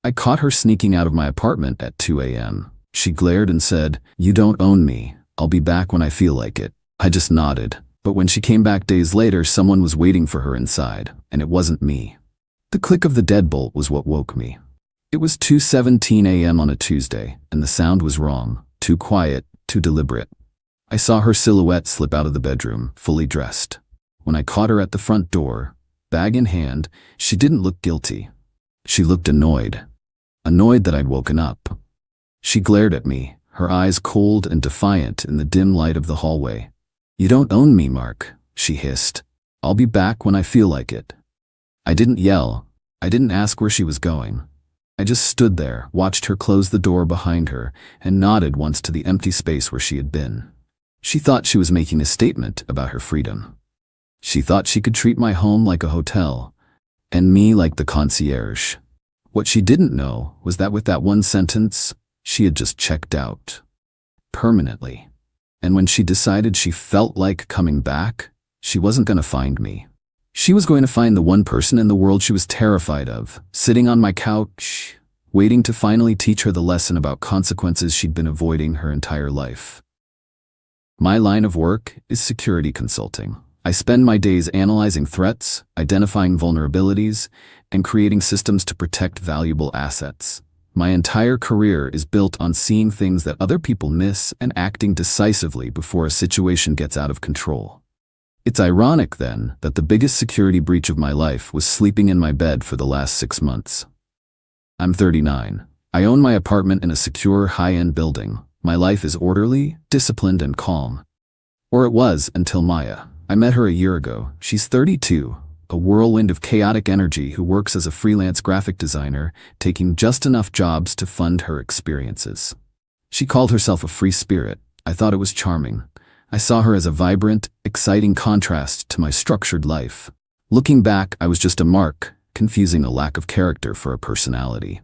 I caught her sneaking out of my apartment at 2 a.m. She glared and said, "You don't own me. I'll be back when I feel like it." I just nodded. But when she came back days later, someone was waiting for her inside, and it wasn't me. The click of the deadbolt was what woke me. It was 2:17 a.m. on a Tuesday, and the sound was wrong. Too quiet, too deliberate. I saw her silhouette slip out of the bedroom, fully dressed. When I caught her at the front door, bag in hand, she didn't look guilty. She looked annoyed. Annoyed that I'd woken up. She glared at me, her eyes cold and defiant in the dim light of the hallway. "You don't own me, Mark," she hissed. "I'll be back when I feel like it." I didn't yell. I didn't ask where she was going. I just stood there, watched her close the door behind her, and nodded once to the empty space where she had been. She thought she was making a statement about her freedom. She thought she could treat my home like a hotel, and me like the concierge. What she didn't know was that with that one sentence, she had just checked out. Permanently. And when she decided she felt like coming back, she wasn't going to find me. She was going to find the one person in the world she was terrified of, sitting on my couch, waiting to finally teach her the lesson about consequences she'd been avoiding her entire life. My line of work is security consulting. I spend my days analyzing threats, identifying vulnerabilities, and creating systems to protect valuable assets. My entire career is built on seeing things that other people miss and acting decisively before a situation gets out of control. It's ironic, then, that the biggest security breach of my life was sleeping in my bed for the last 6 months. I'm 39. I own my apartment in a secure, high-end building. My life is orderly, disciplined, and calm. Or it was until Maya. I met her a year ago. She's 32, a whirlwind of chaotic energy who works as a freelance graphic designer, taking just enough jobs to fund her experiences. She called herself a free spirit. I thought it was charming. I saw her as a vibrant, exciting contrast to my structured life. Looking back, I was just a mark, confusing a lack of character for a personality.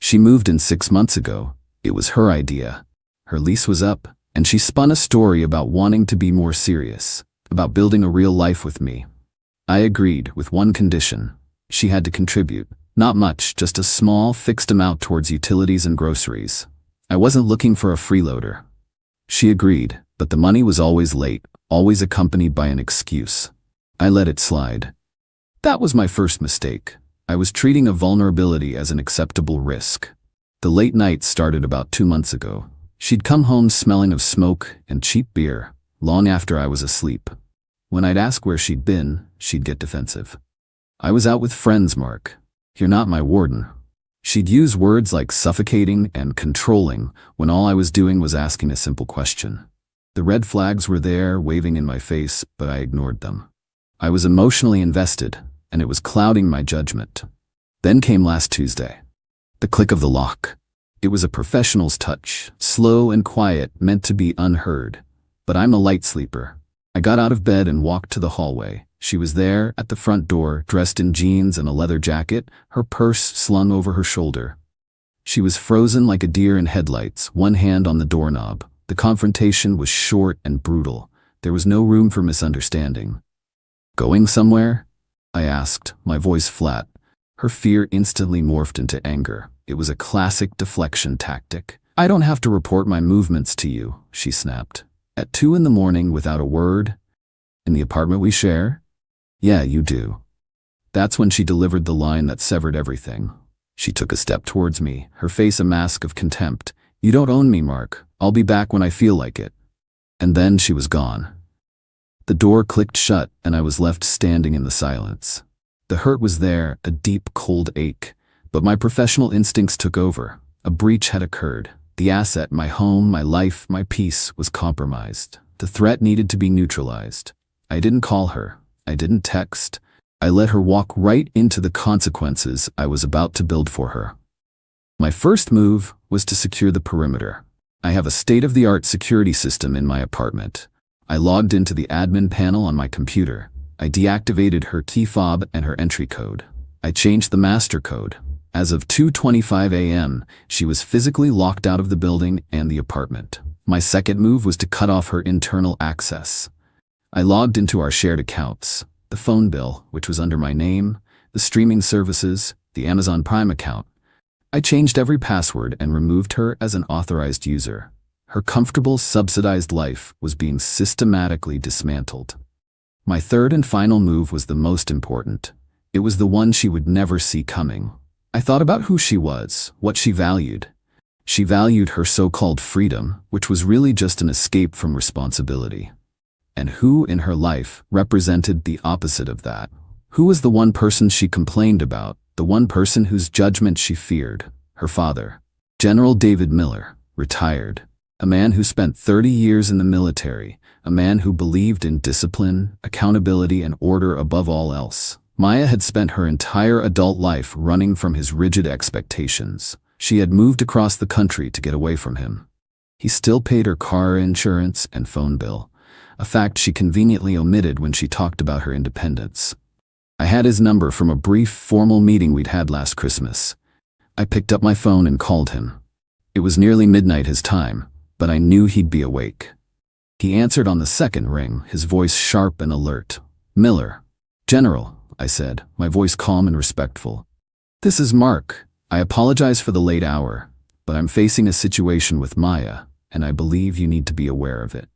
She moved in 6 months ago. It was her idea. Her lease was up, and she spun a story about wanting to be more serious, about building a real life with me. I agreed, with one condition. She had to contribute. Not much, just a small, fixed amount towards utilities and groceries. I wasn't looking for a freeloader. She agreed, but the money was always late, always accompanied by an excuse. I let it slide. That was my first mistake. I was treating a vulnerability as an acceptable risk. The late nights started about 2 months ago. She'd come home smelling of smoke and cheap beer, long after I was asleep. When I'd ask where she'd been, she'd get defensive. "I was out with friends, Mark. You're not my warden." She'd use words like suffocating and controlling when all I was doing was asking a simple question. The red flags were there, waving in my face, but I ignored them. I was emotionally invested, and it was clouding my judgment. Then came last Tuesday. The click of the lock. It was a professional's touch, slow and quiet, meant to be unheard. But I'm a light sleeper. I got out of bed and walked to the hallway. She was there, at the front door, dressed in jeans and a leather jacket, her purse slung over her shoulder. She was frozen like a deer in headlights, one hand on the doorknob. The confrontation was short and brutal. There was no room for misunderstanding. "Going somewhere?" I asked, my voice flat. Her fear instantly morphed into anger. It was a classic deflection tactic. "I don't have to report my movements to you," she snapped. "At 2 a.m. without a word? In the apartment we share?" "Yeah, you do." That's when she delivered the line that severed everything. She took a step towards me, her face a mask of contempt. "You don't own me, Mark. I'll be back when I feel like it." And then she was gone. The door clicked shut, and I was left standing in the silence. The hurt was there, a deep, cold ache, but my professional instincts took over. A breach had occurred. The asset, my home, my life, my peace, was compromised. The threat needed to be neutralized. I didn't call her. I didn't text. I let her walk right into the consequences I was about to build for her. My first move was to secure the perimeter. I have a state-of-the-art security system in my apartment. I logged into the admin panel on my computer. I deactivated her key fob and her entry code. I changed the master code. As of 2:25 a.m., she was physically locked out of the building and the apartment. My second move was to cut off her internal access. I logged into our shared accounts, the phone bill, which was under my name, the streaming services, the Amazon Prime account. I changed every password and removed her as an authorized user. Her comfortable, subsidized life was being systematically dismantled. My third and final move was the most important. It was the one she would never see coming. I thought about who she was, what she valued. She valued her so-called freedom, which was really just an escape from responsibility. And who in her life represented the opposite of that? Who was the one person she complained about, the one person whose judgment she feared? Her father, General David Miller, retired. A man who spent 30 years in the military, a man who believed in discipline, accountability, and order above all else. Maya had spent her entire adult life running from his rigid expectations. She had moved across the country to get away from him. He still paid her car insurance and phone bill, a fact she conveniently omitted when she talked about her independence. I had his number from a brief, formal meeting we'd had last Christmas. I picked up my phone and called him. It was nearly midnight his time, but I knew he'd be awake. He answered on the second ring, his voice sharp and alert. "Miller." "General," I said, my voice calm and respectful. "This is Mark. I apologize for the late hour, but I'm facing a situation with Maya, and I believe you need to be aware of it."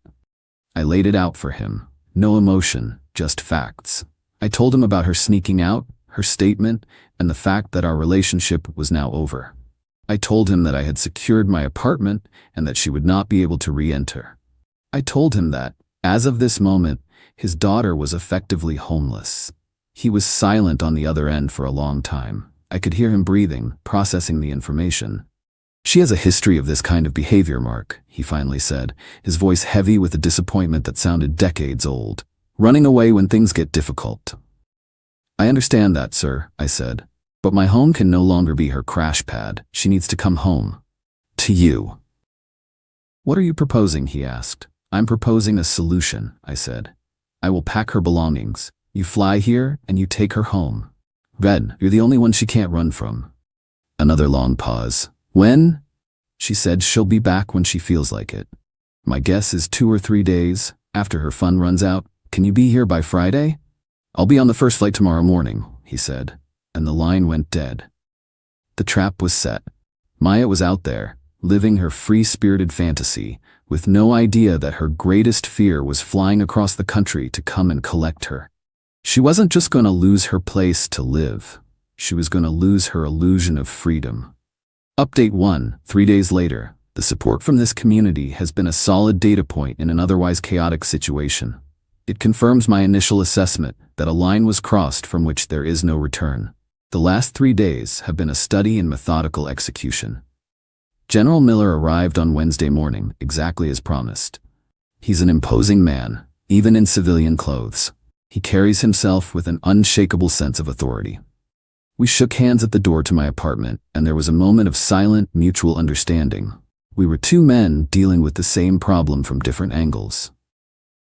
I laid it out for him. No emotion, just facts. I told him about her sneaking out, her statement, and the fact that our relationship was now over. I told him that I had secured my apartment and that she would not be able to re-enter. I told him that, as of this moment, his daughter was effectively homeless. He was silent on the other end for a long time. I could hear him breathing, processing the information. "She has a history of this kind of behavior, Mark," he finally said, his voice heavy with a disappointment that sounded decades old. "Running away when things get difficult." "I understand that, sir," I said. "But my home can no longer be her crash pad. She needs to come home. To you." "What are you proposing?" he asked. "I'm proposing a solution," I said. "I will pack her belongings. You fly here and you take her home. Red, you're the only one she can't run from." Another long pause. "When?" She said she'll be back when she feels like it. "My guess is 2 or 3 days, after her fund runs out. Can you be here by Friday?" "I'll be on the first flight tomorrow morning," he said, and the line went dead. The trap was set. Maya was out there, living her free-spirited fantasy, with no idea that her greatest fear was flying across the country to come and collect her. She wasn't just going to lose her place to live. She was going to lose her illusion of freedom. Update 1, 3 days later. The support from this community has been a solid data point in an otherwise chaotic situation. It confirms my initial assessment that a line was crossed from which there is no return. The last 3 days have been a study in methodical execution. General Miller arrived on Wednesday morning, exactly as promised. He's an imposing man, even in civilian clothes. He carries himself with an unshakable sense of authority. We shook hands at the door to my apartment, and there was a moment of silent, mutual understanding. We were two men dealing with the same problem from different angles.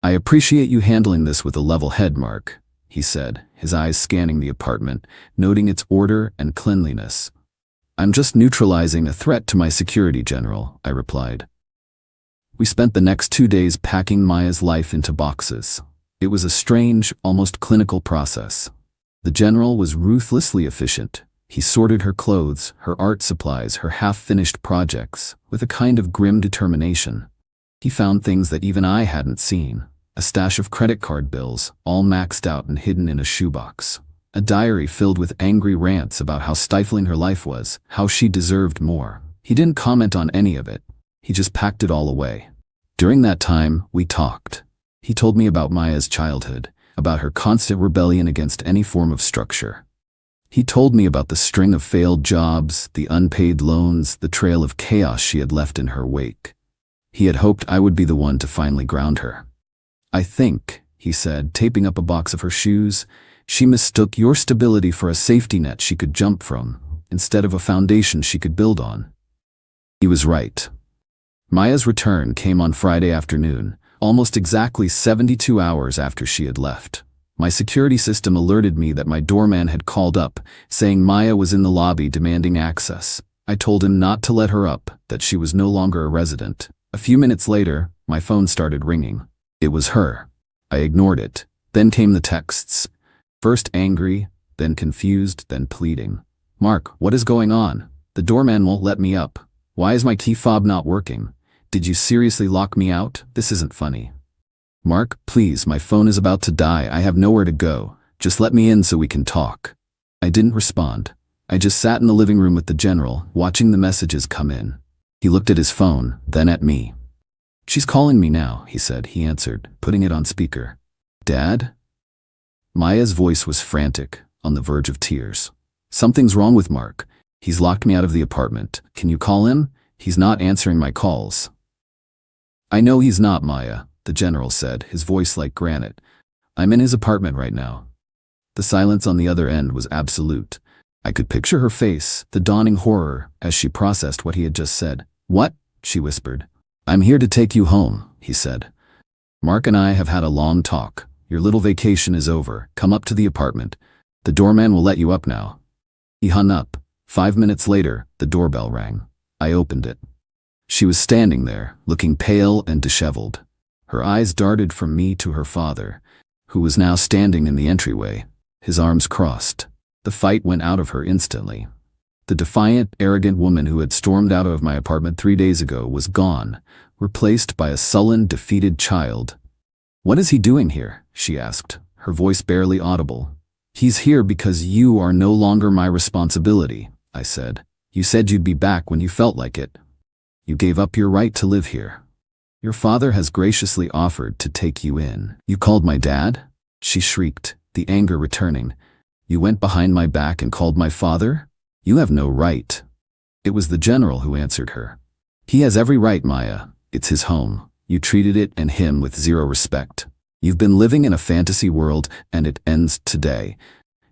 "I appreciate you handling this with a level head, Mark," he said, his eyes scanning the apartment, noting its order and cleanliness. "I'm just neutralizing a threat to my security, General," I replied. We spent the next 2 days packing Maya's life into boxes. It was a strange, almost clinical process. The General was ruthlessly efficient. He sorted her clothes, her art supplies, her half-finished projects, with a kind of grim determination. He found things that even I hadn't seen. A stash of credit card bills, all maxed out and hidden in a shoebox. A diary filled with angry rants about how stifling her life was, how she deserved more. He didn't comment on any of it. He just packed it all away. During that time, we talked. He told me about Maya's childhood, about her constant rebellion against any form of structure. He told me about the string of failed jobs, the unpaid loans, the trail of chaos she had left in her wake. He had hoped I would be the one to finally ground her. "I think," he said, taping up a box of her shoes, "she mistook your stability for a safety net she could jump from, instead of a foundation she could build on." He was right. Maya's return came on Friday afternoon, almost exactly 72 hours after she had left. My security system alerted me that my doorman had called up, saying Maya was in the lobby demanding access. I told him not to let her up, that she was no longer a resident. A few minutes later, my phone started ringing. It was her. I ignored it. Then came the texts. First angry, then confused, then pleading. "Mark, what is going on? The doorman won't let me up. Why is my key fob not working? Did you seriously lock me out? This isn't funny. Mark, please, my phone is about to die. I have nowhere to go. Just let me in so we can talk. I didn't respond. I just sat in the living room with the general, watching the messages come in. He looked at his phone, then at me. She's calling me now, he said. He answered, putting it on speaker. Dad? Maya's voice was frantic, on the verge of tears. Something's wrong with Mark. He's locked me out of the apartment. Can you call him? He's not answering my calls. I know he's not, Maya, the general said, his voice like granite. I'm in his apartment right now. The silence on the other end was absolute. I could picture her face, the dawning horror, as she processed what he had just said. What? She whispered. I'm here to take you home, he said. Mark and I have had a long talk. Your little vacation is over. Come up to the apartment. The doorman will let you up now. He hung up. 5 minutes later, the doorbell rang. I opened it. She was standing there, looking pale and disheveled. Her eyes darted from me to her father, who was now standing in the entryway, his arms crossed. The fight went out of her instantly. The defiant, arrogant woman who had stormed out of my apartment 3 days ago was gone, replaced by a sullen, defeated child. What is he doing here? She asked, her voice barely audible. He's here because you are no longer my responsibility, I said. You said you'd be back when you felt like it. You gave up your right to live here. Your father has graciously offered to take you in. You called my dad? She shrieked, the anger returning. You went behind my back and called my father? You have no right. It was the general who answered her. He has every right, Maya. It's his home. You treated it and him with zero respect. You've been living in a fantasy world, and it ends today.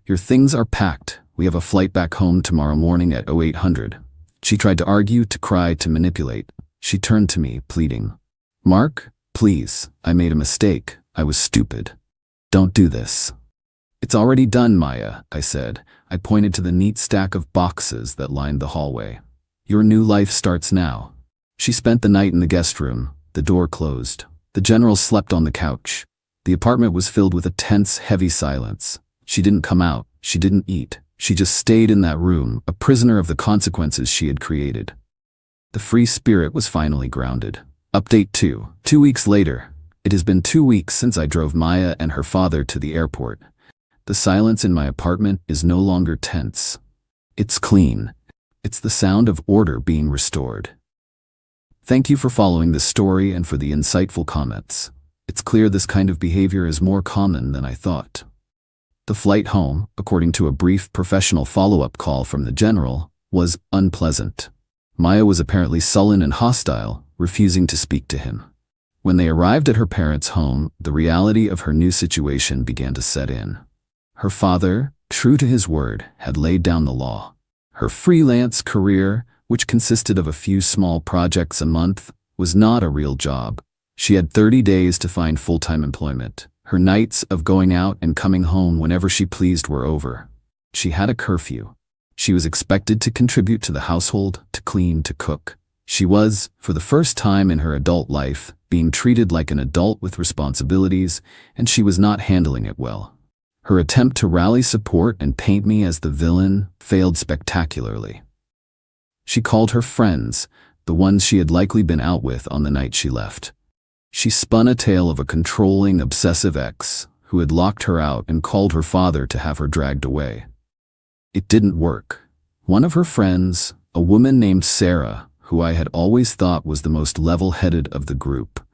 Your things are packed. We have a flight back home tomorrow morning at 0800. She tried to argue, to cry, to manipulate. She turned to me, pleading. Mark, please, I made a mistake. I was stupid. Don't do this. It's already done, Maya, I said. I pointed to the neat stack of boxes that lined the hallway. Your new life starts now. She spent the night in the guest room. The door closed. The general slept on the couch. The apartment was filled with a tense, heavy silence. She didn't come out. She didn't eat. She just stayed in that room, a prisoner of the consequences she had created. The free spirit was finally grounded. Update 2. 2 weeks later. It has been 2 weeks since I drove Maya and her father to the airport. The silence in my apartment is no longer tense. It's clean. It's the sound of order being restored. Thank you for following this story and for the insightful comments. It's clear this kind of behavior is more common than I thought. The flight home, according to a brief professional follow-up call from the general, was unpleasant. Maya was apparently sullen and hostile, refusing to speak to him. When they arrived at her parents' home, the reality of her new situation began to set in. Her father, true to his word, had laid down the law. Her freelance career, which consisted of a few small projects a month, was not a real job. She had 30 days to find full-time employment. Her nights of going out and coming home whenever she pleased were over. She had a curfew. She was expected to contribute to the household, to clean, to cook. She was, for the first time in her adult life, being treated like an adult with responsibilities, and she was not handling it well. Her attempt to rally support and paint me as the villain failed spectacularly. She called her friends, the ones she had likely been out with on the night she left. She spun a tale of a controlling, obsessive ex who had locked her out and called her father to have her dragged away. It didn't work. One of her friends, a woman named Sarah, who I had always thought was the most level-headed of the group,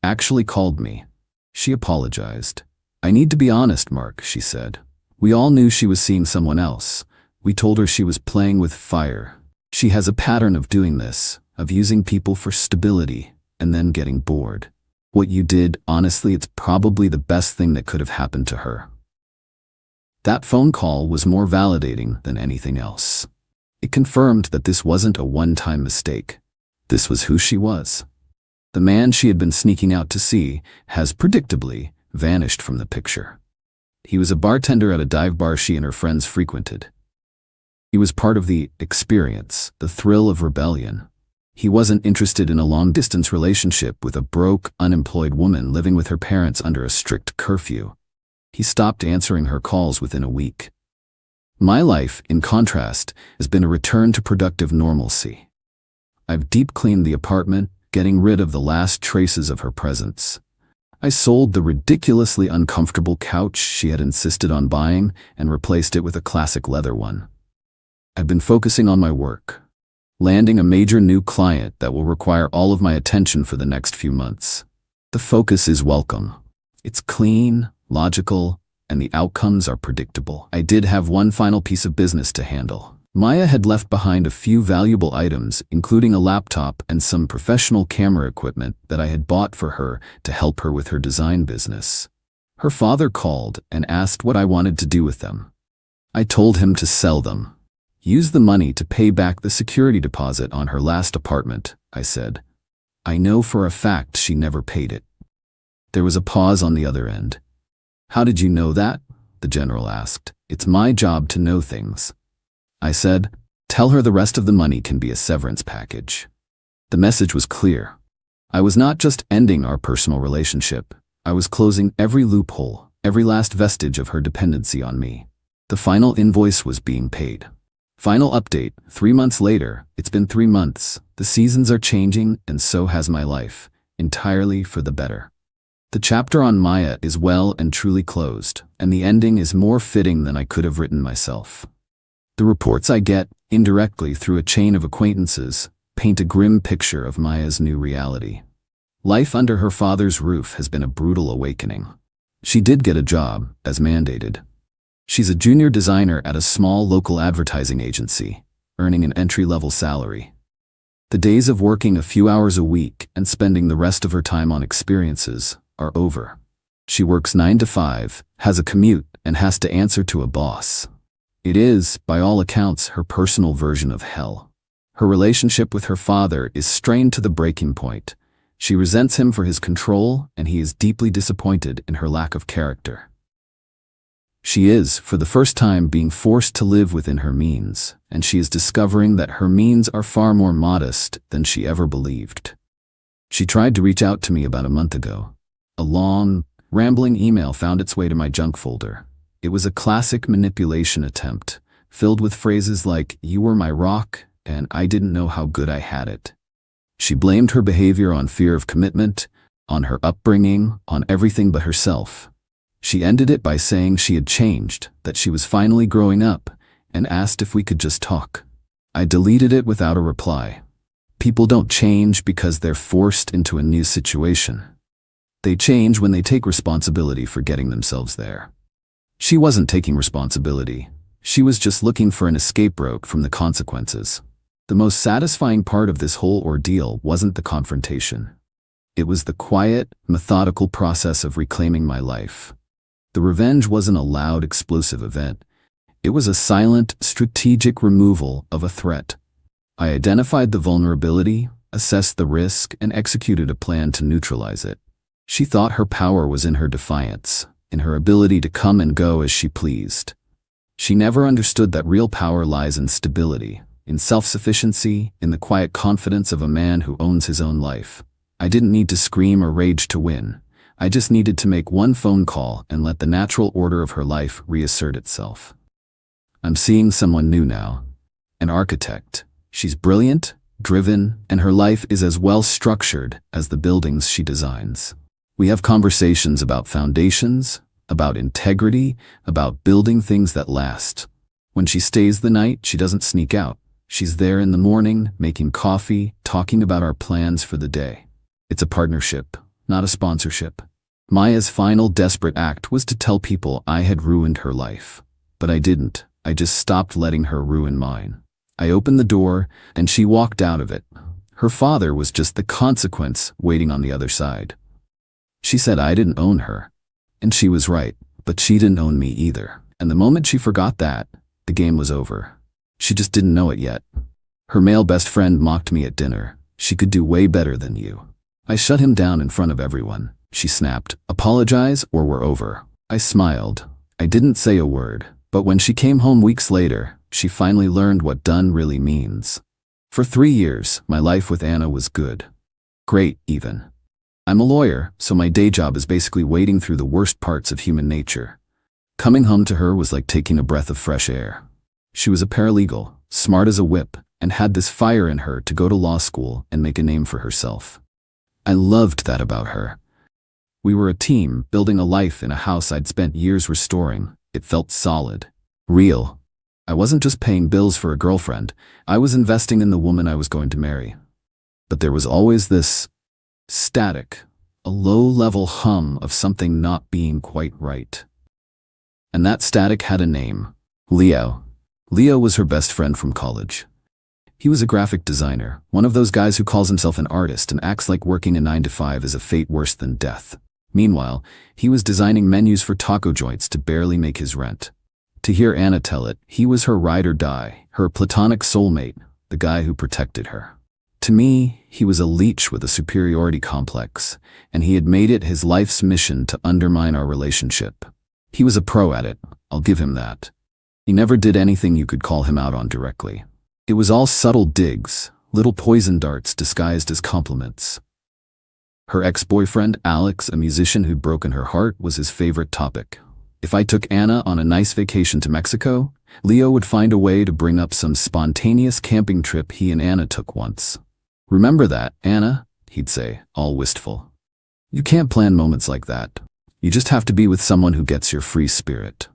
actually called me. She apologized. I need to be honest, Mark, she said. We all knew she was seeing someone else. We told her she was playing with fire. She has a pattern of doing this, of using people for stability, and then getting bored. What you did, honestly, it's probably the best thing that could have happened to her. That phone call was more validating than anything else. It confirmed that this wasn't a one-time mistake. This was who she was. The man she had been sneaking out to see has, predictably, vanished from the picture. He was a bartender at a dive bar she and her friends frequented. He was part of the experience, the thrill of rebellion. He wasn't interested in a long-distance relationship with a broke, unemployed woman living with her parents under a strict curfew. He stopped answering her calls within a week. My life, in contrast, has been a return to productive normalcy. I've deep cleaned the apartment, getting rid of the last traces of her presence. I sold the ridiculously uncomfortable couch she had insisted on buying and replaced it with a classic leather one. I've been focusing on my work, landing a major new client that will require all of my attention for the next few months. The focus is welcome. It's clean, logical, and the outcomes are predictable. I did have one final piece of business to handle. Maya had left behind a few valuable items, including a laptop and some professional camera equipment that I had bought for her to help her with her design business. Her father called and asked what I wanted to do with them. I told him to sell them. Use the money to pay back the security deposit on her last apartment, I said. I know for a fact she never paid it. There was a pause on the other end. How did you know that? The general asked. It's my job to know things. I said, tell her the rest of the money can be a severance package. The message was clear. I was not just ending our personal relationship. I was closing every loophole, every last vestige of her dependency on me. The final invoice was being paid. Final update, 3 months later. It's been 3 months. The seasons are changing, and so has my life, entirely for the better. The chapter on Maya is well and truly closed, and the ending is more fitting than I could have written myself. The reports I get, indirectly through a chain of acquaintances, paint a grim picture of Maya's new reality. Life under her father's roof has been a brutal awakening. She did get a job, as mandated. She's a junior designer at a small local advertising agency, earning an entry-level salary. The days of working a few hours a week and spending the rest of her time on experiences are over. She works 9 to 5, has a commute, and has to answer to a boss. It is, by all accounts, her personal version of hell. Her relationship with her father is strained to the breaking point. She resents him for his control, and he is deeply disappointed in her lack of character. She is, for the first time, being forced to live within her means, and she is discovering that her means are far more modest than she ever believed. She tried to reach out to me about a month ago. A long, rambling email found its way to my junk folder. It was a classic manipulation attempt, filled with phrases like, "You were my rock," and "I didn't know how good I had it." She blamed her behavior on fear of commitment, on her upbringing, on everything but herself. She ended it by saying she had changed, that she was finally growing up, and asked if we could just talk. I deleted it without a reply. People don't change because they're forced into a new situation. They change when they take responsibility for getting themselves there. She wasn't taking responsibility. She was just looking for an escape route from the consequences. The most satisfying part of this whole ordeal wasn't the confrontation. It was the quiet, methodical process of reclaiming my life. The revenge wasn't a loud, explosive event. It was a silent, strategic removal of a threat. I identified the vulnerability, assessed the risk, and executed a plan to neutralize it. She thought her power was in her defiance, in her ability to come and go as she pleased. She never understood that real power lies in stability, in self-sufficiency, in the quiet confidence of a man who owns his own life. I didn't need to scream or rage to win. I just needed to make one phone call and let the natural order of her life reassert itself. I'm seeing someone new now, an architect. She's brilliant, driven, and her life is as well structured as the buildings she designs. We have conversations about foundations, about integrity, about building things that last. When she stays the night, she doesn't sneak out. She's there in the morning, making coffee, talking about our plans for the day. It's a partnership, not a sponsorship. Maya's final desperate act was to tell people I had ruined her life. But I didn't. I just stopped letting her ruin mine. I opened the door, and she walked out of it. Her father was just the consequence waiting on the other side. She said I didn't own her. And she was right, but she didn't own me either. And the moment she forgot that, the game was over. She just didn't know it yet. Her male best friend mocked me at dinner. She could do way better than you. I shut him down in front of everyone. She snapped, apologize or we're over. I smiled. I didn't say a word, but when she came home weeks later, she finally learned what done really means. For 3 years, my life with Anna was good. Great, even. I'm a lawyer, so my day job is basically wading through the worst parts of human nature. Coming home to her was like taking a breath of fresh air. She was a paralegal, smart as a whip, and had this fire in her to go to law school and make a name for herself. I loved that about her. We were a team, building a life in a house I'd spent years restoring. It felt solid, real. I wasn't just paying bills for a girlfriend, I was investing in the woman I was going to marry. But there was always this static, a low-level hum of something not being quite right. And that static had a name: Leo. Leo was her best friend from college. He was a graphic designer, one of those guys who calls himself an artist and acts like working a 9-to-5 is a fate worse than death. Meanwhile, he was designing menus for taco joints to barely make his rent. To hear Anna tell it, he was her ride or die, her platonic soulmate, the guy who protected her. To me, he was a leech with a superiority complex, and he had made it his life's mission to undermine our relationship. He was a pro at it, I'll give him that. He never did anything you could call him out on directly. It was all subtle digs, little poison darts disguised as compliments. Her ex-boyfriend, Alex, a musician who'd broken her heart, was his favorite topic. If I took Anna on a nice vacation to Mexico, Leo would find a way to bring up some spontaneous camping trip he and Anna took once. "Remember that, Anna?" he'd say, all wistful. "You can't plan moments like that. You just have to be with someone who gets your free spirit."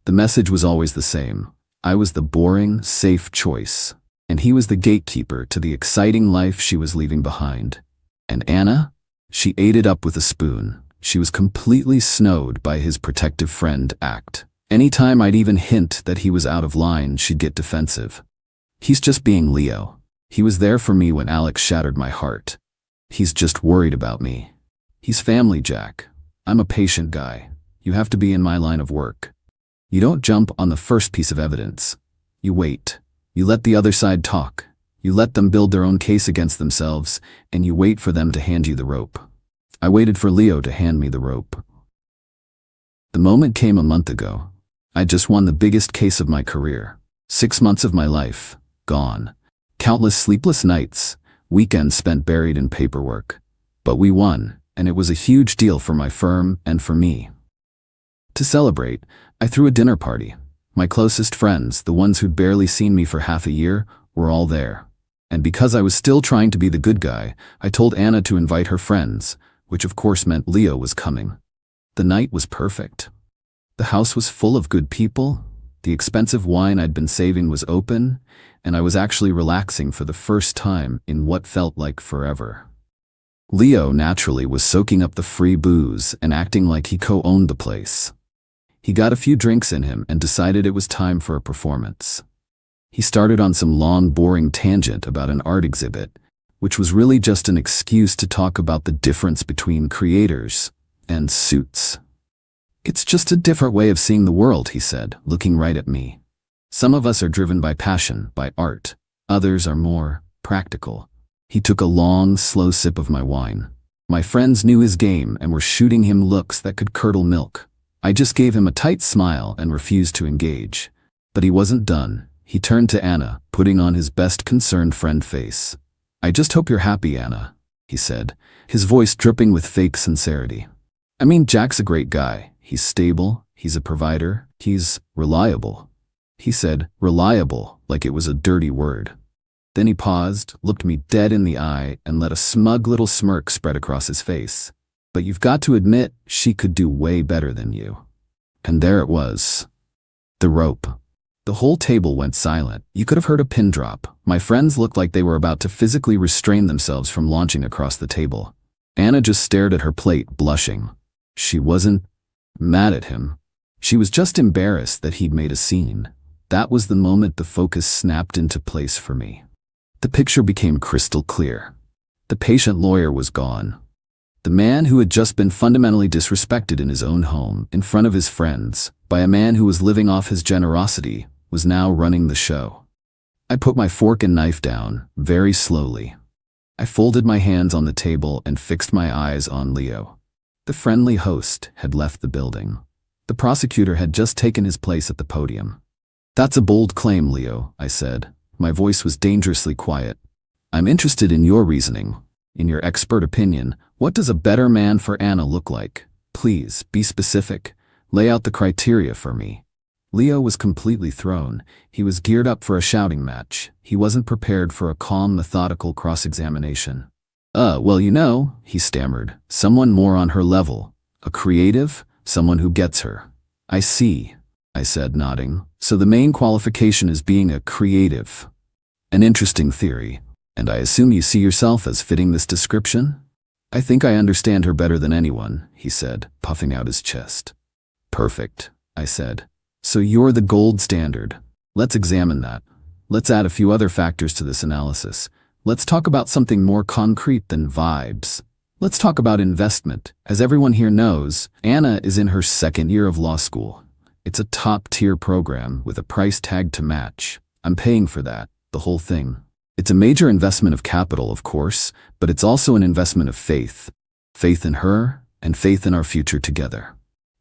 The message was always the same. I was the boring, safe choice, and he was the gatekeeper to the exciting life she was leaving behind. And Anna? She ate it up with a spoon. She was completely snowed by his protective friend act. Anytime I'd even hint that he was out of line, she'd get defensive. "He's just being Leo. He was there for me when Alex shattered my heart. He's just worried about me. He's family, Jack. I'm a patient guy. You have to be in my line of work. You don't jump on the first piece of evidence. You wait. You let the other side talk. You let them build their own case against themselves, and you wait for them to hand you the rope." I waited for Leo to hand me the rope. The moment came a month ago. I just won the biggest case of my career. 6 months of my life, gone. Countless sleepless nights, weekends spent buried in paperwork. But we won, and it was a huge deal for my firm and for me. To celebrate, I threw a dinner party. My closest friends, the ones who'd barely seen me for half a year, were all there. And because I was still trying to be the good guy, I told Anna to invite her friends, which of course meant Leo was coming. The night was perfect. The house was full of good people, the expensive wine I'd been saving was open, and I was actually relaxing for the first time in what felt like forever. Leo naturally was soaking up the free booze and acting like he co-owned the place. He got a few drinks in him and decided it was time for a performance. He started on some long, boring tangent about an art exhibit, which was really just an excuse to talk about the difference between creators and suits. "It's just a different way of seeing the world," he said, looking right at me. "Some of us are driven by passion, by art. Others are more practical." He took a long, slow sip of my wine. My friends knew his game and were shooting him looks that could curdle milk. I just gave him a tight smile and refused to engage. But he wasn't done. He turned to Anna, putting on his best concerned friend face. "I just hope you're happy, Anna," he said, his voice dripping with fake sincerity. "I mean, Jack's a great guy. He's stable, he's a provider, he's reliable." He said reliable like it was a dirty word. Then he paused, looked me dead in the eye, and let a smug little smirk spread across his face. "But you've got to admit, she could do way better than you." And there it was. The rope. The whole table went silent. You could have heard a pin drop. My friends looked like they were about to physically restrain themselves from launching across the table. Anna just stared at her plate, blushing. She wasn't mad at him. She was just embarrassed that he'd made a scene. That was the moment the focus snapped into place for me. The picture became crystal clear. The patient lawyer was gone. The man who had just been fundamentally disrespected in his own home, in front of his friends, by a man who was living off his generosity, was now running the show. I put my fork and knife down, very slowly. I folded my hands on the table and fixed my eyes on Leo. The friendly host had left the building. The prosecutor had just taken his place at the podium. "That's a bold claim, Leo," I said. My voice was dangerously quiet. "I'm interested in your reasoning. In your expert opinion, what does a better man for Anna look like? Please, be specific. Lay out the criteria for me." Leo was completely thrown. He was geared up for a shouting match. He wasn't prepared for a calm, methodical cross-examination. Well, he stammered. Someone more on her level. A creative? Someone who gets her. I see, I said, nodding. So the main qualification is being a creative. An interesting theory. And I assume you see yourself as fitting this description? I think I understand her better than anyone, he said, puffing out his chest. Perfect, I said. So you're the gold standard. Let's examine that. Let's add a few other factors to this analysis. Let's talk about something more concrete than vibes. Let's talk about investment. As everyone here knows, Anna is in her second year of law school. It's a top-tier program with a price tag to match. I'm paying for that, the whole thing. It's a major investment of capital, of course, but it's also an investment of faith. Faith in her and faith in our future together.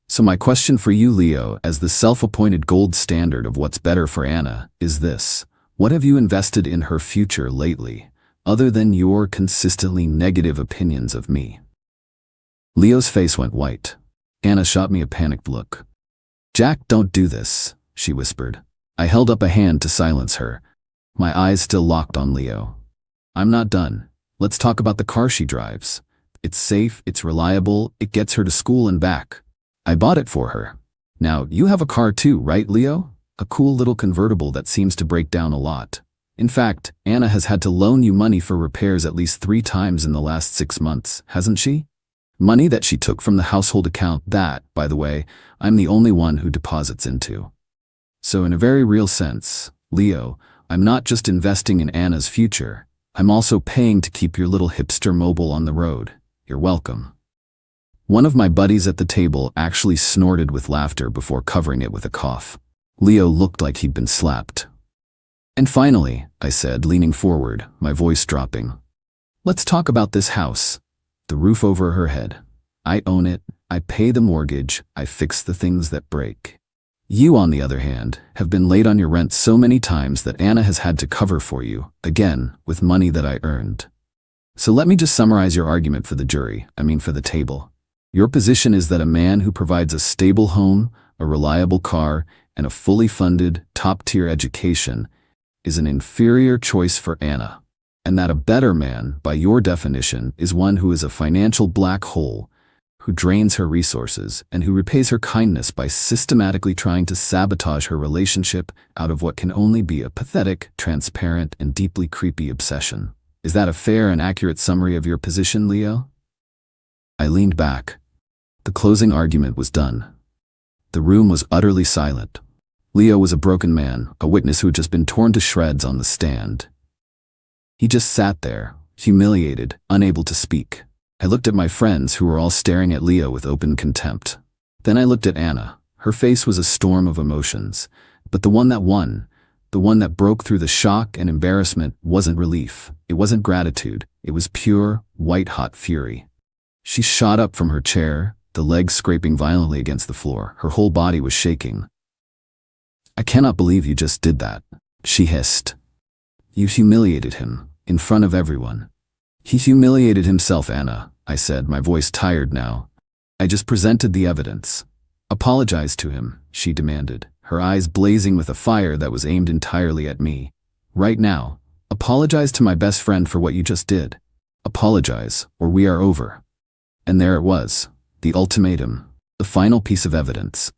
So my question for you, Leo, as the self-appointed gold standard of what's better for Anna, is this. What have you invested in her future lately, other than your consistently negative opinions of me? Leo's face went white. Anna shot me a panicked look. Jack, don't do this, she whispered. I held up a hand to silence her, my eyes still locked on Leo. I'm not done. Let's talk about the car she drives. It's safe, it's reliable, it gets her to school and back. I bought it for her. Now, you have a car too, right, Leo? A cool little convertible that seems to break down a lot. In fact, Anna has had to loan you money for repairs at least 3 times in the last 6 months, hasn't she? Money that she took from the household account that, by the way, I'm the only one who deposits into. So in a very real sense, Leo, I'm not just investing in Anna's future, I'm also paying to keep your little hipster mobile on the road. You're welcome. One of my buddies at the table actually snorted with laughter before covering it with a cough. Leo looked like he'd been slapped. And finally, I said, leaning forward, my voice dropping, let's talk about this house. The roof over her head. I own it, I pay the mortgage, I fix the things that break. You, on the other hand, have been late on your rent so many times that Anna has had to cover for you, again, with money that I earned. So let me just summarize your argument for the jury, for the table. Your position is that a man who provides a stable home, a reliable car, and a fully funded, top-tier education is an inferior choice for Anna, and that a better man, by your definition, is one who is a financial black hole, who drains her resources, and who repays her kindness by systematically trying to sabotage her relationship out of what can only be a pathetic, transparent, and deeply creepy obsession. Is that a fair and accurate summary of your position, Leo? I leaned back. The closing argument was done. The room was utterly silent. Leo was a broken man, a witness who had just been torn to shreds on the stand. He just sat there, humiliated, unable to speak. I looked at my friends who were all staring at Leo with open contempt. Then I looked at Anna. Her face was a storm of emotions. But the one that won, the one that broke through the shock and embarrassment, wasn't relief. It wasn't gratitude. It was pure, white-hot fury. She shot up from her chair, the legs scraping violently against the floor. Her whole body was shaking. I cannot believe you just did that, she hissed. You humiliated him, in front of everyone. He humiliated himself, Anna, I said, my voice tired now. I just presented the evidence. Apologize to him, she demanded, her eyes blazing with a fire that was aimed entirely at me. Right now, apologize to my best friend for what you just did. Apologize, or we are over. And there it was, the ultimatum, the final piece of evidence.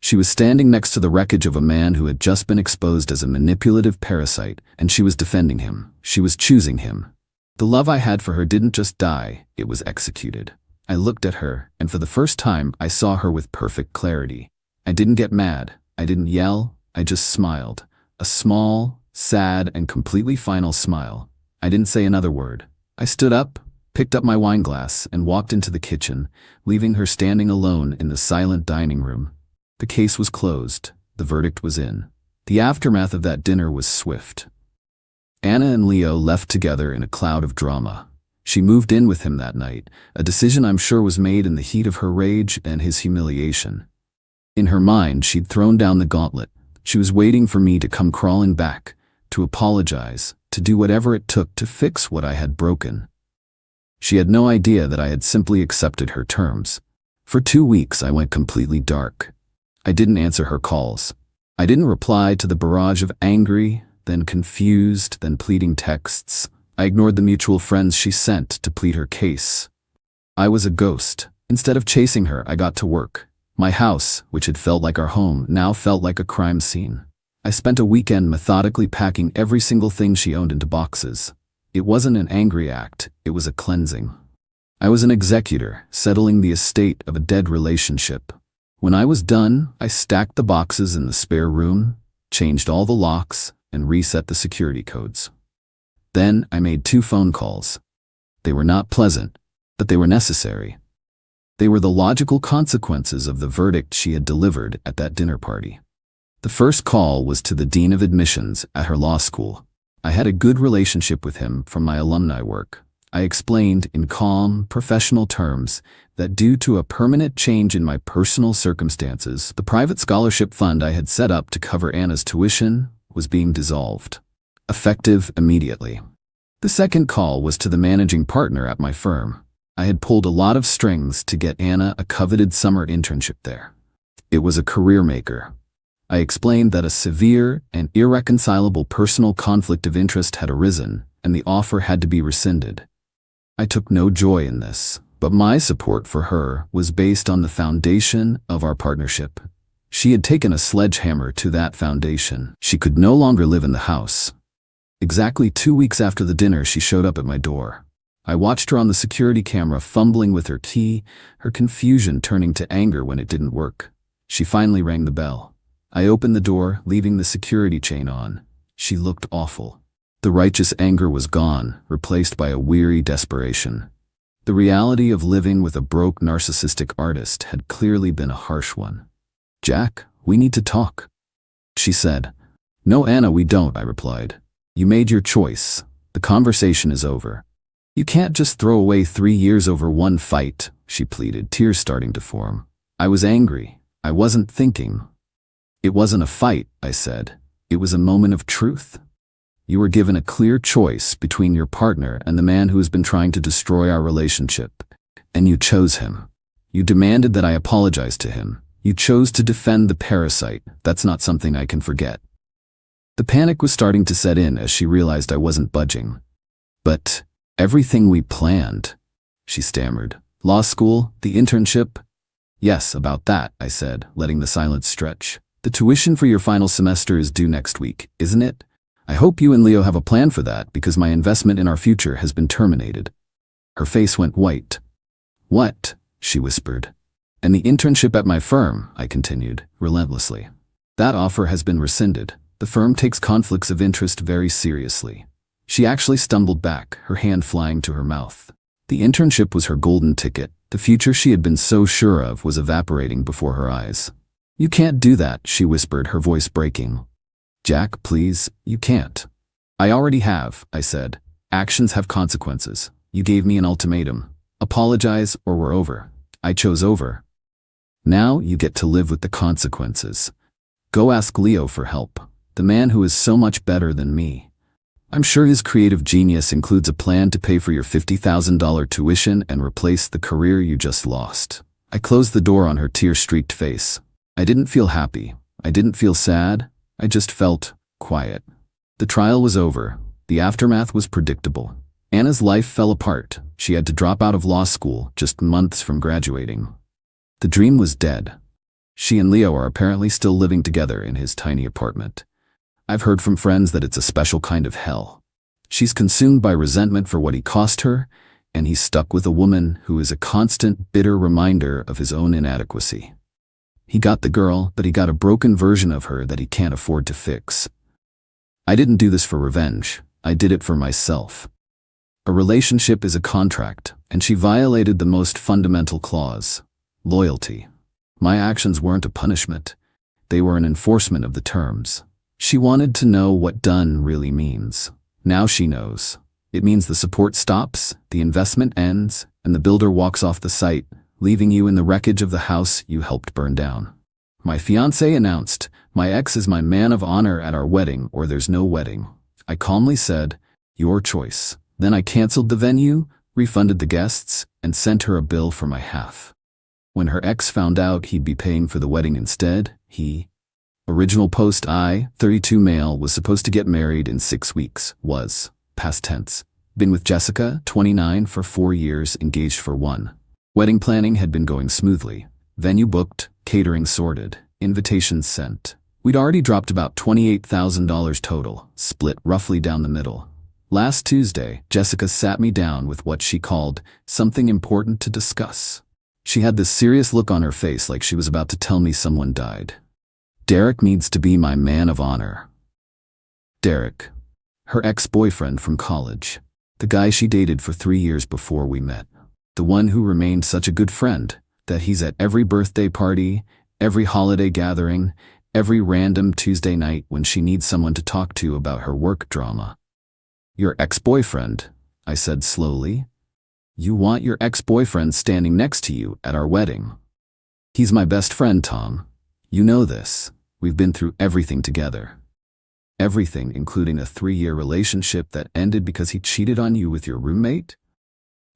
She was standing next to the wreckage of a man who had just been exposed as a manipulative parasite, and she was defending him. She was choosing him. The love I had for her didn't just die, it was executed. I looked at her, and for the first time, I saw her with perfect clarity. I didn't get mad. I didn't yell. I just smiled. A small, sad, and completely final smile. I didn't say another word. I stood up, picked up my wine glass, and walked into the kitchen, leaving her standing alone in the silent dining room. The case was closed. The verdict was in. The aftermath of that dinner was swift. Anna and Leo left together in a cloud of drama. She moved in with him that night, a decision I'm sure was made in the heat of her rage and his humiliation. In her mind, she'd thrown down the gauntlet. She was waiting for me to come crawling back, to apologize, to do whatever it took to fix what I had broken. She had no idea that I had simply accepted her terms. For 2 weeks, I went completely dark. I didn't answer her calls. I didn't reply to the barrage of angry, then confused, then pleading texts. I ignored the mutual friends she sent to plead her case. I was a ghost. Instead of chasing her, I got to work. My house, which had felt like our home, now felt like a crime scene. I spent a weekend methodically packing every single thing she owned into boxes. It wasn't an angry act, it was a cleansing. I was an executor, settling the estate of a dead relationship. When I was done, I stacked the boxes in the spare room, changed all the locks, and reset the security codes. Then I made 2 phone calls. They were not pleasant, but they were necessary. They were the logical consequences of the verdict she had delivered at that dinner party. The first call was to the dean of admissions at her law school. I had a good relationship with him from my alumni work. I explained in calm, professional terms that due to a permanent change in my personal circumstances, the private scholarship fund I had set up to cover Anna's tuition was being dissolved, effective immediately. The second call was to the managing partner at my firm. I had pulled a lot of strings to get Anna a coveted summer internship there. It was a career maker. I explained that a severe and irreconcilable personal conflict of interest had arisen, and the offer had to be rescinded. I took no joy in this, but my support for her was based on the foundation of our partnership. She had taken a sledgehammer to that foundation. She could no longer live in the house. Exactly 2 weeks after the dinner, she showed up at my door. I watched her on the security camera fumbling with her key, her confusion turning to anger when it didn't work. She finally rang the bell. I opened the door, leaving the security chain on. She looked awful. The righteous anger was gone, replaced by a weary desperation. The reality of living with a broke narcissistic artist had clearly been a harsh one. "Jack, we need to talk," she said. "No, Anna, we don't," I replied. "You made your choice. The conversation is over." "You can't just throw away 3 years over one fight," she pleaded, tears starting to form. I was angry. I wasn't thinking. "It wasn't a fight," I said. "It was a moment of truth. You were given a clear choice between your partner and the man who has been trying to destroy our relationship, and you chose him. You demanded that I apologize to him. You chose to defend the parasite. That's not something I can forget." The panic was starting to set in as she realized I wasn't budging. "But everything we planned," she stammered. "Law school, the internship?" "Yes, about that," I said, letting the silence stretch. "The tuition for your final semester is due next week, isn't it? I hope you and Leo have a plan for that because my investment in our future has been terminated." Her face went white. "What?" she whispered. "And the internship at my firm," I continued, relentlessly. "That offer has been rescinded. The firm takes conflicts of interest very seriously." She actually stumbled back, her hand flying to her mouth. The internship was her golden ticket. The future she had been so sure of was evaporating before her eyes. "You can't do that," she whispered, her voice breaking. "Jack, please, you can't." "I already have," I said. "Actions have consequences. You gave me an ultimatum. Apologize or we're over. I chose over. Now you get to live with the consequences. Go ask Leo for help, the man who is so much better than me. I'm sure his creative genius includes a plan to pay for your $50,000 tuition and replace the career you just lost." I closed the door on her tear-streaked face. I didn't feel happy. I didn't feel sad. I just felt quiet. The trial was over. The aftermath was predictable. Anna's life fell apart. She had to drop out of law school just months from graduating. The dream was dead. She and Leo are apparently still living together in his tiny apartment. I've heard from friends that it's a special kind of hell. She's consumed by resentment for what he cost her, and he's stuck with a woman who is a constant, bitter reminder of his own inadequacy. He got the girl, but he got a broken version of her that he can't afford to fix. I didn't do this for revenge. I did it for myself. A relationship is a contract, and she violated the most fundamental clause: loyalty. My actions weren't a punishment. They were an enforcement of the terms. She wanted to know what done really means. Now she knows. It means the support stops, the investment ends, and the builder walks off the site, leaving you in the wreckage of the house you helped burn down. My fiancé announced, "My ex is my man of honor at our wedding, or there's no wedding." I calmly said, "Your choice." Then I canceled the venue, refunded the guests, and sent her a bill for my half. When her ex found out he'd be paying for the wedding instead, he Original post I, 32 male, was supposed to get married in 6 weeks. Was, past tense. Been with Jessica, 29, for 4 years, engaged for 1. Wedding planning had been going smoothly. Venue booked, catering sorted, invitations sent. We'd already dropped about $28,000 total, split roughly down the middle. Last Tuesday, Jessica sat me down with what she called something important to discuss. She had this serious look on her face like she was about to tell me someone died. Derek needs to be my man of honor. Derek, her ex-boyfriend from college, the guy she dated for 3 years before we met, the one who remained such a good friend that he's at every birthday party, every holiday gathering, every random Tuesday night when she needs someone to talk to about her work drama. Your ex-boyfriend, I said slowly. You want your ex-boyfriend standing next to you at our wedding. He's my best friend, Tom. You know this. We've been through everything together. Everything, including a 3-year relationship that ended because he cheated on you with your roommate?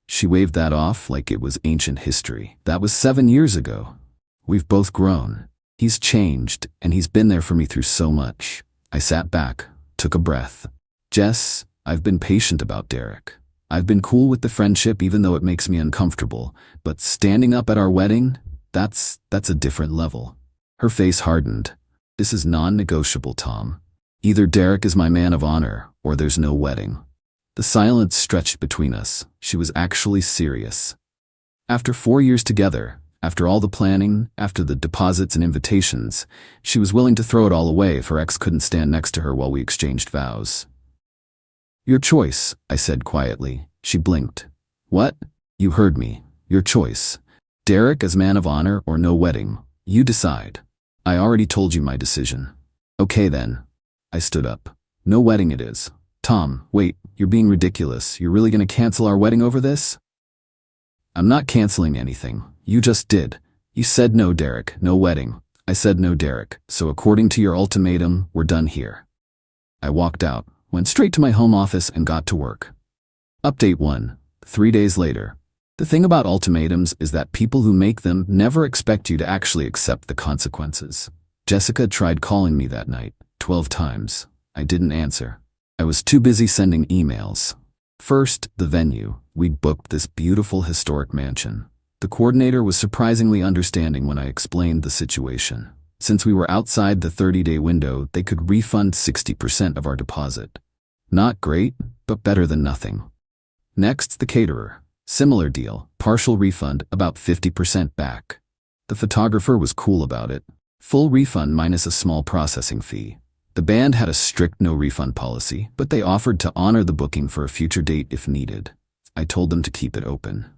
She waved that off like it was ancient history. That was 7 years ago. We've both grown. He's changed, and he's been there for me through so much. I sat back, took a breath. Jess, I've been patient about Derek. I've been cool with the friendship even though it makes me uncomfortable, but standing up at our wedding, that's a different level. Her face hardened. This is non-negotiable, Tom. Either Derek is my man of honor, or there's no wedding. The silence stretched between us. She was actually serious. After 4 years together, after all the planning, after the deposits and invitations, she was willing to throw it all away if her ex couldn't stand next to her while we exchanged vows. Your choice, I said quietly. She blinked. What? You heard me. Your choice. Derek as man of honor or no wedding. You decide. I already told you my decision. Okay then. I stood up. No wedding it is. Tom, wait, you're being ridiculous. You're really gonna cancel our wedding over this? I'm not canceling anything. You just did. You said no, Derek, no wedding. I said no, Derek, so according to your ultimatum, we're done here. I walked out, went straight to my home office and got to work. Update 1. 3 days later. The thing about ultimatums is that people who make them never expect you to actually accept the consequences. Jessica tried calling me that night, 12 times. I didn't answer. I was too busy sending emails. First, the venue. We'd booked this beautiful historic mansion. The coordinator was surprisingly understanding when I explained the situation. Since we were outside the 30-day window, they could refund 60% of our deposit. Not great, but better than nothing. Next, the caterer. Similar deal, partial refund, about 50% back. The photographer was cool about it. Full refund minus a small processing fee. The band had a strict no-refund policy, but they offered to honor the booking for a future date if needed. I told them to keep it open.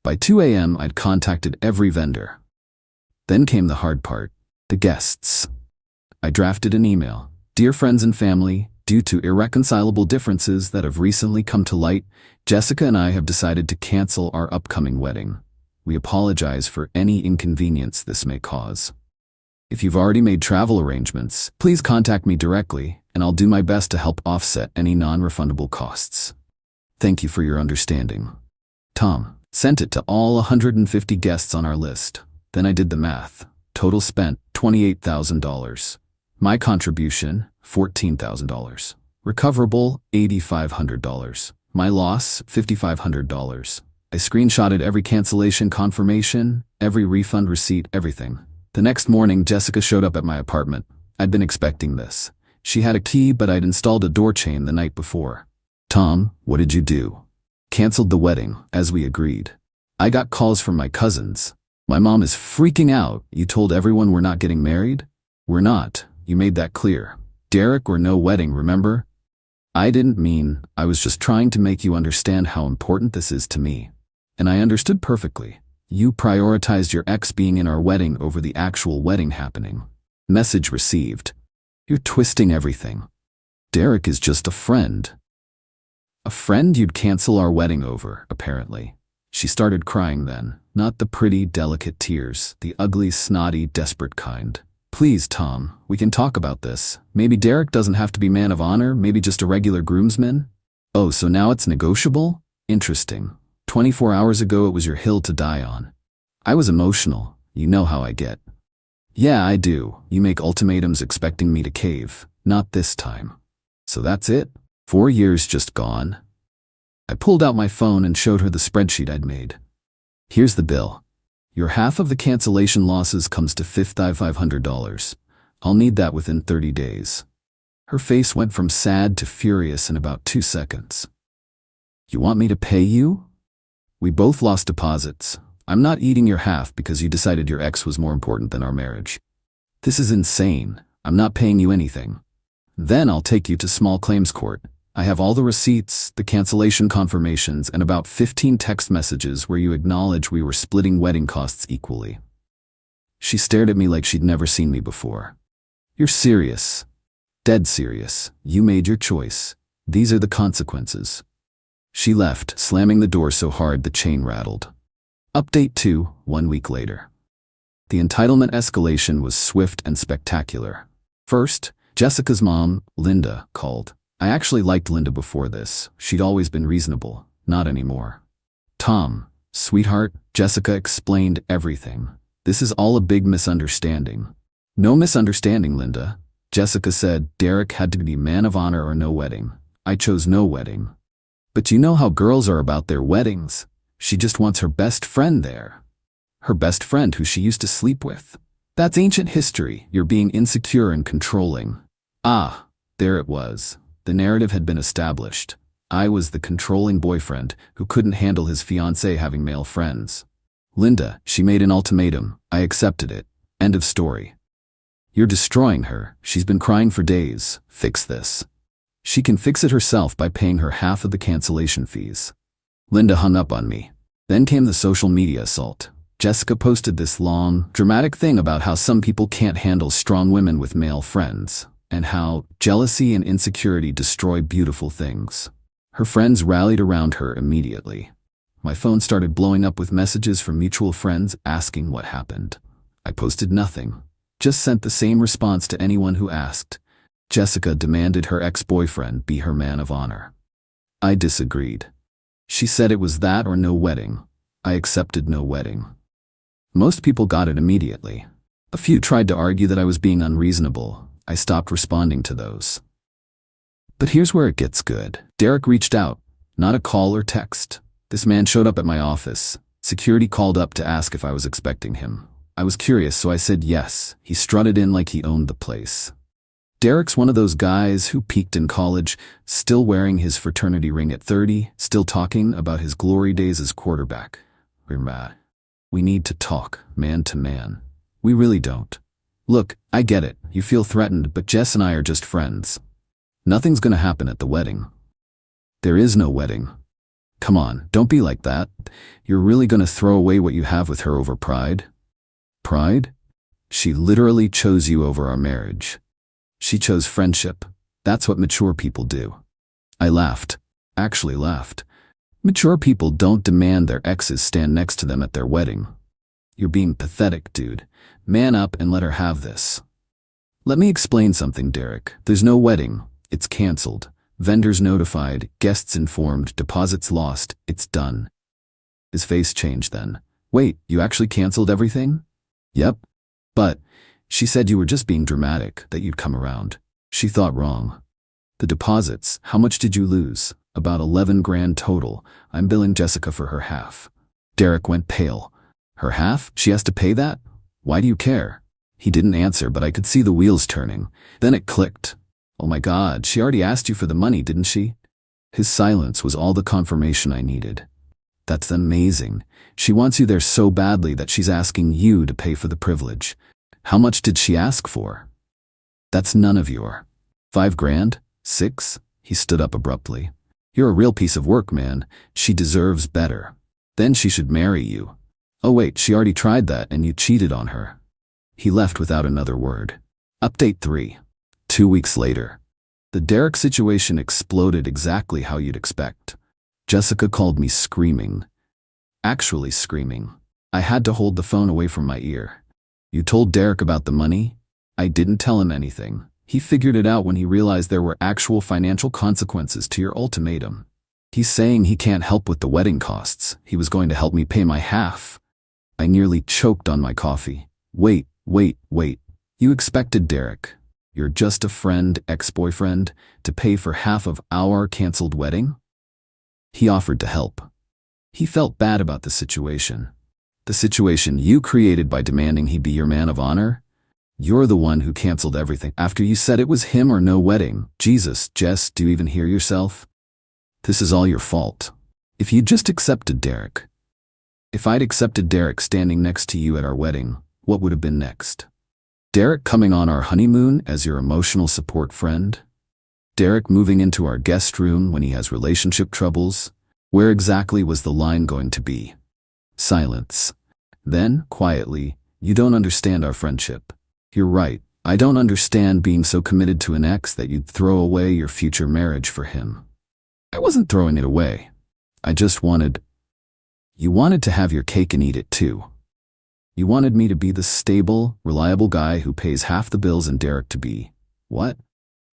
By 2 a.m., I'd contacted every vendor. Then came the hard part, the guests. I drafted an email. Dear friends and family, due to irreconcilable differences that have recently come to light, Jessica and I have decided to cancel our upcoming wedding. We apologize for any inconvenience this may cause. If you've already made travel arrangements, please contact me directly, and I'll do my best to help offset any non-refundable costs. Thank you for your understanding. Tom. Sent it to all 150 guests on our list. Then I did the math. Total spent, $28,000. My contribution, $14,000. Recoverable, $8,500. My loss, $5,500. I screenshotted every cancellation confirmation, every refund receipt, everything. The next morning, Jessica showed up at my apartment. I'd been expecting this. She had a key, but I'd installed a door chain the night before. Tom, what did you do? Canceled the wedding, as we agreed. I got calls from my cousins. My mom is freaking out. You told everyone we're not getting married? We're not. You made that clear. Derek or no wedding, remember? I didn't mean. I was just trying to make you understand how important this is to me. And I understood perfectly. You prioritized your ex being in our wedding over the actual wedding happening. Message received. You're twisting everything. Derek is just a friend. A friend you'd cancel our wedding over, apparently. She started crying then, not the pretty, delicate tears, the ugly, snotty, desperate kind. Please, Tom, we can talk about this. Maybe Derek doesn't have to be man of honor, maybe just a regular groomsman? Oh, so now it's negotiable? Interesting. 24 hours ago it was your hill to die on. I was emotional. You know how I get. Yeah, I do. You make ultimatums expecting me to cave. Not this time. So that's it? 4 years just gone? I pulled out my phone and showed her the spreadsheet I'd made. Here's the bill. Your half of the cancellation losses comes to $5,500. I'll need that within 30 days. Her face went from sad to furious in about 2 seconds. You want me to pay you? We both lost deposits. I'm not eating your half because you decided your ex was more important than our marriage. This is insane. I'm not paying you anything. Then I'll take you to small claims court. I have all the receipts, the cancellation confirmations, and about 15 text messages where you acknowledge we were splitting wedding costs equally. She stared at me like she'd never seen me before. You're serious. Dead serious. You made your choice. These are the consequences. She left, slamming the door so hard the chain rattled. Update 2, 1 week later. The entitlement escalation was swift and spectacular. First, Jessica's mom, Linda, called. I actually liked Linda before this. She'd always been reasonable. Not anymore. Tom, sweetheart, Jessica explained everything. This is all a big misunderstanding. No misunderstanding, Linda. Jessica said Derek had to be man of honor or no wedding. I chose no wedding. But you know how girls are about their weddings. She just wants her best friend there. Her best friend who she used to sleep with. That's ancient history. You're being insecure and controlling. Ah, there it was. The narrative had been established. I was the controlling boyfriend who couldn't handle his fiancée having male friends. Linda, she made an ultimatum. I accepted it. End of story. You're destroying her. She's been crying for days. Fix this. She can fix it herself by paying her half of the cancellation fees. Linda hung up on me. Then came the social media assault. Jessica posted this long, dramatic thing about how some people can't handle strong women with male friends, and how jealousy and insecurity destroy beautiful things. Her friends rallied around her immediately. My phone started blowing up with messages from mutual friends asking what happened. I posted nothing, just sent the same response to anyone who asked. Jessica demanded her ex-boyfriend be her man of honor. I disagreed. She said it was that or no wedding. I accepted no wedding. Most people got it immediately. A few tried to argue that I was being unreasonable. I stopped responding to those. But here's where it gets good. Derek reached out, not a call or text. This man showed up at my office. Security called up to ask if I was expecting him. I was curious, so I said yes. He strutted in like he owned the place. Derek's one of those guys who peaked in college, still wearing his fraternity ring at 30, still talking about his glory days as quarterback. We're mad. We need to talk, man to man. We really don't. Look, I get it. You feel threatened, but Jess and I are just friends. Nothing's gonna happen at the wedding. There is no wedding. Come on, don't be like that. You're really gonna throw away what you have with her over pride? Pride? She literally chose you over our marriage. She chose friendship. That's what mature people do. I laughed. Actually laughed. Mature people don't demand their exes stand next to them at their wedding. You're being pathetic, dude. Man up and let her have this. Let me explain something, Derek. There's no wedding. It's canceled. Vendors notified, guests informed, deposits lost. It's done. His face changed then. Wait, you actually canceled everything? Yep. But she said you were just being dramatic, that you'd come around. She thought wrong. The deposits, how much did you lose? About 11 grand total. I'm billing Jessica for her half. Derek went pale. Her half? She has to pay that? Why do you care? He didn't answer, but I could see the wheels turning. Then it clicked. Oh my God, she already asked you for the money, didn't she? His silence was all the confirmation I needed. That's amazing. She wants you there so badly that she's asking you to pay for the privilege. How much did she ask for? That's none of your. 5 grand? 6? He stood up abruptly. You're a real piece of work, man. She deserves better. Then she should marry you. Oh wait, she already tried that and you cheated on her. He left without another word. Update 3. 2 weeks later. The Derek situation exploded exactly how you'd expect. Jessica called me screaming. Actually screaming. I had to hold the phone away from my ear. You told Derek about the money? I didn't tell him anything. He figured it out when he realized there were actual financial consequences to your ultimatum. He's saying he can't help with the wedding costs. He was going to help me pay my half. I nearly choked on my coffee. Wait, Wait. You expected Derek, you're just a friend, ex-boyfriend, to pay for half of our canceled wedding? He offered to help. He felt bad about the situation. The situation you created by demanding he be your man of honor? You're the one who canceled everything after you said it was him or no wedding. Jesus, Jess, do you even hear yourself? This is all your fault. If you just accepted Derek. If I'd accepted Derek standing next to you at our wedding, what would have been next? Derek coming on our honeymoon as your emotional support friend? Derek moving into our guest room when he has relationship troubles? Where exactly was the line going to be? Silence. Then, quietly, you don't understand our friendship. You're right, I don't understand being so committed to an ex that you'd throw away your future marriage for him. I wasn't throwing it away. I just wanted... You wanted to have your cake and eat it too. You wanted me to be the stable, reliable guy who pays half the bills and Derek to be... What?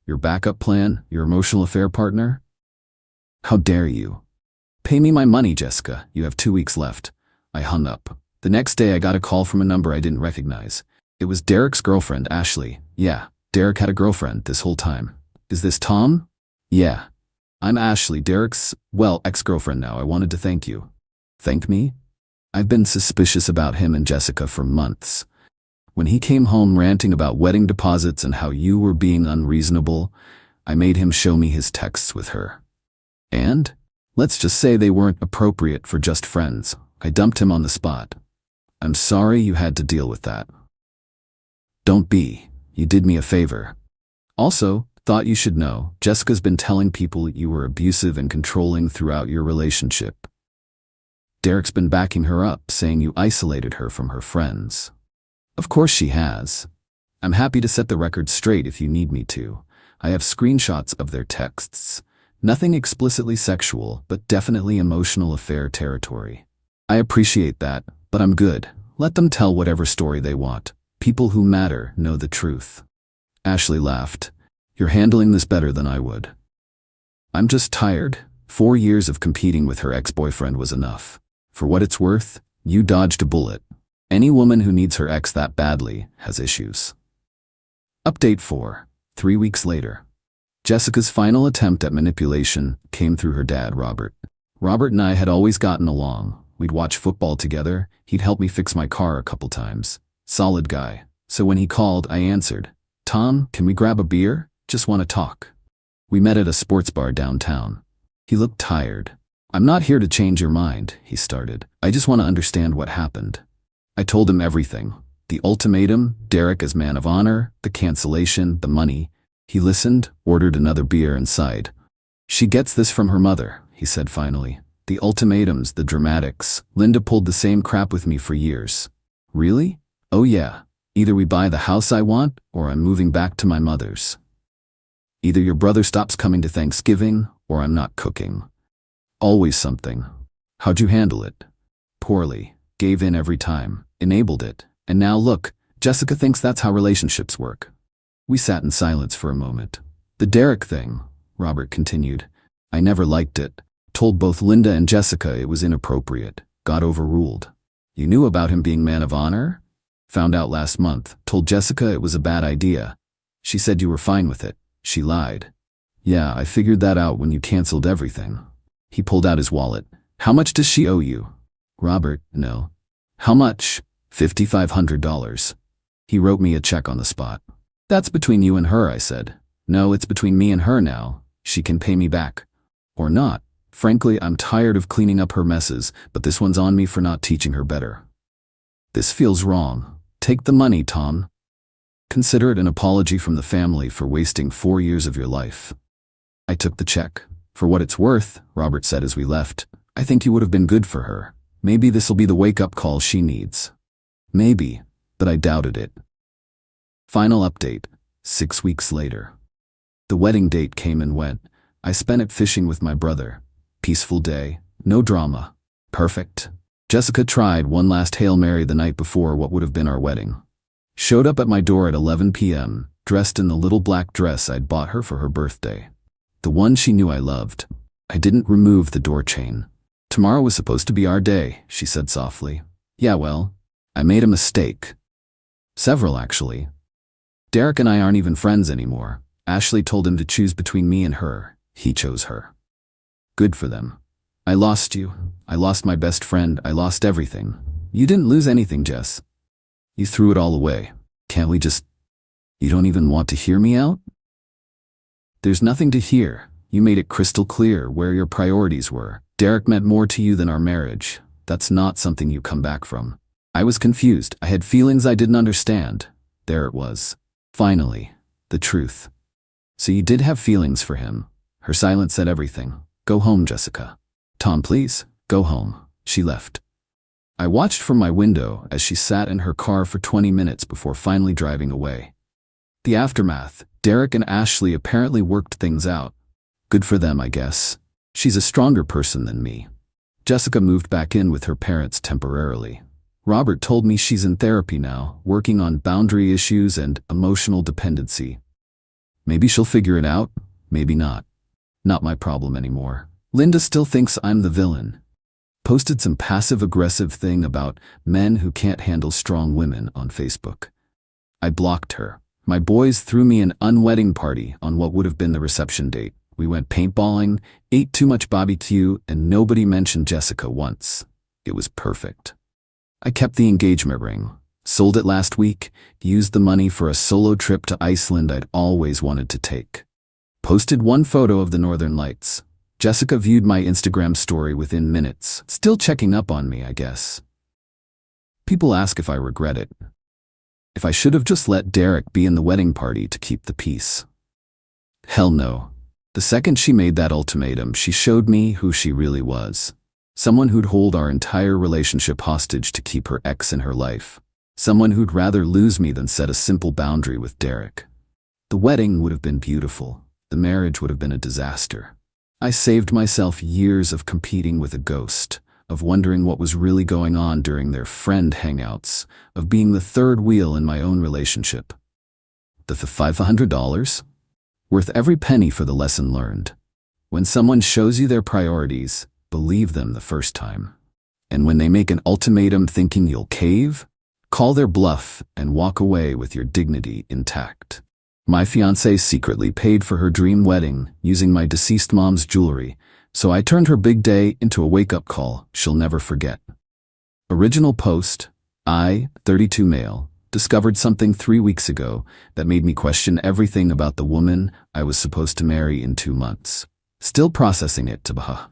Your backup plan? Your emotional affair partner? How dare you? Pay me my money, Jessica. You have 2 weeks left. I hung up. The next day I got a call from a number I didn't recognize. It was Derek's girlfriend, Ashley. Yeah, Derek had a girlfriend this whole time. Is this Tom? Yeah. I'm Ashley, Derek's, ex-girlfriend now. I wanted to thank you. Thank me? I've been suspicious about him and Jessica for months. When he came home ranting about wedding deposits and how you were being unreasonable, I made him show me his texts with her. And? Let's just say they weren't appropriate for just friends. I dumped him on the spot. I'm sorry you had to deal with that. Don't be. You did me a favor. Also, thought you should know, Jessica's been telling people you were abusive and controlling throughout your relationship. Derek's been backing her up, saying you isolated her from her friends. Of course she has. I'm happy to set the record straight if you need me to. I have screenshots of their texts. Nothing explicitly sexual, but definitely emotional affair territory. I appreciate that, but I'm good. Let them tell whatever story they want. People who matter know the truth. Ashley laughed. You're handling this better than I would. I'm just tired. 4 years of competing with her ex-boyfriend was enough. For what it's worth, you dodged a bullet. Any woman who needs her ex that badly has issues. Update 4. 3 weeks later. Jessica's final attempt at manipulation came through her dad, Robert. Robert and I had always gotten along. We'd watch football together. He'd help me fix my car a couple times. Solid guy. So when he called, I answered. Tom, can we grab a beer? Just want to talk. We met at a sports bar downtown. He looked tired. I'm not here to change your mind, he started. I just want to understand what happened. I told him everything. The ultimatum, Derek as man of honor, the cancellation, the money. He listened, ordered another beer and sighed. She gets this from her mother, he said finally. The ultimatums, the dramatics. Linda pulled the same crap with me for years. Really? Oh yeah. Either we buy the house I want, or I'm moving back to my mother's. Either your brother stops coming to Thanksgiving, or I'm not cooking. Always something. How'd you handle it? Poorly. Gave in every time. Enabled it. And now look, Jessica thinks that's how relationships work. We sat in silence for a moment. The Derek thing, Robert continued. I never liked it. Told both Linda and Jessica it was inappropriate. Got overruled. You knew about him being man of honor? Found out last month. Told Jessica it was a bad idea. She said you were fine with it. She lied. Yeah, I figured that out when you canceled everything. He pulled out his wallet. How much does she owe you? Robert, no. How much? $5,500. He wrote me a check on the spot. That's between you and her, I said. No, it's between me and her now. She can pay me back. Or not. Frankly, I'm tired of cleaning up her messes, but this one's on me for not teaching her better. This feels wrong. Take the money, Tom. Consider it an apology from the family for wasting 4 years of your life. I took the check. For what it's worth, Robert said as we left, I think you would have been good for her. Maybe this'll be the wake-up call she needs. Maybe, but I doubted it. Final update, 6 weeks later. The wedding date came and went. I spent it fishing with my brother. Peaceful day, no drama. Perfect. Jessica tried one last Hail Mary the night before what would have been our wedding. Showed up at my door at 11 p.m., dressed in the little black dress I'd bought her for her birthday. The one she knew I loved. I didn't remove the door chain. Tomorrow was supposed to be our day, she said softly. Yeah, well, I made a mistake. Several, actually. Derek and I aren't even friends anymore. Ashley told him to choose between me and her. He chose her. Good for them. I lost you. I lost my best friend. I lost everything. You didn't lose anything, Jess. You threw it all away. Can't we just... You don't even want to hear me out? There's nothing to hear. You made it crystal clear where your priorities were. Derek meant more to you than our marriage. That's not something you come back from. I was confused. I had feelings I didn't understand. There it was. Finally, the truth. So you did have feelings for him. Her silence said everything. Go home, Jessica. Tom, please, go home. She left. I watched from my window as she sat in her car for 20 minutes before finally driving away. The aftermath. Derek and Ashley apparently worked things out. Good for them, I guess. She's a stronger person than me. Jessica moved back in with her parents temporarily. Robert told me she's in therapy now, working on boundary issues and emotional dependency. Maybe she'll figure it out, maybe not. Not my problem anymore. Linda still thinks I'm the villain. Posted some passive-aggressive thing about men who can't handle strong women on Facebook. I blocked her. My boys threw me an unwedding party on what would have been the reception date. We went paintballing, ate too much barbecue, and nobody mentioned Jessica once. It was perfect. I kept the engagement ring, sold it last week, used the money for a solo trip to Iceland I'd always wanted to take. Posted one photo of the Northern Lights. Jessica viewed my Instagram story within minutes, still checking up on me, I guess. People ask if I regret it. If I should have just let Derek be in the wedding party to keep the peace. Hell no. The second she made that ultimatum, she showed me who she really was. Someone who'd hold our entire relationship hostage to keep her ex in her life. Someone who'd rather lose me than set a simple boundary with Derek. The wedding would have been beautiful. The marriage would have been a disaster. I saved myself years of competing with a ghost, of wondering what was really going on during their friend hangouts, of being the third wheel in my own relationship. The $500? Worth every penny for the lesson learned. When someone shows you their priorities, believe them the first time. And when they make an ultimatum thinking you'll cave, call their bluff and walk away with your dignity intact. My fiancée secretly paid for her dream wedding using my deceased mom's jewelry, so I turned her big day into a wake-up call she'll never forget. Original post, I, 32 male, discovered something 3 weeks ago that made me question everything about the woman I was supposed to marry in 2 months. Still processing it to Baha.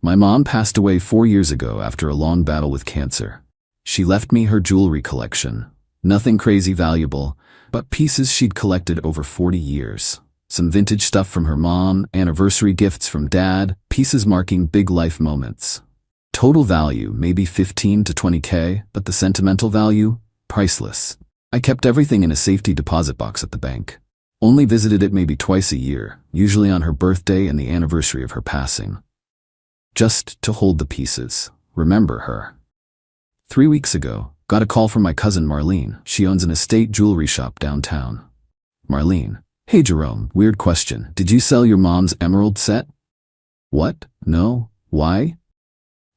My mom passed away 4 years ago after a long battle with cancer. She left me her jewelry collection. Nothing crazy valuable, but pieces she'd collected over 40 years. Some vintage stuff from her mom, anniversary gifts from dad, pieces marking big life moments. Total value, maybe 15 to 20K, but the sentimental value, priceless. I kept everything in a safety deposit box at the bank. Only visited it maybe twice a year, usually on her birthday and the anniversary of her passing. Just to hold the pieces, remember her. 3 weeks ago, got a call from my cousin Marlene. She owns an estate jewelry shop downtown. Marlene: Hey Jerome, weird question. Did you sell your mom's emerald set? What? No. Why?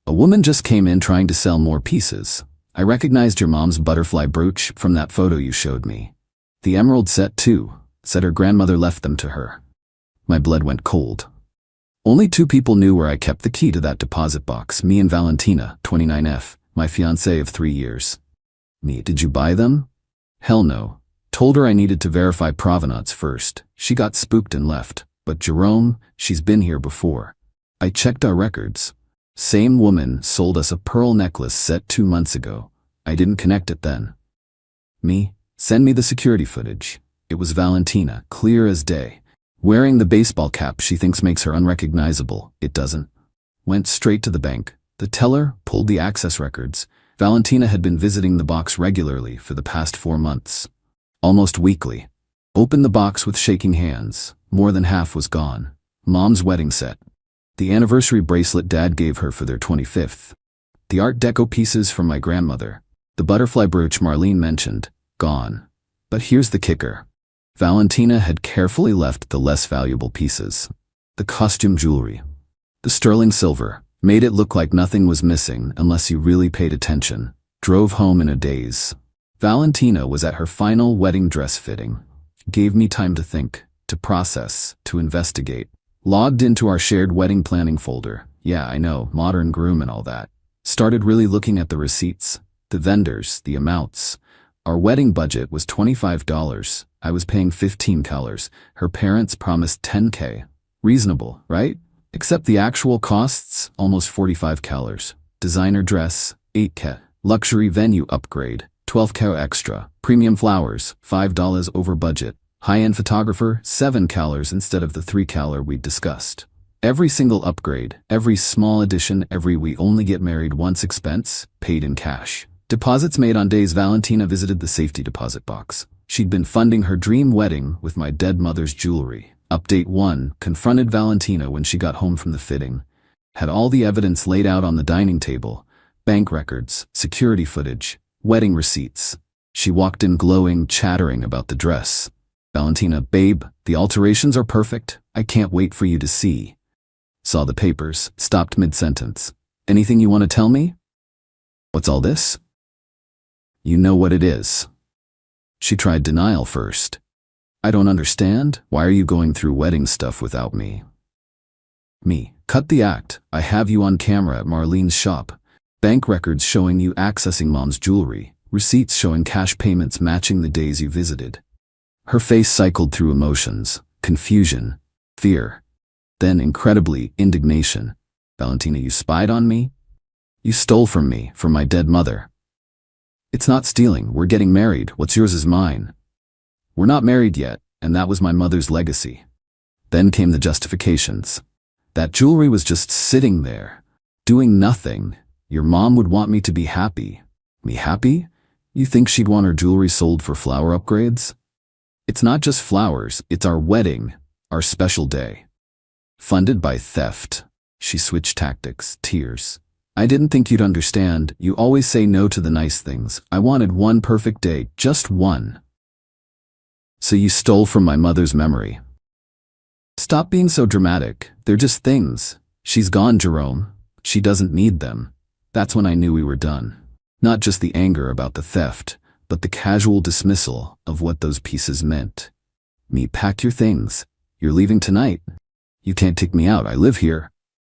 A woman just came in trying to sell more pieces. I recognized your mom's butterfly brooch from that photo you showed me. The emerald set too. Said her grandmother left them to her. My blood went cold. Only 2 people knew where I kept the key to that deposit box, me and Valentina, 29F, my fiancée of 3 years. Me: Did you buy them? Hell no. Told her I needed to verify provenance first. She got spooked and left. But Jerome, she's been here before. I checked our records. Same woman sold us a pearl necklace set 2 months ago. I didn't connect it then. Me: Send me the security footage. It was Valentina, clear as day. Wearing the baseball cap she thinks makes her unrecognizable. It doesn't. Went straight to the bank. The teller pulled the access records. Valentina had been visiting the box regularly for the past 4 months. Almost weekly. Opened the box with shaking hands. More than half was gone. Mom's wedding set. The anniversary bracelet Dad gave her for their 25th. The Art Deco pieces from my grandmother. The butterfly brooch Marlene mentioned. Gone. But here's the kicker. Valentina had carefully left the less valuable pieces. The costume jewelry. The sterling silver. Made it look like nothing was missing unless you really paid attention. Drove home in a daze. Valentina was at her final wedding dress fitting. Gave me time to think, to process, to investigate. Logged into our shared wedding planning folder. Yeah, I know, modern groom and all that. Started really looking at the receipts, the vendors, the amounts. Our wedding budget was $25. I was paying $15. Her parents promised $10K. Reasonable, right? Except the actual costs, almost $45. Designer dress, $8K. Luxury venue upgrade, $12K extra. Premium flowers, $5 over budget. High-end photographer, $7 instead of the $3 we'd discussed. Every single upgrade, every small addition, every we only get married once expense, paid in cash. Deposits made on days Valentina visited the safety deposit box. She'd been funding her dream wedding with my dead mother's jewelry. Update 1, confronted Valentina when she got home from the fitting. Had all the evidence laid out on the dining table. Bank records, security footage, wedding receipts. She walked in glowing, chattering about the dress. Valentina, babe, the alterations are perfect. I can't wait for you to see. Saw the papers, stopped mid-sentence. Anything you want to tell me? What's all this? You know what it is. She tried denial first. I don't understand. Why are you going through wedding stuff without me? Me. Cut the act. I have you on camera at Marlene's shop. Bank records showing you accessing mom's jewelry. Receipts showing cash payments matching the days you visited. Her face cycled through emotions. Confusion. Fear. Then, incredibly, indignation. Valentina, you spied on me? You stole from me, from my dead mother. It's not stealing. We're getting married. What's yours is mine. We're not married yet, and that was my mother's legacy. Then came the justifications. That jewelry was just sitting there, doing nothing. Your mom would want me to be happy. Me happy? You think she'd want her jewelry sold for flower upgrades? It's not just flowers, it's our wedding, our special day. Funded by theft. She switched tactics, tears. I didn't think you'd understand. You always say no to the nice things. I wanted one perfect day, just one. So you stole from my mother's memory. Stop being so dramatic. They're just things. She's gone, Jerome. She doesn't need them. That's when I knew we were done. Not just the anger about the theft, but the casual dismissal of what those pieces meant. Me, pack your things. You're leaving tonight. You can't take me out. I live here.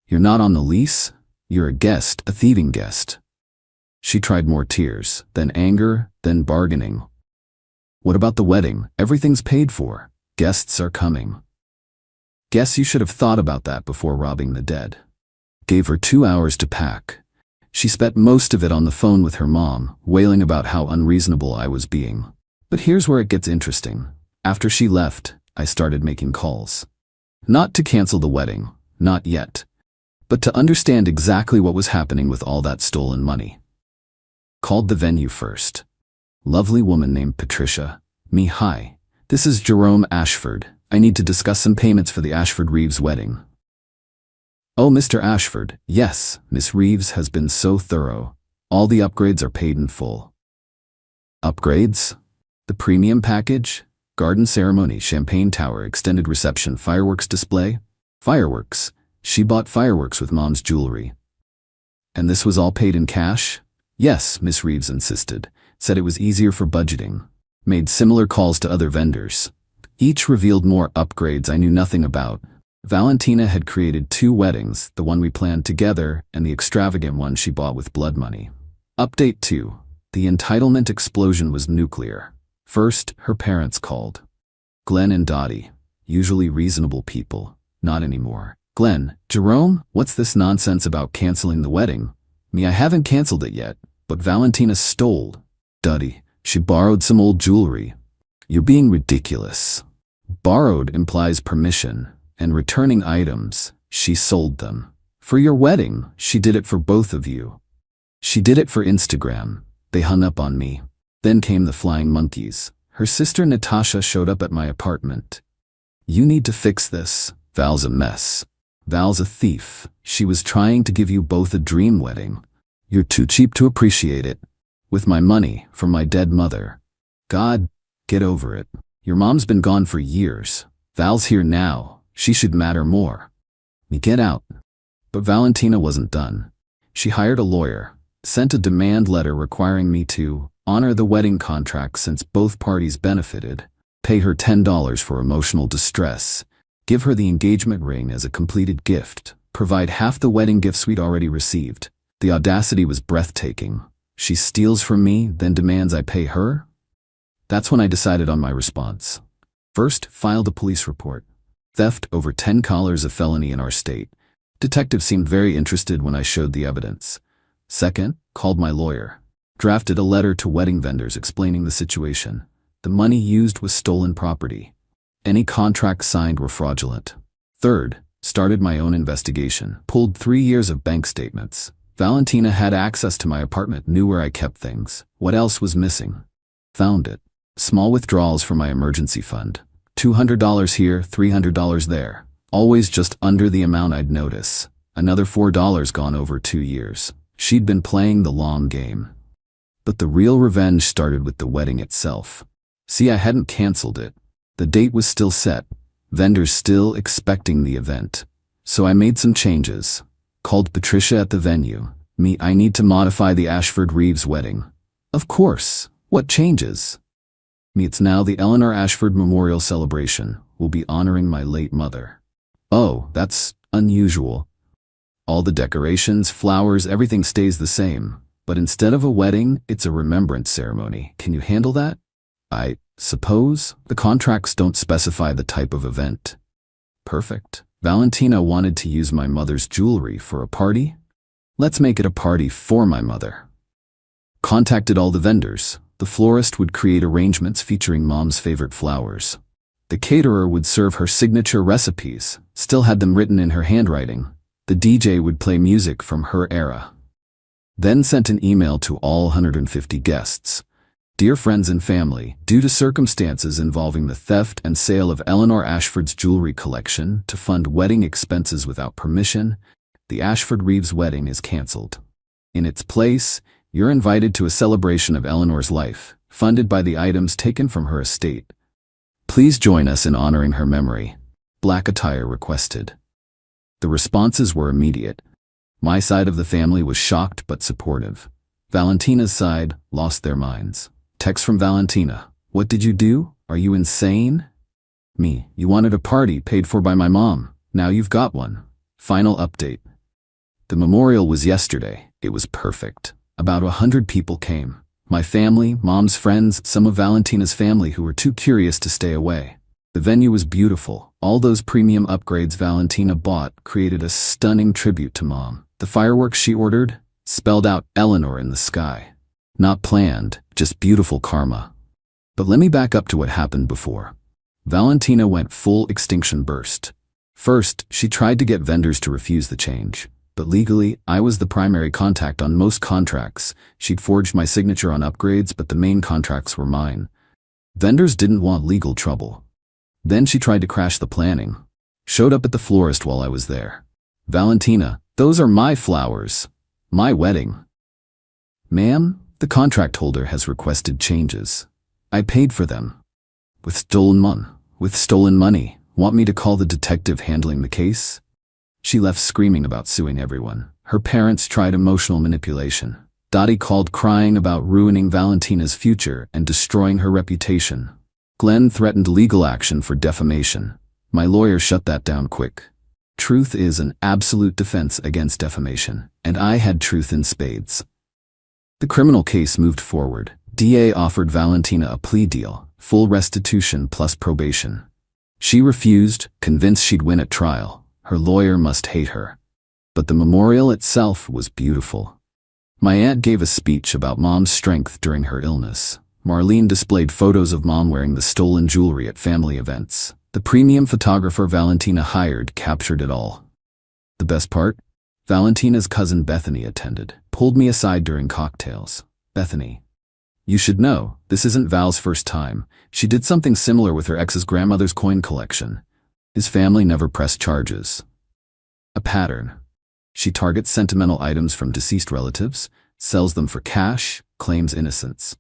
You're not on the lease. You're a guest, a thieving guest. She tried more tears, then anger, then bargaining. What about the wedding? Everything's paid for. Guests are coming. Guess you should have thought about that before robbing the dead. Gave her 2 hours to pack. She spent most of it on the phone with her mom, wailing about how unreasonable I was being. But here's where it gets interesting. After she left, I started making calls. Not to cancel the wedding, not yet, but to understand exactly what was happening with all that stolen money. Called the venue first. Lovely woman named Patricia. Me, hi. This is Jerome Ashford. I need to discuss some payments for the Ashford Reeves wedding. Oh, Mr. Ashford, yes, Miss Reeves has been so thorough. All the upgrades are paid in full. Upgrades? The premium package? Garden ceremony, champagne tower, extended reception, fireworks display? Fireworks. She bought fireworks with mom's jewelry. And this was all paid in cash? Yes, Miss Reeves insisted. Said it was easier for budgeting. Made similar calls to other vendors. Each revealed more upgrades I knew nothing about. Valentina had created 2 weddings, the one we planned together and the extravagant one she bought with blood money. Update 2. The entitlement explosion was nuclear. First, her parents called. Glenn and Dottie, usually reasonable people, not anymore. Glenn, Jerome, what's this nonsense about canceling the wedding? Me, I haven't canceled it yet, but Valentina stole. Dottie, she borrowed some old jewelry. You're being ridiculous. Borrowed implies permission, and returning items, she sold them. For your wedding, she did it for both of you. She did it for Instagram. They hung up on me. Then came the flying monkeys. Her sister Natasha showed up at my apartment. You need to fix this. Val's a mess. Val's a thief. She was trying to give you both a dream wedding. You're too cheap to appreciate it. With my money, from my dead mother. God, get over it. Your mom's been gone for years. Val's here now. She should matter more. Me, get out. But Valentina wasn't done. She hired a lawyer, sent a demand letter requiring me to honor the wedding contract since both parties benefited, pay her $10 for emotional distress, give her the engagement ring as a completed gift, provide half the wedding gifts we'd already received. The audacity was breathtaking. She steals from me, then demands I pay her? That's when I decided on my response. First, filed a police report. Theft over $10 a felony in our state. Detectives seemed very interested when I showed the evidence. Second, called my lawyer. Drafted a letter to wedding vendors explaining the situation. The money used was stolen property. Any contracts signed were fraudulent. Third, started my own investigation. Pulled 3 years of bank statements. Valentina had access to my apartment, knew where I kept things. What else was missing? Found it. Small withdrawals from my emergency fund. $200 here, $300 there. Always just under the amount I'd notice. Another $4 gone over 2 years. She'd been playing the long game. But the real revenge started with the wedding itself. See, I hadn't canceled it. The date was still set. Vendors still expecting the event. So I made some changes. Called Patricia at the venue. I need to modify the Ashford Reeves wedding. Of course. What changes? It's now the Eleanor Ashford Memorial Celebration. We'll be honoring my late mother. Oh, that's unusual. All the decorations, flowers, everything stays the same. But instead of a wedding, it's a remembrance ceremony. Can you handle that? I suppose. The contracts don't specify the type of event. Perfect. Valentina wanted to use my mother's jewelry for a party? Let's make it a party for my mother. Contacted all the vendors. The florist would create arrangements featuring Mom's favorite flowers. The caterer would serve her signature recipes, still had them written in her handwriting. The DJ would play music from her era. Then sent an email to all 150 guests. Dear friends and family, due to circumstances involving the theft and sale of Eleanor Ashford's jewelry collection to fund wedding expenses without permission, the Ashford Reeves wedding is canceled. In its place, you're invited to a celebration of Eleanor's life, funded by the items taken from her estate. Please join us in honoring her memory. Black attire requested. The responses were immediate. My side of the family was shocked but supportive. Valentina's side lost their minds. Text from Valentina. What did you do? Are you insane? You wanted a party paid for by my mom. Now you've got one. Final update. The memorial was yesterday. It was perfect. About 100 people came. My family, Mom's friends, some of Valentina's family who were too curious to stay away. The venue was beautiful. All those premium upgrades Valentina bought created a stunning tribute to Mom. The fireworks she ordered spelled out Eleanor in the sky. Not planned, just beautiful karma. But let me back up to what happened before. Valentina went full extinction burst. First, she tried to get vendors to refuse the change. But legally, I was the primary contact on most contracts. She'd forged my signature on upgrades, but the main contracts were mine. Vendors didn't want legal trouble. Then she tried to crash the planning. Showed up at the florist while I was there. Valentina, those are my flowers. My wedding. Ma'am, the contract holder has requested changes. I paid for them. With stolen money. Want me to call the detective handling the case? She left screaming about suing everyone. Her parents tried emotional manipulation. Dottie called crying about ruining Valentina's future and destroying her reputation. Glenn threatened legal action for defamation. My lawyer shut that down quick. Truth is an absolute defense against defamation, and I had truth in spades. The criminal case moved forward. DA offered Valentina a plea deal, full restitution plus probation. She refused, convinced she'd win at trial. Her lawyer must hate her. But the memorial itself was beautiful. My aunt gave a speech about Mom's strength during her illness. Marlene displayed photos of Mom wearing the stolen jewelry at family events. The premium photographer Valentina hired captured it all. The best part? Valentina's cousin Bethany attended, pulled me aside during cocktails. Bethany. You should know, this isn't Val's first time. She did something similar with her ex's grandmother's coin collection. His family never pressed charges. A pattern. She targets sentimental items from deceased relatives, sells them for cash, claims innocence.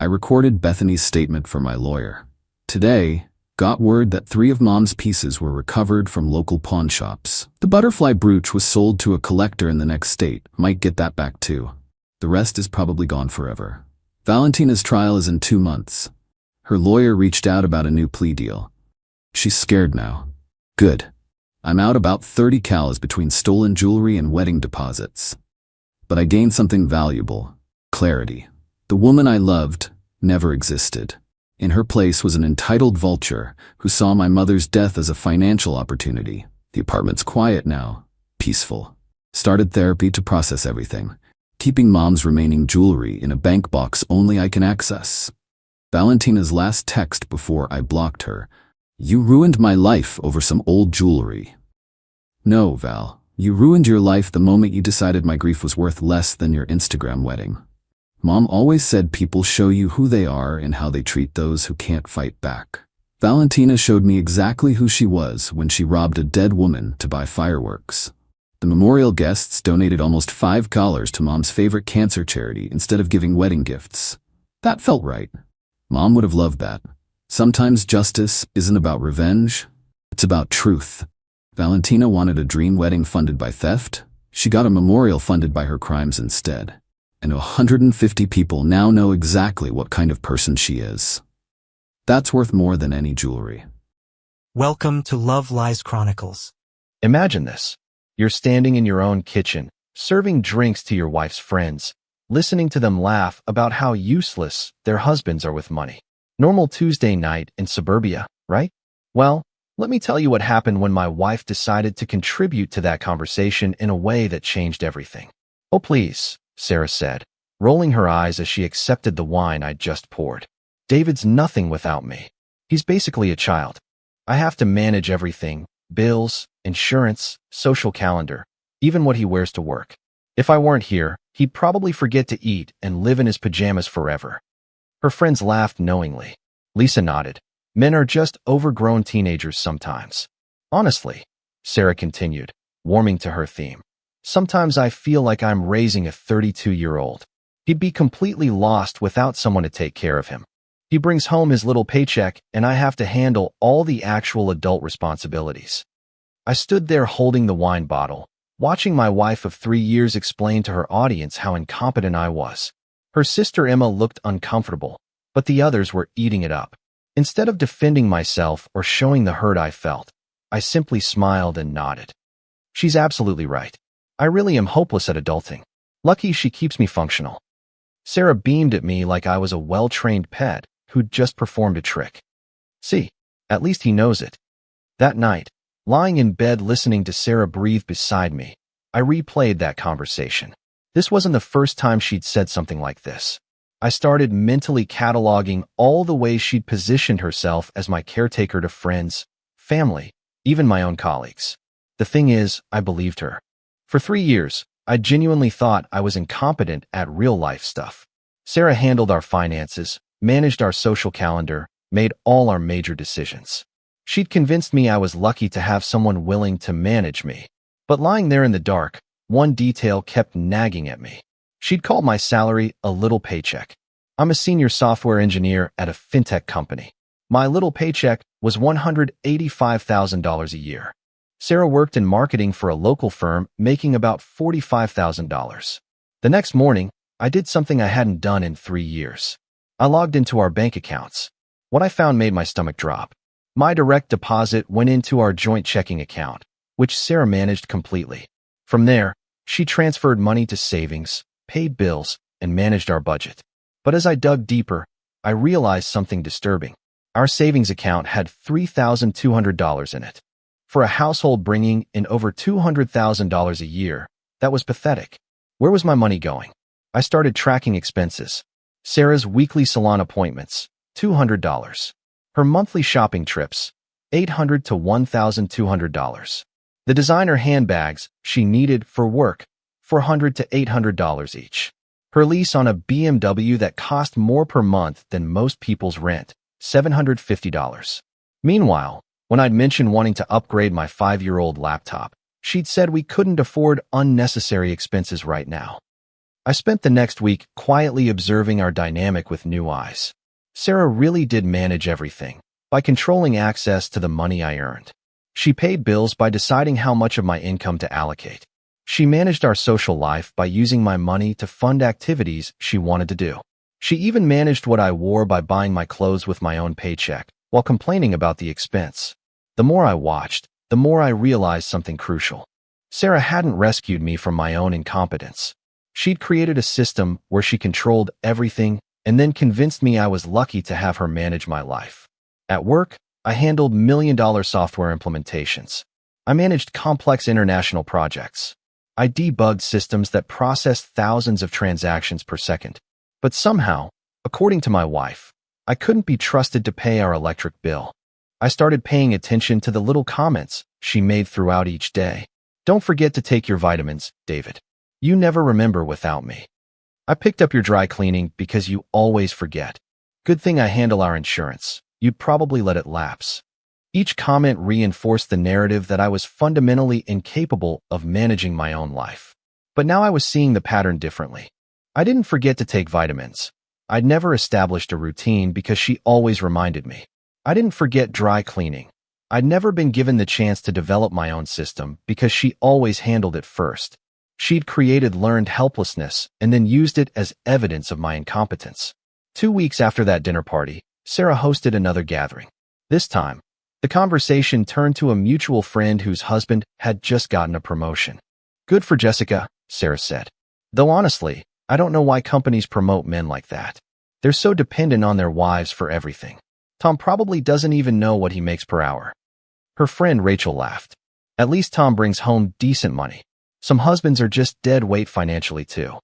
I recorded Bethany's statement for my lawyer. Today, got word that 3 of Mom's pieces were recovered from local pawn shops. The butterfly brooch was sold to a collector in the next state. Might get that back too. The rest is probably gone forever. Valentina's trial is in 2 months. Her lawyer reached out about a new plea deal. She's scared now. Good. I'm out about 30 cows between stolen jewelry and wedding deposits. But I gained something valuable. Clarity. The woman I loved never existed. In her place was an entitled vulture who saw my mother's death as a financial opportunity. The apartment's quiet now. Peaceful. Started therapy to process everything. Keeping mom's remaining jewelry in a bank box only I can access. Valentina's last text before I blocked her. You ruined my life over some old jewelry. No, Val. You ruined your life the moment you decided my grief was worth less than your Instagram wedding. Mom always said people show you who they are and how they treat those who can't fight back. Valentina showed me exactly who she was when she robbed a dead woman to buy fireworks. The memorial guests donated almost $5 to Mom's favorite cancer charity instead of giving wedding gifts. That felt right. Mom would have loved that. Sometimes justice isn't about revenge, it's about truth. Valentina wanted a dream wedding funded by theft. She got a memorial funded by her crimes instead. And 150 people now know exactly what kind of person she is. That's worth more than any jewelry. Welcome to Love Lies Chronicles. Imagine this. You're standing in your own kitchen, serving drinks to your wife's friends, listening to them laugh about how useless their husbands are with money. Normal Tuesday night in suburbia, right? Well, let me tell you what happened when my wife decided to contribute to that conversation in a way that changed everything. Oh, please, Sarah said, rolling her eyes as she accepted the wine I'd just poured. David's nothing without me. He's basically a child. I have to manage everything: bills, insurance, social calendar, even what he wears to work. If I weren't here, he'd probably forget to eat and live in his pajamas forever. Her friends laughed knowingly. Lisa nodded. Men are just overgrown teenagers sometimes. Honestly, Sarah continued, warming to her theme. Sometimes I feel like I'm raising a 32-year-old. He'd be completely lost without someone to take care of him. He brings home his little paycheck, and I have to handle all the actual adult responsibilities. I stood there holding the wine bottle, watching my wife of 3 years explain to her audience how incompetent I was. Her sister Emma looked uncomfortable, but the others were eating it up. Instead of defending myself or showing the hurt I felt, I simply smiled and nodded. She's absolutely right. I really am hopeless at adulting. Lucky she keeps me functional. Sarah beamed at me like I was a well-trained pet who'd just performed a trick. See, at least he knows it. That night, lying in bed listening to Sarah breathe beside me, I replayed that conversation. This wasn't the first time she'd said something like this. I started mentally cataloging all the ways she'd positioned herself as my caretaker to friends, family, even my own colleagues. The thing is, I believed her. For 3 years, I genuinely thought I was incompetent at real-life stuff. Sarah handled our finances, managed our social calendar, made all our major decisions. She'd convinced me I was lucky to have someone willing to manage me. But lying there in the dark, one detail kept nagging at me. She'd called my salary a little paycheck. I'm a senior software engineer at a fintech company. My little paycheck was $185,000 a year. Sarah worked in marketing for a local firm, making about $45,000. The next morning, I did something I hadn't done in 3 years. I logged into our bank accounts. What I found made my stomach drop. My direct deposit went into our joint checking account, which Sarah managed completely. From there, she transferred money to savings, paid bills, and managed our budget. But as I dug deeper, I realized something disturbing. Our savings account had $3,200 in it. For a household bringing in over $200,000 a year, that was pathetic. Where was my money going? I started tracking expenses. Sarah's weekly salon appointments, $200. Her monthly shopping trips, $800 to $1,200. The designer handbags she needed for work, $400 to $800 each. Her lease on a BMW that cost more per month than most people's rent, $750. Meanwhile, when I'd mentioned wanting to upgrade my 5-year-old laptop, she'd said we couldn't afford unnecessary expenses right now. I spent the next week quietly observing our dynamic with new eyes. Sarah really did manage everything by controlling access to the money I earned. She paid bills by deciding how much of my income to allocate. She managed our social life by using my money to fund activities she wanted to do. She even managed what I wore by buying my clothes with my own paycheck, while complaining about the expense. The more I watched, the more I realized something crucial. Sarah hadn't rescued me from my own incompetence. She'd created a system where she controlled everything and then convinced me I was lucky to have her manage my life. At work, I handled million-dollar software implementations. I managed complex international projects. I debugged systems that processed thousands of transactions per second. But somehow, according to my wife, I couldn't be trusted to pay our electric bill. I started paying attention to the little comments she made throughout each day. "Don't forget to take your vitamins, David. You never remember without me. I picked up your dry cleaning because you always forget. Good thing I handle our insurance. You'd probably let it lapse." Each comment reinforced the narrative that I was fundamentally incapable of managing my own life. But now I was seeing the pattern differently. I didn't forget to take vitamins. I'd never established a routine because she always reminded me. I didn't forget dry cleaning. I'd never been given the chance to develop my own system because she always handled it first. She'd created learned helplessness and then used it as evidence of my incompetence. 2 weeks after that dinner party, Sarah hosted another gathering. This time, the conversation turned to a mutual friend whose husband had just gotten a promotion. "Good for Jessica," Sarah said. "Though honestly, I don't know why companies promote men like that. They're so dependent on their wives for everything. Tom probably doesn't even know what he makes per hour." Her friend Rachel laughed. "At least Tom brings home decent money. Some husbands are just dead weight financially too."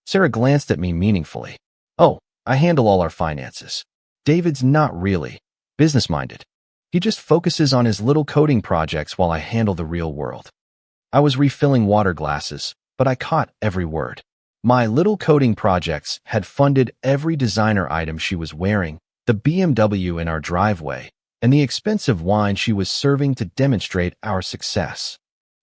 Sarah glanced at me meaningfully. "Oh, I handle all our finances. David's not really business-minded. He just focuses on his little coding projects while I handle the real world." I was refilling water glasses, but I caught every word. My little coding projects had funded every designer item she was wearing, the BMW in our driveway, and the expensive wine she was serving to demonstrate our success.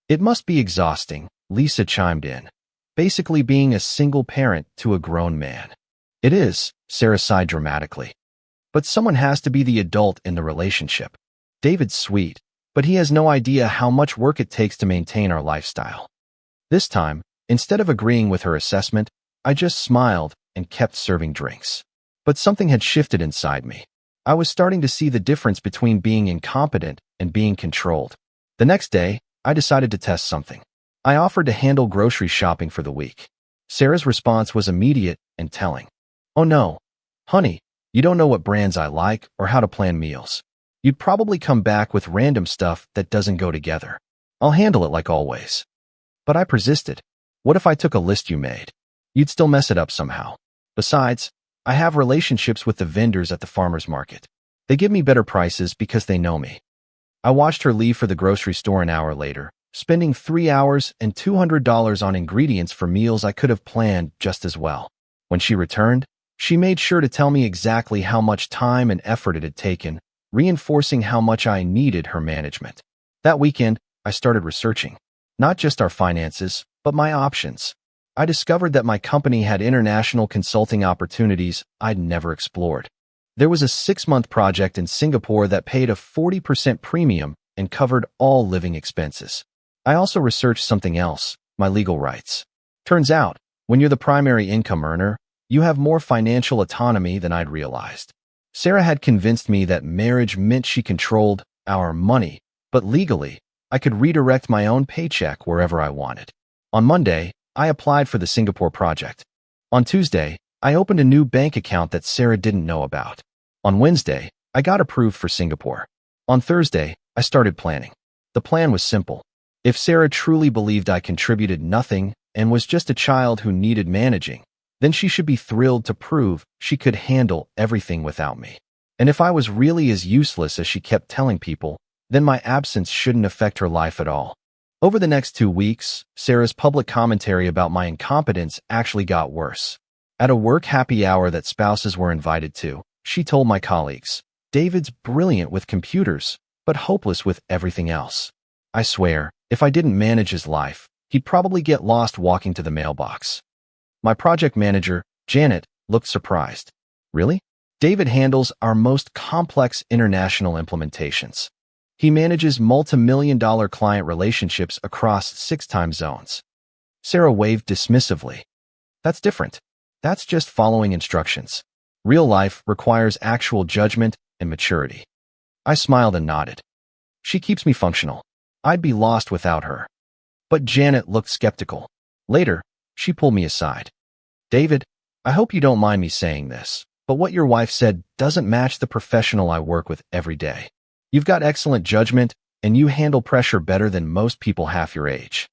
"It must be exhausting," Lisa chimed in, "basically being a single parent to a grown man." "It is," Sarah sighed dramatically. "But someone has to be the adult in the relationship. David's sweet, but he has no idea how much work it takes to maintain our lifestyle." This time, instead of agreeing with her assessment, I just smiled and kept serving drinks. But something had shifted inside me. I was starting to see the difference between being incompetent and being controlled. The next day, I decided to test something. I offered to handle grocery shopping for the week. Sarah's response was immediate and telling. "Oh no, honey, you don't know what brands I like or how to plan meals. You'd probably come back with random stuff that doesn't go together. I'll handle it like always." But I persisted. "What if I took a list you made? You'd still mess it up somehow. Besides, I have relationships with the vendors at the farmer's market. They give me better prices because they know me." I watched her leave for the grocery store an hour later, spending 3 hours and $200 on ingredients for meals I could have planned just as well. When she returned, she made sure to tell me exactly how much time and effort it had taken, reinforcing how much I needed her management. That weekend, I started researching, not just our finances, but my options. I discovered that my company had international consulting opportunities I'd never explored. There was a 6-month project in Singapore that paid a 40% premium and covered all living expenses. I also researched something else, my legal rights. Turns out, when you're the primary income earner, you have more financial autonomy than I'd realized. Sarah had convinced me that marriage meant she controlled our money, but legally, I could redirect my own paycheck wherever I wanted. On Monday, I applied for the Singapore project. On Tuesday, I opened a new bank account that Sarah didn't know about. On Wednesday, I got approved for Singapore. On Thursday, I started planning. The plan was simple. If Sarah truly believed I contributed nothing and was just a child who needed managing, then she should be thrilled to prove she could handle everything without me. And if I was really as useless as she kept telling people, then my absence shouldn't affect her life at all. Over the next 2 weeks, Sarah's public commentary about my incompetence actually got worse. At a work happy hour that spouses were invited to, she told my colleagues, "David's brilliant with computers, but hopeless with everything else. I swear, if I didn't manage his life, he'd probably get lost walking to the mailbox." My project manager, Janet, looked surprised. "Really? David handles our most complex international implementations. He manages multi-million-dollar client relationships across 6 time zones." Sarah waved dismissively. "That's different. That's just following instructions. Real life requires actual judgment and maturity. I smiled and nodded. She keeps me functional. I'd be lost without her. But Janet looked skeptical. Later, she pulled me aside. David, I hope you don't mind me saying this, but what your wife said doesn't match the professional I work with every day. You've got excellent judgment, and you handle pressure better than most people half your age.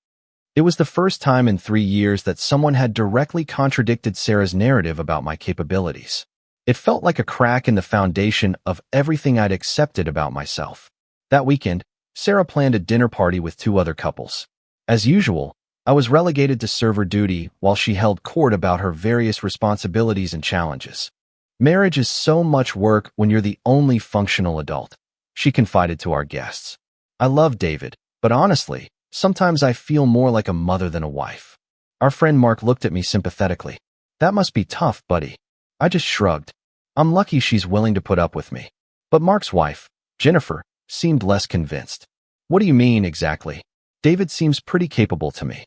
It was the first time in 3 years that someone had directly contradicted Sarah's narrative about my capabilities. It felt like a crack in the foundation of everything I'd accepted about myself. That weekend, Sarah planned a dinner party with 2 other couples. As usual, I was relegated to server duty while she held court about her various responsibilities and challenges. Marriage is so much work when you're the only functional adult, she confided to our guests. I love David, but honestly, sometimes I feel more like a mother than a wife. Our friend Mark looked at me sympathetically. That must be tough, buddy. I just shrugged. I'm lucky she's willing to put up with me. But Mark's wife, Jennifer, seemed less convinced. What do you mean exactly? David seems pretty capable to me.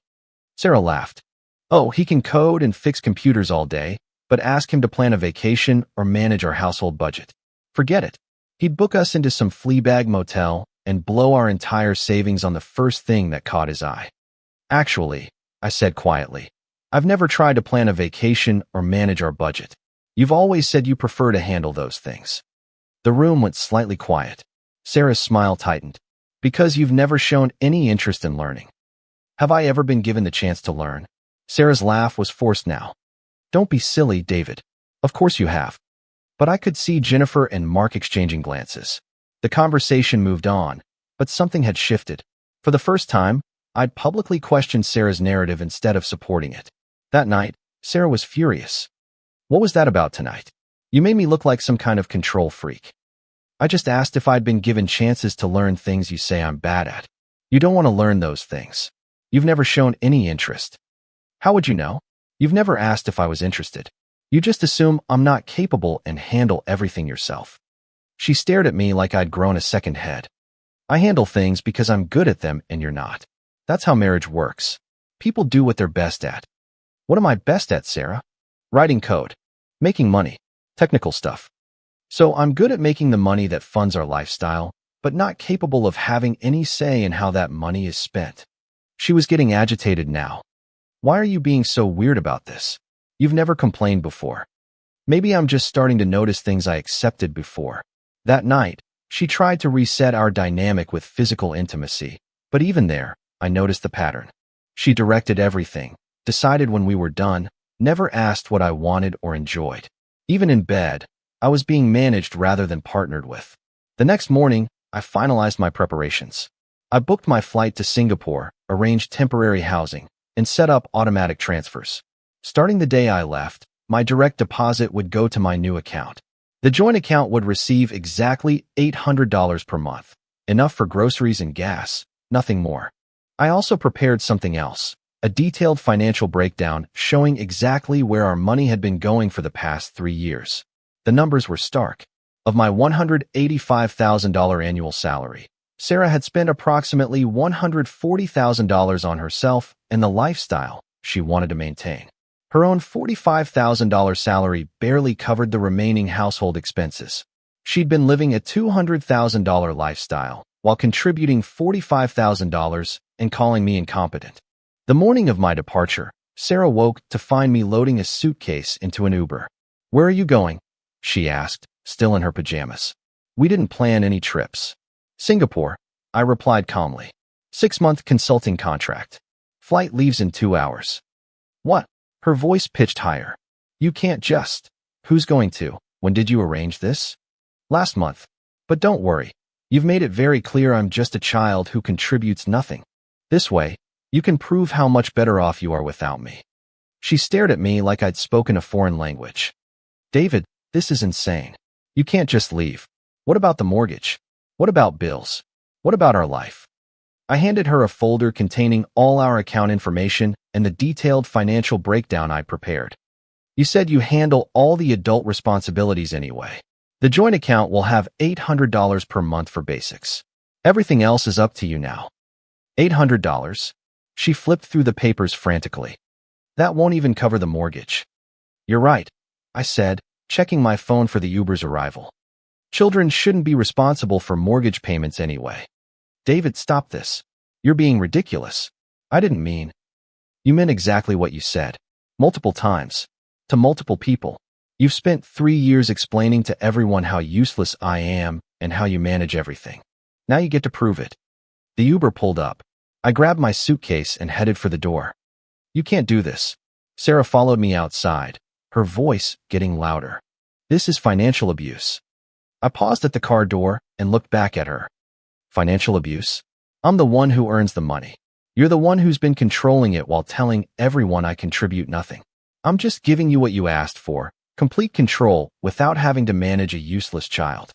Sarah laughed. Oh, he can code and fix computers all day, but ask him to plan a vacation or manage our household budget. Forget it. He'd book us into some fleabag motel and blow our entire savings on the first thing that caught his eye. Actually, I said quietly, I've never tried to plan a vacation or manage our budget. You've always said you prefer to handle those things. The room went slightly quiet. Sarah's smile tightened. Because you've never shown any interest in learning. Have I ever been given the chance to learn? Sarah's laugh was forced now. Don't be silly, David. Of course you have. But I could see Jennifer and Mark exchanging glances. The conversation moved on, but something had shifted. For the first time, I'd publicly questioned Sarah's narrative instead of supporting it. That night, Sarah was furious. What was that about tonight? You made me look like some kind of control freak. I just asked if I'd been given chances to learn things you say I'm bad at. You don't want to learn those things. You've never shown any interest. How would you know? You've never asked if I was interested. You just assume I'm not capable and handle everything yourself. She stared at me like I'd grown a second head. I handle things because I'm good at them and you're not. That's how marriage works. People do what they're best at. What am I best at, Sarah? Writing code, making money, technical stuff. So I'm good at making the money that funds our lifestyle, but not capable of having any say in how that money is spent. She was getting agitated now. Why are you being so weird about this? You've never complained before. Maybe I'm just starting to notice things I accepted before. That night, she tried to reset our dynamic with physical intimacy, but even there, I noticed the pattern. She directed everything, decided when we were done, never asked what I wanted or enjoyed. Even in bed, I was being managed rather than partnered with. The next morning, I finalized my preparations. I booked my flight to Singapore, arranged temporary housing, and set up automatic transfers. Starting the day I left, my direct deposit would go to my new account. The joint account would receive exactly $800 per month, enough for groceries and gas, nothing more. I also prepared something else, a detailed financial breakdown showing exactly where our money had been going for the past 3 years. The numbers were stark. Of my $185,000 annual salary, Sarah had spent approximately $140,000 on herself and the lifestyle she wanted to maintain. Her own $45,000 salary barely covered the remaining household expenses. She'd been living a $200,000 lifestyle while contributing $45,000 and calling me incompetent. The morning of my departure, Sarah woke to find me loading a suitcase into an Uber. "Where are you going?" she asked, still in her pajamas. "We didn't plan any trips." "Singapore," I replied calmly. 6-month consulting contract. Flight leaves in 2 hours. "What?" Her voice pitched higher. "You can't just." "Who's going to? When did you arrange this?" "Last month. But don't worry. You've made it very clear I'm just a child who contributes nothing. This way, you can prove how much better off you are without me." She stared at me like I'd spoken a foreign language. "David, this is insane. You can't just leave. What about the mortgage? What about bills? What about our life?" I handed her a folder containing all our account information and the detailed financial breakdown I prepared. "You said you handle all the adult responsibilities anyway. The joint account will have $800 per month for basics. Everything else is up to you now." $800? She flipped through the papers frantically. "That won't even cover the mortgage." You're right, I said, checking my phone for the Uber's arrival. Children shouldn't be responsible for mortgage payments anyway. David, stop this. You're being ridiculous. I didn't mean. You meant exactly what you said. Multiple times. To multiple people. You've spent 3 years explaining to everyone how useless I am and how you manage everything. Now you get to prove it. The Uber pulled up. I grabbed my suitcase and headed for the door. You can't do this. Sarah followed me outside, her voice getting louder. This is financial abuse. I paused at the car door and looked back at her. Financial abuse? I'm the one who earns the money. You're the one who's been controlling it while telling everyone I contribute nothing. I'm just giving you what you asked for, complete control without having to manage a useless child.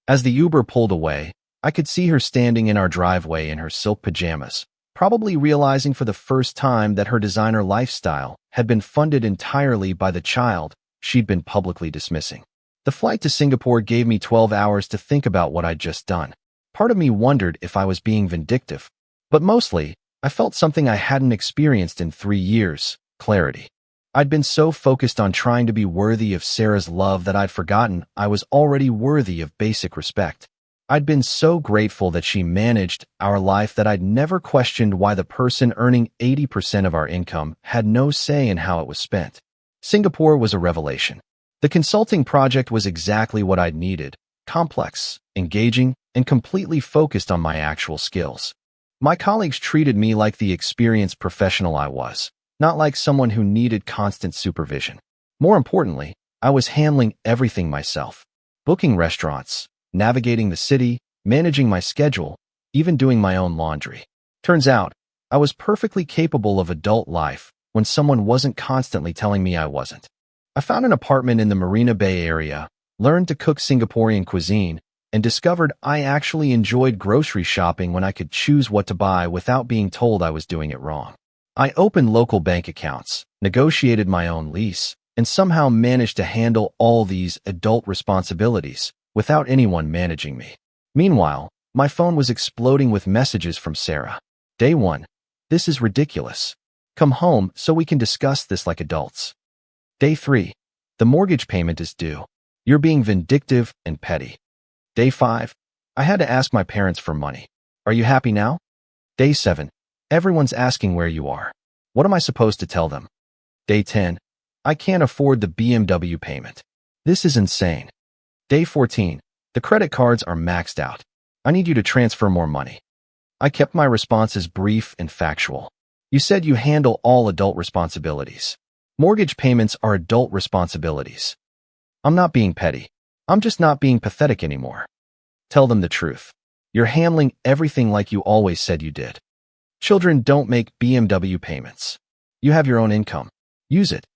As the Uber pulled away, I could see her standing in our driveway in her silk pajamas, probably realizing for the first time that her designer lifestyle had been funded entirely by the child she'd been publicly dismissing. The flight to Singapore gave me 12 hours to think about what I'd just done. Part of me wondered if I was being vindictive, but mostly, I felt something I hadn't experienced in 3 years, clarity. I'd been so focused on trying to be worthy of Sarah's love that I'd forgotten I was already worthy of basic respect. I'd been so grateful that she managed our life that I'd never questioned why the person earning 80% of our income had no say in how it was spent. Singapore was a revelation. The consulting project was exactly what I'd needed, complex, engaging, and completely focused on my actual skills. My colleagues treated me like the experienced professional I was, not like someone who needed constant supervision. More importantly, I was handling everything myself. Booking restaurants, navigating the city, managing my schedule, even doing my own laundry. Turns out, I was perfectly capable of adult life when someone wasn't constantly telling me I wasn't. I found an apartment in the Marina Bay area, learned to cook Singaporean cuisine, and discovered I actually enjoyed grocery shopping when I could choose what to buy without being told I was doing it wrong. I opened local bank accounts, negotiated my own lease, and somehow managed to handle all these adult responsibilities without anyone managing me. Meanwhile, my phone was exploding with messages from Sarah. Day 1. This is ridiculous. Come home so we can discuss this like adults. Day 3. The mortgage payment is due. You're being vindictive and petty. Day 5. I had to ask my parents for money. Are you happy now? Day 7. Everyone's asking where you are. What am I supposed to tell them? Day 10. I can't afford the BMW payment. This is insane. Day 14. The credit cards are maxed out. I need you to transfer more money. I kept my responses brief and factual. You said you handle all adult responsibilities. Mortgage payments are adult responsibilities. I'm not being petty. I'm just not being pathetic anymore. Tell them the truth. You're handling everything like you always said you did. Children don't make BMW payments. You have your own income. Use it.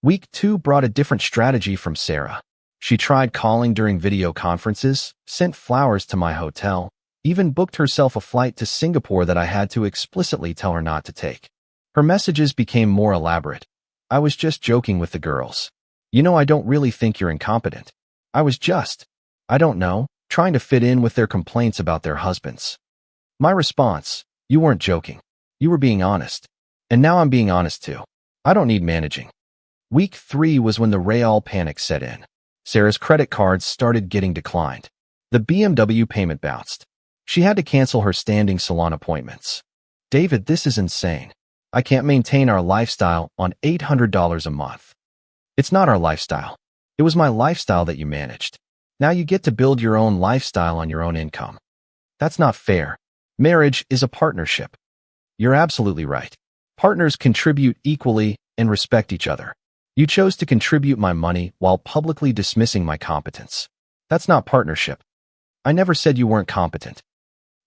Week 2 brought a different strategy from Sarah. She tried calling during video conferences, sent flowers to my hotel, even booked herself a flight to Singapore that I had to explicitly tell her not to take. Her messages became more elaborate. I was just joking with the girls. You know, I don't really think you're incompetent. I was just, I don't know, trying to fit in with their complaints about their husbands. My response, you weren't joking. You were being honest. And now I'm being honest too. I don't need managing. Week 3 was when the real panic set in. Sarah's credit cards started getting declined. The BMW payment bounced. She had to cancel her standing salon appointments. David, this is insane. I can't maintain our lifestyle on $800 a month. It's not our lifestyle. It was my lifestyle that you managed. Now you get to build your own lifestyle on your own income. That's not fair. Marriage is a partnership. You're absolutely right. Partners contribute equally and respect each other. You chose to contribute my money while publicly dismissing my competence. That's not partnership. I never said you weren't competent.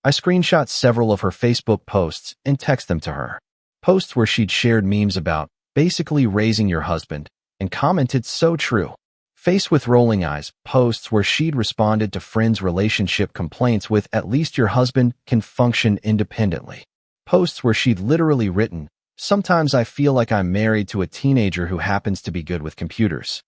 I screenshot several of her Facebook posts and text them to her. Posts where she'd shared memes about basically raising your husband and commented so true. Face with rolling eyes, posts where she'd responded to friends' relationship complaints with at least your husband can function independently. Posts where she'd literally written, sometimes I feel like I'm married to a teenager who happens to be good with computers.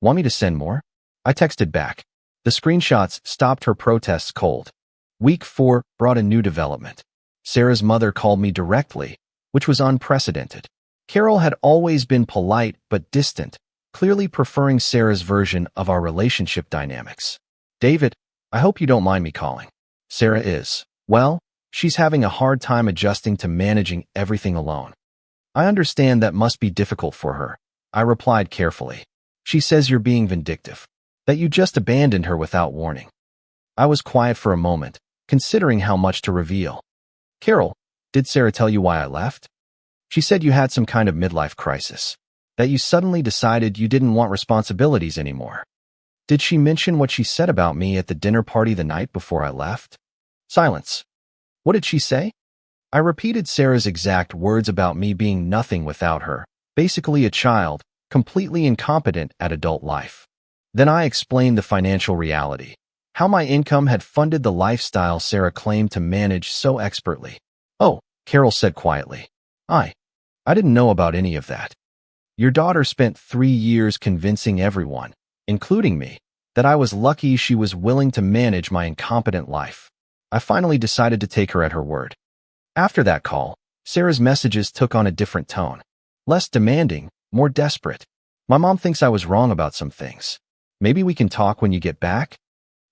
Want me to send more? I texted back. The screenshots stopped her protests cold. Week 4 brought a new development. Sarah's mother called me directly, which was unprecedented. Carol had always been polite but distant, clearly preferring Sarah's version of our relationship dynamics. David, I hope you don't mind me calling. Sarah is, well, she's having a hard time adjusting to managing everything alone. I understand that must be difficult for her. I replied carefully. She says you're being vindictive, that you just abandoned her without warning. I was quiet for a moment, considering how much to reveal. Carol, did Sarah tell you why I left? She said you had some kind of midlife crisis, that you suddenly decided you didn't want responsibilities anymore. Did she mention what she said about me at the dinner party the night before I left? Silence. What did she say? I repeated Sarah's exact words about me being nothing without her, basically a child, completely incompetent at adult life. Then I explained the financial reality, how my income had funded the lifestyle Sarah claimed to manage so expertly. Oh, Carol said quietly. I didn't know about any of that. Your daughter spent 3 years convincing everyone, including me, that I was lucky she was willing to manage my incompetent life. I finally decided to take her at her word. After that call, Sarah's messages took on a different tone. Less demanding, more desperate. My mom thinks I was wrong about some things. Maybe we can talk when you get back?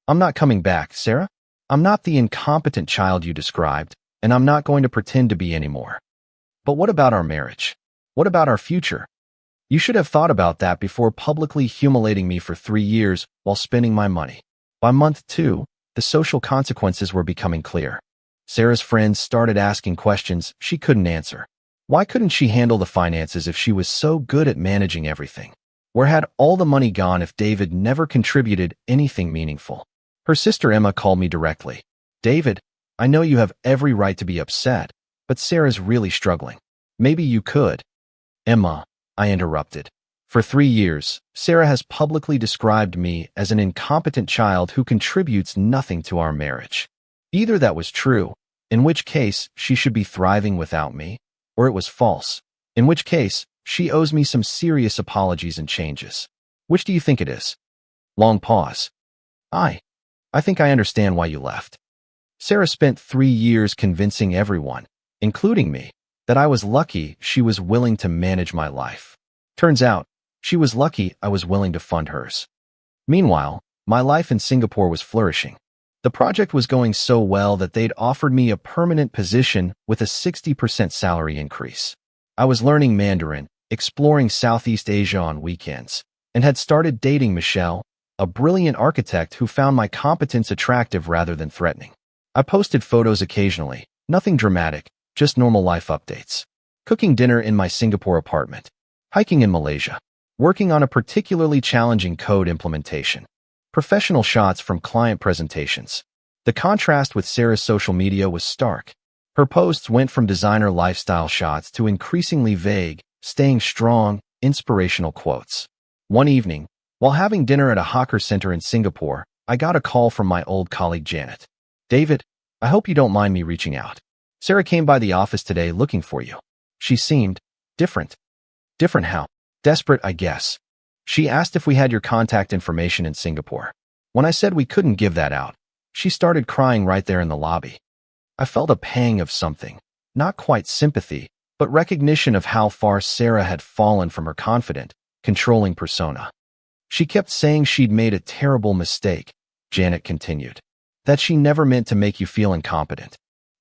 I'm not coming back, Sarah. I'm not the incompetent child you described, and I'm not going to pretend to be anymore. But what about our marriage? What about our future? You should have thought about that before publicly humiliating me for 3 years while spending my money. By month 2, the social consequences were becoming clear. Sarah's friends started asking questions she couldn't answer. Why couldn't she handle the finances if she was so good at managing everything? Where had all the money gone if David never contributed anything meaningful? Her sister Emma called me directly. David, I know you have every right to be upset, but Sarah's really struggling. Maybe you could. Emma, I interrupted. For 3 years, Sarah has publicly described me as an incompetent child who contributes nothing to our marriage. Either that was true, in which case she should be thriving without me, or it was false, in which case she owes me some serious apologies and changes. Which do you think it is? Long pause. I think I understand why you left. Sarah spent 3 years convincing everyone, including me, that I was lucky she was willing to manage my life. Turns out, she was lucky I was willing to fund hers. Meanwhile, my life in Singapore was flourishing. The project was going so well that they'd offered me a permanent position with a 60% salary increase. I was learning Mandarin, exploring Southeast Asia on weekends, and had started dating Michelle, a brilliant architect who found my competence attractive rather than threatening. I posted photos occasionally, nothing dramatic, just normal life updates. Cooking dinner in my Singapore apartment. Hiking in Malaysia. Working on a particularly challenging code implementation. Professional shots from client presentations. The contrast with Sarah's social media was stark. Her posts went from designer lifestyle shots to increasingly vague, staying strong, inspirational quotes. One evening, while having dinner at a hawker center in Singapore, I got a call from my old colleague Janet. David, I hope you don't mind me reaching out. Sarah came by the office today looking for you. She seemed different. Different how? Desperate, I guess. She asked if we had your contact information in Singapore. When I said we couldn't give that out, she started crying right there in the lobby. I felt a pang of something, not quite sympathy, but recognition of how far Sarah had fallen from her confident, controlling persona. She kept saying she'd made a terrible mistake, Janet continued, that she never meant to make you feel incompetent.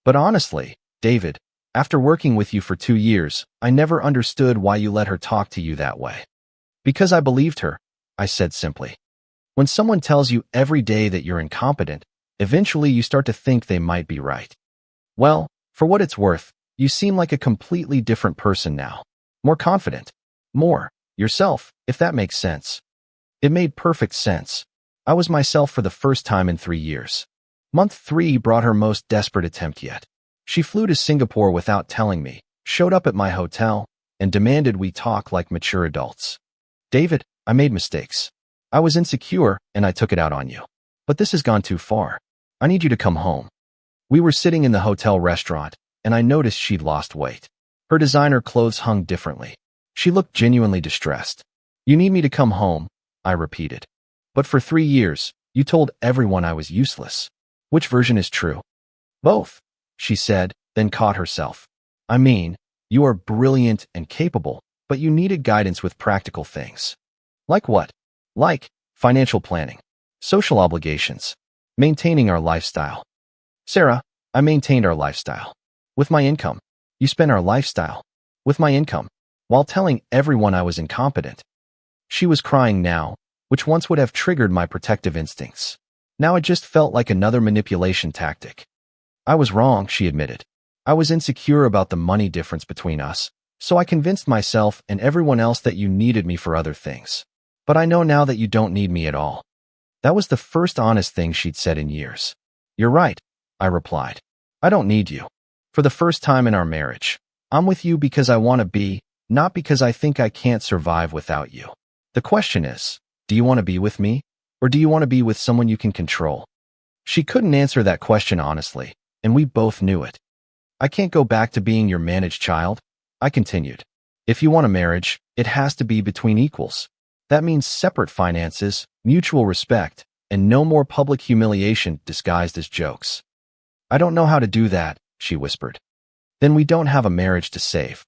But honestly, David, after working with you for 2 years, I never understood why you let her talk to you that way. Because I believed her, I said simply. When someone tells you every day that you're incompetent, eventually you start to think they might be right. Well, for what it's worth, you seem like a completely different person now. More confident. More yourself, if that makes sense. It made perfect sense. I was myself for the first time in 3 years. Month 3 brought her most desperate attempt yet. She flew to Singapore without telling me, showed up at my hotel, and demanded we talk like mature adults. David, I made mistakes. I was insecure, and I took it out on you. But this has gone too far. I need you to come home. We were sitting in the hotel restaurant, and I noticed she'd lost weight. Her designer clothes hung differently. She looked genuinely distressed. You need me to come home, I repeated. But for 3 years, you told everyone I was useless. Which version is true? Both, she said, then caught herself. I mean, you are brilliant and capable, but you needed guidance with practical things. Like what? Like financial planning, social obligations, maintaining our lifestyle. Sarah, I maintained our lifestyle. With my income. You spent our lifestyle. With my income. While telling everyone I was incompetent. She was crying now, which once would have triggered my protective instincts. Now it just felt like another manipulation tactic. I was wrong, she admitted. I was insecure about the money difference between us, so I convinced myself and everyone else that you needed me for other things. But I know now that you don't need me at all. That was the first honest thing she'd said in years. You're right, I replied. I don't need you. For the first time in our marriage, I'm with you because I want to be, not because I think I can't survive without you. The question is, do you want to be with me, or do you want to be with someone you can control? She couldn't answer that question honestly, and we both knew it. I can't go back to being your managed child, I continued. If you want a marriage, it has to be between equals. That means separate finances, mutual respect, and no more public humiliation disguised as jokes. I don't know how to do that, she whispered. Then we don't have a marriage to save.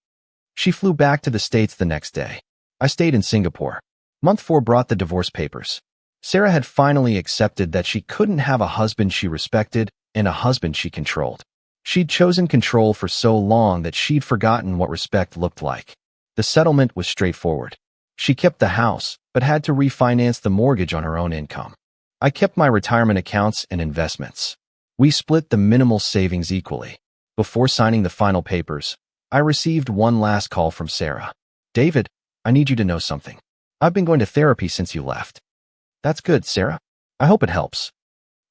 She flew back to the States the next day. I stayed in Singapore. Month 4 brought the divorce papers. Sarah had finally accepted that she couldn't have a husband she respected and a husband she controlled. She'd chosen control for so long that she'd forgotten what respect looked like. The settlement was straightforward. She kept the house, but had to refinance the mortgage on her own income. I kept my retirement accounts and investments. We split the minimal savings equally. Before signing the final papers, I received one last call from Sarah. David, I need you to know something. I've been going to therapy since you left. That's good, Sarah. I hope it helps.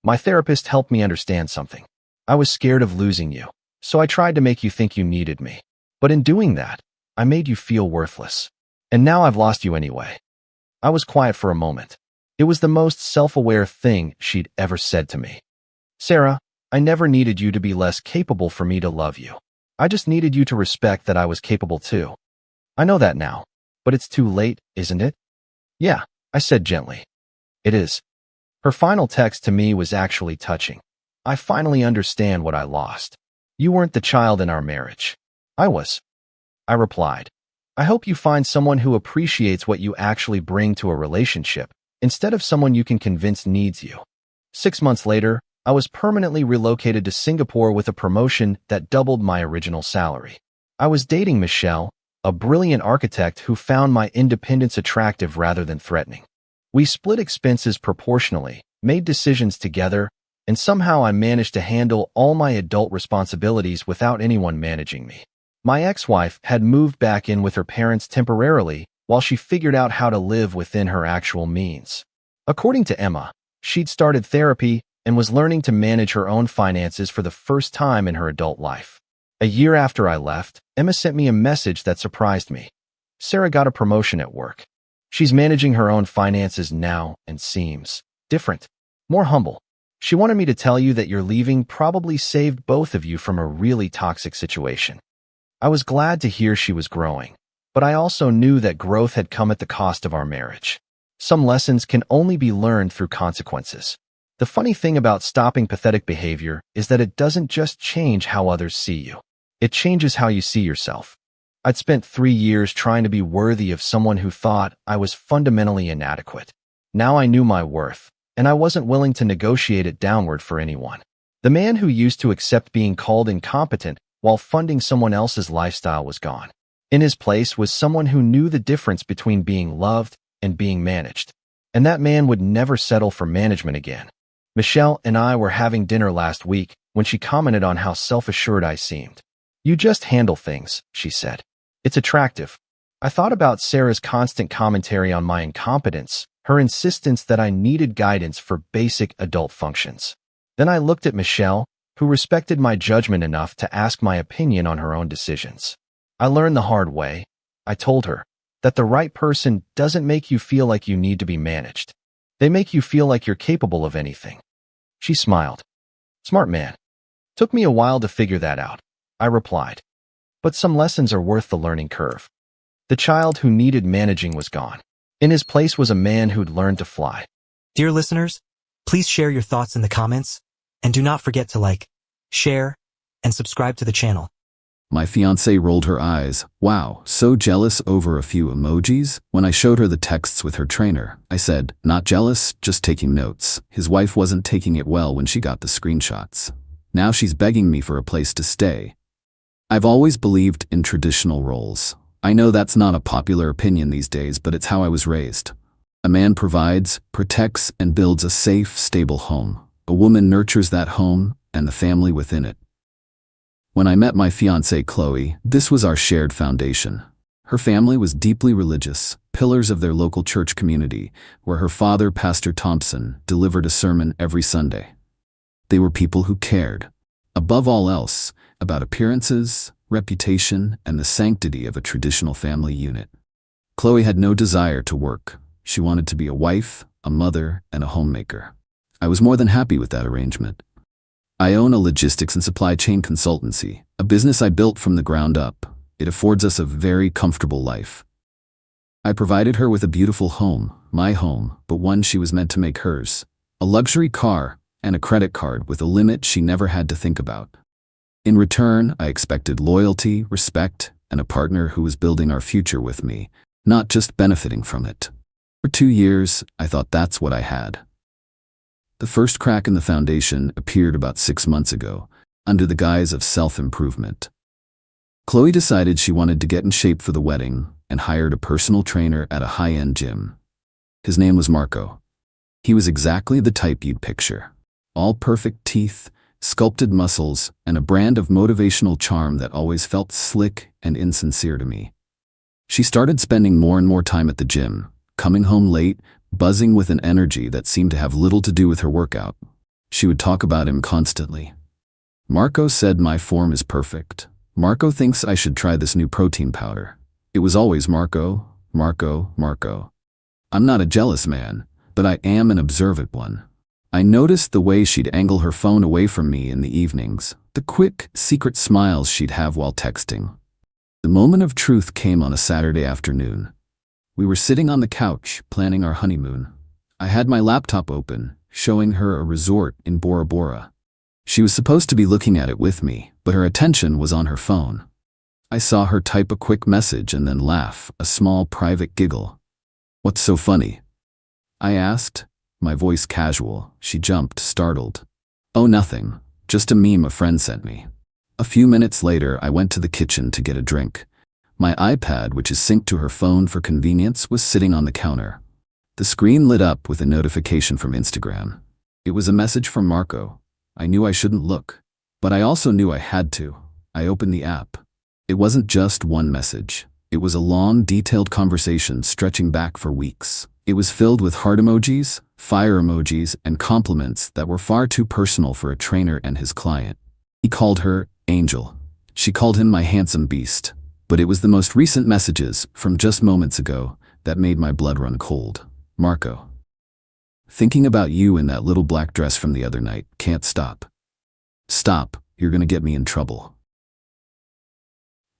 My therapist helped me understand something. I was scared of losing you, so I tried to make you think you needed me. But in doing that, I made you feel worthless. And now I've lost you anyway. I was quiet for a moment. It was the most self-aware thing she'd ever said to me. Sarah, I never needed you to be less capable for me to love you. I just needed you to respect that I was capable too. I know that now, but it's too late, isn't it? Yeah, I said gently. It is. Her final text to me was actually touching. I finally understand what I lost. You weren't the child in our marriage. I was. I replied. I hope you find someone who appreciates what you actually bring to a relationship, instead of someone you can convince needs you. 6 months later, I was permanently relocated to Singapore with a promotion that doubled my original salary. I was dating Michelle, a brilliant architect who found my independence attractive rather than threatening. We split expenses proportionally, made decisions together, and somehow I managed to handle all my adult responsibilities without anyone managing me. My ex-wife had moved back in with her parents temporarily while she figured out how to live within her actual means. According to Emma, she'd started therapy and was learning to manage her own finances for the first time in her adult life. A year after I left, Emma sent me a message that surprised me. Sarah got a promotion at work. She's managing her own finances now and seems different, more humble. She wanted me to tell you that your leaving probably saved both of you from a really toxic situation. I was glad to hear she was growing, but I also knew that growth had come at the cost of our marriage. Some lessons can only be learned through consequences. The funny thing about stopping pathetic behavior is that it doesn't just change how others see you. It changes how you see yourself. I'd spent 3 years trying to be worthy of someone who thought I was fundamentally inadequate. Now I knew my worth, and I wasn't willing to negotiate it downward for anyone. The man who used to accept being called incompetent while funding someone else's lifestyle was gone. In his place was someone who knew the difference between being loved and being managed. And that man would never settle for management again. Michelle and I were having dinner last week when she commented on how self-assured I seemed. You just handle things, she said. It's attractive. I thought about Sarah's constant commentary on my incompetence, her insistence that I needed guidance for basic adult functions. Then I looked at Michelle, who respected my judgment enough to ask my opinion on her own decisions. I learned the hard way, I told her, that the right person doesn't make you feel like you need to be managed. They make you feel like you're capable of anything. She smiled. Smart man. Took me a while to figure that out, I replied. But some lessons are worth the learning curve. The child who needed managing was gone. In his place was a man who'd learned to fly. Dear listeners, please share your thoughts in the comments, and do not forget to like, share, and subscribe to the channel. My fiancée rolled her eyes. Wow, so jealous over a few emojis? When I showed her the texts with her trainer, I said, not jealous, just taking notes. His wife wasn't taking it well when she got the screenshots. Now she's begging me for a place to stay. I've always believed in traditional roles. I know that's not a popular opinion these days, but it's how I was raised. A man provides, protects, and builds a safe, stable home. A woman nurtures that home and the family within it. When I met my fiancée Chloe, this was our shared foundation. Her family was deeply religious, pillars of their local church community, where her father, Pastor Thompson, delivered a sermon every Sunday. They were people who cared, above all else, about appearances, reputation, and the sanctity of a traditional family unit. Chloe had no desire to work. She wanted to be a wife, a mother, and a homemaker. I was more than happy with that arrangement. I own a logistics and supply chain consultancy, a business I built from the ground up. It affords us a very comfortable life. I provided her with a beautiful home, my home, but one she was meant to make hers. A luxury car and a credit card with a limit she never had to think about. In return, I expected loyalty, respect, and a partner who was building our future with me, not just benefiting from it. For 2 years, I thought that's what I had. The first crack in the foundation appeared about 6 months ago, under the guise of self-improvement. Chloe decided she wanted to get in shape for the wedding and hired a personal trainer at a high-end gym. His name was Marco. He was exactly the type you'd picture. All perfect teeth, sculpted muscles, and a brand of motivational charm that always felt slick and insincere to me. She started spending more and more time at the gym, coming home late, buzzing with an energy that seemed to have little to do with her workout. She would talk about him constantly. Marco said my form is perfect. Marco thinks I should try this new protein powder. It was always Marco, Marco, Marco. I'm not a jealous man, but I am an observant one. I noticed the way she'd angle her phone away from me in the evenings, the quick, secret smiles she'd have while texting. The moment of truth came on a Saturday afternoon. We were sitting on the couch, planning our honeymoon. I had my laptop open, showing her a resort in Bora Bora. She was supposed to be looking at it with me, but her attention was on her phone. I saw her type a quick message and then laugh, a small private giggle. "What's so funny?" I asked, my voice casual. She jumped, startled. "Oh, nothing. Just a meme a friend sent me." A few minutes later, I went to the kitchen to get a drink. My iPad, which is synced to her phone for convenience, was sitting on the counter. The screen lit up with a notification from Instagram. It was a message from Marco. I knew I shouldn't look, but I also knew I had to. I opened the app. It wasn't just one message. It was a long, detailed conversation stretching back for weeks. It was filled with heart emojis, fire emojis, and compliments that were far too personal for a trainer and his client. He called her Angel. She called him my handsome beast. But it was the most recent messages, from just moments ago, that made my blood run cold. Marco. Thinking about you in that little black dress from the other night. Can't stop. Stop, you're gonna get me in trouble.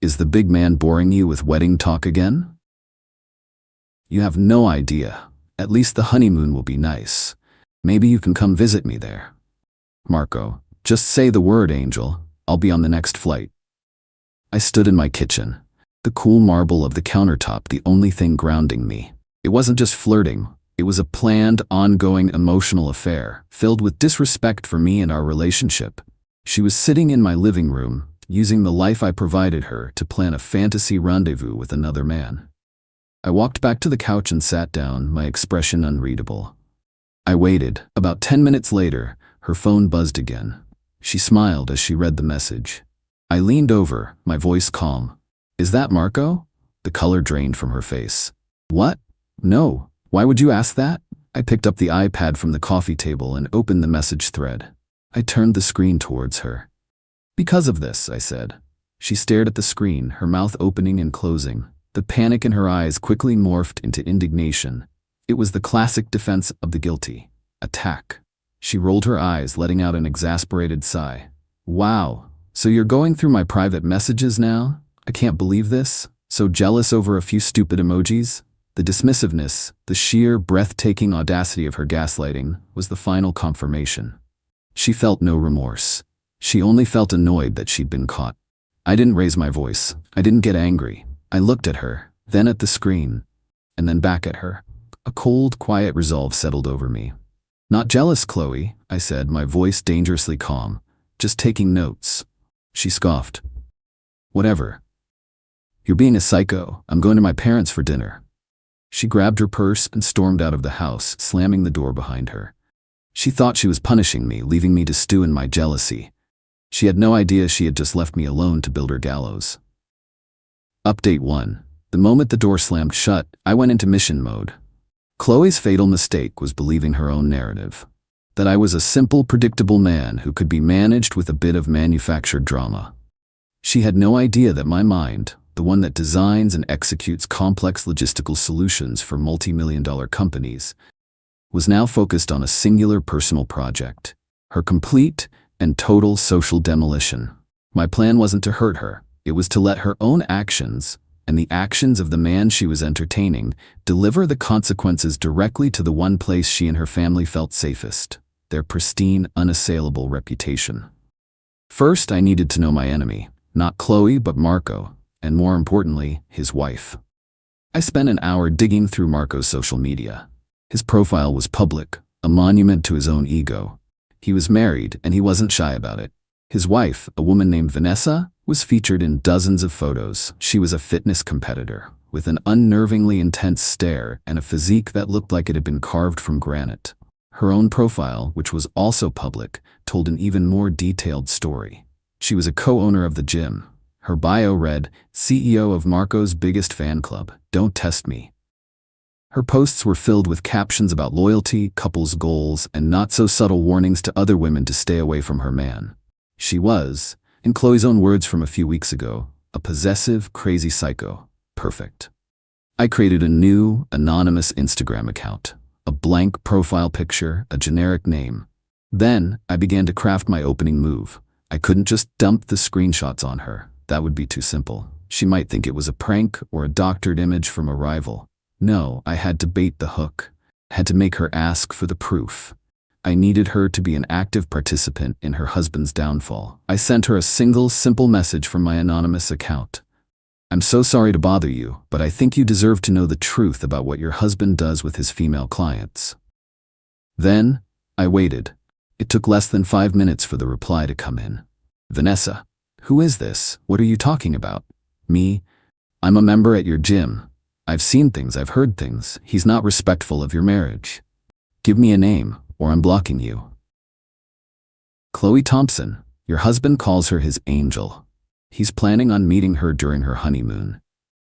Is the big man boring you with wedding talk again? You have no idea. At least the honeymoon will be nice. Maybe you can come visit me there. Marco. Just say the word, Angel. I'll be on the next flight. I stood in my kitchen, the cool marble of the countertop the only thing grounding me. It wasn't just flirting, it was a planned, ongoing emotional affair, filled with disrespect for me and our relationship. She was sitting in my living room, using the life I provided her to plan a fantasy rendezvous with another man. I walked back to the couch and sat down, my expression unreadable. I waited. About 10 minutes later, her phone buzzed again. She smiled as she read the message. I leaned over, my voice calm. "Is that Marco?" The color drained from her face. "What? No. Why would you ask that?" I picked up the iPad from the coffee table and opened the message thread. I turned the screen towards her. "Because of this," I said. She stared at the screen, her mouth opening and closing. The panic in her eyes quickly morphed into indignation. It was the classic defense of the guilty. Attack. She rolled her eyes, letting out an exasperated sigh. "Wow. So you're going through my private messages now? I can't believe this. So jealous over a few stupid emojis?" The dismissiveness, the sheer, breathtaking audacity of her gaslighting was the final confirmation. She felt no remorse. She only felt annoyed that she'd been caught. I didn't raise my voice. I didn't get angry. I looked at her, then at the screen, and then back at her. A cold, quiet resolve settled over me. Not jealous, Chloe, I said, my voice dangerously calm. Just taking notes. She scoffed. Whatever. You're being a psycho. I'm going to my parents for dinner. She grabbed her purse and stormed out of the house, slamming the door behind her. She thought she was punishing me, leaving me to stew in my jealousy. She had no idea she had just left me alone to build her gallows. Update 1. The moment the door slammed shut, I went into mission mode. Chloe's fatal mistake was believing her own narrative. That I was a simple, predictable man who could be managed with a bit of manufactured drama. She had no idea that my mind, the one that designs and executes complex logistical solutions for multi-million-dollar companies, was now focused on a singular personal project, her complete and total social demolition. My plan wasn't to hurt her. It was to let her own actions, and the actions of the man she was entertaining, deliver the consequences directly to the one place she and her family felt safest, their pristine, unassailable reputation. First, I needed to know my enemy, not Chloe but Marco, and more importantly, his wife. I spent an hour digging through Marco's social media. His profile was public, a monument to his own ego. He was married, and he wasn't shy about it. His wife, a woman named Vanessa, was featured in dozens of photos. She was a fitness competitor, with an unnervingly intense stare and a physique that looked like it had been carved from granite. Her own profile, which was also public, told an even more detailed story. She was a co-owner of the gym. Her bio read, CEO of Marco's biggest fan club, don't test me. Her posts were filled with captions about loyalty, couples' goals, and not-so-subtle warnings to other women to stay away from her man. She was, in Chloe's own words from a few weeks ago, a possessive, crazy psycho. Perfect. I created a new, anonymous Instagram account, a blank profile picture, a generic name. Then, I began to craft my opening move. I couldn't just dump the screenshots on her. That would be too simple. She might think it was a prank or a doctored image from a rival. No, I had to bait the hook. Had to make her ask for the proof. I needed her to be an active participant in her husband's downfall. I sent her a single, simple message from my anonymous account. I'm so sorry to bother you, but I think you deserve to know the truth about what your husband does with his female clients. Then, I waited. It took less than 5 minutes for the reply to come in. Vanessa, who is this? What are you talking about? Me? I'm a member at your gym. I've seen things, I've heard things. He's not respectful of your marriage. Give me a name, or I'm blocking you. Chloe Thompson, your husband calls her his angel. He's planning on meeting her during her honeymoon.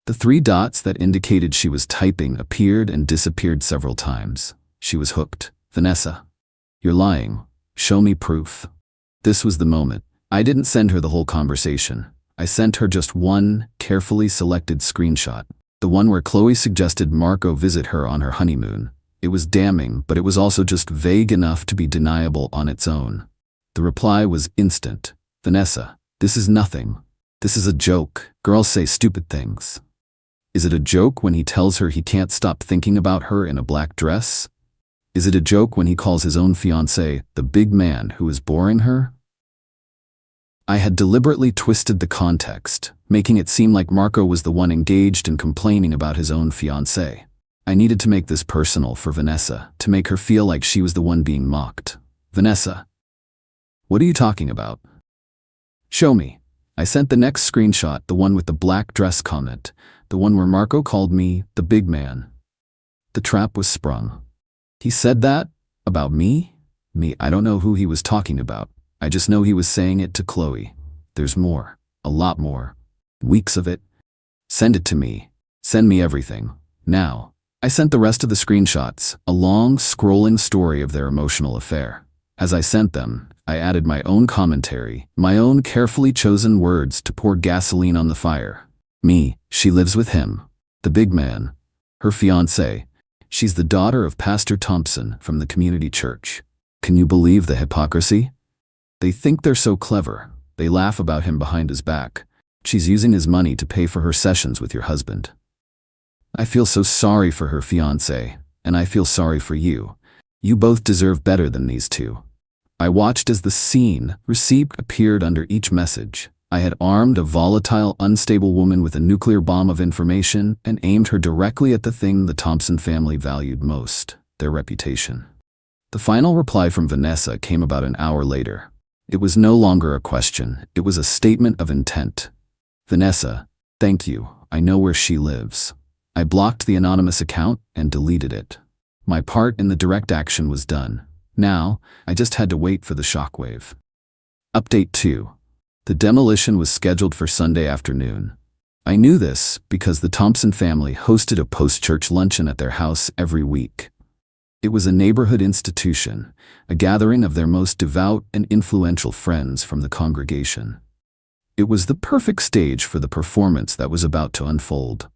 The 3 dots that indicated she was typing appeared and disappeared several times. She was hooked. Vanessa, you're lying. Show me proof. This was the moment. I didn't send her the whole conversation. I sent her just one carefully selected screenshot. The one where Chloe suggested Marco visit her on her honeymoon. It was damning, but it was also just vague enough to be deniable on its own. The reply was instant. Vanessa, this is nothing. This is a joke. Girls say stupid things. Is it a joke when he tells her he can't stop thinking about her in a black dress? Is it a joke when he calls his own fiancé the big man who is boring her? I had deliberately twisted the context, making it seem like Marco was the one engaged in complaining about his own fiancé. I needed to make this personal for Vanessa, to make her feel like she was the one being mocked. Vanessa, what are you talking about? Show me. I sent the next screenshot, the one with the black dress comment, the one where Marco called me the big man. The trap was sprung. He said that? About me? Me, I don't know who he was talking about. I just know he was saying it to Chloe. There's more. A lot more. Weeks of it. Send it to me. Send me everything. Now. I sent the rest of the screenshots, a long, scrolling story of their emotional affair. As I sent them, I added my own commentary, my own carefully chosen words to pour gasoline on the fire. Me, she lives with him. The big man. Her fiancé. She's the daughter of Pastor Thompson from the community church. Can you believe the hypocrisy? They think they're so clever. They laugh about him behind his back. She's using his money to pay for her sessions with your husband. I feel so sorry for her fiancé, and I feel sorry for you. You both deserve better than these two. I watched as the scene receipt appeared under each message. I had armed a volatile, unstable woman with a nuclear bomb of information and aimed her directly at the thing the Thompson family valued most, their reputation. The final reply from Vanessa came about an hour later. It was no longer a question, it was a statement of intent. Vanessa, thank you, I know where she lives. I blocked the anonymous account and deleted it. My part in the direct action was done. Now, I just had to wait for the shockwave. Update 2. The demolition was scheduled for Sunday afternoon. I knew this because the Thompson family hosted a post-church luncheon at their house every week. It was a neighborhood institution, a gathering of their most devout and influential friends from the congregation. It was the perfect stage for the performance that was about to unfold.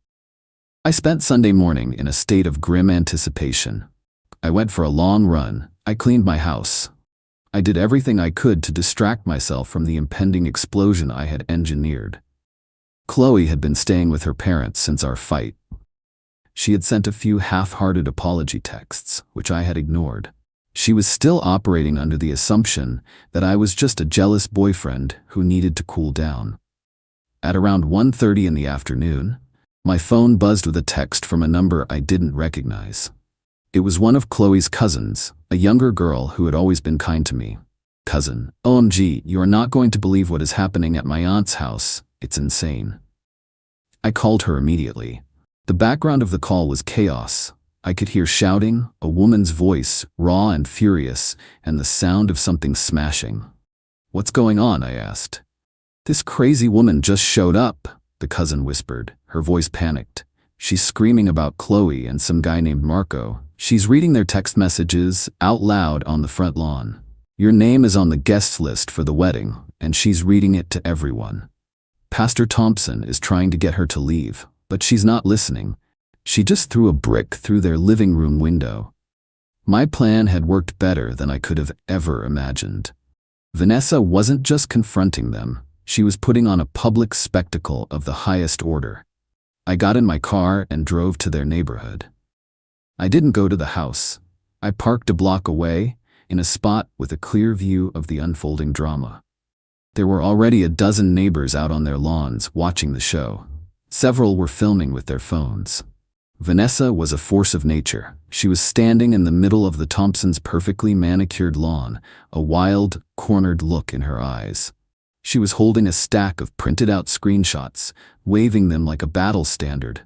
I spent Sunday morning in a state of grim anticipation. I went for a long run. I cleaned my house. I did everything I could to distract myself from the impending explosion I had engineered. Chloe had been staying with her parents since our fight. She had sent a few half-hearted apology texts, which I had ignored. She was still operating under the assumption that I was just a jealous boyfriend who needed to cool down. At around 1:30 in the afternoon, my phone buzzed with a text from a number I didn't recognize. It was one of Chloe's cousins, a younger girl who had always been kind to me. Cousin, OMG, you are not going to believe what is happening at my aunt's house. It's insane. I called her immediately. The background of the call was chaos. I could hear shouting, a woman's voice, raw and furious, and the sound of something smashing. What's going on? I asked. This crazy woman just showed up, the cousin whispered, her voice panicked. She's screaming about Chloe and some guy named Marco. She's reading their text messages out loud on the front lawn. Your name is on the guest list for the wedding, and she's reading it to everyone. Pastor Thompson is trying to get her to leave, but she's not listening. She just threw a brick through their living room window. My plan had worked better than I could have ever imagined. Vanessa wasn't just confronting them, she was putting on a public spectacle of the highest order. I got in my car and drove to their neighborhood. I didn't go to the house. I parked a block away, in a spot with a clear view of the unfolding drama. There were already a dozen neighbors out on their lawns watching the show. Several were filming with their phones. Vanessa was a force of nature. She was standing in the middle of the Thompsons' perfectly manicured lawn, a wild, cornered look in her eyes. She was holding a stack of printed-out screenshots, waving them like a battle standard.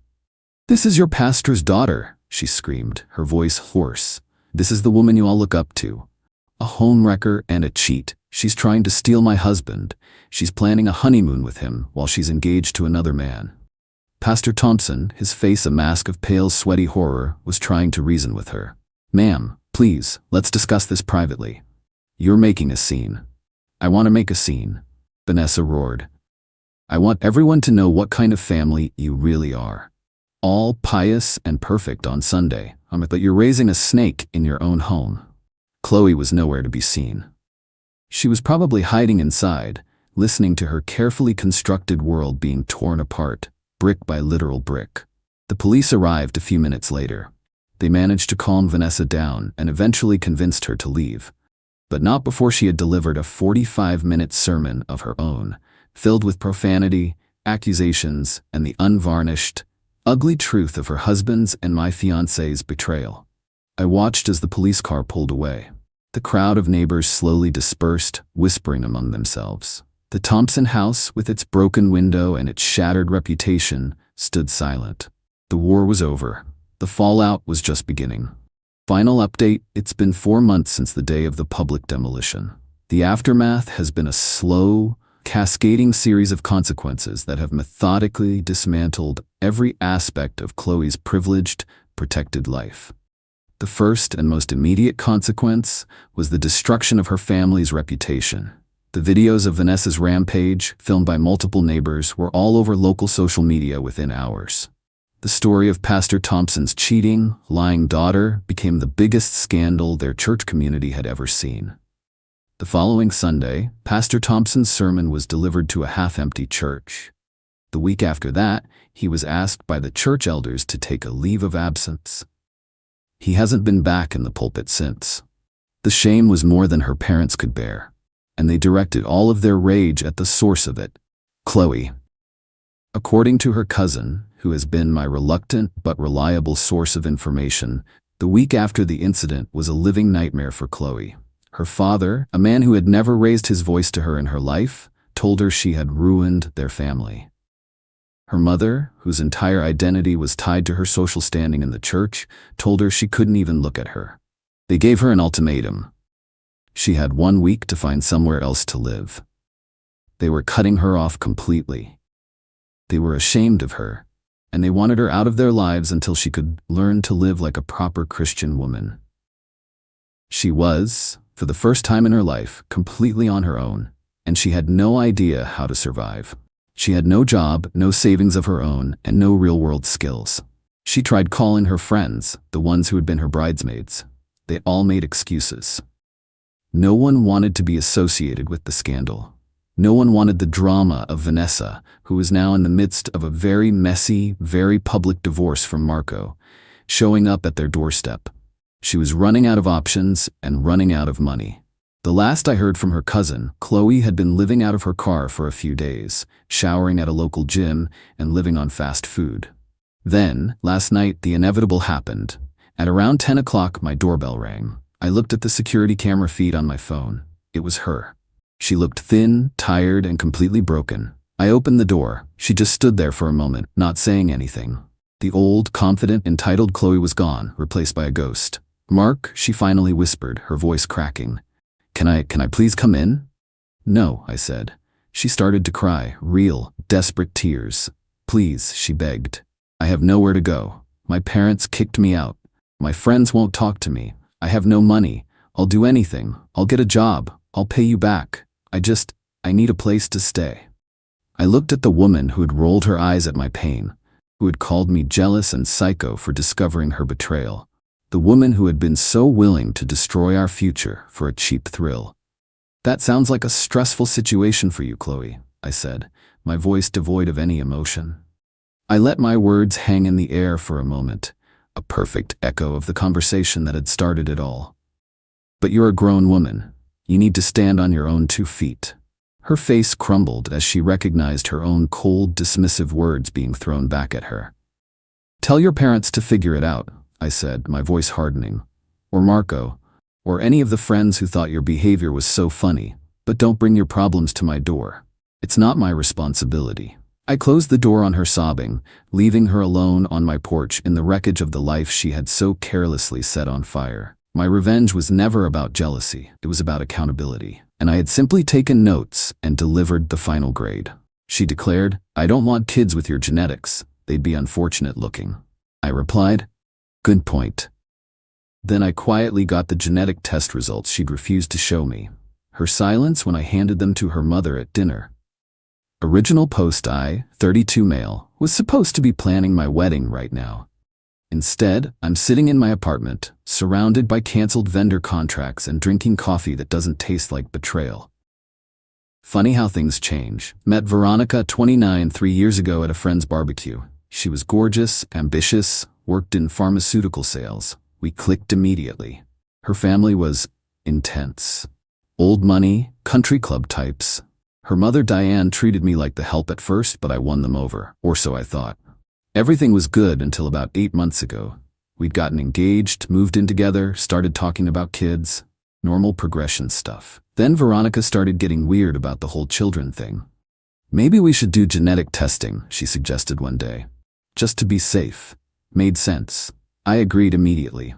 "This is your pastor's daughter," she screamed, her voice hoarse. "This is the woman you all look up to. A homewrecker and a cheat. She's trying to steal my husband. She's planning a honeymoon with him while she's engaged to another man." Pastor Thompson, his face a mask of pale, sweaty horror, was trying to reason with her. "Ma'am, please, let's discuss this privately. You're making a scene." "I want to make a scene," Vanessa roared. "I want everyone to know what kind of family you really are. All pious and perfect on Sunday, but you're raising a snake in your own home." Chloe was nowhere to be seen. She was probably hiding inside, listening to her carefully constructed world being torn apart, brick by literal brick. The police arrived a few minutes later. They managed to calm Vanessa down and eventually convinced her to leave. But not before she had delivered a 45-minute sermon of her own, filled with profanity, accusations, and the unvarnished, ugly truth of her husband's and my fiancé's betrayal. I watched as the police car pulled away. The crowd of neighbors slowly dispersed, whispering among themselves. The Thompson house, with its broken window and its shattered reputation, stood silent. The war was over. The fallout was just beginning. Final update: it's been 4 months since the day of the public demolition. The aftermath has been a slow, cascading series of consequences that have methodically dismantled every aspect of Chloe's privileged, protected life. The first and most immediate consequence was the destruction of her family's reputation. The videos of Vanessa's rampage, filmed by multiple neighbors, were all over local social media within hours. The story of Pastor Thompson's cheating, lying daughter became the biggest scandal their church community had ever seen. The following Sunday, Pastor Thompson's sermon was delivered to a half-empty church. The week after that, he was asked by the church elders to take a leave of absence. He hasn't been back in the pulpit since. The shame was more than her parents could bear, and they directed all of their rage at the source of it, Chloe. According to her cousin, who has been my reluctant but reliable source of information, the week after the incident was a living nightmare for Chloe. Her father, a man who had never raised his voice to her in her life, told her she had ruined their family. Her mother, whose entire identity was tied to her social standing in the church, told her she couldn't even look at her. They gave her an ultimatum. She had 1 week to find somewhere else to live. They were cutting her off completely. They were ashamed of her, and they wanted her out of their lives until she could learn to live like a proper Christian woman. She was, for the first time in her life, completely on her own, and she had no idea how to survive. She had no job, no savings of her own, and no real-world skills. She tried calling her friends, the ones who had been her bridesmaids. They all made excuses. No one wanted to be associated with the scandal. No one wanted the drama of Vanessa, who was now in the midst of a very messy, very public divorce from Marco, showing up at their doorstep. She was running out of options and running out of money. The last I heard from her cousin, Chloe had been living out of her car for a few days, showering at a local gym and living on fast food. Then, last night, the inevitable happened. At around 10 o'clock, my doorbell rang. I looked at the security camera feed on my phone. It was her. She looked thin, tired, and completely broken. I opened the door. She just stood there for a moment, not saying anything. The old, confident, entitled Chloe was gone, replaced by a ghost. "Mark," she finally whispered, her voice cracking. Can I please come in?" "No," I said. She started to cry, real, desperate tears. "Please," she begged. "I have nowhere to go. My parents kicked me out. My friends won't talk to me. I have no money. I'll do anything. I'll get a job. I'll pay you back. I need a place to stay." I looked at the woman who had rolled her eyes at my pain, who had called me jealous and psycho for discovering her betrayal. The woman who had been so willing to destroy our future for a cheap thrill. "That sounds like a stressful situation for you, Chloe," I said, my voice devoid of any emotion. I let my words hang in the air for a moment, a perfect echo of the conversation that had started it all. "But you're a grown woman. You need to stand on your own 2 feet. Her face crumbled as she recognized her own cold, dismissive words being thrown back at her. "Tell your parents to figure it out," I said, my voice hardening. "Or Marco, or any of the friends who thought your behavior was so funny, but don't bring your problems to my door. It's not my responsibility." I closed the door on her sobbing, leaving her alone on my porch in the wreckage of the life she had so carelessly set on fire. My revenge was never about jealousy, it was about accountability. And I had simply taken notes and delivered the final grade. She declared, "I don't want kids with your genetics. They'd be unfortunate looking." I replied, "Good point." Then I quietly got the genetic test results she'd refused to show me. Her silence when I handed them to her mother at dinner. Original post: I, 32 male, was supposed to be planning my wedding right now. Instead, I'm sitting in my apartment, surrounded by canceled vendor contracts and drinking coffee that doesn't taste like betrayal. Funny how things change. Met Veronica, 29, 3 years ago at a friend's barbecue. She was gorgeous, ambitious, worked in pharmaceutical sales. We clicked immediately. Her family was intense. Old money, country club types. Her mother Diane treated me like the help at first, but I won them over, or so I thought. Everything was good until about 8 months ago. We'd gotten engaged, moved in together, started talking about kids. Normal progression stuff. Then Veronica started getting weird about the whole children thing. "Maybe we should do genetic testing," she suggested one day. "Just to be safe." Made sense. I agreed immediately.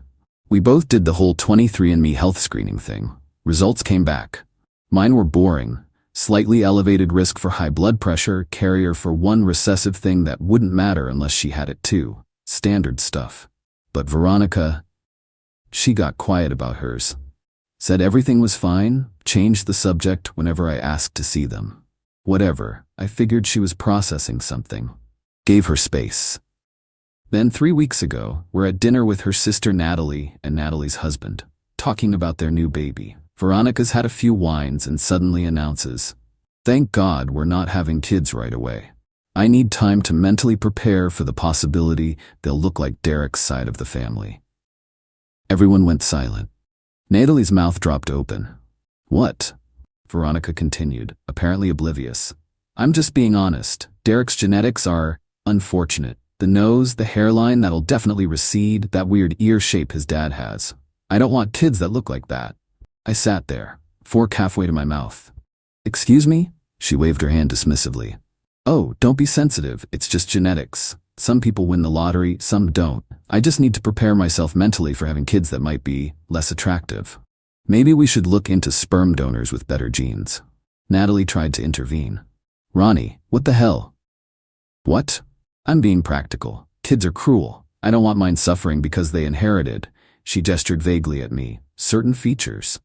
We both did the whole 23andMe health screening thing. Results came back. Mine were boring. Slightly elevated risk for high blood pressure, carrier for one recessive thing that wouldn't matter unless she had it too. Standard stuff. But Veronica, she got quiet about hers. Said everything was fine, changed the subject whenever I asked to see them. Whatever, I figured she was processing something. Gave her space. Then 3 weeks ago, we're at dinner with her sister Natalie and Natalie's husband, talking about their new baby. Veronica's had a few wines and suddenly announces, "Thank God we're not having kids right away. I need time to mentally prepare for the possibility they'll look like Derek's side of the family." Everyone went silent. Natalie's mouth dropped open. "What?" Veronica continued, apparently oblivious. I'm just being honest. Derek's genetics are unfortunate. The nose, the hairline that'll definitely recede, that weird ear shape his dad has. I don't want kids that look like that. I sat there, fork halfway to my mouth. Excuse me? She waved her hand dismissively. Oh, don't be sensitive. It's just genetics. Some people win the lottery, some don't. I just need to prepare myself mentally for having kids that might be less attractive. Maybe we should look into sperm donors with better genes. Natalie tried to intervene. Ronnie, what the hell? What? I'm being practical. Kids are cruel. I don't want mine suffering because they inherited, she gestured vaguely at me, certain features.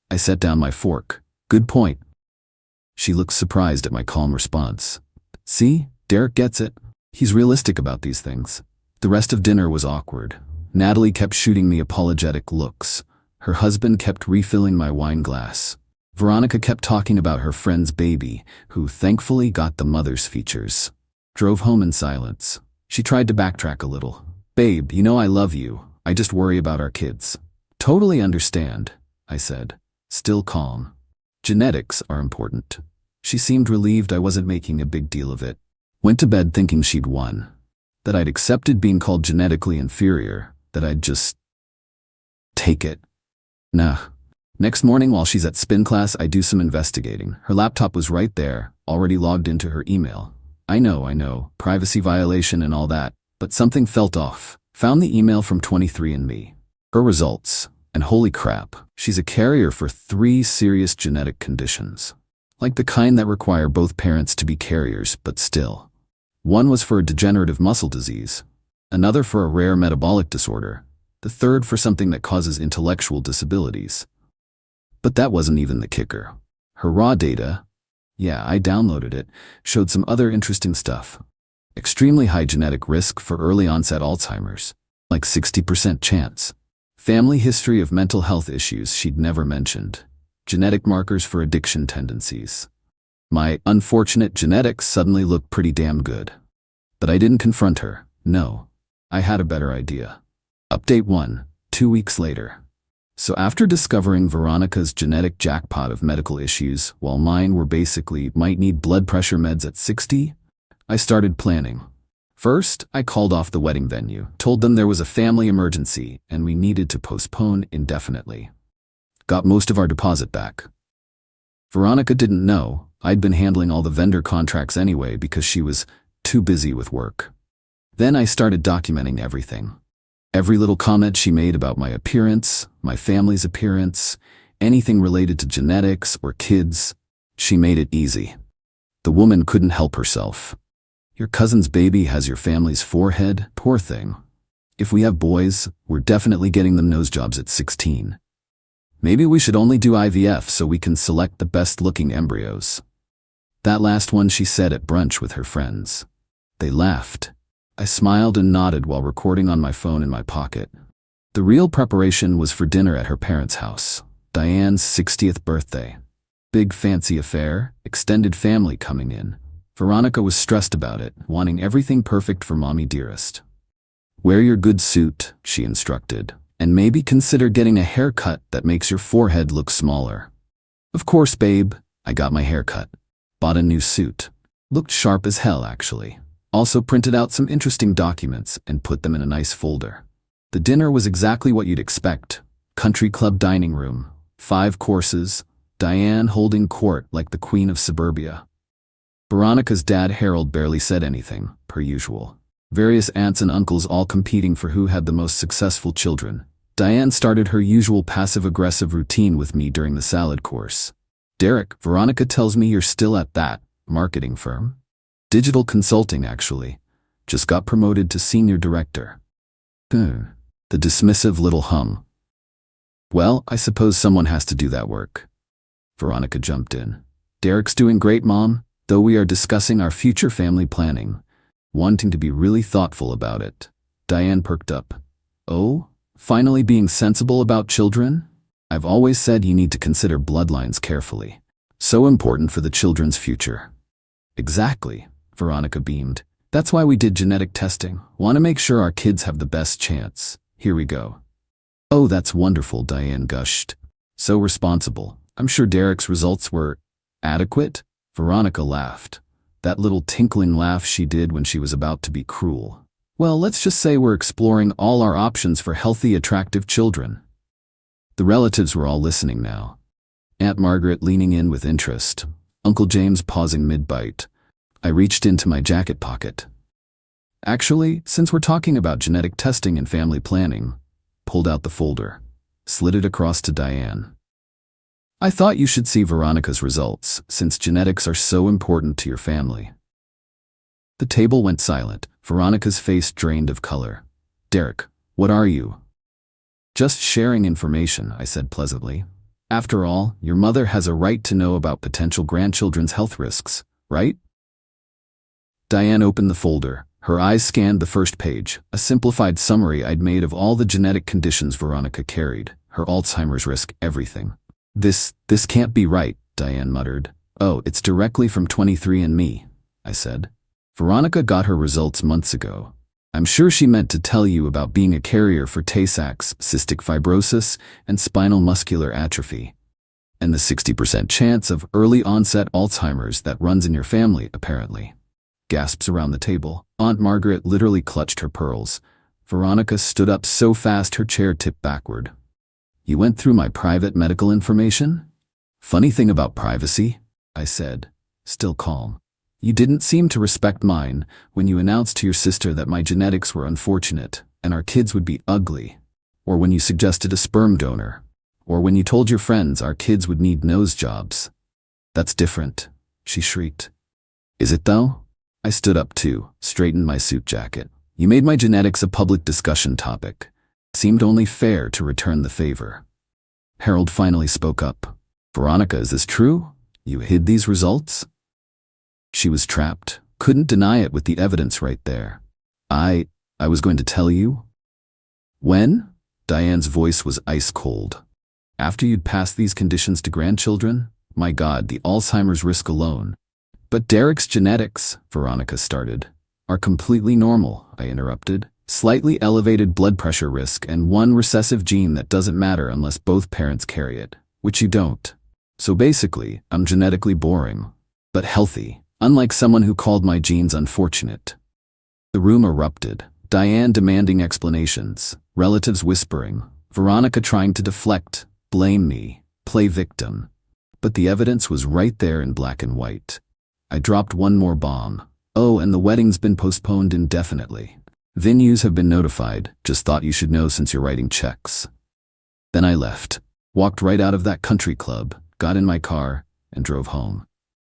I set down my fork. Good point. She looked surprised at my calm response. See, Derek gets it. He's realistic about these things. The rest of dinner was awkward. Natalie kept shooting me apologetic looks. Her husband kept refilling my wine glass. Veronica kept talking about her friend's baby, who thankfully got the mother's features. Drove home in silence. She tried to backtrack a little. Babe, you know I love you. I just worry about our kids. Totally understand, I said, still calm. Genetics are important. She seemed relieved I wasn't making a big deal of it. Went to bed thinking she'd won. That I'd accepted being called genetically inferior. That I'd just take it. Nah. Next morning while she's at spin class, I do some investigating. Her laptop was right there, already logged into her email. I know, privacy violation and all that, but something felt off. Found the email from 23andMe. Her results, and holy crap, she's a carrier for 3 serious genetic conditions. Like the kind that require both parents to be carriers, but still. One was for a degenerative muscle disease, another for a rare metabolic disorder, the third for something that causes intellectual disabilities. But that wasn't even the kicker. Her raw data, yeah, I downloaded it, showed some other interesting stuff. Extremely high genetic risk for early onset Alzheimer's, like 60% chance. Family history of mental health issues she'd never mentioned. Genetic markers for addiction tendencies. My unfortunate genetics suddenly looked pretty damn good. But I didn't confront her. No. I had a better idea. Update 1, 2 weeks later. So after discovering Veronica's genetic jackpot of medical issues, while mine were basically might need blood pressure meds at 60, I started planning. First, I called off the wedding venue, told them there was a family emergency and we needed to postpone indefinitely. Got most of our deposit back. Veronica didn't know I'd been handling all the vendor contracts anyway because she was too busy with work. Then I started documenting everything. Every little comment she made about my appearance, my family's appearance, anything related to genetics or kids, she made it easy. The woman couldn't help herself. Your cousin's baby has your family's forehead, poor thing. If we have boys, we're definitely getting them nose jobs at 16. Maybe we should only do IVF so we can select the best-looking embryos. That last one she said at brunch with her friends. They laughed. I smiled and nodded while recording on my phone in my pocket. The real preparation was for dinner at her parents' house. Diane's 60th birthday. Big fancy affair, extended family coming in. Veronica was stressed about it, wanting everything perfect for mommy dearest. Wear your good suit, she instructed, and maybe consider getting a haircut that makes your forehead look smaller. Of course, babe, I got my hair cut. Bought a new suit. Looked sharp as hell, actually. Also printed out some interesting documents and put them in a nice folder. The dinner was exactly what you'd expect. Country club dining room, 5 courses, Diane holding court like the queen of suburbia. Veronica's dad Harold barely said anything, per usual. Various aunts and uncles all competing for who had the most successful children. Diane started her usual passive-aggressive routine with me during the salad course. Derek, Veronica tells me you're still at that marketing firm? Digital consulting, actually. Just got promoted to senior director. The dismissive little hum. Well, I suppose someone has to do that work. Veronica jumped in. Derek's doing great, Mom, though we are discussing our future family planning. Wanting to be really thoughtful about it. Diane perked up. Oh, finally being sensible about children? I've always said you need to consider bloodlines carefully. So important for the children's future. Exactly, Veronica beamed. That's why we did genetic testing. Want to make sure our kids have the best chance. Here we go. Oh, that's wonderful, Diane gushed. So responsible. I'm sure Derek's results were adequate? Veronica laughed. that little tinkling laugh she did when she was about to be cruel. Well, let's just say we're exploring all our options for healthy, attractive children. The relatives were all listening now. Aunt Margaret leaning in with interest, Uncle James pausing mid-bite. I reached into my jacket pocket. Actually, since we're talking about genetic testing and family planning, pulled out the folder, slid it across to Diane. I thought you should see Veronica's results, since genetics are so important to your family. The table went silent. Veronica's face drained of color. Derek, what are you? Just sharing information, I said pleasantly. After all, your mother has a right to know about potential grandchildren's health risks, right? Diane opened the folder. Her eyes scanned the first page, a simplified summary I'd made of all the genetic conditions Veronica carried, her Alzheimer's risk, everything. This can't be right, Diane muttered. Oh, it's directly from 23andMe, I said. Veronica got her results months ago. I'm sure she meant to tell you about being a carrier for Tay-Sachs, cystic fibrosis, and spinal muscular atrophy, and the 60% chance of early onset Alzheimer's that runs in your family, apparently. Gasps around the table. Aunt Margaret literally clutched her pearls. Veronica stood up so fast her chair tipped backward. You went through my private medical information? Funny thing about privacy, I said, still calm. You didn't seem to respect mine when you announced to your sister that my genetics were unfortunate and our kids would be ugly, or when you suggested a sperm donor, or when you told your friends our kids would need nose jobs. That's different, she shrieked. Is it though? I stood up too, straightened my suit jacket. You made my genetics a public discussion topic. It seemed only fair to return the favor. Harold finally spoke up. Veronica, is this true? You hid these results? She was trapped, couldn't deny it with the evidence right there. I was going to tell you. When? Diane's voice was ice cold. After you'd passed these conditions to grandchildren? My God, the Alzheimer's risk alone. But Derek's genetics, Veronica started, are completely normal, I interrupted. Slightly elevated blood pressure risk and one recessive gene that doesn't matter unless both parents carry it, which you don't. So basically, I'm genetically boring, but healthy, unlike someone who called my genes unfortunate. The room erupted, Diane demanding explanations, relatives whispering, Veronica trying to deflect, blame me, play victim. But the evidence was right there in black and white. I dropped one more bomb. Oh, and the wedding's been postponed indefinitely. Venues have been notified, just thought you should know since you're writing checks. Then I left, walked right out of that country club, got in my car, and drove home.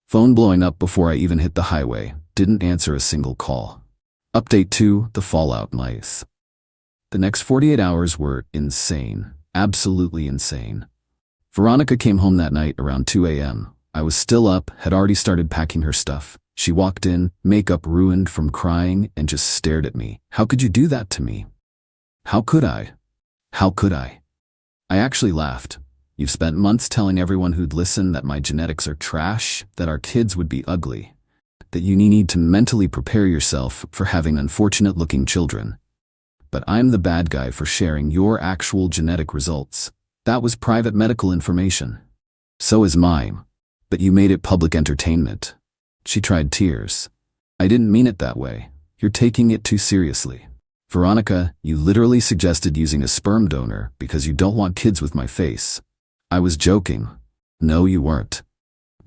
Phone blowing up before I even hit the highway, didn't answer a single call. Update 2, the fallout lies. The next 48 hours were insane, absolutely insane. Veronica came home that night around 2 a.m. I was still up, had already started packing her stuff. She walked in, makeup ruined from crying, and just stared at me. How could you do that to me? How could I? How could I? I actually laughed. You've spent months telling everyone who'd listen that my genetics are trash, that our kids would be ugly, that you need to mentally prepare yourself for having unfortunate-looking children. But I'm the bad guy for sharing your actual genetic results. That was private medical information. So is mine. But you made it public entertainment. She tried tears. I didn't mean it that way. You're taking it too seriously. Veronica, you literally suggested using a sperm donor because you don't want kids with my face. I was joking. No, you weren't.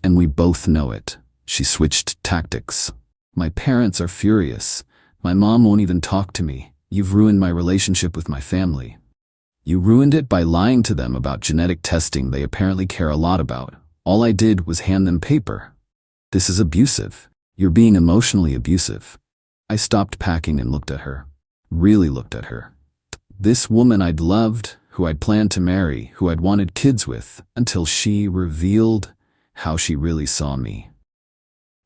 And we both know it. She switched tactics. My parents are furious. My mom won't even talk to me. You've ruined my relationship with my family. You ruined it by lying to them about genetic testing they apparently care a lot about. All I did was hand them paper. This is abusive. You're being emotionally abusive. I stopped packing and looked at her. Really looked at her. This woman I'd loved, who I'd planned to marry, who I'd wanted kids with, until she revealed how she really saw me.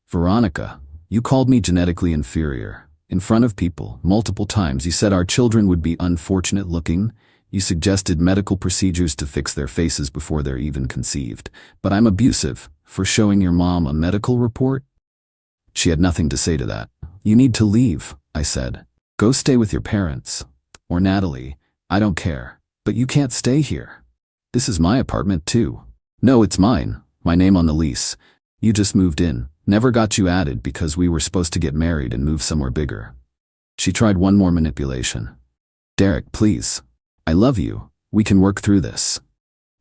Veronica, you called me genetically inferior. In front of people, multiple times, you said our children would be unfortunate looking. You suggested medical procedures to fix their faces before they're even conceived. But I'm abusive for showing your mom a medical report? She had nothing to say to that. You need to leave, I said. Go stay with your parents. Or Natalie, I don't care. But you can't stay here. This is my apartment too. No, it's mine. My name on the lease. You just moved in. Never got you added because we were supposed to get married and move somewhere bigger. She tried one more manipulation. Derek, please. I love you. We can work through this.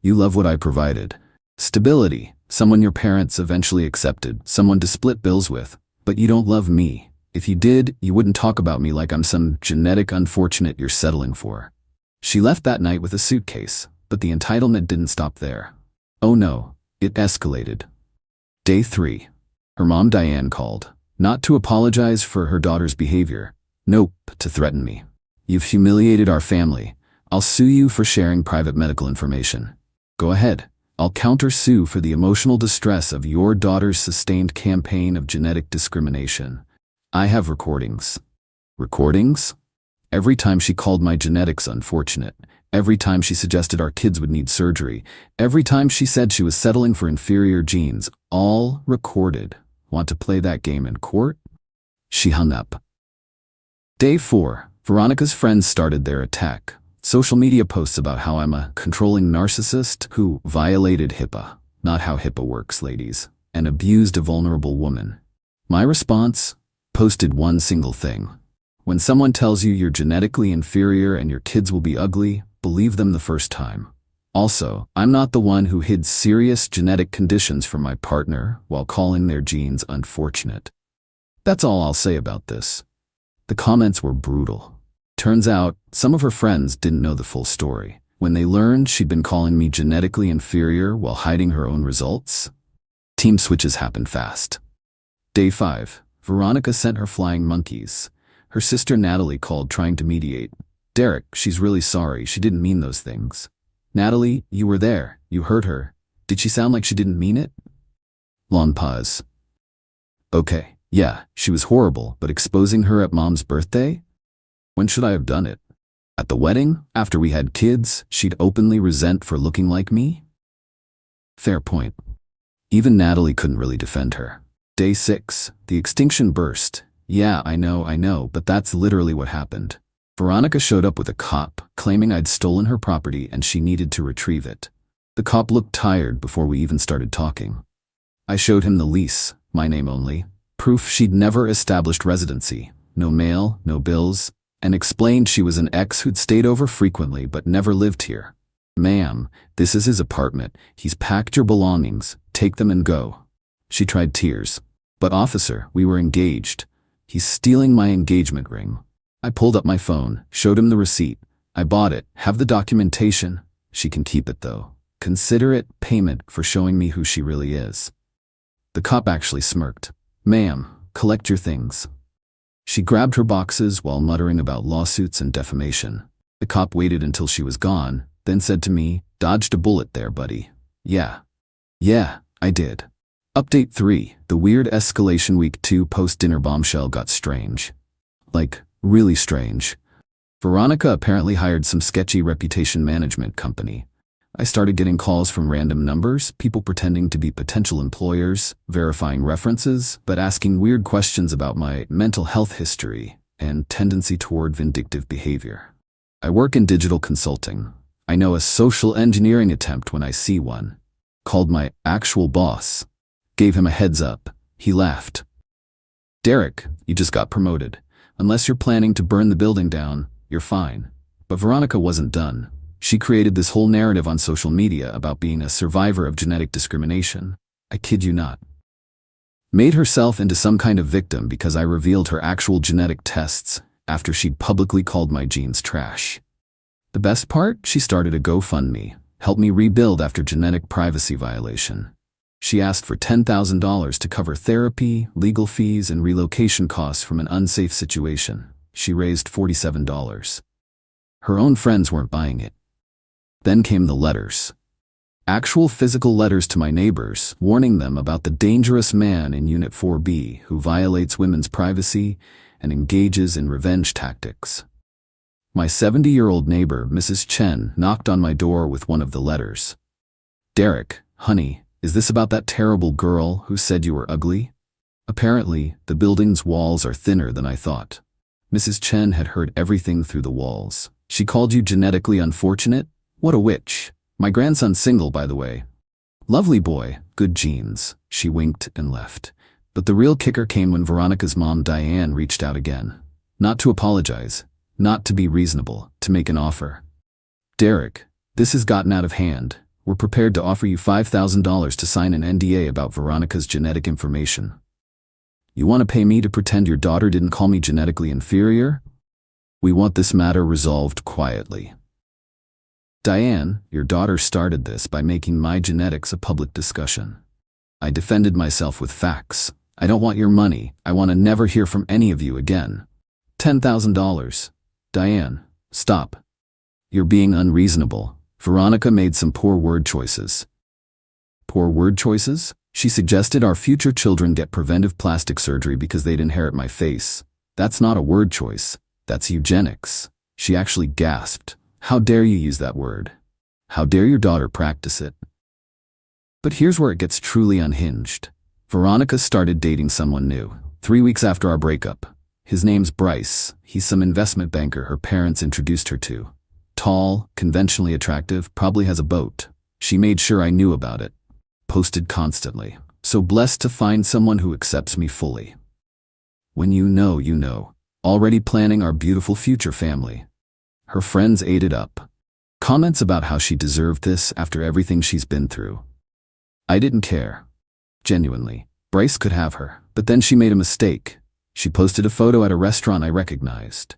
You love what I provided. Stability, someone your parents eventually accepted, someone to split bills with. But you don't love me. If you did, you wouldn't talk about me like I'm some genetic unfortunate you're settling for. She left that night with a suitcase, but the entitlement didn't stop there. Oh no, it escalated. Day 3. Her mom Diane called, not to apologize for her daughter's behavior. Nope, to threaten me. You've humiliated our family. I'll sue you for sharing private medical information. Go ahead. I'll counter-sue for the emotional distress of your daughter's sustained campaign of genetic discrimination. I have recordings. Recordings? Every time she called my genetics unfortunate, every time she suggested our kids would need surgery, every time she said she was settling for inferior genes, all recorded. Want to play that game in court? She hung up. Day 4. Veronica's friends started their attack. Social media posts about how I'm a controlling narcissist who violated HIPAA. Not how HIPAA works, ladies. And abused a vulnerable woman. My response? Posted one single thing. When someone tells you you're genetically inferior and your kids will be ugly, believe them the first time. Also, I'm not the one who hid serious genetic conditions from my partner while calling their genes unfortunate. That's all I'll say about this. The comments were brutal. Turns out, some of her friends didn't know the full story. When they learned she'd been calling me genetically inferior while hiding her own results, team switches happened fast. Day 5. Veronica sent her flying monkeys. Her sister Natalie called trying to mediate. Derek, she's really sorry, she didn't mean those things. Natalie, you were there. You heard her. Did she sound like she didn't mean it? Long pause. Okay, yeah, she was horrible, but exposing her at Mom's birthday? When should I have done it? At the wedding? After we had kids, she'd openly resent for looking like me? Fair point. Even Natalie couldn't really defend her. Day 6. The extinction burst. Yeah, I know, but that's literally what happened. Veronica showed up with a cop, claiming I'd stolen her property and she needed to retrieve it. The cop looked tired before we even started talking. I showed him the lease, my name only, proof she'd never established residency, no mail, no bills, and explained she was an ex who'd stayed over frequently but never lived here. Ma'am, this is his apartment. He's packed your belongings. Take them and go. She tried tears. But officer, we were engaged. He's stealing my engagement ring. I pulled up my phone, showed him the receipt. I bought it, have the documentation. She can keep it though. Consider it payment for showing me who she really is. The cop actually smirked. Ma'am, collect your things. She grabbed her boxes while muttering about lawsuits and defamation. The cop waited until she was gone, then said to me, dodged a bullet there, buddy. Yeah, I did. Update 3. The weird escalation week 2 post-dinner bombshell got strange. Like, really strange. Veronica apparently hired some sketchy reputation management company. I started getting calls from random numbers, people pretending to be potential employers, verifying references, but asking weird questions about my mental health history and tendency toward vindictive behavior. I work in digital consulting. I know a social engineering attempt when I see one. Called my actual boss. Gave him a heads up. He laughed. Derek, you just got promoted. Unless you're planning to burn the building down, you're fine. But Veronica wasn't done. She created this whole narrative on social media about being a survivor of genetic discrimination. I kid you not. Made herself into some kind of victim because I revealed her actual genetic tests after she'd publicly called my genes trash. The best part? She started a GoFundMe, helped me rebuild after genetic privacy violation. She asked for $10,000 to cover therapy, legal fees, and relocation costs from an unsafe situation. She raised $47. Her own friends weren't buying it. Then came the letters. Actual physical letters to my neighbors, warning them about the dangerous man in Unit 4B who violates women's privacy and engages in revenge tactics. My 70-year-old neighbor, Mrs. Chen, knocked on my door with one of the letters. Derek, honey, is this about that terrible girl who said you were ugly? Apparently, the building's walls are thinner than I thought. Mrs. Chen had heard everything through the walls. She called you genetically unfortunate? What a witch. My grandson's single, by the way. Lovely boy, good genes. She winked and left. But the real kicker came when Veronica's mom, Diane, reached out again. Not to apologize, not to be reasonable, to make an offer. Derek, this has gotten out of hand. We're prepared to offer you $5,000 to sign an NDA about Veronica's genetic information. You want to pay me to pretend your daughter didn't call me genetically inferior? We want this matter resolved quietly. Diane, your daughter started this by making my genetics a public discussion. I defended myself with facts. I don't want your money. I want to never hear from any of you again. $10,000. Diane, stop. You're being unreasonable. Veronica made some poor word choices. Poor word choices? She suggested our future children get preventive plastic surgery because they'd inherit my face. That's not a word choice. That's eugenics. She actually gasped. How dare you use that word? How dare your daughter practice it? But here's where it gets truly unhinged. Veronica started dating someone new, 3 weeks after our breakup. His name's Bryce. He's some investment banker her parents introduced her to. Tall, conventionally attractive, probably has a boat. She made sure I knew about it. Posted constantly. So blessed to find someone who accepts me fully. When you know, you know. Already planning our beautiful future family. Her friends ate it up. Comments about how she deserved this after everything she's been through. I didn't care. Genuinely. Bryce could have her, but then she made a mistake. She posted a photo at a restaurant I recognized.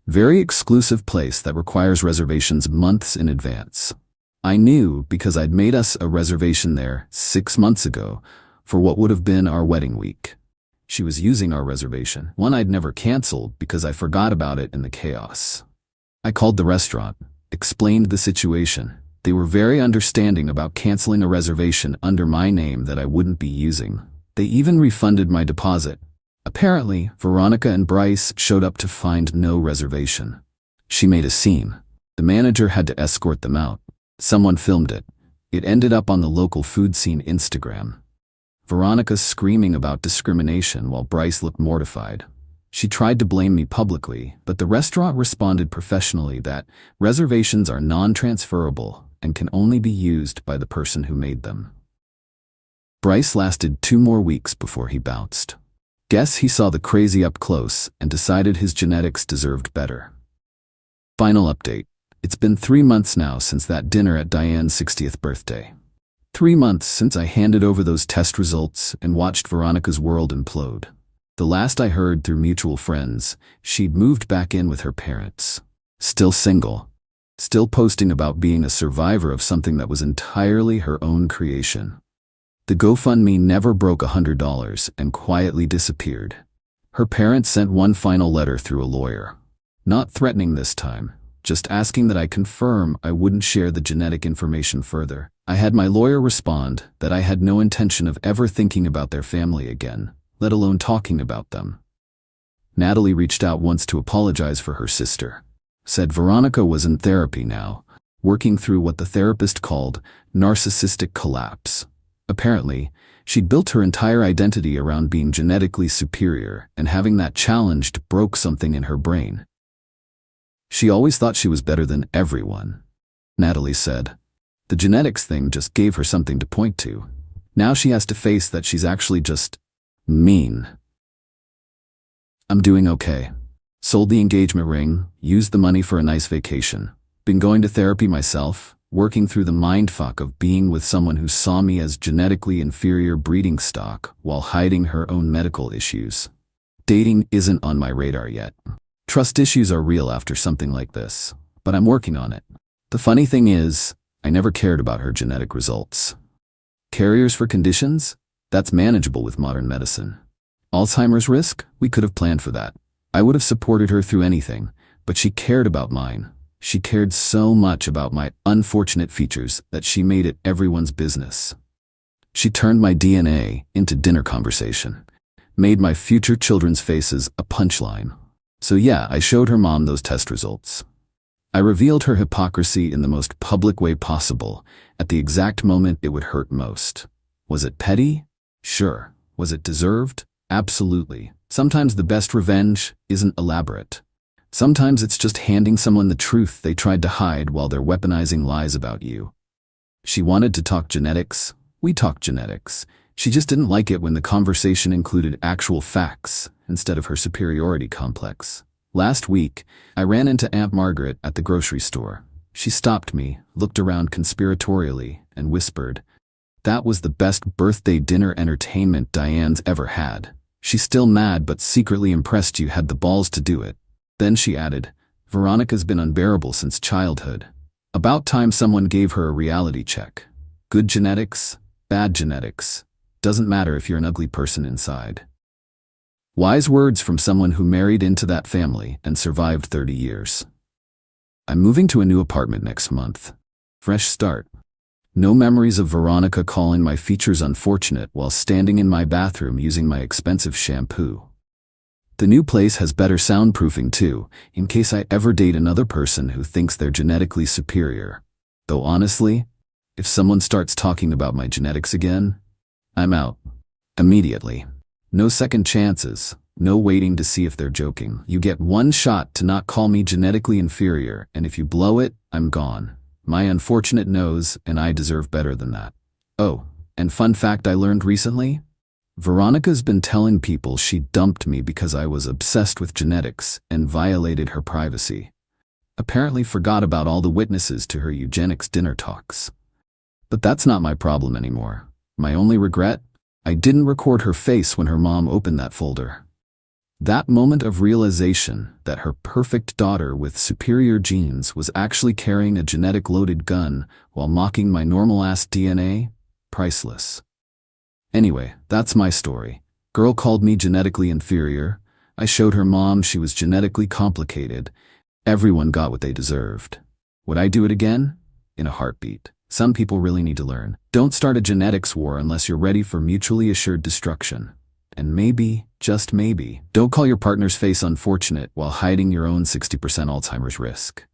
Very exclusive place that requires reservations months in advance. I knew because I'd made us a reservation there 6 months ago for what would have been our wedding week. She was using our reservation, one I'd never canceled because I forgot about it in the chaos. I called the restaurant, explained the situation. They were very understanding about canceling a reservation under my name that I wouldn't be using. They even refunded my deposit. Apparently, Veronica and Bryce showed up to find no reservation. She made a scene. The manager had to escort them out. Someone filmed it. It ended up on the local food scene Instagram. Veronica screaming about discrimination while Bryce looked mortified. She tried to blame me publicly, but the restaurant responded professionally that reservations are non-transferable and can only be used by the person who made them. Bryce lasted 2 more weeks before he bounced. Guess he saw the crazy up close and decided his genetics deserved better. Final update. It's been 3 months now since that dinner at Diane's 60th birthday. 3 months since I handed over those test results and watched Veronica's world implode. The last I heard through mutual friends, she'd moved back in with her parents. Still single. Still posting about being a survivor of something that was entirely her own creation. The GoFundMe never broke $100 and quietly disappeared. Her parents sent one final letter through a lawyer. Not threatening this time, just asking that I confirm I wouldn't share the genetic information further. I had my lawyer respond that I had no intention of ever thinking about their family again, let alone talking about them. Natalie reached out once to apologize for her sister. Said Veronica was in therapy now, working through what the therapist called narcissistic collapse. Apparently, she'd built her entire identity around being genetically superior, and having that challenged broke something in her brain. She always thought she was better than everyone, Natalie said. The genetics thing just gave her something to point to. Now she has to face that she's actually just mean. I'm doing okay. Sold the engagement ring, used the money for a nice vacation. Been going to therapy myself, working through the mindfuck of being with someone who saw me as genetically inferior breeding stock while hiding her own medical issues. Dating isn't on my radar yet. Trust issues are real after something like this, but I'm working on it. The funny thing is, I never cared about her genetic results. Carriers for conditions? That's manageable with modern medicine. Alzheimer's risk? We could have planned for that. I would have supported her through anything, but she cared about mine. She cared so much about my unfortunate features that she made it everyone's business. She turned my DNA into dinner conversation, made my future children's faces a punchline. So yeah, I showed her mom those test results. I revealed her hypocrisy in the most public way possible, at the exact moment it would hurt most. Was it petty? Sure. Was it deserved? Absolutely. Sometimes the best revenge isn't elaborate. Sometimes it's just handing someone the truth they tried to hide while they're weaponizing lies about you. She wanted to talk genetics. We talked genetics. She just didn't like it when the conversation included actual facts instead of her superiority complex. Last week, I ran into Aunt Margaret at the grocery store. She stopped me, looked around conspiratorially, and whispered, "That was the best birthday dinner entertainment Diane's ever had. She's still mad but secretly impressed you had the balls to do it." Then she added, "Veronica's been unbearable since childhood. About time someone gave her a reality check. Good genetics, bad genetics. Doesn't matter if you're an ugly person inside." Wise words from someone who married into that family and survived 30 years. I'm moving to a new apartment next month. Fresh start. No memories of Veronica calling my features unfortunate while standing in my bathroom using my expensive shampoo. The new place has better soundproofing too, in case I ever date another person who thinks they're genetically superior. Though honestly, if someone starts talking about my genetics again, I'm out. Immediately. No second chances, no waiting to see if they're joking. You get one shot to not call me genetically inferior, and if you blow it, I'm gone. My unfortunate nose, and I deserve better than that. Oh, and fun fact I learned recently? Veronica's been telling people she dumped me because I was obsessed with genetics and violated her privacy. Apparently forgot about all the witnesses to her eugenics dinner talks. But that's not my problem anymore. My only regret? I didn't record her face when her mom opened that folder. That moment of realization that her perfect daughter with superior genes was actually carrying a genetic-loaded gun while mocking my normal-ass DNA? Priceless. Anyway, that's my story. Girl called me genetically inferior. I showed her mom she was genetically complicated. Everyone got what they deserved. Would I do it again? In a heartbeat. Some people really need to learn. Don't start a genetics war unless you're ready for mutually assured destruction. And maybe, just maybe, don't call your partner's face unfortunate while hiding your own 60% Alzheimer's risk.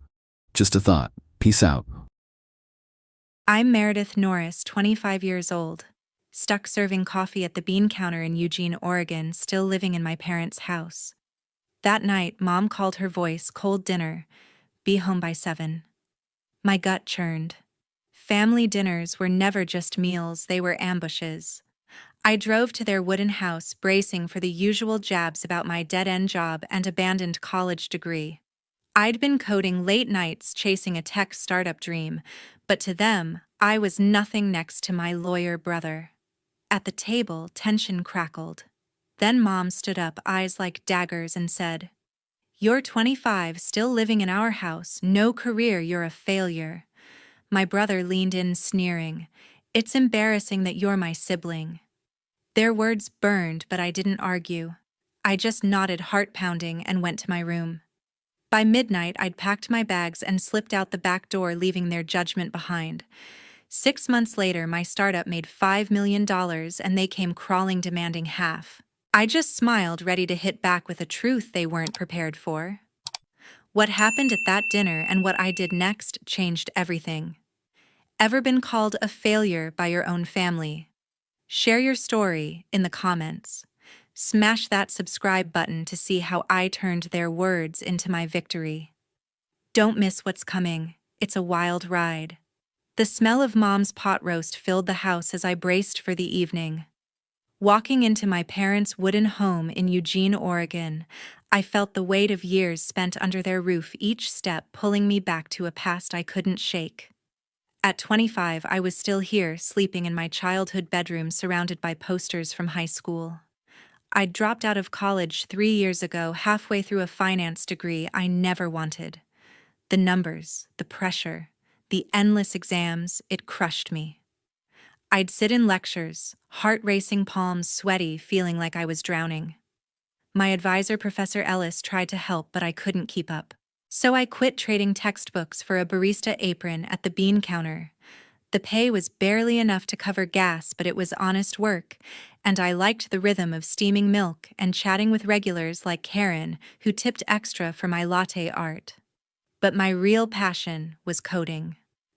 Just a thought. Peace out. I'm Meredith Norris, 25 years old, stuck serving coffee at the bean counter in Eugene, Oregon, still living in my parents' house. That night, Mom called her voice, "Cold dinner. Be home by 7. My gut churned. Family dinners were never just meals, they were ambushes. I drove to their wooden house, bracing for the usual jabs about my dead-end job and abandoned college degree. I'd been coding late nights chasing a tech startup dream, but to them, I was nothing next to my lawyer brother. At the table, tension crackled. Then Mom stood up, eyes like daggers, and said, "You're 25, still living in our house, no career, you're a failure." My brother leaned in, sneering, "It's embarrassing that you're my sibling." Their words burned, but I didn't argue. I just nodded, heart pounding, and went to my room. By midnight, I'd packed my bags and slipped out the back door, leaving their judgment behind. 6 months later, my startup made $5 million, and they came crawling, demanding half. I just smiled, ready to hit back with a truth they weren't prepared for. What happened at that dinner and what I did next changed everything. Ever been called a failure by your own family? Share your story in the comments. Smash that subscribe button to see how I turned their words into my victory. Don't miss what's coming. It's a wild ride. The smell of Mom's pot roast filled the house as I braced for the evening. Walking into my parents' wooden home in Eugene, Oregon, I felt the weight of years spent under their roof, each step pulling me back to a past I couldn't shake. At 25, I was still here, sleeping in my childhood bedroom surrounded by posters from high school. I'd dropped out of college 3 years ago, halfway through a finance degree I never wanted. The numbers, the pressure, the endless exams, it crushed me. I'd sit in lectures, heart racing, palms sweaty, feeling like I was drowning. My advisor, Professor Ellis, tried to help, but I couldn't keep up. So I quit trading textbooks for a barista apron at the bean counter. The pay was barely enough to cover gas, but it was honest work, and I liked the rhythm of steaming milk and chatting with regulars like Karen, who tipped extra for my latte art. But my real passion was coding.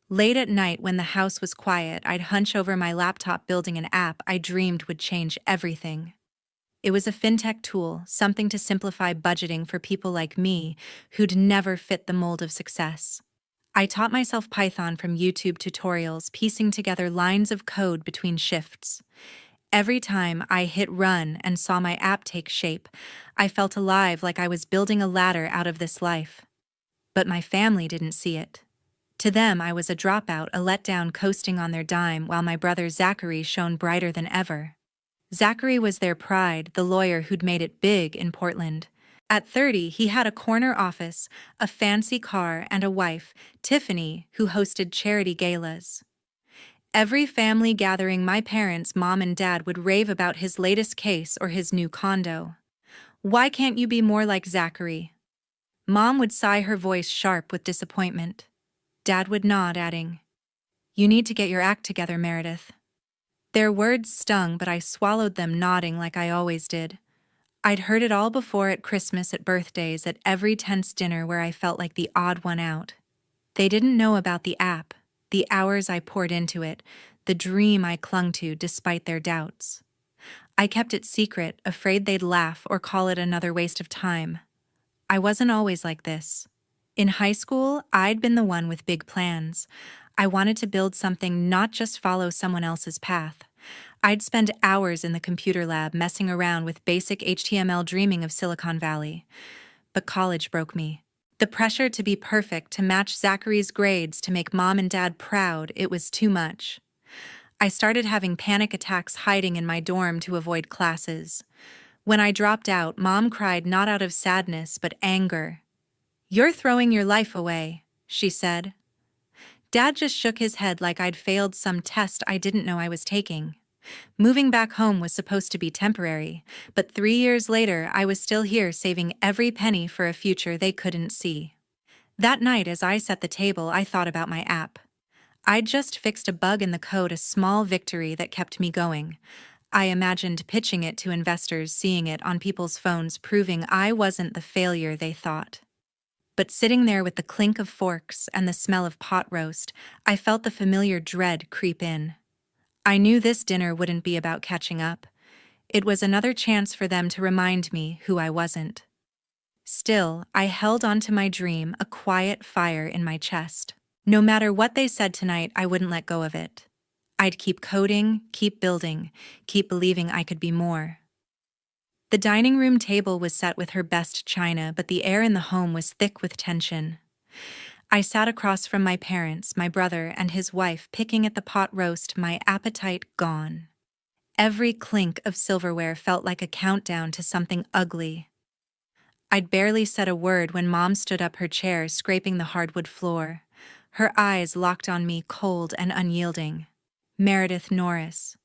Late at night, when the house was quiet, I'd hunch over my laptop building an app I dreamed would change everything. It was a fintech tool, something to simplify budgeting for people like me who'd never fit the mold of success. I taught myself Python from YouTube tutorials, piecing together lines of code between shifts. Every time I hit run and saw my app take shape, I felt alive, like I was building a ladder out of this life. But my family didn't see it. To them, I was a dropout, a letdown, coasting on their dime, while my brother Zachary shone brighter than ever. Zachary was their pride, the lawyer who'd made it big in Portland. At 30, he had a corner office, a fancy car, and a wife, Tiffany, who hosted charity galas. Every family gathering, my parents, mom and dad, would rave about his latest case or his new condo. "Why can't you be more like Zachary?" Mom would sigh, her voice sharp with disappointment. Dad would nod, adding, "You need to get your act together, Meredith." Their words stung, but I swallowed them, nodding like I always did. I'd heard it all before, at Christmas, at birthdays, at every tense dinner where I felt like the odd one out. They didn't know about the app, the hours I poured into it, the dream I clung to despite their doubts. I kept it secret, afraid they'd laugh or call it another waste of time. I wasn't always like this. In high school, I'd been the one with big plans. I wanted to build something, not just follow someone else's path. I'd spend hours in the computer lab messing around with basic HTML, dreaming of Silicon Valley. But college broke me. The pressure to be perfect, to match Zachary's grades, to make mom and dad proud, it was too much. I started having panic attacks, hiding in my dorm to avoid classes. When I dropped out, mom cried, not out of sadness, but anger. "You're throwing your life away," she said. Dad just shook his head like I'd failed some test I didn't know I was taking. Moving back home was supposed to be temporary, but 3 years later I was still here, saving every penny for a future they couldn't see. That night, as I set the table, I thought about my app. I'd just fixed a bug in the code, a small victory that kept me going. I imagined pitching it to investors, seeing it on people's phones, proving I wasn't the failure they thought. But sitting there with the clink of forks and the smell of pot roast, I felt the familiar dread creep in. I knew this dinner wouldn't be about catching up. It was another chance for them to remind me who I wasn't. Still, I held on to my dream, a quiet fire in my chest. No matter what they said tonight, I wouldn't let go of it. I'd keep coding, keep building, keep believing I could be more. The dining room table was set with her best china, but the air in the home was thick with tension. I sat across from my parents, my brother and his wife, picking at the pot roast, my appetite gone. Every clink of silverware felt like a countdown to something ugly. I'd barely said a word when Mom stood up, her chair scraping the hardwood floor. Her eyes locked on me, cold and unyielding. "Meredith Norris,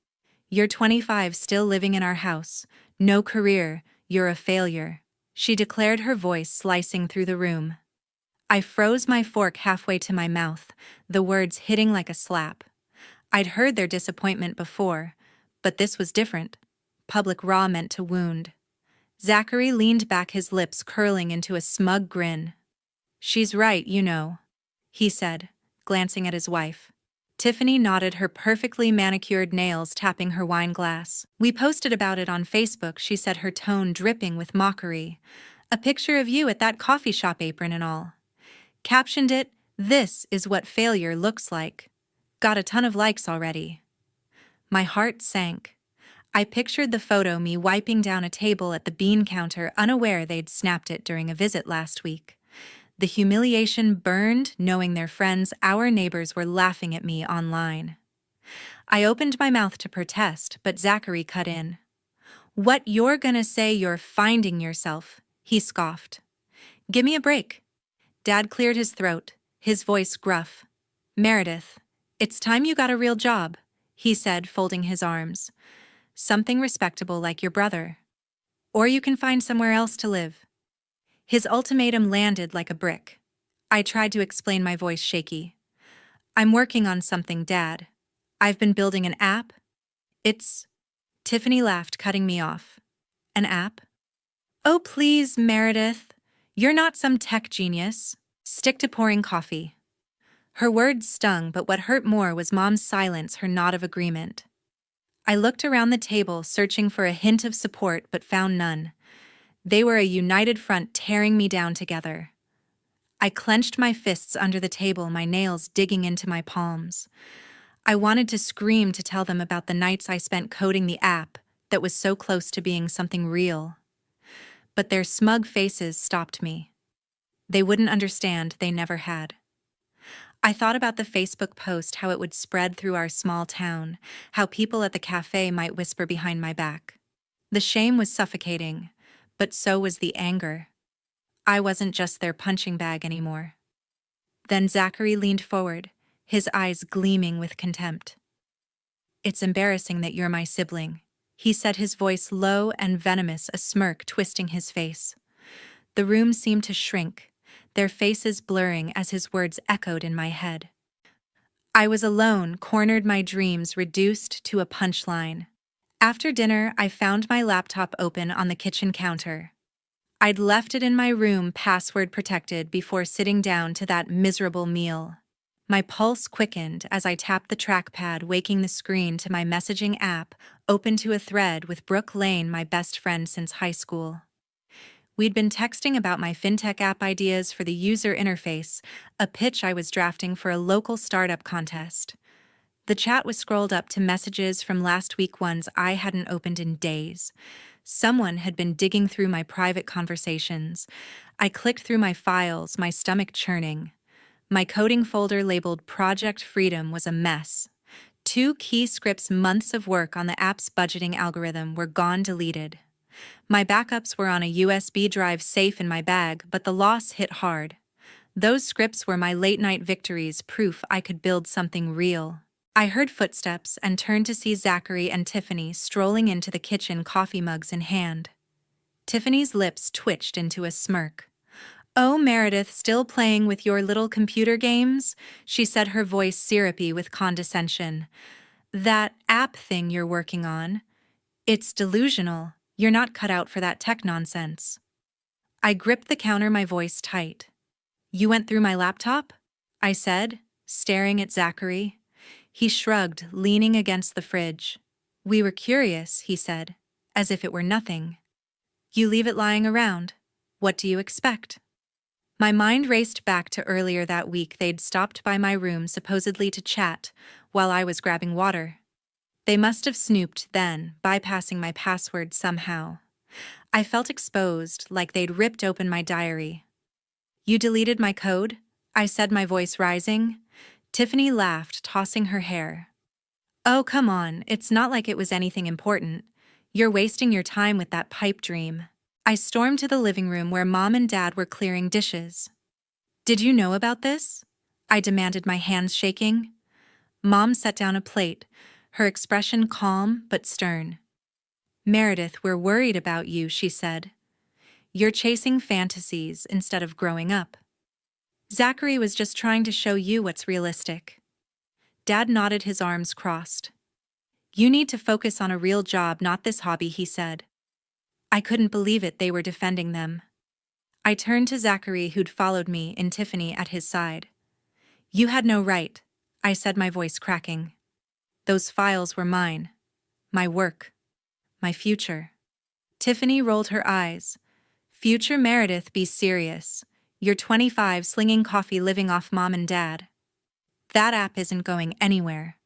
you're 25, still living in our house. No career, you're a failure," she declared, her voice slicing through the room. I froze, my fork halfway to my mouth, the words hitting like a slap. I'd heard their disappointment before, but this was different. Public, raw, meant to wound. Zachary leaned back, his lips curling into a smug grin. "She's right, you know," he said, glancing at his wife. Tiffany nodded, her perfectly manicured nails tapping her wine glass. "We posted about it on Facebook," she said, her tone dripping with mockery. "A picture of you at that coffee shop, apron and all. Captioned it, 'This is what failure looks like.' Got a ton of likes already." My heart sank. I pictured the photo, me wiping down a table at the bean counter, unaware they'd snapped it during a visit last week. The humiliation burned, knowing their friends, our neighbors, were laughing at me online. I opened my mouth to protest, but Zachary cut in. "What you're gonna say, you're finding yourself," he scoffed. "Gimme a break." Dad cleared his throat, his voice gruff. "Meredith, it's time you got a real job," he said, folding his arms. "Something respectable like your brother. Or you can find somewhere else to live." His ultimatum landed like a brick. I tried to explain, my voice shaky. "I'm working on something, Dad. I've been building an app. It's..." Tiffany laughed, cutting me off. "An app? Oh, please, Meredith. You're not some tech genius. Stick to pouring coffee." Her words stung, but what hurt more was Mom's silence, her nod of agreement. I looked around the table, searching for a hint of support, but found none. They were a united front, tearing me down together. I clenched my fists under the table, my nails digging into my palms. I wanted to scream to tell them about the nights I spent coding the app that was so close to being something real. But their smug faces stopped me. They wouldn't understand, they never had. I thought about the Facebook post, how it would spread through our small town, how people at the cafe might whisper behind my back. The shame was suffocating, but so was the anger. I wasn't just their punching bag anymore. Then Zachary leaned forward, his eyes gleaming with contempt. "It's embarrassing that you're my sibling," he said, his voice low and venomous, a smirk twisting his face. The room seemed to shrink, their faces blurring as his words echoed in my head. I was alone, cornered, my dreams reduced to a punchline. After dinner, I found my laptop open on the kitchen counter. I'd left it in my room, password protected, before sitting down to that miserable meal. My pulse quickened as I tapped the trackpad, waking the screen to my messaging app, open to a thread with Brooke Lane, my best friend since high school. We'd been texting about my fintech app ideas for the user interface, a pitch I was drafting for a local startup contest. The chat was scrolled up to messages from last week, ones I hadn't opened in days. Someone had been digging through my private conversations. I clicked through my files, my stomach churning. My coding folder labeled Project Freedom was a mess. 2 key scripts, months of work on the app's budgeting algorithm, were gone, deleted. My backups were on a USB drive safe in my bag, but the loss hit hard. Those scripts were my late-night victories, proof I could build something real. I heard footsteps and turned to see Zachary and Tiffany strolling into the kitchen, coffee mugs in hand. Tiffany's lips twitched into a smirk. "Oh, Meredith, still playing with your little computer games?" she said, her voice syrupy with condescension. "That app thing you're working on, it's delusional. You're not cut out for that tech nonsense." I gripped the counter, my voice tight. "You went through my laptop?" I said, staring at Zachary. He shrugged, leaning against the fridge. "We were curious," he said, as if it were nothing. "You leave it lying around. What do you expect?" My mind raced back to earlier that week. They'd stopped by my room, supposedly to chat, while I was grabbing water. They must have snooped then, bypassing my password somehow. I felt exposed, like they'd ripped open my diary. "You deleted my code?" I said, my voice rising. Tiffany laughed, tossing her hair. "Oh, come on, it's not like it was anything important. You're wasting your time with that pipe dream." I stormed to the living room where Mom and Dad were clearing dishes. "Did you know about this?" I demanded, my hands shaking. Mom set down a plate, her expression calm but stern. "Meredith, we're worried about you," she said. "You're chasing fantasies instead of growing up. Zachary was just trying to show you what's realistic." Dad nodded, his arms crossed. "You need to focus on a real job, not this hobby," he said. I couldn't believe it, they were defending them. I turned to Zachary, who'd followed me, and Tiffany at his side. "You had no right," I said, my voice cracking. "Those files were mine. My work. My future." Tiffany rolled her eyes. "Future, Meredith, be serious. You're 25, slinging coffee, living off Mom and Dad. That app isn't going anywhere."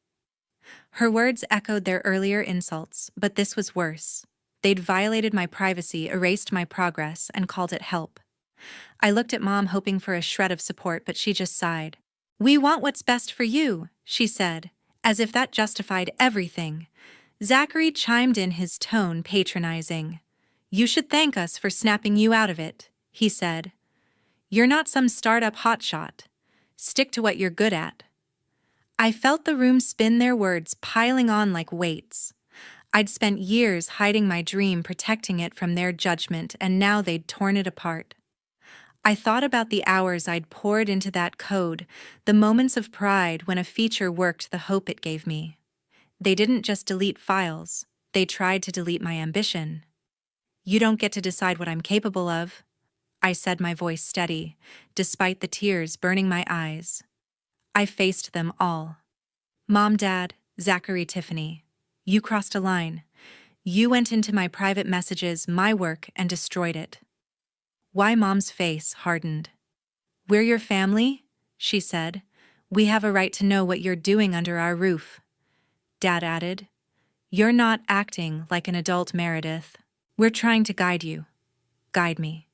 Her words echoed their earlier insults, but this was worse. They'd violated my privacy, erased my progress, and called it help. I looked at Mom, hoping for a shred of support, but she just sighed. "We want what's best for you," she said, as if that justified everything. Zachary chimed in, his tone patronizing. "You should thank us for snapping you out of it," he said. "You're not some startup hotshot. Stick to what you're good at." I felt the room spin, their words piling on like weights. I'd spent years hiding my dream, protecting it from their judgment, and now they'd torn it apart. I thought about the hours I'd poured into that code, the moments of pride when a feature worked, the hope it gave me. They didn't just delete files, they tried to delete my ambition. "You don't get to decide what I'm capable of," I said, my voice steady, despite the tears burning my eyes. I faced them all. "Mom, Dad, Zachary, Tiffany. You crossed a line. You went into my private messages, my work, and destroyed it." Why? Mom's face hardened. "We're your family," she said. We have a right to know what you're doing under our roof, Dad added. You're not acting like an adult, Meredith. We're trying to guide you. Guide me.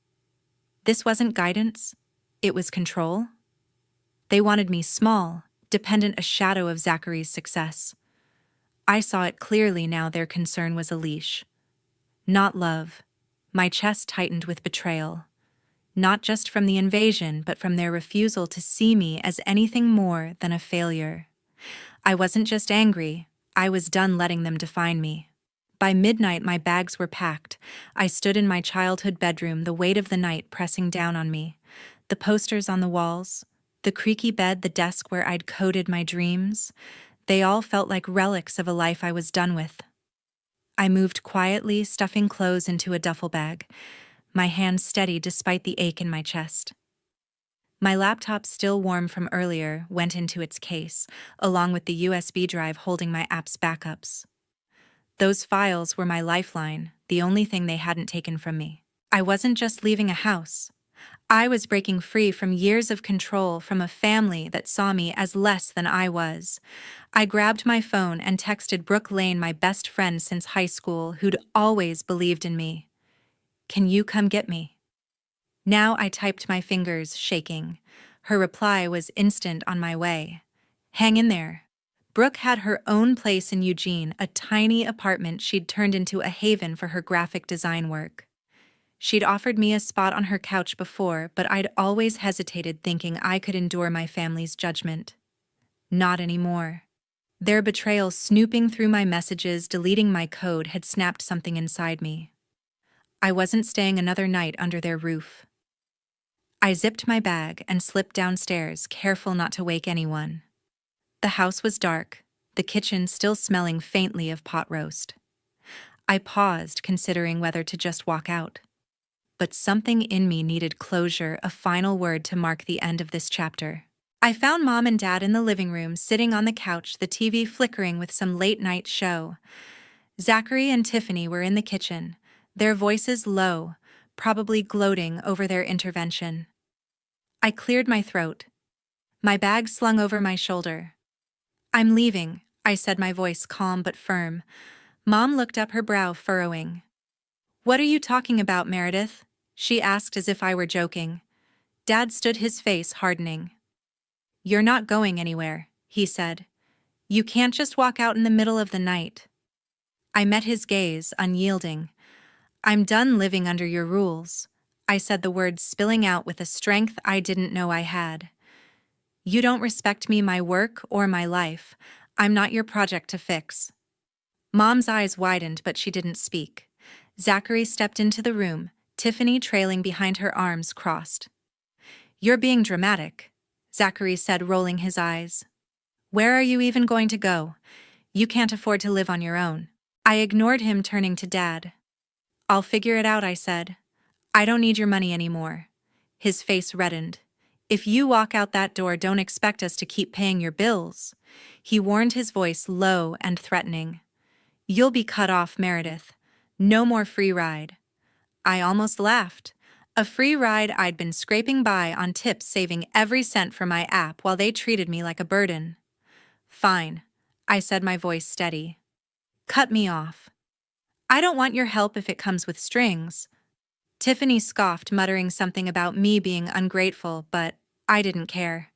This wasn't guidance. It was control. They wanted me small, dependent, a shadow of Zachary's success. I saw it clearly now. Their concern was a leash. Not love. My chest tightened with betrayal. Not just from the invasion, but from their refusal to see me as anything more than a failure. I wasn't just angry. I was done letting them define me. By midnight, my bags were packed. I stood in my childhood bedroom, the weight of the night pressing down on me. The posters on the walls, the creaky bed, the desk where I'd coded my dreams, they all felt like relics of a life I was done with. I moved quietly, stuffing clothes into a duffel bag, my hands steady despite the ache in my chest. My laptop, still warm from earlier, went into its case, along with the USB drive holding my app's backups. Those files were my lifeline, the only thing they hadn't taken from me. I wasn't just leaving a house. I was breaking free from years of control from a family that saw me as less than I was. I grabbed my phone and texted Brooke Lane, my best friend since high school, who'd always believed in me. Can you come get me? Now I typed, my fingers shaking. Her reply was instant: on my way. Hang in there. Brooke had her own place in Eugene, a tiny apartment she'd turned into a haven for her graphic design work. She'd offered me a spot on her couch before, but I'd always hesitated, thinking I could endure my family's judgment. Not anymore. Their betrayal, snooping through my messages, deleting my code, had snapped something inside me. I wasn't staying another night under their roof. I zipped my bag and slipped downstairs, careful not to wake anyone. The house was dark, the kitchen still smelling faintly of pot roast. I paused, considering whether to just walk out. But something in me needed closure, a final word to mark the end of this chapter. I found Mom and Dad in the living room, sitting on the couch, the TV flickering with some late-night show. Zachary and Tiffany were in the kitchen, their voices low, probably gloating over their intervention. I cleared my throat. My bag slung over my shoulder. I'm leaving, I said, my voice calm but firm. Mom looked up, her brow furrowing. What are you talking about, Meredith? She asked as if I were joking. Dad stood, his face hardening. You're not going anywhere, he said. You can't just walk out in the middle of the night. I met his gaze, unyielding. I'm done living under your rules, I said, the words spilling out with a strength I didn't know I had. You don't respect me, my work, or my life. I'm not your project to fix. Mom's eyes widened, but she didn't speak. Zachary stepped into the room, Tiffany trailing behind, her arms crossed. You're being dramatic, Zachary said, rolling his eyes. Where are you even going to go? You can't afford to live on your own. I ignored him, turning to Dad. I'll figure it out, I said. I don't need your money anymore. His face reddened. If you walk out that door, don't expect us to keep paying your bills. He warned, his voice low and threatening. You'll be cut off, Meredith. No more free ride. I almost laughed. A free ride I'd been scraping by on tips, saving every cent for my app while they treated me like a burden. Fine, I said, my voice steady. Cut me off. I don't want your help if it comes with strings. Tiffany scoffed, muttering something about me being ungrateful, but I didn't care.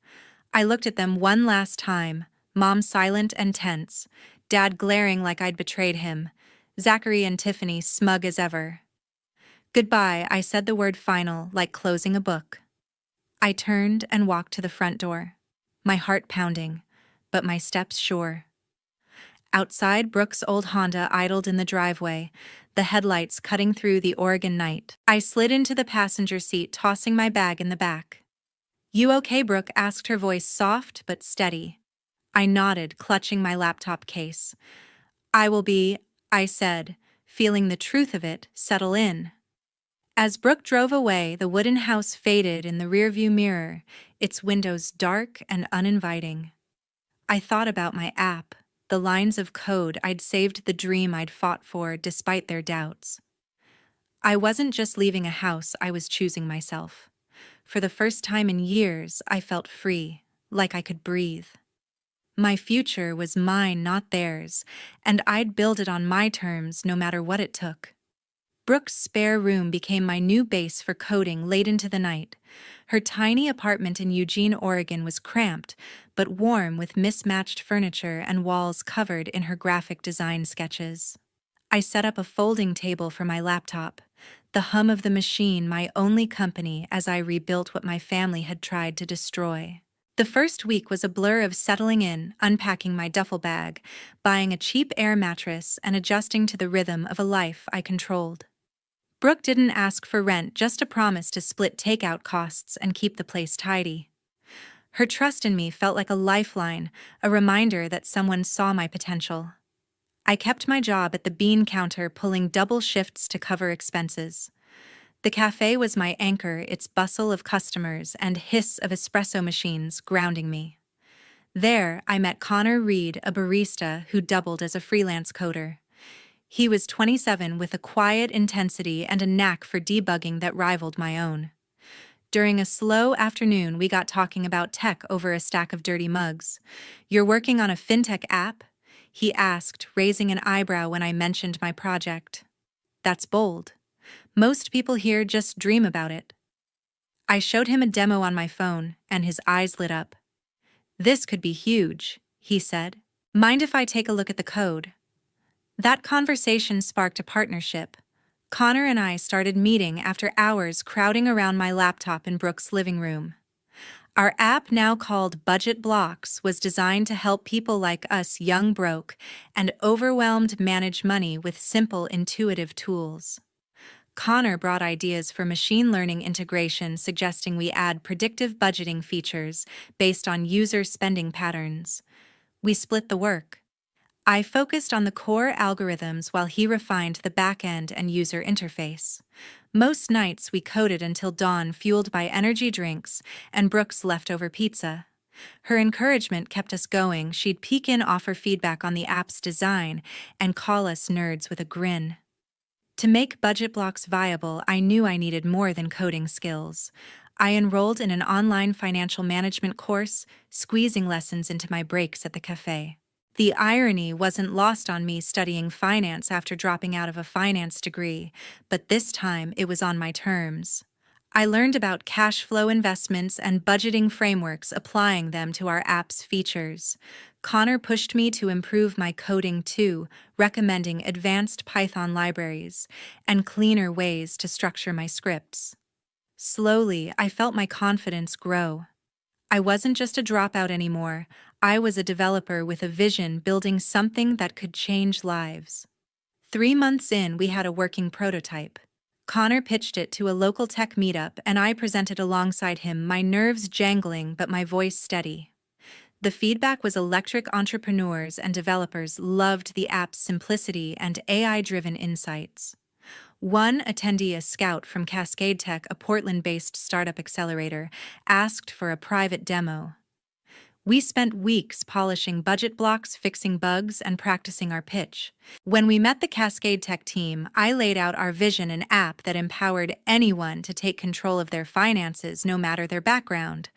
I looked at them one last time, Mom silent and tense, Dad glaring like I'd betrayed him, Zachary and Tiffany smug as ever. Goodbye, I said, the word final, like closing a book. I turned and walked to the front door, my heart pounding, but my steps sure. Outside, Brooke's old Honda idled in the driveway, the headlights cutting through the Oregon night. I slid into the passenger seat, tossing my bag in the back. You okay, Brooke asked, her voice soft but steady. I nodded, clutching my laptop case. I will be, I said, feeling the truth of it settle in. As Brooke drove away, the wooden house faded in the rearview mirror, its windows dark and uninviting. I thought about my app, the lines of code I'd saved, the dream I'd fought for despite their doubts. I wasn't just leaving a house, I was choosing myself. For the first time in years, I felt free, like I could breathe. My future was mine, not theirs, and I'd build it on my terms no matter what it took. Brooke's spare room became my new base for coding late into the night. Her tiny apartment in Eugene, Oregon was cramped, but warm with mismatched furniture and walls covered in her graphic design sketches. I set up a folding table for my laptop, the hum of the machine my only company as I rebuilt what my family had tried to destroy. The first week was a blur of settling in, unpacking my duffel bag, buying a cheap air mattress, and adjusting to the rhythm of a life I controlled. Brooke didn't ask for rent, just a promise to split takeout costs and keep the place tidy. Her trust in me felt like a lifeline, a reminder that someone saw my potential. I kept my job at the bean counter, pulling double shifts to cover expenses. The cafe was my anchor, its bustle of customers and hiss of espresso machines grounding me. There, I met Connor Reed, a barista who doubled as a freelance coder. He was 27 with a quiet intensity and a knack for debugging that rivaled my own. During a slow afternoon, we got talking about tech over a stack of dirty mugs. "You're working on a fintech app?" he asked, raising an eyebrow when I mentioned my project. "That's bold. Most people here just dream about it." I showed him a demo on my phone, and his eyes lit up. "This could be huge," he said. "Mind if I take a look at the code?" That conversation sparked a partnership. Connor and I started meeting after hours crowding around my laptop in Brooke's living room. Our app, now called Budget Blocks, was designed to help people like us, young, broke, and overwhelmed, manage money with simple, intuitive tools. Connor brought ideas for machine learning integration, suggesting we add predictive budgeting features based on user spending patterns. We split the work. I focused on the core algorithms while he refined the back-end and user interface. Most nights we coded until dawn, fueled by energy drinks and Brooke's leftover pizza. Her encouragement kept us going. She'd peek in, offer feedback on the app's design, and call us nerds with a grin. To make Budget Blocks viable, I knew I needed more than coding skills. I enrolled in an online financial management course, squeezing lessons into my breaks at the cafe. The irony wasn't lost on me studying finance after dropping out of a finance degree, but this time it was on my terms. I learned about cash flow investments and budgeting frameworks, applying them to our app's features. Connor pushed me to improve my coding too, recommending advanced Python libraries and cleaner ways to structure my scripts. Slowly, I felt my confidence grow. I wasn't just a dropout anymore. I was a developer with a vision, building something that could change lives. 3 months in, we had a working prototype. Connor pitched it to a local tech meetup, and I presented alongside him, my nerves jangling but my voice steady. The feedback was electric. Entrepreneurs and developers loved the app's simplicity and AI-driven insights. One attendee, a scout from Cascade Tech, a Portland-based startup accelerator, asked for a private demo. We spent weeks polishing budget blocks, fixing bugs, and practicing our pitch. When we met the Cascade Tech team, I laid out our vision: an app that empowered anyone to take control of their finances, no matter their background.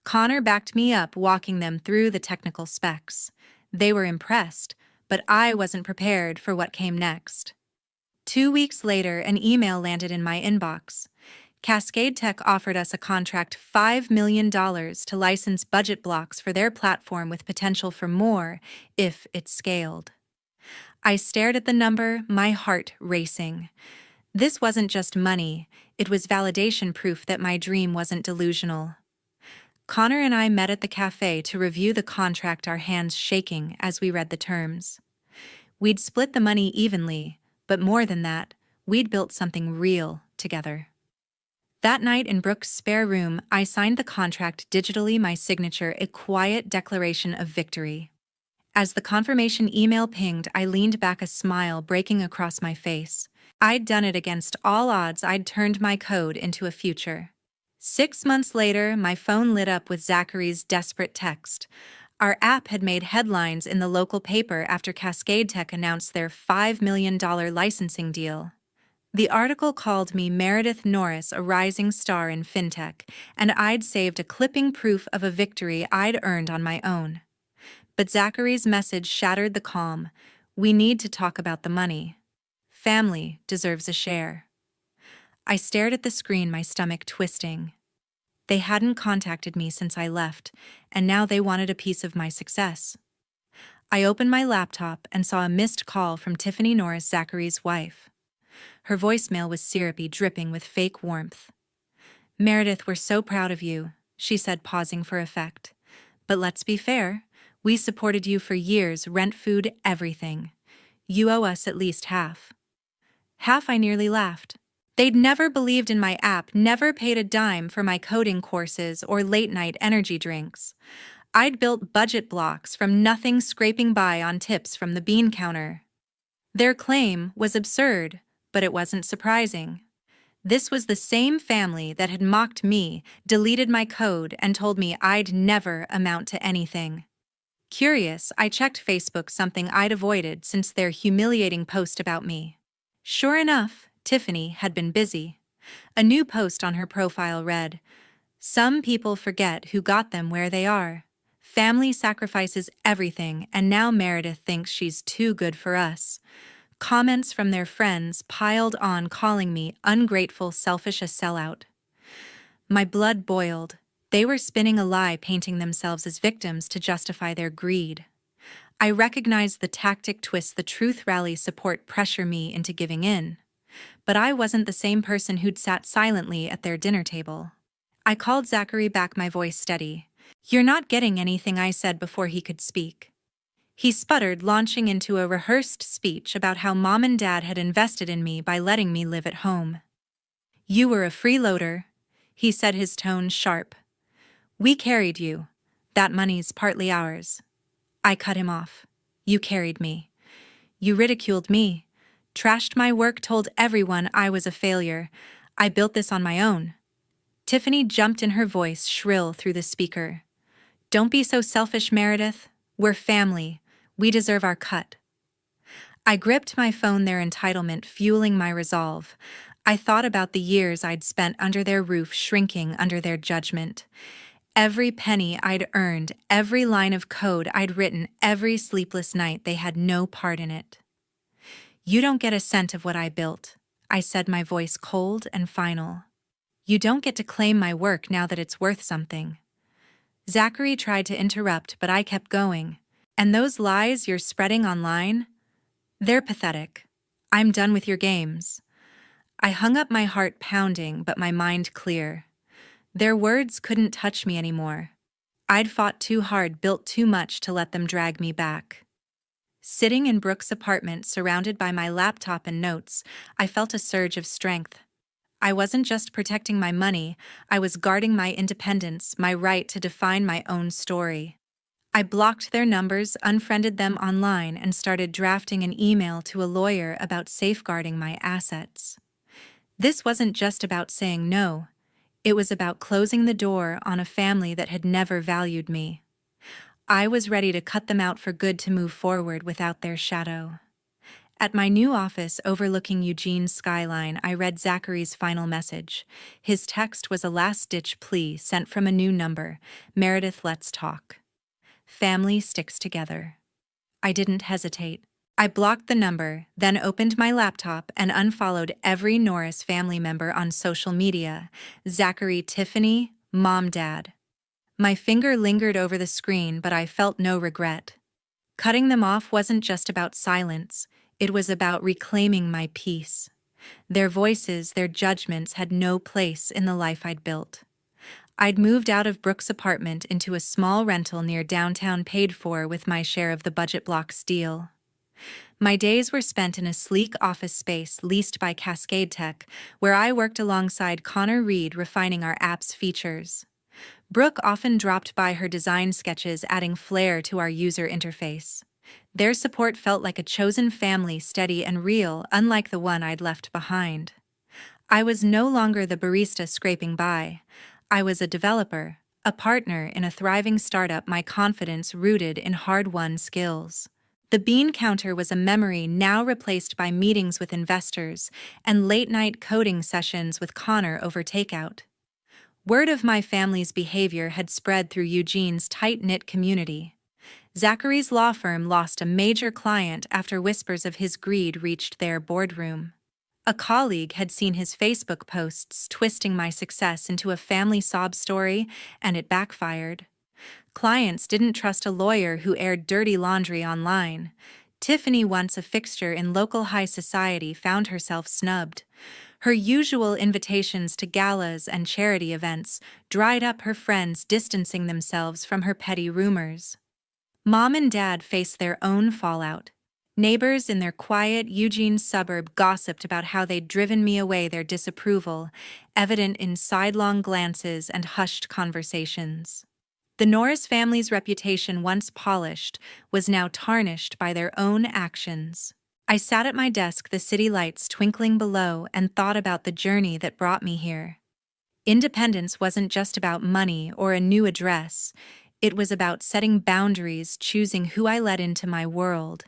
Connor backed me up, walking them through the technical specs. They were impressed, but I wasn't prepared for what came next. 2 weeks later, an email landed in my inbox. Cascade Tech offered us a contract, $5 million, to license budget blocks for their platform, with potential for more if it scaled. I stared at the number, my heart racing. This wasn't just money, it was validation, proof that my dream wasn't delusional. Connor and I met at the cafe to review the contract, our hands shaking as we read the terms. We'd split the money evenly, but more than that, we'd built something real together. That night in Brooke's spare room, I signed the contract digitally, my signature, a quiet declaration of victory. As the confirmation email pinged, I leaned back, a smile breaking across my face. I'd done it against all odds. I'd turned my code into a future. 6 months later, my phone lit up with Zachary's desperate text. Our app had made headlines in the local paper after Cascade Tech announced their $5 million licensing deal. The article called me Meredith Norris a rising star in fintech, and I'd saved a clipping proof of a victory I'd earned on my own. But Zachary's message shattered the calm. We need to talk about the money. Family deserves a share. I stared at the screen, my stomach twisting. They hadn't contacted me since I left, and now they wanted a piece of my success. I opened my laptop and saw a missed call from Tiffany Norris, Zachary's wife. Her voicemail was syrupy, dripping with fake warmth. "Meredith, we're so proud of you," she said, pausing for effect. "But let's be fair. We supported you for years, rent, food, everything. You owe us at least half." Half? I nearly laughed. They'd never believed in my app, never paid a dime for my coding courses or late-night energy drinks. I'd built budget blocks from nothing, scraping by on tips from the bean counter. Their claim was absurd, but it wasn't surprising. This was the same family that had mocked me, deleted my code, and told me I'd never amount to anything. Curious, I checked Facebook, something I'd avoided since their humiliating post about me. Sure enough, Tiffany had been busy. A new post on her profile read, "Some people forget who got them where they are. Family sacrifices everything, and now Meredith thinks she's too good for us." Comments from their friends piled on, calling me ungrateful, selfish, a sellout. My blood boiled. They were spinning a lie, painting themselves as victims to justify their greed. I recognized the tactic twist, the truth rally, support, pressure me into giving in. But I wasn't the same person who'd sat silently at their dinner table. I called Zachary back, my voice steady. "You're not getting anything," I said before he could speak. He sputtered, launching into a rehearsed speech about how Mom and Dad had invested in me by letting me live at home. "You were a freeloader," he said, his tone sharp. "We carried you. That money's partly ours." I cut him off. "You carried me. You ridiculed me, trashed my work, told everyone I was a failure. I built this on my own." Tiffany jumped in, her voice shrill through the speaker. "Don't be so selfish, Meredith. We're family. We deserve our cut." I gripped my phone, their entitlement fueling my resolve. I thought about the years I'd spent under their roof, shrinking under their judgment. Every penny I'd earned, every line of code I'd written, every sleepless night, they had no part in it. "You don't get a cent of what I built," I said, my voice cold and final. "You don't get to claim my work now that it's worth something." Zachary tried to interrupt, but I kept going. "And those lies you're spreading online? They're pathetic. I'm done with your games." I hung up, my heart pounding, but my mind clear. Their words couldn't touch me anymore. I'd fought too hard, built too much to let them drag me back. Sitting in Brooke's apartment, surrounded by my laptop and notes, I felt a surge of strength. I wasn't just protecting my money, I was guarding my independence, my right to define my own story. I blocked their numbers, unfriended them online, and started drafting an email to a lawyer about safeguarding my assets. This wasn't just about saying no. It was about closing the door on a family that had never valued me. I was ready to cut them out for good, to move forward without their shadow. At my new office overlooking Eugene's skyline, I read Zachary's final message. His text was a last-ditch plea sent from a new number. "Meredith, let's talk. Family sticks together." I didn't hesitate. I blocked the number, then opened my laptop and unfollowed every Norris family member on social media. Zachary, Tiffany, Mom, Dad. My finger lingered over the screen, but I felt no regret. Cutting them off wasn't just about silence. It was about reclaiming my peace. Their voices, their judgments had no place in the life I'd built. I'd moved out of Brooke's apartment into a small rental near downtown, paid for with my share of the budget blocks deal. My days were spent in a sleek office space leased by Cascade Tech, where I worked alongside Connor Reed, refining our app's features. Brooke often dropped by, her design sketches adding flair to our user interface. Their support felt like a chosen family, steady and real, unlike the one I'd left behind. I was no longer the barista scraping by. I was a developer, a partner in a thriving startup, my confidence rooted in hard-won skills. The bean counter was a memory now replaced by meetings with investors and late-night coding sessions with Connor over takeout. Word of my family's behavior had spread through Eugene's tight-knit community. Zachary's law firm lost a major client after whispers of his greed reached their boardroom. A colleague had seen his Facebook posts twisting my success into a family sob story, and it backfired. Clients didn't trust a lawyer who aired dirty laundry online. Tiffany, once a fixture in local high society, found herself snubbed. Her usual invitations to galas and charity events dried up, her friends distancing themselves from her petty rumors. Mom and Dad faced their own fallout. Neighbors in their quiet Eugene suburb gossiped about how they'd driven me away, their disapproval evident in sidelong glances and hushed conversations. The Norris family's reputation, once polished, was now tarnished by their own actions. I sat at my desk, the city lights twinkling below, and thought about the journey that brought me here. Independence wasn't just about money or a new address. It was about setting boundaries, choosing who I let into my world.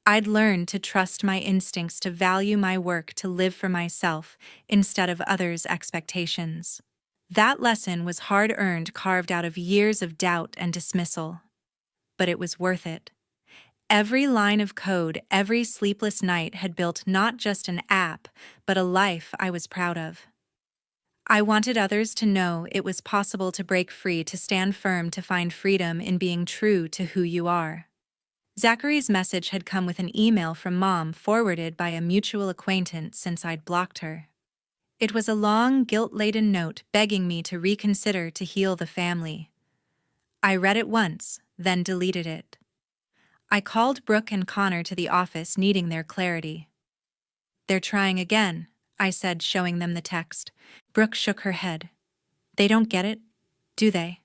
I'd learned to trust my instincts, to value my work, to live for myself instead of others' expectations. That lesson was hard-earned, carved out of years of doubt and dismissal. But it was worth it. Every line of code, every sleepless night had built not just an app, but a life I was proud of. I wanted others to know it was possible to break free, to stand firm, to find freedom in being true to who you are. Zachary's message had come with an email from Mom, forwarded by a mutual acquaintance since I'd blocked her. It was a long, guilt-laden note begging me to reconsider, to heal the family. I read it once, then deleted it. I called Brooke and Connor to the office, needing their clarity. "They're trying again," I said, showing them the text. Brooke shook her head. "They don't get it, do they?"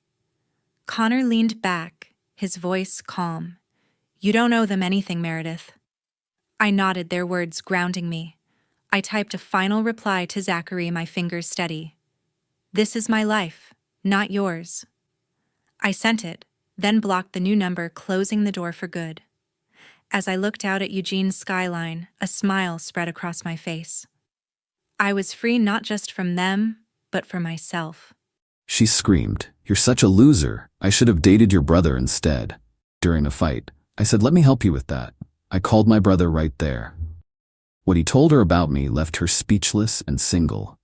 Connor leaned back, his voice calm. "You don't owe them anything, Meredith." I nodded, their words grounding me. I typed a final reply to Zachary, my fingers steady. "This is my life, not yours." I sent it, then blocked the new number, closing the door for good. As I looked out at Eugene's skyline, a smile spread across my face. I was free, not just from them, but for myself. She screamed, "You're such a loser. I should have dated your brother instead." During a fight, I said, "Let me help you with that." I called my brother right there. What he told her about me left her speechless and single.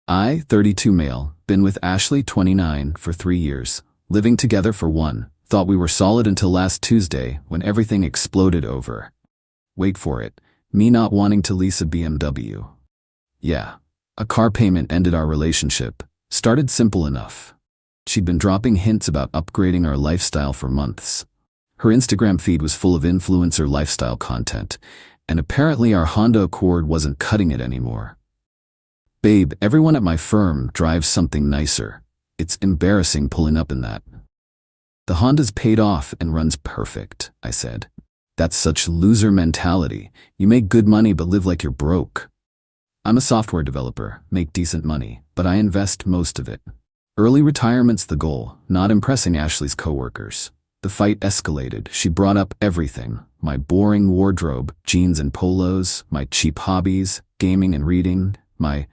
I, 32 male, been with Ashley, 29, for 3 years, living together for 1, thought we were solid until last Tuesday when everything exploded over. Wait for it, me not wanting to lease a BMW. Yeah, a car payment ended our relationship. Started simple enough. She'd been dropping hints about upgrading our lifestyle for months. Her Instagram feed was full of influencer lifestyle content, and apparently our Honda Accord wasn't cutting it anymore. "Babe, everyone at my firm drives something nicer. It's embarrassing pulling up in that." "The Honda's paid off and runs perfect," I said. "That's such loser mentality. You make good money but live like you're broke." "I'm a software developer, make decent money, but I invest most of it. Early retirement's the goal, not impressing Ashley's coworkers." The fight escalated. She brought up everything. My boring wardrobe, jeans and polos, my cheap hobbies, gaming and reading, my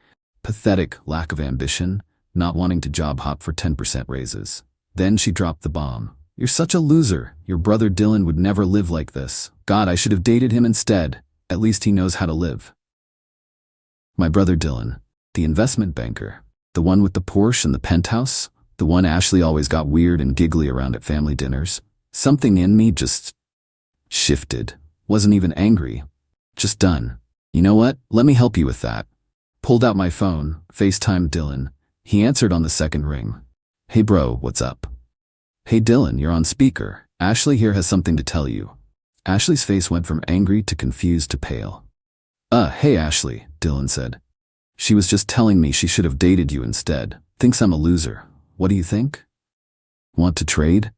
pathetic lack of ambition, not wanting to job hop for 10% raises. Then she dropped the bomb. "You're such a loser. Your brother Dylan would never live like this. God, I should have dated him instead. At least he knows how to live." My brother Dylan, the investment banker, the one with the Porsche and the penthouse, the one Ashley always got weird and giggly around at family dinners. Something in me just shifted. Wasn't even angry. Just done. "You know what? Let me help you with that." Pulled out my phone, FaceTimed Dylan. He answered on the second ring. "Hey bro, what's up?" "Hey Dylan, you're on speaker. Ashley here has something to tell you." Ashley's face went from angry to confused to pale. Hey Ashley," Dylan said. "She was just telling me she should have dated you instead. Thinks I'm a loser. What do you think?" "Want to trade?"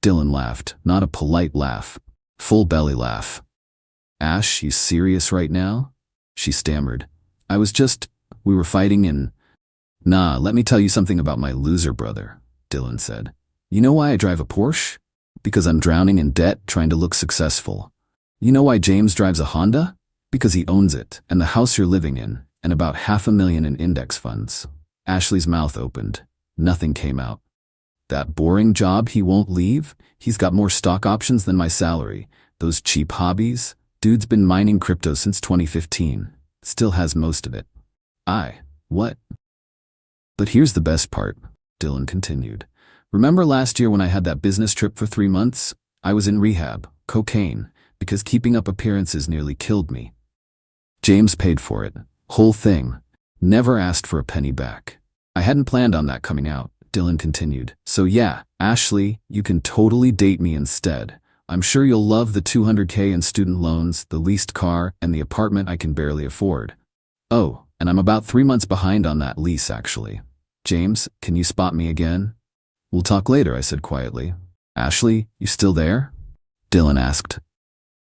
Dylan laughed, not a polite laugh. Full belly laugh. "Ash, you serious right now?" She stammered. We were fighting and..." "Nah, let me tell you something about my loser brother," Dylan said. "You know why I drive a Porsche? Because I'm drowning in debt trying to look successful. You know why James drives a Honda? Because he owns it, and the house you're living in, and about $500,000 in index funds. Ashley's mouth opened. Nothing came out. That boring job he won't leave? He's got more stock options than my salary. Those cheap hobbies? Dude's been mining crypto since 2015. Still has most of it. What? But here's the best part, Dylan continued. Remember last year when I had that business trip for 3 months? I was in rehab, cocaine, because keeping up appearances nearly killed me. James paid for it. Whole thing. Never asked for a penny back. I hadn't planned on that coming out, Dylan continued. So yeah, Ashley, you can totally date me instead. I'm sure you'll love the $200K in student loans, the leased car, and the apartment I can barely afford. Oh, and I'm about 3 months behind on that lease, actually. James, can you spot me again? We'll talk later, I said quietly. Ashley, you still there? Dylan asked.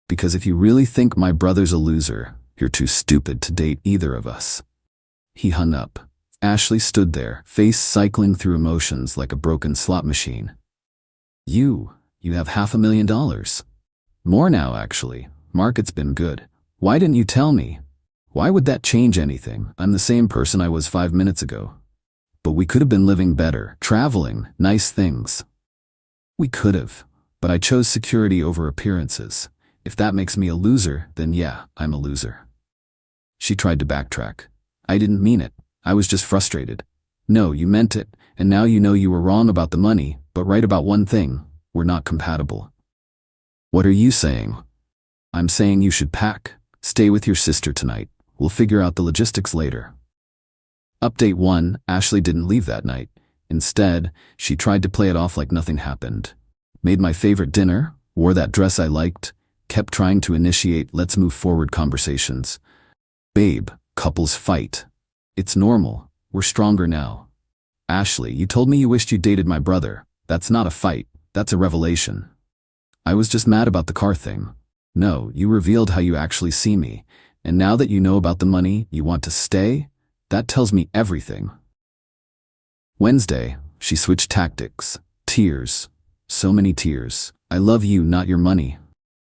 Because if you really think my brother's a loser, you're too stupid to date either of us. He hung up. Ashley stood there, face cycling through emotions like a broken slot machine. You have $500,000. More now, actually. Market's been good. Why didn't you tell me? Why would that change anything? I'm the same person I was 5 minutes ago. But we could have been living better, traveling, nice things. We could have, but I chose security over appearances. If that makes me a loser, then yeah, I'm a loser. She tried to backtrack. I didn't mean it. I was just frustrated. No, you meant it, and now you know you were wrong about the money, but right about one thing. We're not compatible. What are you saying? I'm saying you should pack. Stay with your sister tonight. We'll figure out the logistics later. Update 1, Ashley didn't leave that night. Instead, she tried to play it off like nothing happened. Made my favorite dinner, wore that dress I liked, kept trying to initiate let's move forward conversations. Babe, couples fight. It's normal. We're stronger now. Ashley, you told me you wished you dated my brother. That's not a fight. That's a revelation. I was just mad about the car thing. No, you revealed how you actually see me. And now that you know about the money, you want to stay? That tells me everything. Wednesday, she switched tactics. Tears. So many tears. I love you, not your money.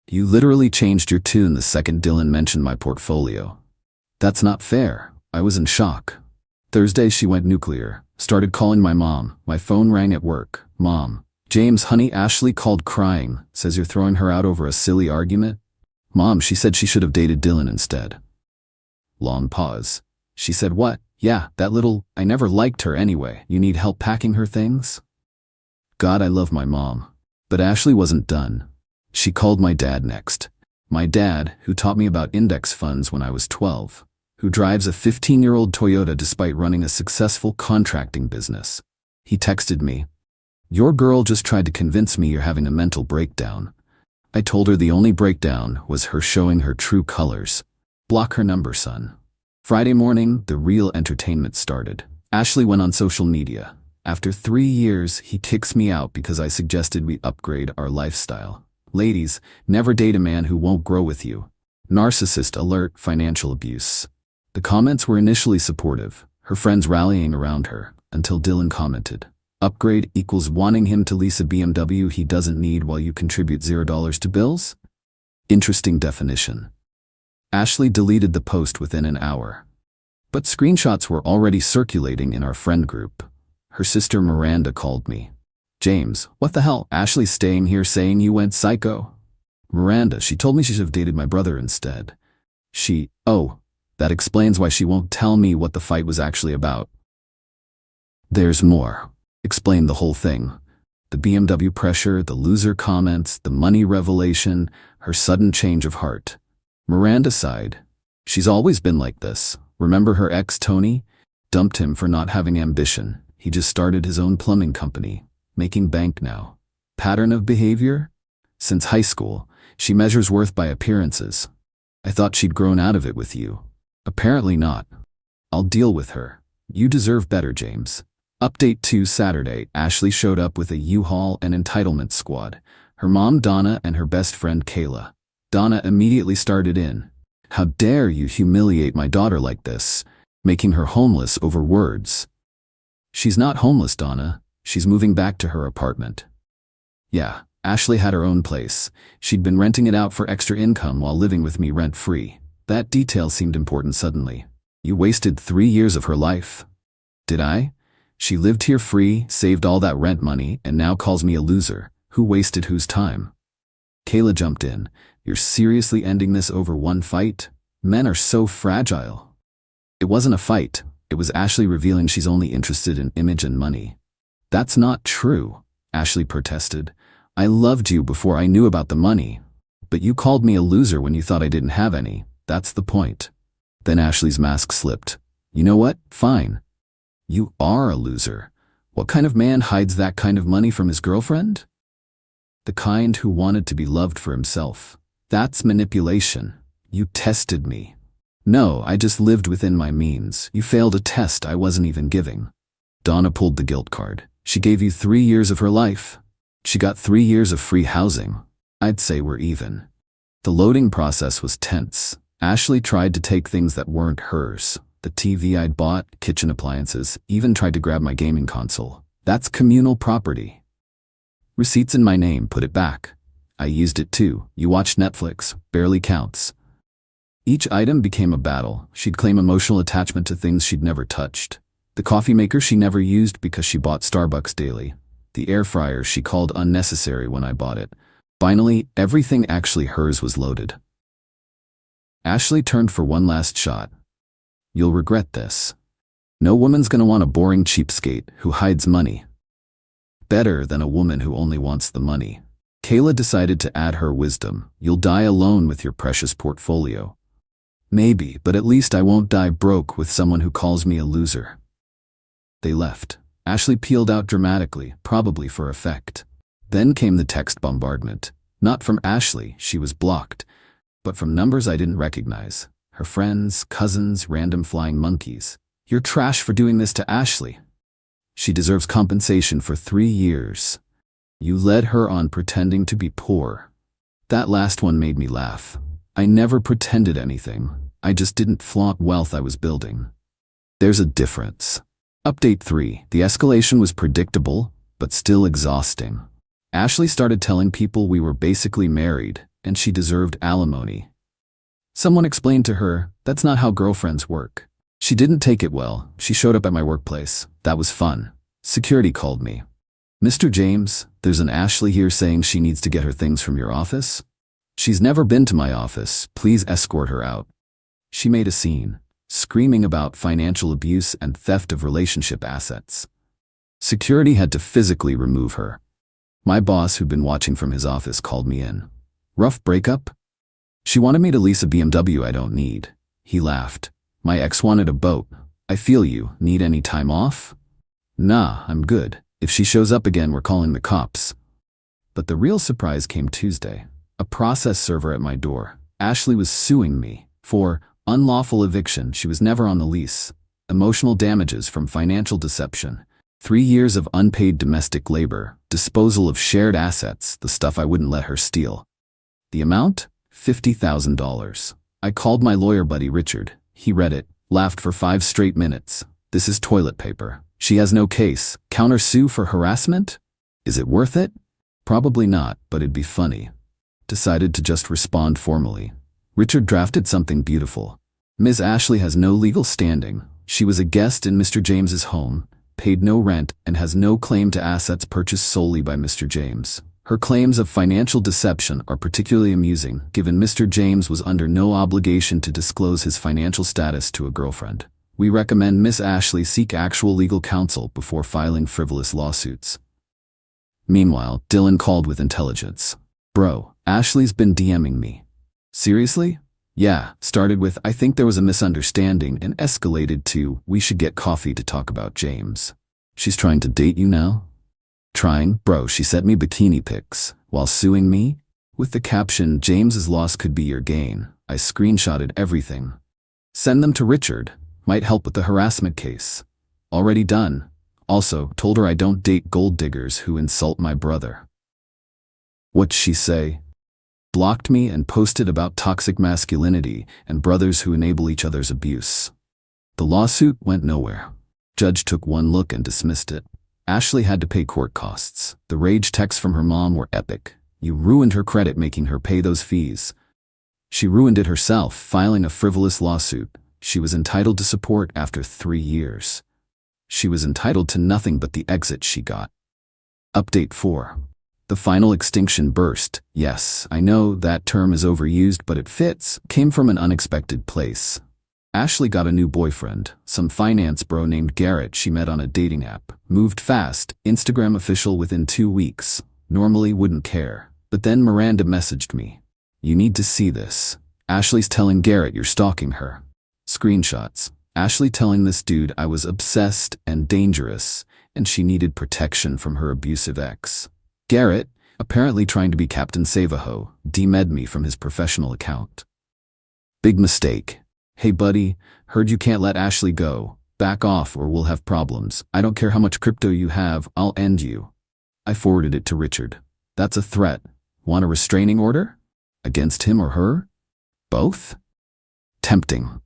You literally changed your tune the second Dylan mentioned my portfolio. That's not fair. I was in shock. Thursday, she went nuclear. Started calling my mom. My phone rang at work. Mom. James, honey, Ashley called crying. Says you're throwing her out over a silly argument. Mom, she said she should have dated Dylan instead. Long pause. She said what? Yeah, that little, I never liked her anyway. You need help packing her things? God, I love my mom. But Ashley wasn't done. She called my dad next. My dad, who taught me about index funds when I was 12, who drives a 15-year-old Toyota despite running a successful contracting business. He texted me, "Your girl just tried to convince me you're having a mental breakdown." I told her the only breakdown was her showing her true colors. Block her number, son. Friday morning, the real entertainment started. Ashley went on social media. After 3 years, he kicks me out because I suggested we upgrade our lifestyle. Ladies, never date a man who won't grow with you. Narcissist alert, financial abuse. The comments were initially supportive, her friends rallying around her, until Dylan commented, "Upgrade equals wanting him to lease a BMW he doesn't need while you contribute $0 to bills?" Interesting definition. Ashley deleted the post within an hour. But screenshots were already circulating in our friend group. Her sister Miranda called me. "James, what the hell? Ashley's staying here saying you went psycho." Miranda, she told me she should have dated my brother instead. That explains why she won't tell me what the fight was actually about. There's more. Explain the whole thing. The BMW pressure, the loser comments, the money revelation, her sudden change of heart. Miranda sighed. She's always been like this. Remember her ex, Tony? Dumped him for not having ambition. He just started his own plumbing company, making bank now. Pattern of behavior? Since high school, she measures worth by appearances. I thought she'd grown out of it with you. Apparently not. I'll deal with her. You deserve better, James. Update 2 Saturday, Ashley showed up with a U-Haul and entitlement squad. Her mom, Donna, and her best friend, Kayla. Donna immediately started in. "How dare you humiliate my daughter like this, making her homeless over words." "She's not homeless, Donna. She's moving back to her apartment." "Yeah, Ashley had her own place. She'd been renting it out for extra income while living with me rent-free. That detail seemed important suddenly. You wasted 3 years of her life. Did I? She lived here free, saved all that rent money, and now calls me a loser. Who wasted whose time? Kayla jumped in. You're seriously ending this over one fight? Men are so fragile. It wasn't a fight. It was Ashley revealing she's only interested in image and money. That's not true, Ashley protested. I loved you before I knew about the money. But you called me a loser when you thought I didn't have any. That's the point. Then Ashley's mask slipped. You know what? Fine. You are a loser. What kind of man hides that kind of money from his girlfriend? The kind who wanted to be loved for himself. That's manipulation. You tested me. No, I just lived within my means. You failed a test I wasn't even giving. Donna pulled the guilt card. She gave you 3 years of her life. She got 3 years of free housing. I'd say we're even. The loading process was tense. Ashley tried to take things that weren't hers. The TV I'd bought, kitchen appliances, even tried to grab my gaming console. That's communal property. Receipts in my name, put it back. I used it too. You watched Netflix, barely counts. Each item became a battle. She'd claim emotional attachment to things she'd never touched. The coffee maker she never used because she bought Starbucks daily. The air fryer she called unnecessary when I bought it. Finally, everything actually hers was loaded. Ashley turned for one last shot. You'll regret this. No woman's gonna want a boring cheapskate who hides money. Better than a woman who only wants the money. Kayla decided to add her wisdom. You'll die alone with your precious portfolio. Maybe, but at least I won't die broke with someone who calls me a loser. They left. Ashley peeled out dramatically, probably for effect. Then came the text bombardment. Not from Ashley, she was blocked, but from numbers I didn't recognize. Her friends, cousins, random flying monkeys. You're trash for doing this to Ashley. She deserves compensation for 3 years. You led her on pretending to be poor. That last one made me laugh. I never pretended anything. I just didn't flaunt wealth I was building. There's a difference. Update 3. The escalation was predictable, but still exhausting. Ashley started telling people we were basically married, and she deserved alimony. Someone explained to her, that's not how girlfriends work. She didn't take it well. She showed up at my workplace. That was fun. Security called me. Mr. James, there's an Ashley here saying she needs to get her things from your office. She's never been to my office. Please escort her out. She made a scene, screaming about financial abuse and theft of relationship assets. Security had to physically remove her. My boss, who'd been watching from his office, called me in. Rough breakup? She wanted me to lease a BMW I don't need. He laughed. My ex wanted a boat. I feel you. Need any time off? Nah, I'm good. If she shows up again, we're calling the cops. But the real surprise came Tuesday. A process server at my door. Ashley was suing me for unlawful eviction. She was never on the lease. Emotional damages from financial deception. 3 years of unpaid domestic labor. Disposal of shared assets, the stuff I wouldn't let her steal. The amount? $50,000. I called my lawyer buddy Richard. He read it, laughed for 5 straight minutes. This is toilet paper. She has no case. Counter-sue for harassment? Is it worth it? Probably not, but it'd be funny. Decided to just respond formally. Richard drafted something beautiful. Ms. Ashley has no legal standing. She was a guest in Mr. James's home, paid no rent, and has no claim to assets purchased solely by Mr. James. Her claims of financial deception are particularly amusing, given Mr. James was under no obligation to disclose his financial status to a girlfriend. We recommend Miss Ashley seek actual legal counsel before filing frivolous lawsuits. Meanwhile, Dylan called with intelligence. Bro, Ashley's been DMing me. Seriously? Yeah, started with, I think there was a misunderstanding, and escalated to, we should get coffee to talk about James. She's trying to date you now? Trying? Bro, she sent me bikini pics, while suing me? With the caption, James's loss could be your gain. I screenshotted everything. Send them to Richard. Might help with the harassment case. Already done. Also, told her I don't date gold diggers who insult my brother. What'd she say? Blocked me and posted about toxic masculinity and brothers who enable each other's abuse. The lawsuit went nowhere. Judge took one look and dismissed it. Ashley had to pay court costs. The rage texts from her mom were epic. You ruined her credit making her pay those fees. She ruined it herself, filing a frivolous lawsuit. She was entitled to support after 3 years. She was entitled to nothing but the exit she got. Update 4. The final extinction burst. Yes, I know that term is overused, but it fits. Came from an unexpected place. Ashley got a new boyfriend, some finance bro named Garrett she met on a dating app. Moved fast, Instagram official within 2 weeks. Normally wouldn't care. But then Miranda messaged me. You need to see this. Ashley's telling Garrett you're stalking her. Screenshots. Ashley telling this dude I was obsessed and dangerous, and she needed protection from her abusive ex. Garrett, apparently trying to be Captain Save-A-Ho, demed me from his professional account. Big mistake. Hey buddy, heard you can't let Ashley go. Back off or we'll have problems. I don't care how much crypto you have, I'll end you. I forwarded it to Richard. That's a threat. Want a restraining order? Against him or her? Both? Tempting.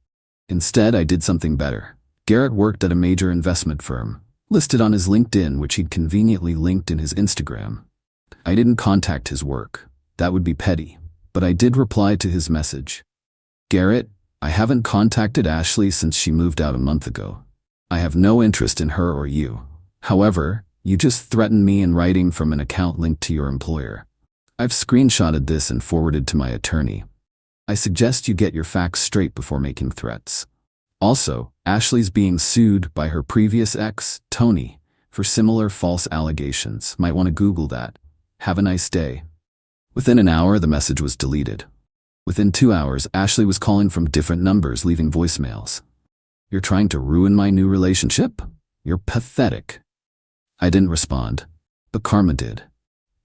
Instead, I did something better. Garrett worked at a major investment firm, listed on his LinkedIn, which he'd conveniently linked in his Instagram. I didn't contact his work. That would be petty. But I did reply to his message. Garrett, I haven't contacted Ashley since she moved out a month ago. I have no interest in her or you. However, you just threatened me in writing from an account linked to your employer. I've screenshotted this and forwarded to my attorney. I suggest you get your facts straight before making threats. Also, Ashley's being sued by her previous ex, Tony, for similar false allegations. Might want to Google that. Have a nice day. Within an hour, the message was deleted. Within 2 hours, Ashley was calling from different numbers, leaving voicemails. You're trying to ruin my new relationship? You're pathetic. I didn't respond, but karma did.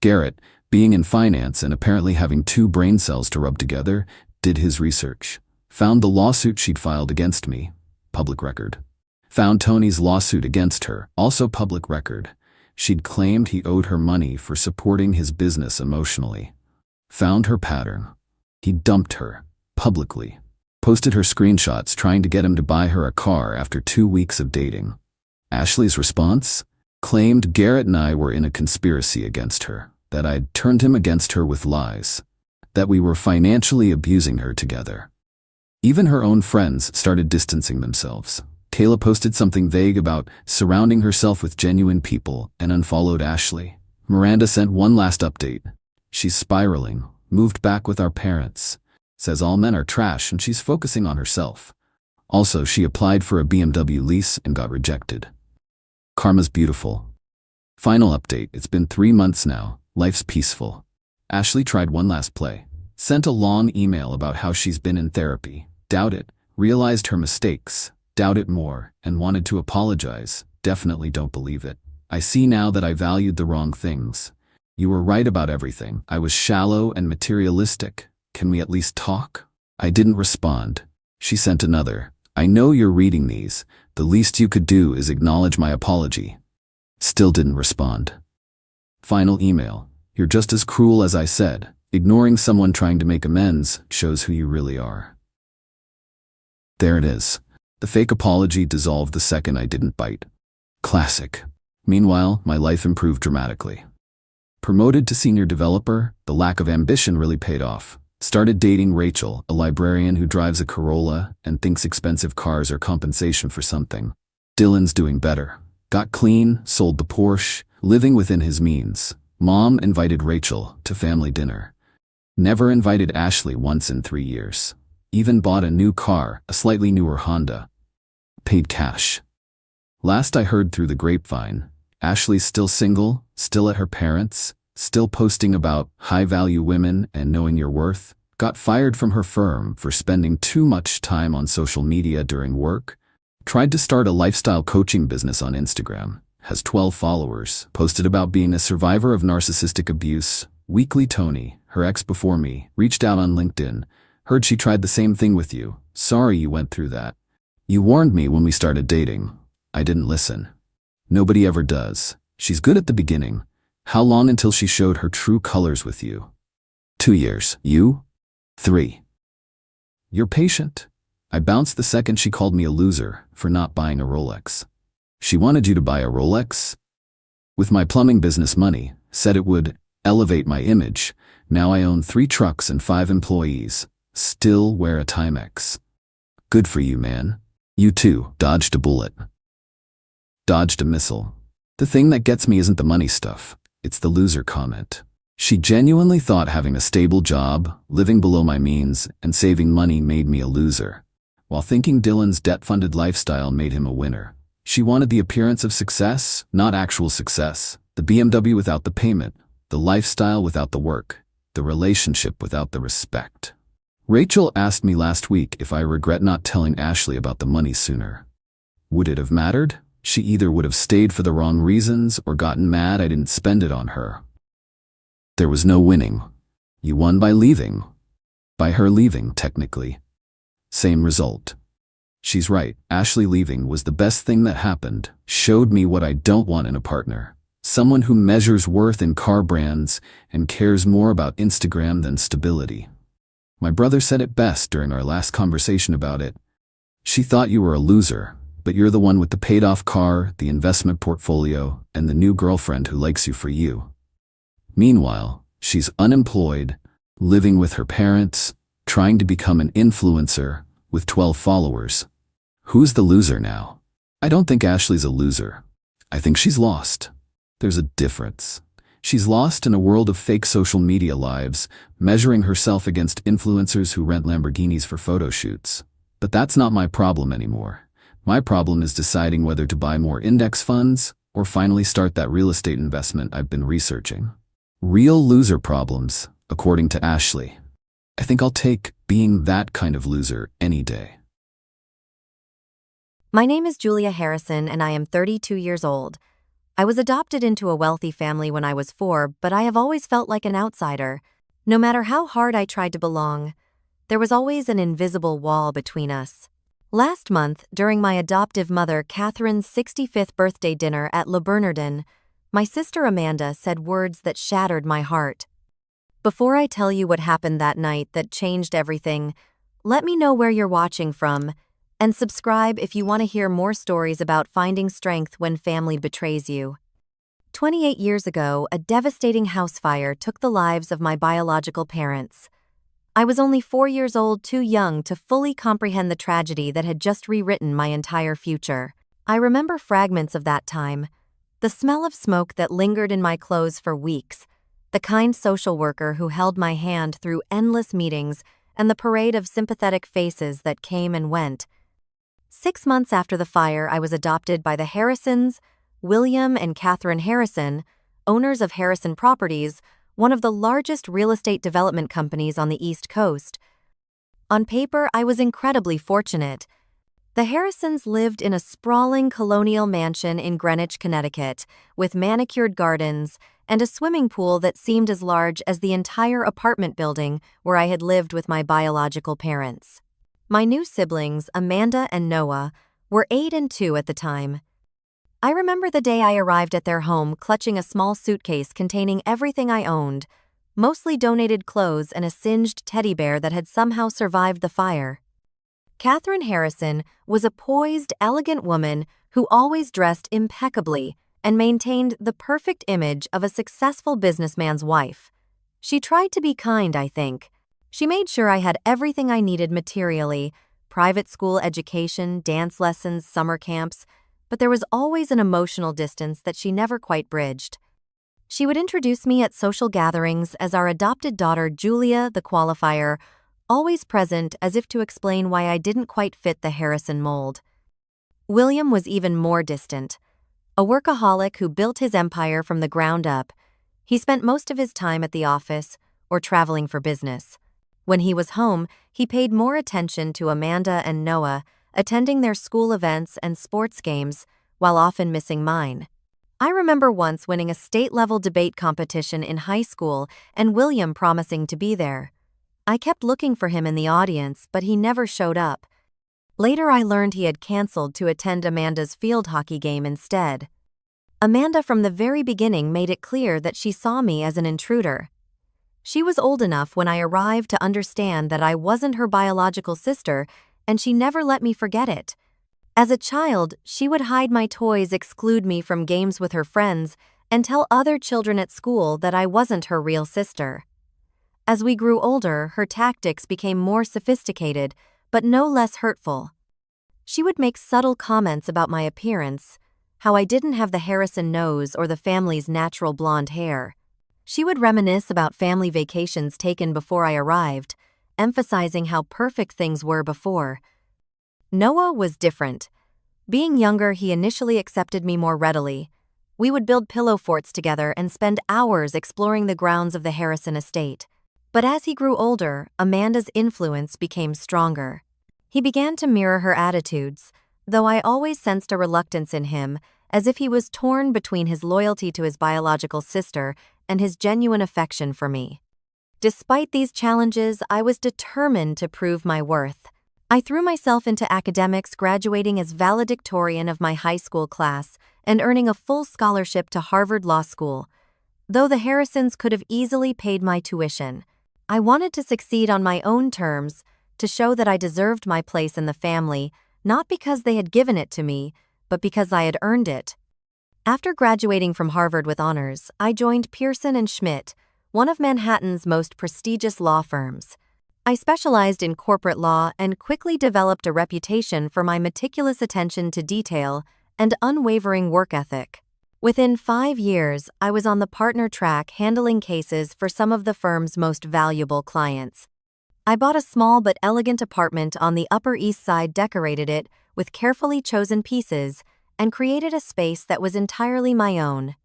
Garrett, being in finance and apparently having 2 brain cells to rub together, did his research. Found the lawsuit she'd filed against me, public record. Found Tony's lawsuit against her, also public record. She'd claimed he owed her money for supporting his business emotionally. Found her pattern. He dumped her, publicly. Posted her screenshots trying to get him to buy her a car after 2 weeks of dating. Ashley's response? Claimed Garrett and I were in a conspiracy against her, that I'd turned him against her with lies, that we were financially abusing her together. Even her own friends started distancing themselves. Kayla posted something vague about surrounding herself with genuine people and unfollowed Ashley. Miranda sent one last update. She's spiraling, moved back with our parents. Says all men are trash and she's focusing on herself. Also, she applied for a BMW lease and got rejected. Karma's beautiful. Final update, it's been 3 months now. Life's peaceful. Ashley tried one last play. Sent a long email about how she's been in therapy. Doubt it. Realized her mistakes. Doubt it more. And wanted to apologize. Definitely don't believe it. I see now that I valued the wrong things. You were right about everything. I was shallow and materialistic. Can we at least talk? I didn't respond. She sent another. I know you're reading these. The least you could do is acknowledge my apology. Still didn't respond. Final email. You're just as cruel as I said. Ignoring someone trying to make amends shows who you really are. There it is. The fake apology dissolved the second I didn't bite. Classic. Meanwhile, my life improved dramatically. Promoted to senior developer, the lack of ambition really paid off. Started dating Rachel, a librarian who drives a Corolla and thinks expensive cars are compensation for something. Dylan's doing better. Got clean, sold the Porsche, living within his means. Mom invited Rachel to family dinner. Never invited Ashley once in 3 years. Even bought a new car, a slightly newer Honda. Paid cash. Last I heard through the grapevine, Ashley's still single, still at her parents', still posting about high-value women and knowing your worth. Got fired from her firm for spending too much time on social media during work. Tried to start a lifestyle coaching business on Instagram. Has 12 followers. Posted about being a survivor of narcissistic abuse. Weekly Tony, her ex before me, reached out on LinkedIn. Heard she tried the same thing with you. Sorry you went through that. You warned me when we started dating. I didn't listen. Nobody ever does. She's good at the beginning. How long until she showed her true colors with you? 2 years. You? 3. You're patient. I bounced the second she called me a loser for not buying a Rolex. She wanted you to buy a Rolex? With my plumbing business money, said it would elevate my image. Now I own 3 trucks and 5 employees. Still wear a Timex. Good for you, man. You too, dodged a bullet. Dodged a missile. The thing that gets me isn't the money stuff. It's the loser comment. She genuinely thought having a stable job, living below my means, and saving money made me a loser, while thinking Dylan's debt-funded lifestyle made him a winner. She wanted the appearance of success, not actual success. The BMW without the payment, the lifestyle without the work, the relationship without the respect. Rachel asked me last week if I regret not telling Ashley about the money sooner. Would it have mattered? She either would have stayed for the wrong reasons or gotten mad I didn't spend it on her. There was no winning. You won by leaving. By her leaving, technically. Same result. She's right. Ashley leaving was the best thing that happened. Showed me what I don't want in a partner. Someone who measures worth in car brands and cares more about Instagram than stability. My brother said it best during our last conversation about it. She thought you were a loser, but you're the one with the paid-off car, the investment portfolio, and the new girlfriend who likes you for you. Meanwhile, she's unemployed, living with her parents, trying to become an influencer with 12 followers. Who's the loser now? I don't think Ashley's a loser. I think she's lost. There's a difference. She's lost in a world of fake social media lives, measuring herself against influencers who rent Lamborghinis for photo shoots. But that's not my problem anymore. My problem is deciding whether to buy more index funds or finally start that real estate investment I've been researching. Real loser problems, according to Ashley. I think I'll take being that kind of loser any day. My name is Julia Harrison and I am 32 years old. I was adopted into a wealthy family when I was 4, but I have always felt like an outsider. No matter how hard I tried to belong, there was always an invisible wall between us. Last month, during my adoptive mother Catherine's 65th birthday dinner at Le Bernardin, my sister Amanda said words that shattered my heart. Before I tell you what happened that night that changed everything, let me know where you're watching from, and subscribe if you want to hear more stories about finding strength when family betrays you. 28 years ago, a devastating house fire took the lives of my biological parents. I was only 4 years old, too young to fully comprehend the tragedy that had just rewritten my entire future. I remember fragments of that time. The smell of smoke that lingered in my clothes for weeks, the kind social worker who held my hand through endless meetings, and the parade of sympathetic faces that came and went. 6 months after the fire, I was adopted by the Harrisons, William and Catherine Harrison, owners of Harrison Properties, one of the largest real estate development companies on the East Coast. On paper, I was incredibly fortunate. The Harrisons lived in a sprawling colonial mansion in Greenwich, Connecticut, with manicured gardens and a swimming pool that seemed as large as the entire apartment building where I had lived with my biological parents. My new siblings, Amanda and Noah, were 8 and 2 at the time. I remember the day I arrived at their home clutching a small suitcase containing everything I owned, mostly donated clothes and a singed teddy bear that had somehow survived the fire. Catherine Harrison was a poised, elegant woman who always dressed impeccably and maintained the perfect image of a successful businessman's wife. She tried to be kind, I think. She made sure I had everything I needed materially, private school education, dance lessons, summer camps, but there was always an emotional distance that she never quite bridged. She would introduce me at social gatherings as our adopted daughter Julia, the qualifier, always present as if to explain why I didn't quite fit the Harrison mold. William was even more distant. A workaholic who built his empire from the ground up, he spent most of his time at the office or traveling for business. When he was home, he paid more attention to Amanda and Noah, attending their school events and sports games, while often missing mine. I remember once winning a state-level debate competition in high school and William promising to be there. I kept looking for him in the audience, but he never showed up. Later I learned he had canceled to attend Amanda's field hockey game instead. Amanda from the very beginning made it clear that she saw me as an intruder. She was old enough when I arrived to understand that I wasn't her biological sister, and she never let me forget it. As a child, she would hide my toys, exclude me from games with her friends, and tell other children at school that I wasn't her real sister. As we grew older, her tactics became more sophisticated, but no less hurtful. She would make subtle comments about my appearance, how I didn't have the Harrison nose or the family's natural blonde hair. She would reminisce about family vacations taken before I arrived, emphasizing how perfect things were before. Noah was different. Being younger, he initially accepted me more readily. We would build pillow forts together and spend hours exploring the grounds of the Harrison estate. But as he grew older, Amanda's influence became stronger. He began to mirror her attitudes, though I always sensed a reluctance in him, as if he was torn between his loyalty to his biological sister and his genuine affection for me. Despite these challenges, I was determined to prove my worth. I threw myself into academics, graduating as valedictorian of my high school class and earning a full scholarship to Harvard Law School. Though the Harrisons could have easily paid my tuition, I wanted to succeed on my own terms, to show that I deserved my place in the family, not because they had given it to me, but because I had earned it. After graduating from Harvard with honors, I joined Pearson & Schmidt, one of Manhattan's most prestigious law firms. I specialized in corporate law and quickly developed a reputation for my meticulous attention to detail and unwavering work ethic. Within 5 years, I was on the partner track handling cases for some of the firm's most valuable clients. I bought a small but elegant apartment on the Upper East Side, decorated it with carefully chosen pieces, and created a space that was entirely my own.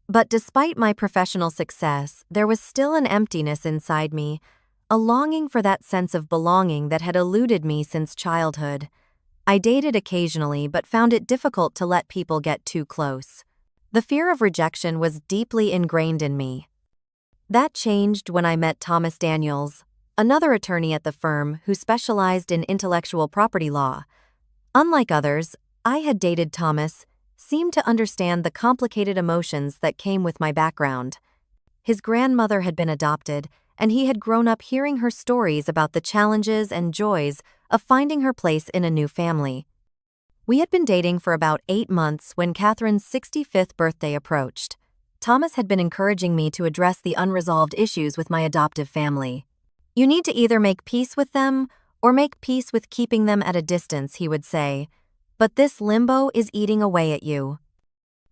But despite my professional success, there was still an emptiness inside me, a longing for that sense of belonging that had eluded me since childhood. I dated occasionally but found it difficult to let people get too close. The fear of rejection was deeply ingrained in me. That changed when I met Thomas Daniels, another attorney at the firm who specialized in intellectual property law. Unlike others, I had dated Thomas, seemed to understand the complicated emotions that came with my background. His grandmother had been adopted, and he had grown up hearing her stories about the challenges and joys of finding her place in a new family. We had been dating for about 8 months when Catherine's 65th birthday approached. Thomas had been encouraging me to address the unresolved issues with my adoptive family. "You need to either make peace with them or make peace with keeping them at a distance," he would say. "But this limbo is eating away at you."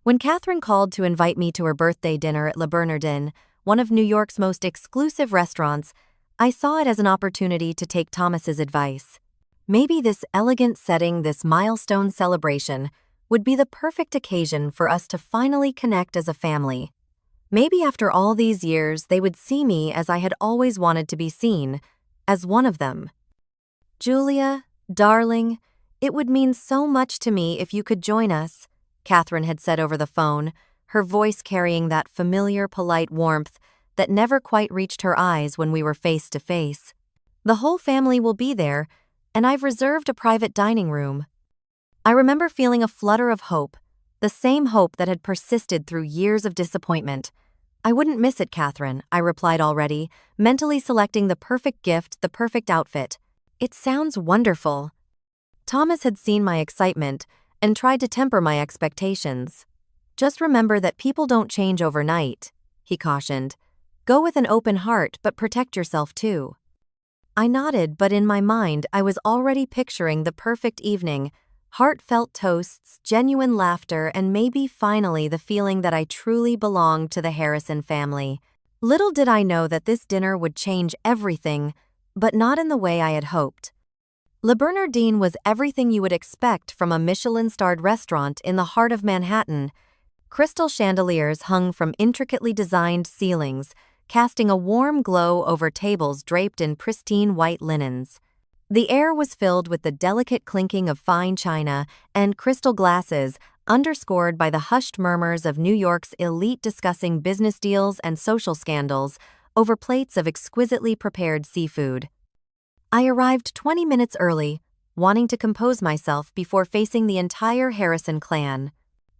When Catherine called to invite me to her birthday dinner at Le Bernardin, one of New York's most exclusive restaurants, I saw it as an opportunity to take Thomas's advice. Maybe this elegant setting, this milestone celebration, would be the perfect occasion for us to finally connect as a family. Maybe after all these years, they would see me as I had always wanted to be seen, as one of them. "Julia, darling, it would mean so much to me if you could join us," Catherine had said over the phone, her voice carrying that familiar, polite warmth that never quite reached her eyes when we were face to face. "The whole family will be there, and I've reserved a private dining room." I remember feeling a flutter of hope, the same hope that had persisted through years of disappointment. "I wouldn't miss it, Catherine," I replied already, mentally selecting the perfect gift, the perfect outfit. "It sounds wonderful." Thomas had seen my excitement and tried to temper my expectations. "Just remember that people don't change overnight," he cautioned. "Go with an open heart, but protect yourself too." I nodded, but in my mind I was already picturing the perfect evening, heartfelt toasts, genuine laughter, and maybe finally the feeling that I truly belonged to the Harrison family. Little did I know that this dinner would change everything, but not in the way I had hoped. Le Bernardin was everything you would expect from a Michelin-starred restaurant in the heart of Manhattan. Crystal chandeliers hung from intricately designed ceilings, casting a warm glow over tables draped in pristine white linens. The air was filled with the delicate clinking of fine china and crystal glasses, underscored by the hushed murmurs of New York's elite discussing business deals and social scandals over plates of exquisitely prepared seafood. I arrived 20 minutes early, wanting to compose myself before facing the entire Harrison clan.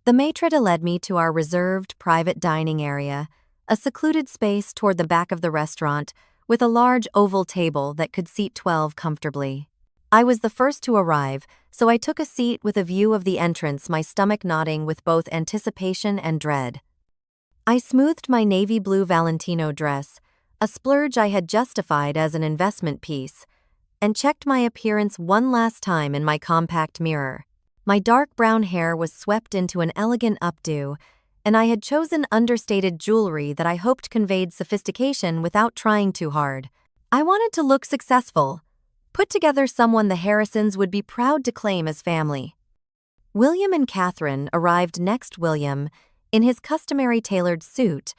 The maitre d' led me to our reserved private dining area, a secluded space toward the back of the restaurant, with a large oval table that could seat 12 comfortably. I was the first to arrive, so I took a seat with a view of the entrance, my stomach nodding with both anticipation and dread. I smoothed my navy blue Valentino dress, a splurge I had justified as an investment piece, and checked my appearance one last time in my compact mirror. My dark brown hair was swept into an elegant updo, and I had chosen understated jewelry that I hoped conveyed sophistication without trying too hard. I wanted to look successful, put together someone the Harrisons would be proud to claim as family. William and Catherine arrived next. William, in his customary tailored suit,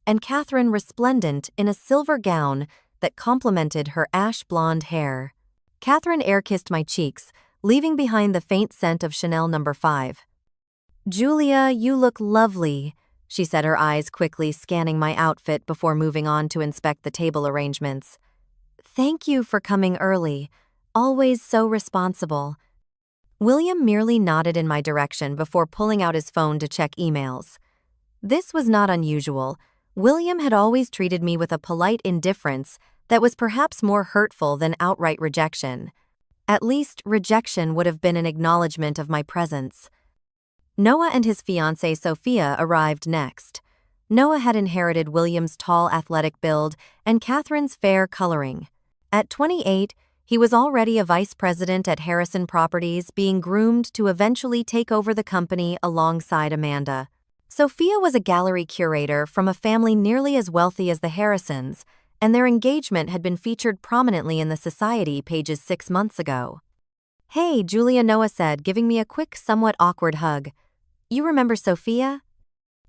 and Catherine resplendent in a silver gown that complemented her ash blonde hair. Catherine air-kissed my cheeks, leaving behind the faint scent of Chanel No. 5. "Julia, you look lovely," she said, her eyes quickly scanning my outfit before moving on to inspect the table arrangements. "Thank you for coming early. Always so responsible." William merely nodded in my direction before pulling out his phone to check emails. This was not unusual. William had always treated me with a polite indifference that was perhaps more hurtful than outright rejection. At least, rejection would have been an acknowledgement of my presence. Noah and his fiancée Sophia arrived next. Noah had inherited William's tall athletic build and Catherine's fair coloring. At 28, he was already a vice president at Harrison Properties, being groomed to eventually take over the company alongside Amanda. Sophia was a gallery curator from a family nearly as wealthy as the Harrisons, and their engagement had been featured prominently in the Society pages 6 months ago. "Hey, Julia," Noah said, giving me a quick, somewhat awkward hug. "You remember Sophia?"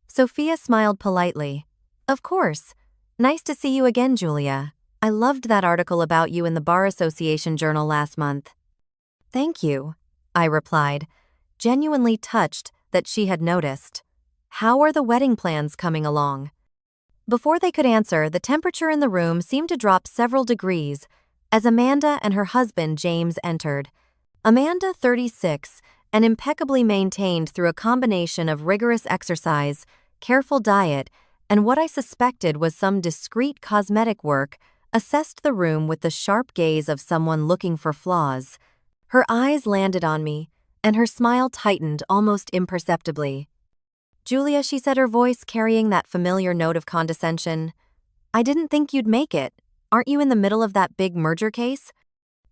Sophia smiled politely. "Of course. Nice to see you again, Julia. I loved that article about you in the Bar Association Journal last month." "Thank you," I replied, genuinely touched that she had noticed. "How are the wedding plans coming along?" Before they could answer, the temperature in the room seemed to drop several degrees as Amanda and her husband James entered. Amanda, 36, and impeccably maintained through a combination of rigorous exercise, careful diet, and what I suspected was some discreet cosmetic work, assessed the room with the sharp gaze of someone looking for flaws. Her eyes landed on me, and her smile tightened almost imperceptibly. "Julia," she said, her voice carrying that familiar note of condescension, "I didn't think you'd make it. Aren't you in the middle of that big merger case?"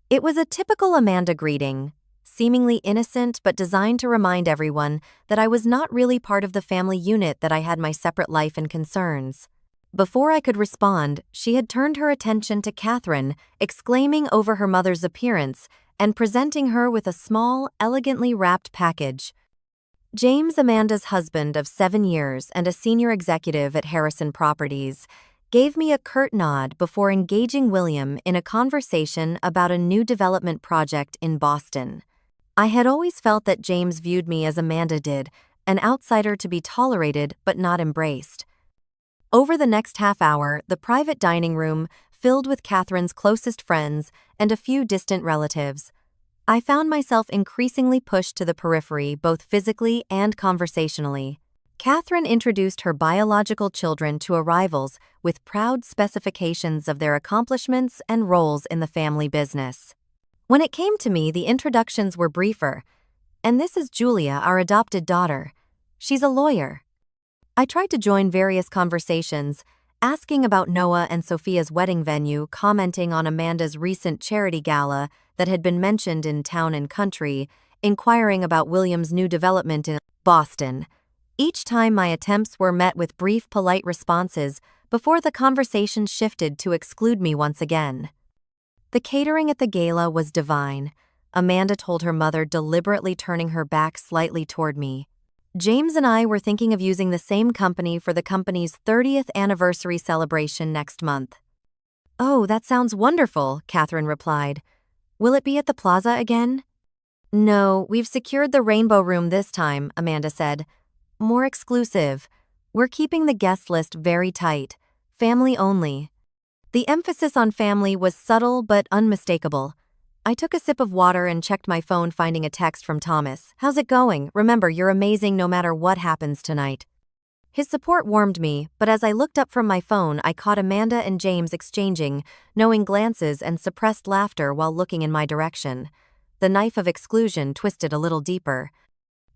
It was a typical Amanda greeting, seemingly innocent but designed to remind everyone that I was not really part of the family unit, that I had my separate life and concerns. Before I could respond, she had turned her attention to Catherine, exclaiming over her mother's appearance and presenting her with a small, elegantly wrapped package. James, Amanda's husband of 7 years and a senior executive at Harrison Properties, gave me a curt nod before engaging William in a conversation about a new development project in Boston. I had always felt that James viewed me as Amanda did, an outsider to be tolerated but not embraced. Over the next half hour, the private dining room filled with Catherine's closest friends and a few distant relatives. I found myself increasingly pushed to the periphery, both physically and conversationally. Catherine introduced her biological children to arrivals with proud specifications of their accomplishments and roles in the family business. When it came to me, the introductions were briefer. "And this is Julia, our adopted daughter. She's a lawyer." I tried to join various conversations, asking about Noah and Sophia's wedding venue, commenting on Amanda's recent charity gala that had been mentioned in Town and Country, inquiring about William's new development in Boston. Each time my attempts were met with brief, polite responses before the conversation shifted to exclude me once again. The catering at the gala was divine, Amanda told her mother, deliberately turning her back slightly toward me. James and I were thinking of using the same company for the company's 30th anniversary celebration next month. "Oh, that sounds wonderful," Catherine replied. "Will it be at the plaza again?" "No, we've secured the Rainbow Room this time," Amanda said. "More exclusive. We're keeping the guest list very tight. Family only." The emphasis on family was subtle but unmistakable. I took a sip of water and checked my phone, finding a text from Thomas. "How's it going? Remember, you're amazing no matter what happens tonight." His support warmed me, but as I looked up from my phone, I caught Amanda and James exchanging knowing glances and suppressed laughter while looking in my direction. The knife of exclusion twisted a little deeper.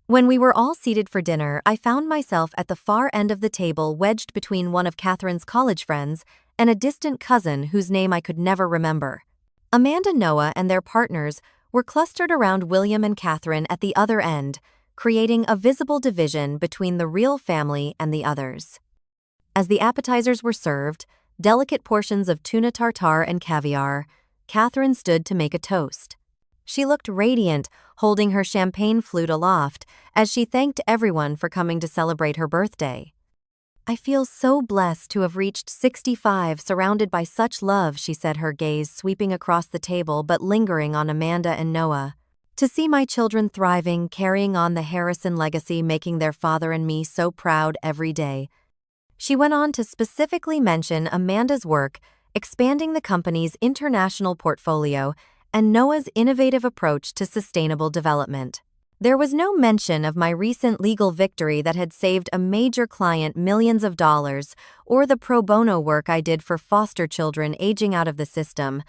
When we were all seated for dinner, I found myself at the far end of the table, wedged between one of Catherine's college friends and a distant cousin whose name I could never remember. Amanda, Noah, and their partners were clustered around William and Catherine at the other end, creating a visible division between the real family and the others. As the appetizers were served, delicate portions of tuna tartare and caviar, Catherine stood to make a toast. She looked radiant, holding her champagne flute aloft as she thanked everyone for coming to celebrate her birthday. "I feel so blessed to have reached 65 surrounded by such love," she said, her gaze sweeping across the table but lingering on Amanda and Noah. "To see my children thriving, carrying on the Harrison legacy, making their father and me so proud every day." She went on to specifically mention Amanda's work, expanding the company's international portfolio, and Noah's innovative approach to sustainable development. There was no mention of my recent legal victory that had saved a major client millions of dollars, or the pro bono work I did for foster children aging out of the system,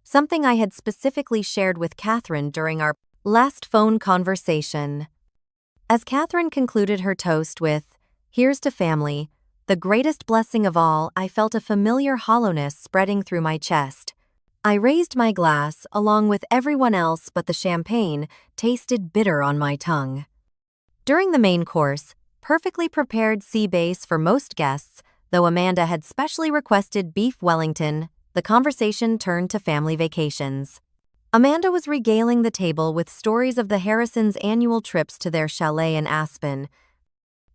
something I had specifically shared with Catherine during our last phone conversation. As Catherine concluded her toast with, "Here's to family, the greatest blessing of all," I felt a familiar hollowness spreading through my chest. I raised my glass, along with everyone else, but the champagne tasted bitter on my tongue. During the main course, perfectly prepared sea bass for most guests, though Amanda had specially requested beef Wellington, the conversation turned to family vacations. Amanda was regaling the table with stories of the Harrisons' annual trips to their chalet in Aspen.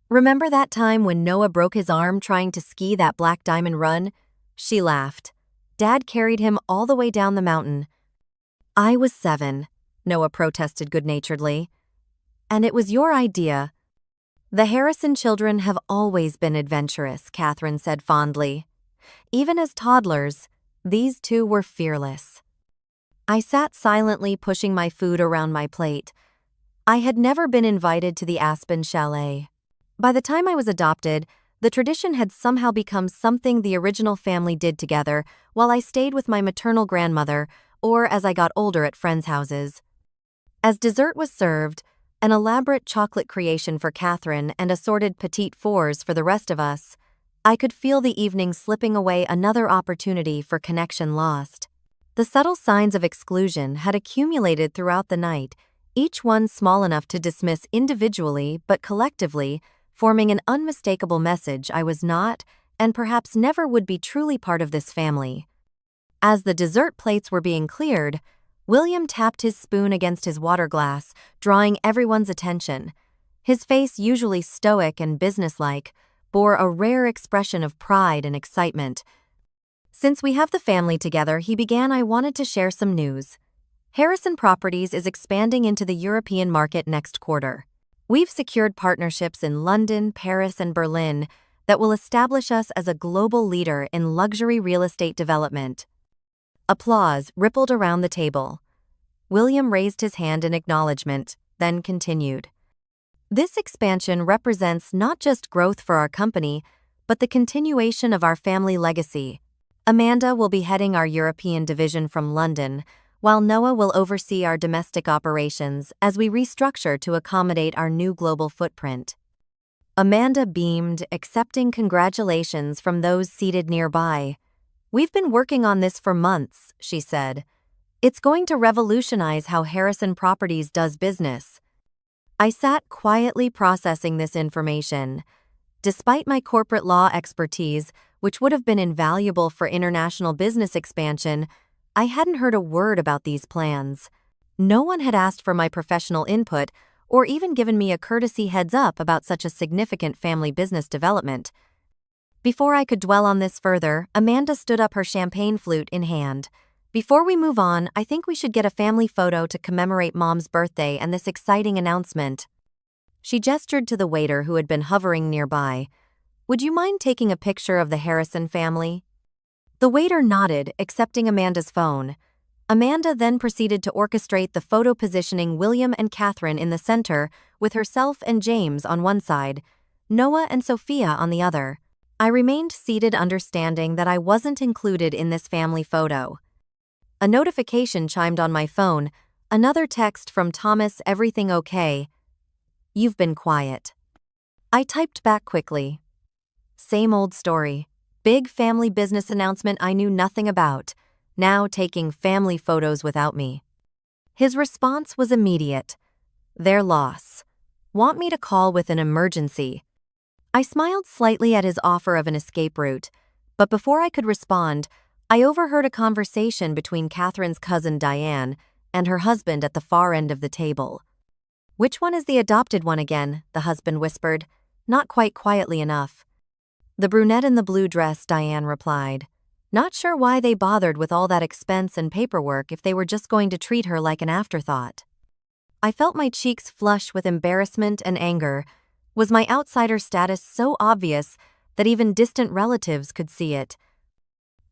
"Remember that time when Noah broke his arm trying to ski that Black Diamond Run?" She laughed. "Dad carried him all the way down the mountain." "I was 7, Noah protested good-naturedly. "And it was your idea." "The Harrison children have always been adventurous," Catherine said fondly. "Even as toddlers, these two were fearless." I sat silently, pushing my food around my plate. I had never been invited to the Aspen chalet. By the time I was adopted, the tradition had somehow become something the original family did together while I stayed with my maternal grandmother, or as I got older at friends' houses. As dessert was served, an elaborate chocolate creation for Catherine and assorted petite fours for the rest of us, I could feel the evening slipping away, another opportunity for connection lost. The subtle signs of exclusion had accumulated throughout the night, each one small enough to dismiss individually but collectively, forming an unmistakable message I was not, and perhaps never would be, truly part of this family. As the dessert plates were being cleared, William tapped his spoon against his water glass, drawing everyone's attention. His face, usually stoic and businesslike, bore a rare expression of pride and excitement. "Since we have the family together," he began, "I wanted to share some news. Harrison Properties is expanding into the European market next quarter. We've secured partnerships in London, Paris, and Berlin that will establish us as a global leader in luxury real estate development." Applause rippled around the table. William raised his hand in acknowledgement, then continued. "This expansion represents not just growth for our company, but the continuation of our family legacy. Amanda will be heading our European division from London, while Noah will oversee our domestic operations as we restructure to accommodate our new global footprint." Amanda beamed, accepting congratulations from those seated nearby. "We've been working on this for months," she said. "It's going to revolutionize how Harrison Properties does business." I sat quietly processing this information. Despite my corporate law expertise, which would have been invaluable for international business expansion, I hadn't heard a word about these plans. No one had asked for my professional input or even given me a courtesy heads-up about such a significant family business development. Before I could dwell on this further, Amanda stood up, her champagne flute in hand. "Before we move on, I think we should get a family photo to commemorate Mom's birthday and this exciting announcement." She gestured to the waiter who had been hovering nearby. "Would you mind taking a picture of the Harrison family?" The waiter nodded, accepting Amanda's phone. Amanda then proceeded to orchestrate the photo, positioning William and Catherine in the center, with herself and James on one side, Noah and Sophia on the other. I remained seated, understanding that I wasn't included in this family photo. A notification chimed on my phone, another text from Thomas. "Everything okay?" You've been quiet. I typed back quickly. Same old story. Big family business announcement I knew nothing about, now taking family photos without me. His response was immediate. Their loss. Want me to call with an emergency? I smiled slightly at his offer of an escape route, but before I could respond, I overheard a conversation between Catherine's cousin Diane and her husband at the far end of the table. Which one is the adopted one again? The husband whispered, not quite quietly enough. The brunette in the blue dress, Diane replied. Not sure why they bothered with all that expense and paperwork if they were just going to treat her like an afterthought. I felt my cheeks flush with embarrassment and anger. Was my outsider status so obvious that even distant relatives could see it?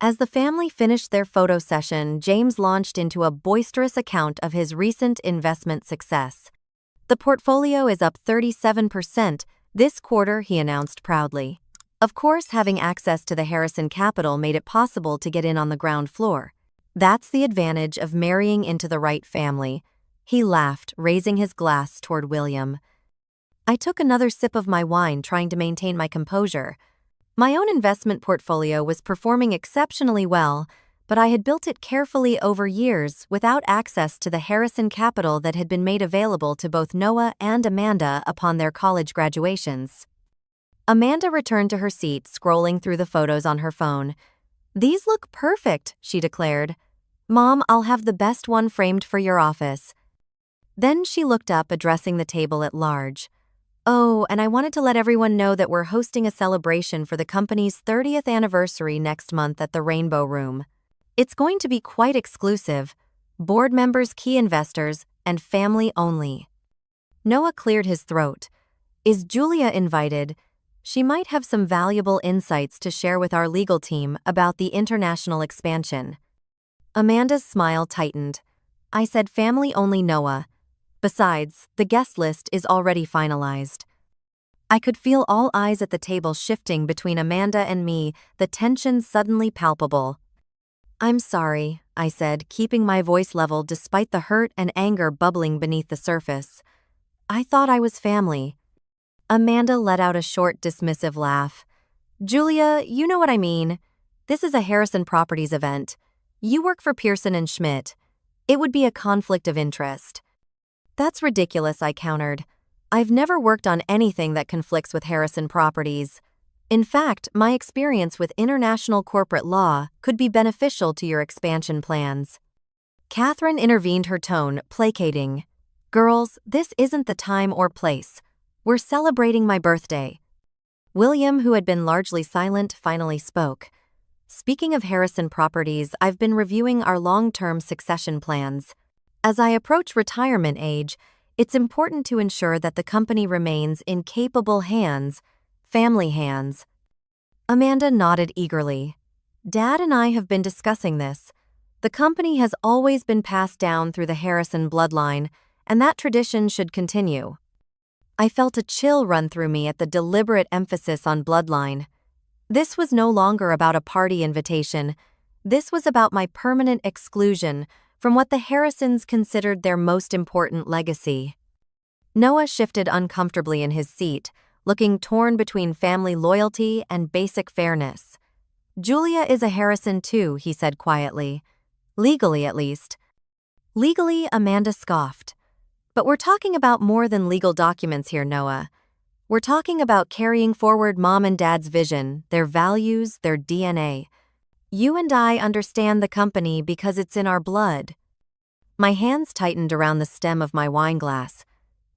As the family finished their photo session, James launched into a boisterous account of his recent investment success. The portfolio is up 37% this quarter, he announced proudly. Of course, having access to the Harrison capital made it possible to get in on the ground floor. That's the advantage of marrying into the right family. He laughed, raising his glass toward William. I took another sip of my wine, trying to maintain my composure. My own investment portfolio was performing exceptionally well, but I had built it carefully over years without access to the Harrison capital that had been made available to both Noah and Amanda upon their college graduations. Amanda returned to her seat, scrolling through the photos on her phone. These look perfect, she declared. Mom, I'll have the best one framed for your office. Then she looked up, addressing the table at large. Oh, and I wanted to let everyone know that we're hosting a celebration for the company's 30th anniversary next month at the Rainbow Room. It's going to be quite exclusive. Board members, key investors, and family only. Noah cleared his throat. Is Julia invited? She might have some valuable insights to share with our legal team about the international expansion. Amanda's smile tightened. I said family only, Noah. Besides, the guest list is already finalized. I could feel all eyes at the table shifting between Amanda and me, the tension suddenly palpable. I'm sorry, I said, keeping my voice level despite the hurt and anger bubbling beneath the surface. I thought I was family. Amanda let out a short, dismissive laugh. Julia, you know what I mean. This is a Harrison Properties event. You work for Pearson and Schmidt. It would be a conflict of interest. That's ridiculous, I countered. I've never worked on anything that conflicts with Harrison Properties. In fact, my experience with international corporate law could be beneficial to your expansion plans. Catherine intervened, her tone placating. Girls, this isn't the time or place. We're celebrating my birthday. William, who had been largely silent, finally spoke. Speaking of Harrison Properties, I've been reviewing our long-term succession plans. As I approach retirement age, it's important to ensure that the company remains in capable hands, family hands. Amanda nodded eagerly. Dad and I have been discussing this. The company has always been passed down through the Harrison bloodline, and that tradition should continue. I felt a chill run through me at the deliberate emphasis on bloodline. This was no longer about a party invitation. This was about my permanent exclusion from what the Harrisons considered their most important legacy. Noah shifted uncomfortably in his seat, looking torn between family loyalty and basic fairness. Julia is a Harrison too, he said quietly. Legally, at least. Legally, Amanda scoffed. But we're talking about more than legal documents here, Noah. We're talking about carrying forward Mom and Dad's vision, their values, their DNA. You and I understand the company because it's in our blood. My hands tightened around the stem of my wine glass.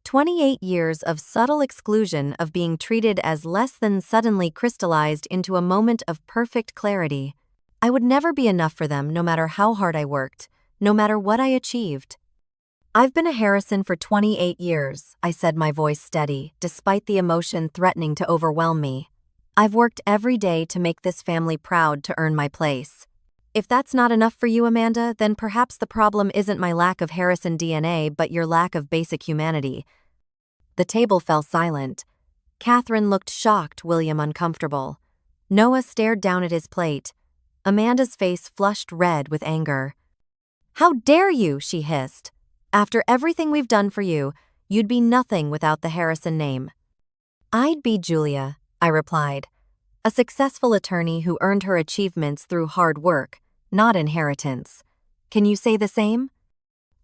28 years of subtle exclusion, of being treated as less than, suddenly crystallized into a moment of perfect clarity. I would never be enough for them, no matter how hard I worked, no matter what I achieved. I've been a Harrison for 28 years, I said, my voice steady, despite the emotion threatening to overwhelm me. I've worked every day to make this family proud, to earn my place. If that's not enough for you, Amanda, then perhaps the problem isn't my lack of Harrison DNA but your lack of basic humanity. The table fell silent. Catherine looked shocked, William uncomfortable. Noah stared down at his plate. Amanda's face flushed red with anger. How dare you, she hissed. After everything we've done for you, You'd be nothing without the Harrison name. I'd be Julia, I replied. A successful attorney who earned her achievements through hard work, not inheritance. Can you say the same?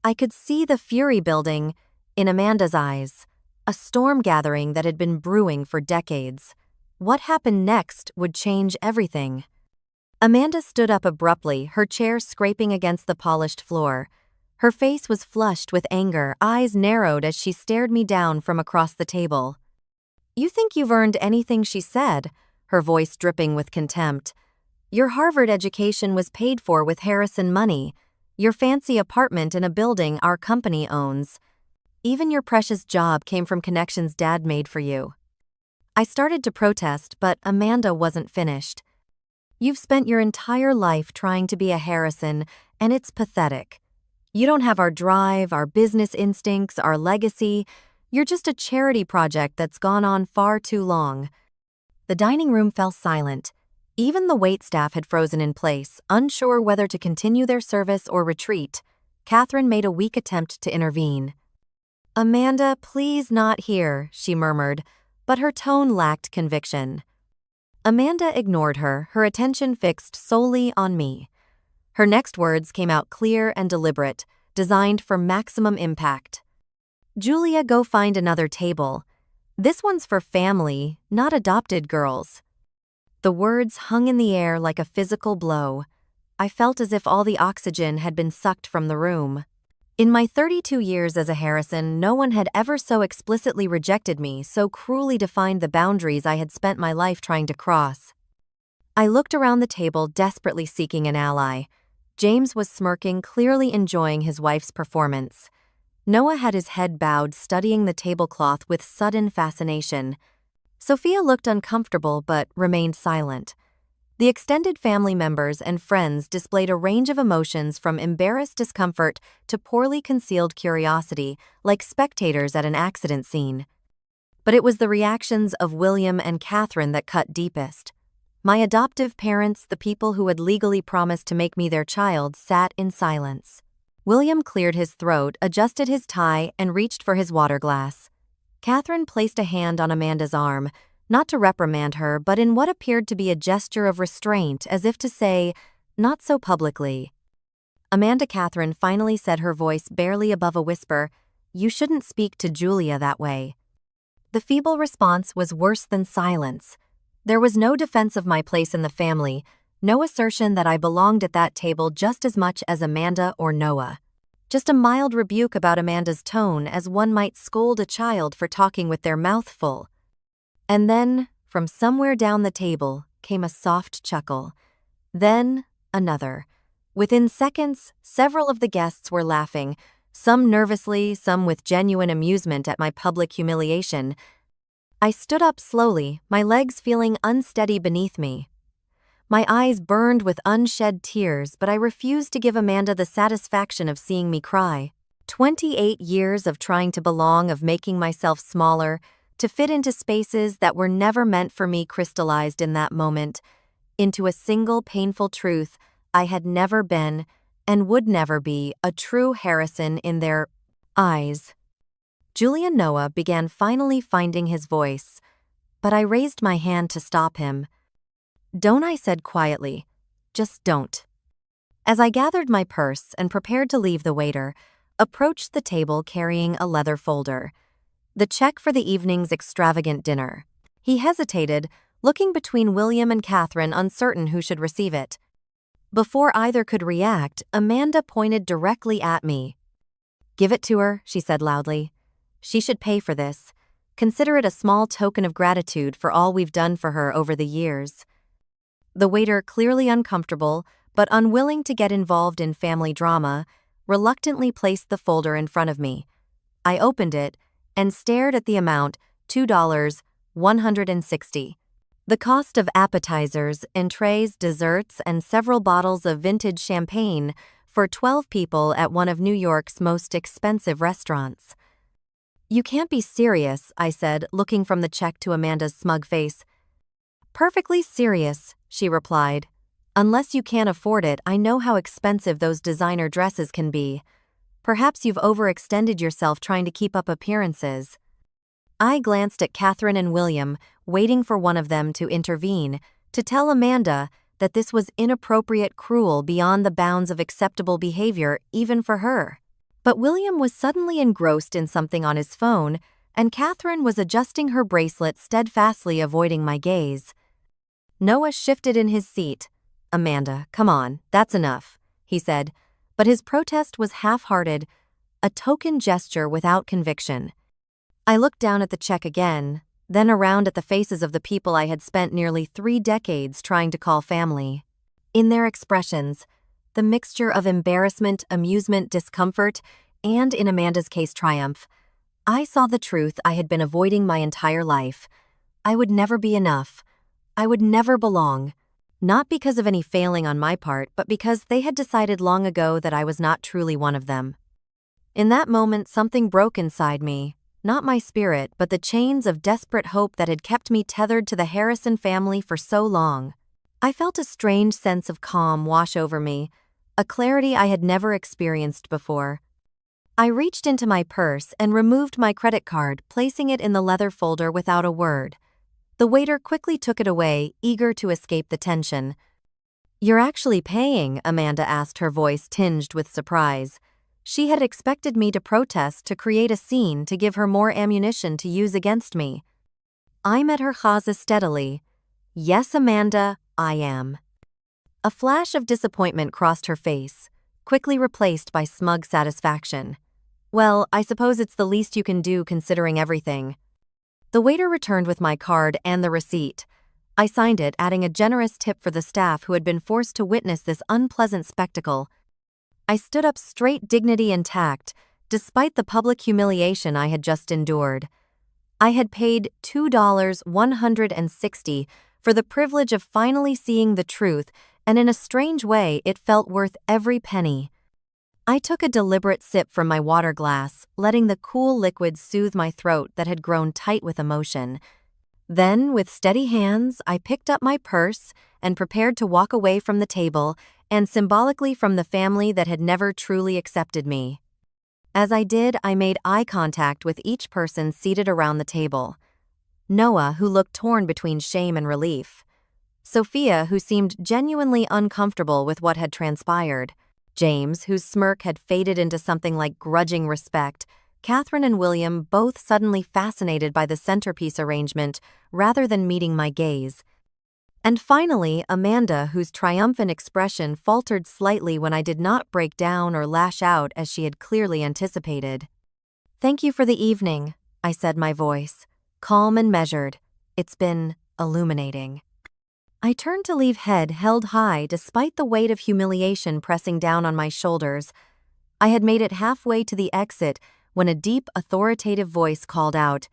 I could see the fury building in Amanda's eyes, a storm gathering that had been brewing for decades. What happened next would change everything. Amanda stood up abruptly, her chair scraping against the polished floor. Her face was flushed with anger, eyes narrowed as she stared me down from across the table. You think you've earned anything, she said, her voice dripping with contempt. Your Harvard education was paid for with Harrison money, your fancy apartment in a building our company owns. Even your precious job came from connections Dad made for you. I started to protest, but Amanda wasn't finished. You've spent your entire life trying to be a Harrison, and it's pathetic. You don't have our drive, our business instincts, our legacy. You're just a charity project that's gone on far too long. The dining room fell silent. Even the waitstaff had frozen in place, unsure whether to continue their service or retreat. Catherine made a weak attempt to intervene. Amanda, please not here, she murmured, but her tone lacked conviction. Amanda ignored her, her attention fixed solely on me. Her next words came out clear and deliberate, designed for maximum impact. Julia, go find another table. This one's for family, not adopted girls. The words hung in the air like a physical blow. I felt as if all the oxygen had been sucked from the room. In my 32 years as a Harrison, no one had ever so explicitly rejected me, so cruelly defined the boundaries I had spent my life trying to cross. I looked around the table, desperately seeking an ally. James was smirking, clearly enjoying his wife's performance. Noah had his head bowed, studying the tablecloth with sudden fascination. Sophia looked uncomfortable but remained silent. The extended family members and friends displayed a range of emotions from embarrassed discomfort to poorly concealed curiosity, like spectators at an accident scene. But it was the reactions of William and Catherine that cut deepest. My adoptive parents, the people who had legally promised to make me their child, sat in silence. William cleared his throat, adjusted his tie, and reached for his water glass. Catherine placed a hand on Amanda's arm, not to reprimand her, but in what appeared to be a gesture of restraint, as if to say, not so publicly. Amanda Catherine finally said, her voice barely above a whisper, "You shouldn't speak to Julia that way." The feeble response was worse than silence. There was no defense of my place in the family, no assertion that I belonged at that table just as much as Amanda or Noah. Just a mild rebuke about Amanda's tone, as one might scold a child for talking with their mouth full. And then, from somewhere down the table, came a soft chuckle. Then, another. Within seconds, several of the guests were laughing, some nervously, some with genuine amusement at my public humiliation. I stood up slowly, my legs feeling unsteady beneath me. My eyes burned with unshed tears, but I refused to give Amanda the satisfaction of seeing me cry. 28 years of trying to belong, of making myself smaller, to fit into spaces that were never meant for me, crystallized in that moment into a single painful truth: I had never been, and would never be, a true Harrison in their eyes. Julian Noah began finally finding his voice, but I raised my hand to stop him. "Don't," I said quietly. "Just don't." As I gathered my purse and prepared to leave, the waiter approached the table carrying a leather folder. The check for the evening's extravagant dinner. He hesitated, looking between William and Catherine, uncertain who should receive it. Before either could react, Amanda pointed directly at me. "Give it to her," she said loudly. "She should pay for this. Consider it a small token of gratitude for all we've done for her over the years." The waiter, clearly uncomfortable but unwilling to get involved in family drama, reluctantly placed the folder in front of me. I opened it and stared at the amount, $2.160. The cost of appetizers, entrees, desserts, and several bottles of vintage champagne for 12 people at one of New York's most expensive restaurants. "You can't be serious," I said, looking from the check to Amanda's smug face. "Perfectly serious," she replied. "Unless you can't afford it, I know how expensive those designer dresses can be. Perhaps you've overextended yourself trying to keep up appearances." I glanced at Catherine and William, waiting for one of them to intervene, to tell Amanda that this was inappropriate, cruel, beyond the bounds of acceptable behavior, even for her. But William was suddenly engrossed in something on his phone, and Catherine was adjusting her bracelet, steadfastly avoiding my gaze. Noah shifted in his seat. "Amanda, come on, that's enough," he said, but his protest was half-hearted, a token gesture without conviction. I looked down at the check again, then around at the faces of the people I had spent nearly 3 decades trying to call family. In their expressions, the mixture of embarrassment, amusement, discomfort, and, in Amanda's case, triumph, I saw the truth I had been avoiding my entire life. I would never be enough. I would never belong. Not because of any failing on my part, but because they had decided long ago that I was not truly one of them. In that moment, something broke inside me. Not my spirit, but the chains of desperate hope that had kept me tethered to the Harrison family for so long. I felt a strange sense of calm wash over me, a clarity I had never experienced before. I reached into my purse and removed my credit card, placing it in the leather folder without a word. The waiter quickly took it away, eager to escape the tension. "You're actually paying?" Amanda asked, her voice tinged with surprise. She had expected me to protest, to create a scene, to give her more ammunition to use against me. I met her chaza steadily. "Yes, Amanda, I am." A flash of disappointment crossed her face, quickly replaced by smug satisfaction. "Well, I suppose it's the least you can do considering everything." The waiter returned with my card and the receipt. I signed it, adding a generous tip for the staff who had been forced to witness this unpleasant spectacle. I stood up straight, dignity intact, despite the public humiliation I had just endured. I had paid $2.160 for the privilege of finally seeing the truth, and in a strange way, it felt worth every penny. I took a deliberate sip from my water glass, letting the cool liquid soothe my throat that had grown tight with emotion. Then, with steady hands, I picked up my purse and prepared to walk away from the table, and symbolically from the family that had never truly accepted me. As I did, I made eye contact with each person seated around the table. Noah, who looked torn between shame and relief. Sophia, who seemed genuinely uncomfortable with what had transpired. James, whose smirk had faded into something like grudging respect. Catherine and William, both suddenly fascinated by the centerpiece arrangement rather than meeting my gaze. And finally, Amanda, whose triumphant expression faltered slightly when I did not break down or lash out as she had clearly anticipated. "Thank you for the evening," I said, my voice calm and measured. "It's been illuminating." I turned to leave, head held high despite the weight of humiliation pressing down on my shoulders. I had made it halfway to the exit when a deep, authoritative voice called out,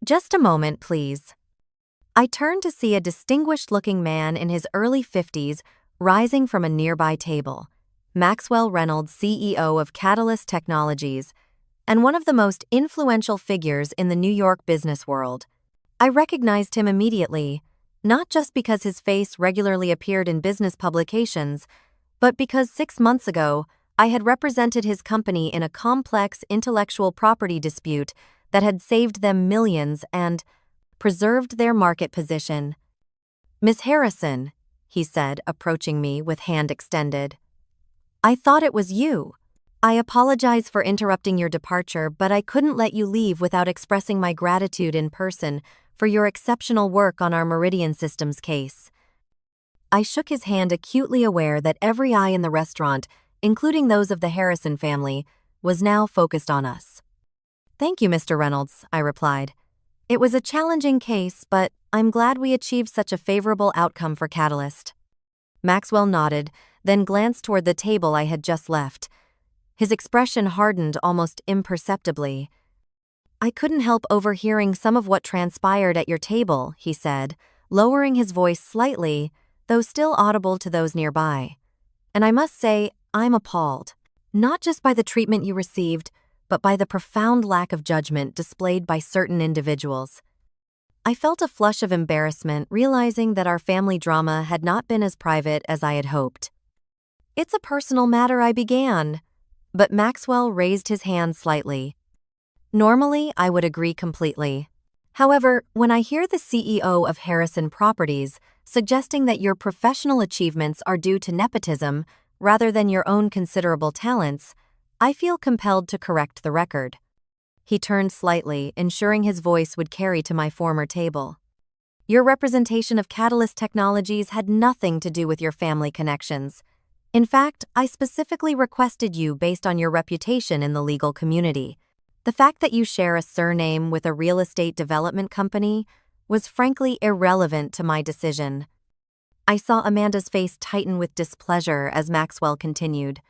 "Just a moment, please." I turned to see a distinguished-looking man in his early 50s rising from a nearby table. Maxwell Reynolds, CEO of Catalyst Technologies, and one of the most influential figures in the New York business world. I recognized him immediately, not just because his face regularly appeared in business publications, but because 6 months ago, I had represented his company in a complex intellectual property dispute that had saved them millions and preserved their market position. "Miss Harrison," he said, approaching me with hand extended. "I thought it was you. I apologize for interrupting your departure, but I couldn't let you leave without expressing my gratitude in person for your exceptional work on our Meridian Systems case." I shook his hand, acutely aware that every eye in the restaurant, including those of the Harrison family, was now focused on us. "Thank you, Mr. Reynolds," I replied. "It was a challenging case, but I'm glad we achieved such a favorable outcome for Catalyst." Maxwell nodded, then glanced toward the table I had just left. His expression hardened almost imperceptibly. "I couldn't help overhearing some of what transpired at your table," he said, lowering his voice slightly, though still audible to those nearby. "And I must say, I'm appalled. Not just by the treatment you received, but by the profound lack of judgment displayed by certain individuals." I felt a flush of embarrassment, realizing that our family drama had not been as private as I had hoped. "It's a personal matter," I began. But Maxwell raised his hand slightly. Normally, I would agree completely. However, when I hear the CEO of Harrison Properties suggesting that your professional achievements are due to nepotism rather than your own considerable talents, I feel compelled to correct the record. He turned slightly, ensuring his voice would carry to my former table. Your representation of Catalyst Technologies had nothing to do with your family connections. In fact, I specifically requested you based on your reputation in the legal community. The fact that you share a surname with a real estate development company was frankly irrelevant to my decision. I saw Amanda's face tighten with displeasure as Maxwell continued.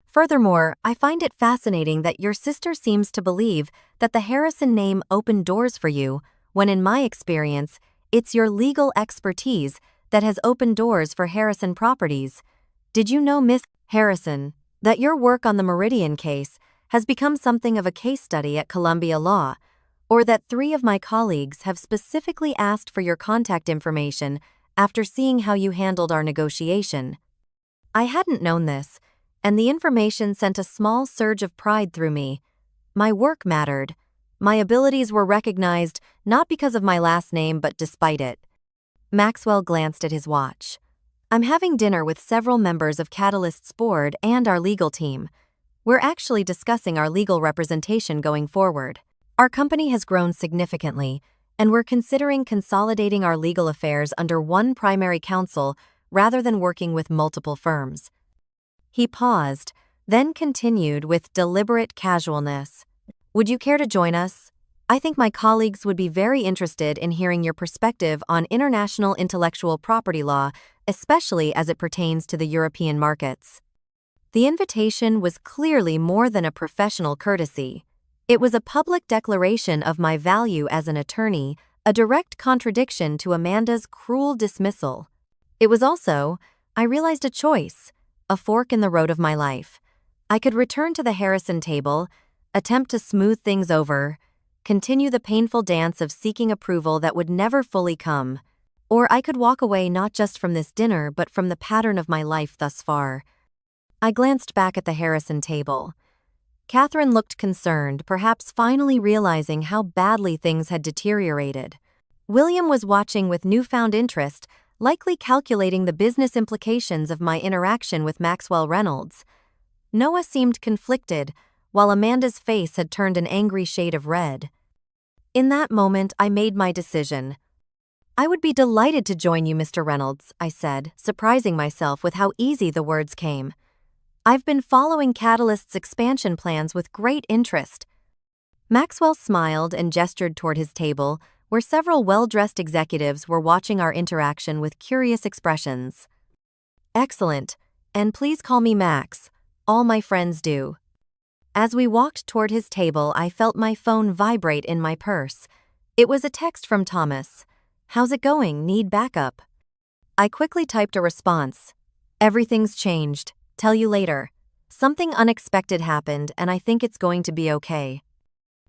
Furthermore, I find it fascinating that your sister seems to believe that the Harrison name opened doors for you, when in my experience, it's your legal expertise that has opened doors for Harrison Properties. Did you know, Miss Harrison, that your work on the Meridian case has become something of a case study at Columbia Law, or that 3 of my colleagues have specifically asked for your contact information after seeing how you handled our negotiation? I hadn't known this, and the information sent a small surge of pride through me. My work mattered. My abilities were recognized not because of my last name but despite it. Maxwell glanced at his watch. I'm having dinner with several members of Catalyst's board and our legal team. We're actually discussing our legal representation going forward. Our company has grown significantly, and we're considering consolidating our legal affairs under one primary counsel rather than working with multiple firms. He paused, then continued with deliberate casualness. Would you care to join us? I think my colleagues would be very interested in hearing your perspective on international intellectual property law, especially as it pertains to the European markets. The invitation was clearly more than a professional courtesy. It was a public declaration of my value as an attorney, a direct contradiction to Amanda's cruel dismissal. It was also, I realized, a choice, a fork in the road of my life. I could return to the Harrison table, attempt to smooth things over, continue the painful dance of seeking approval that would never fully come, or I could walk away not just from this dinner but from the pattern of my life thus far. I glanced back at the Harrison table. Catherine looked concerned, perhaps finally realizing how badly things had deteriorated. William was watching with newfound interest, likely calculating the business implications of my interaction with Maxwell Reynolds. Noah seemed conflicted, while Amanda's face had turned an angry shade of red. In that moment, I made my decision. I would be delighted to join you, Mr. Reynolds, I said, surprising myself with how easy the words came. I've been following Catalyst's expansion plans with great interest. Maxwell smiled and gestured toward his table, where several well-dressed executives were watching our interaction with curious expressions. Excellent, and please call me Max. All my friends do. As we walked toward his table, I felt my phone vibrate in my purse. It was a text from Thomas. How's it going? Need backup? I quickly typed a response. Everything's changed. Tell you later. Something unexpected happened, and I think it's going to be okay.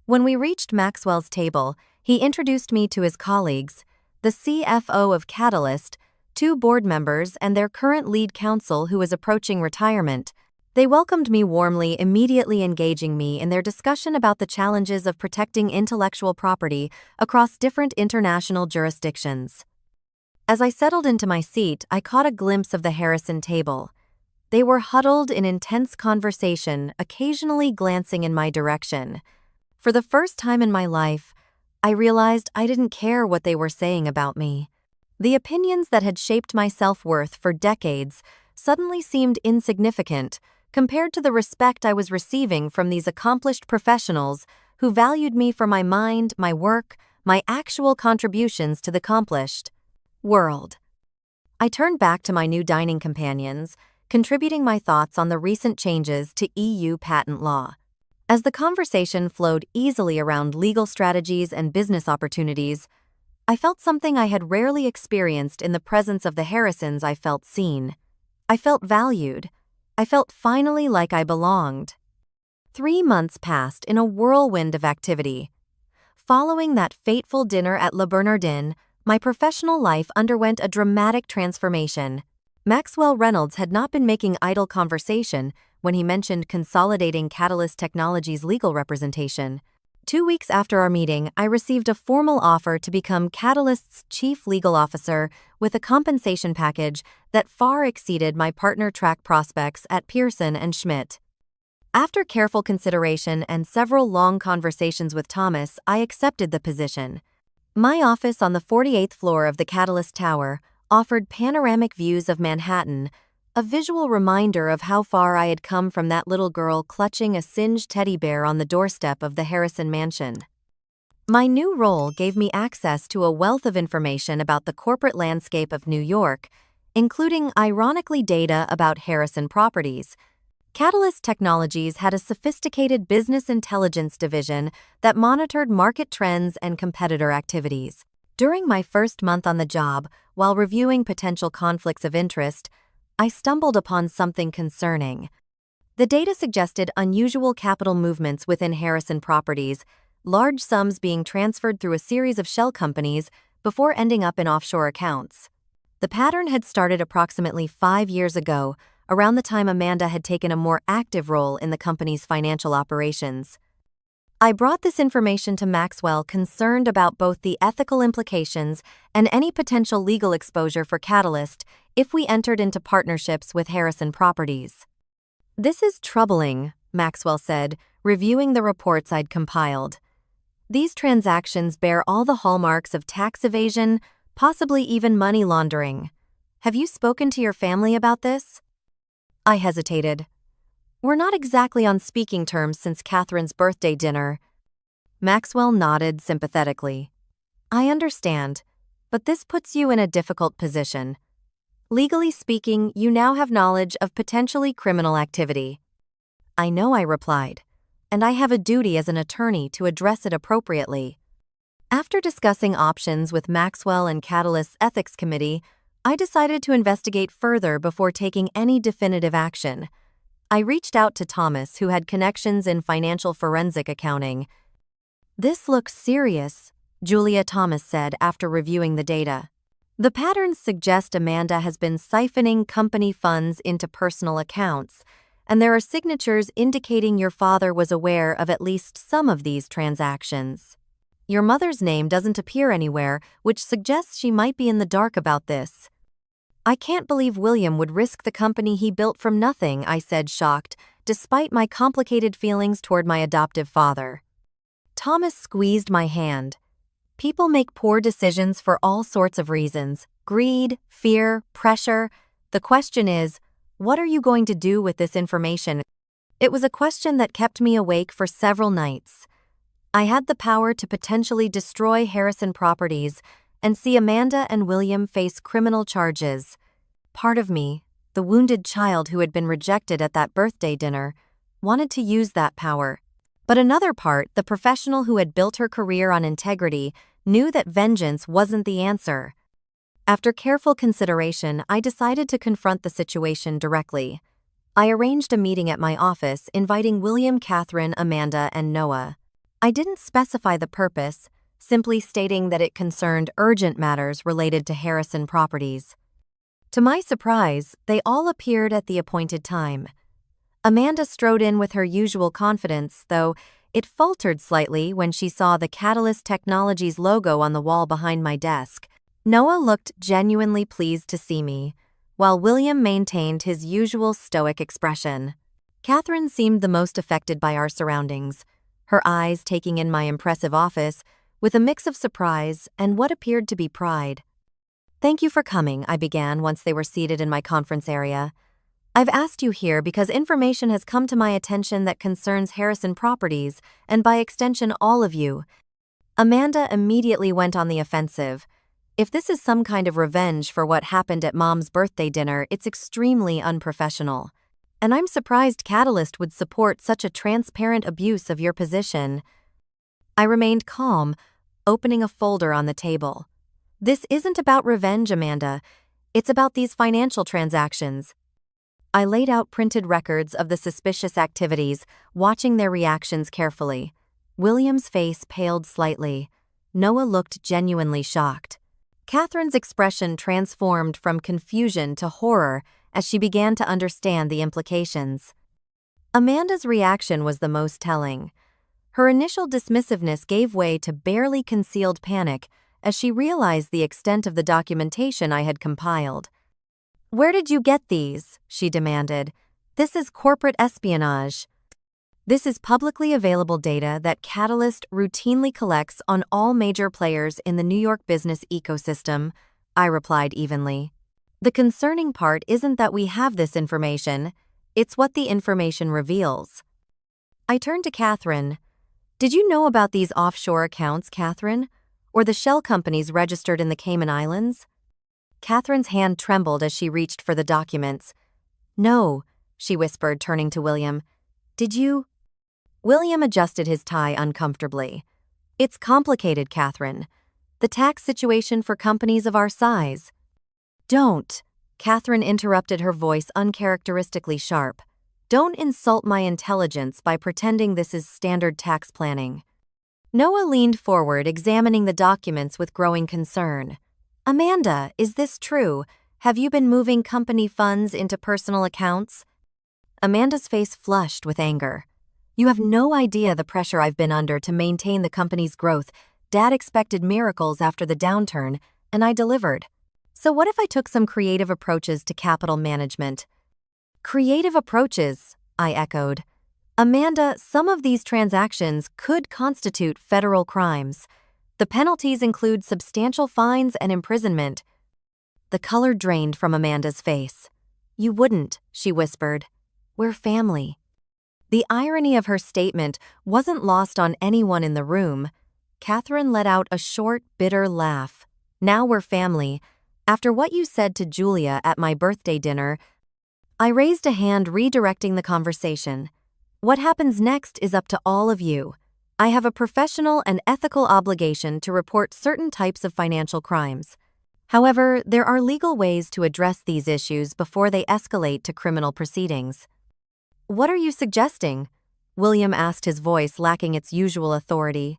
When we reached Maxwell's table, he introduced me to his colleagues, the CFO of Catalyst, 2 board members, and their current lead counsel who is approaching retirement. They welcomed me warmly, immediately engaging me in their discussion about the challenges of protecting intellectual property across different international jurisdictions. As I settled into my seat, I caught a glimpse of the Harrison table. They were huddled in intense conversation, occasionally glancing in my direction. For the first time in my life, I realized I didn't care what they were saying about me. The opinions that had shaped my self-worth for decades suddenly seemed insignificant compared to the respect I was receiving from these accomplished professionals who valued me for my mind, my work, my actual contributions to the accomplished world. I turned back to my new dining companions, contributing my thoughts on the recent changes to EU patent law. As the conversation flowed easily around legal strategies and business opportunities, I felt something I had rarely experienced in the presence of the Harrisons. I felt seen. I felt valued. I felt finally like I belonged. 3 months passed in a whirlwind of activity. Following that fateful dinner at Le Bernardin, my professional life underwent a dramatic transformation. Maxwell Reynolds had not been making idle conversation when he mentioned consolidating Catalyst Technologies' legal representation. 2 weeks after our meeting, I received a formal offer to become Catalyst's chief legal officer with a compensation package that far exceeded my partner track prospects at Pearson and Schmidt. After careful consideration and several long conversations with Thomas, I accepted the position. My office on the 48th floor of the Catalyst Tower offered panoramic views of Manhattan, a visual reminder of how far I had come from that little girl clutching a singed teddy bear on the doorstep of the Harrison mansion. My new role gave me access to a wealth of information about the corporate landscape of New York, including ironically data about Harrison properties. Catalyst Technologies had a sophisticated business intelligence division that monitored market trends and competitor activities. During my first month on the job, while reviewing potential conflicts of interest, I stumbled upon something concerning. The data suggested unusual capital movements within Harrison properties, large sums being transferred through a series of shell companies before ending up in offshore accounts. The pattern had started approximately 5 years ago, around the time Amanda had taken a more active role in the company's financial operations. I brought this information to Maxwell, concerned about both the ethical implications and any potential legal exposure for Catalyst if we entered into partnerships with Harrison Properties. "This is troubling," Maxwell said, reviewing the reports I'd compiled. "These transactions bear all the hallmarks of tax evasion, possibly even money laundering. Have you spoken to your family about this?" I hesitated. "We're not exactly on speaking terms since Catherine's birthday dinner." Maxwell nodded sympathetically. "I understand, but this puts you in a difficult position. Legally speaking, you now have knowledge of potentially criminal activity." "I know," I replied, "and I have a duty as an attorney to address it appropriately." After discussing options with Maxwell and Catalyst's ethics committee, I decided to investigate further before taking any definitive action. I reached out to Thomas, who had connections in financial forensic accounting. "This looks serious," Julia Thomas said after reviewing the data. "The patterns suggest Amanda has been siphoning company funds into personal accounts, and there are signatures indicating your father was aware of at least some of these transactions. Your mother's name doesn't appear anywhere, which suggests she might be in the dark about this." "I can't believe William would risk the company he built from nothing," I said, shocked, despite my complicated feelings toward my adoptive father. Thomas squeezed my hand. "People make poor decisions for all sorts of reasons: greed, fear, pressure. The question is, what are you going to do with this information?" It was a question that kept me awake for several nights. I had the power to potentially destroy Harrison Properties and see Amanda and William face criminal charges. Part of me, the wounded child who had been rejected at that birthday dinner, wanted to use that power. But another part, the professional who had built her career on integrity, knew that vengeance wasn't the answer. After careful consideration, I decided to confront the situation directly. I arranged a meeting at my office, inviting William, Catherine, Amanda, and Noah. I didn't specify the purpose, simply stating that it concerned urgent matters related to Harrison Properties. To my surprise, they all appeared at the appointed time. Amanda strode in with her usual confidence, though it faltered slightly when she saw the Catalyst Technologies logo on the wall behind my desk. Noah looked genuinely pleased to see me, while William maintained his usual stoic expression. Catherine seemed the most affected by our surroundings, her eyes taking in my impressive office with a mix of surprise and what appeared to be pride. "Thank you for coming," I began once they were seated in my conference area. "I've asked you here because information has come to my attention that concerns Harrison Properties, and by extension all of you." Amanda immediately went on the offensive. "If this is some kind of revenge for what happened at Mom's birthday dinner, it's extremely unprofessional. And I'm surprised Catalyst would support such a transparent abuse of your position." I remained calm, opening a folder on the table. "This isn't about revenge, Amanda. It's about these financial transactions." I laid out printed records of the suspicious activities, watching their reactions carefully. William's face paled slightly. Noah looked genuinely shocked. Catherine's expression transformed from confusion to horror as she began to understand the implications. Amanda's reaction was the most telling. Her initial dismissiveness gave way to barely concealed panic as she realized the extent of the documentation I had compiled. "Where did you get these?" she demanded. "This is corporate espionage." "This is publicly available data that Catalyst routinely collects on all major players in the New York business ecosystem," I replied evenly. "The concerning part isn't that we have this information, it's what the information reveals." I turned to Catherine. "Did you know about these offshore accounts, Catherine? Or the shell companies registered in the Cayman Islands?" Catherine's hand trembled as she reached for the documents. "No," she whispered, turning to William. "Did you?" William adjusted his tie uncomfortably. "It's complicated, Catherine. The tax situation for companies of our size." "Don't," Catherine interrupted, her voice uncharacteristically sharp. "Don't insult my intelligence by pretending this is standard tax planning." Noah leaned forward, examining the documents with growing concern. "Amanda, is this true? Have you been moving company funds into personal accounts?" Amanda's face flushed with anger. "You have no idea the pressure I've been under to maintain the company's growth. Dad expected miracles after the downturn, and I delivered. So what if I took some creative approaches to capital management?" "Creative approaches," I echoed. "Amanda, some of these transactions could constitute federal crimes. The penalties include substantial fines and imprisonment." The color drained from Amanda's face. "You wouldn't," she whispered. "We're family." The irony of her statement wasn't lost on anyone in the room. Catherine let out a short, bitter laugh. "Now we're family. After what you said to Julia at my birthday dinner," I raised a hand, redirecting the conversation. "What happens next is up to all of you. I have a professional and ethical obligation to report certain types of financial crimes. However, there are legal ways to address these issues before they escalate to criminal proceedings." "What are you suggesting?" William asked, his voice lacking its usual authority.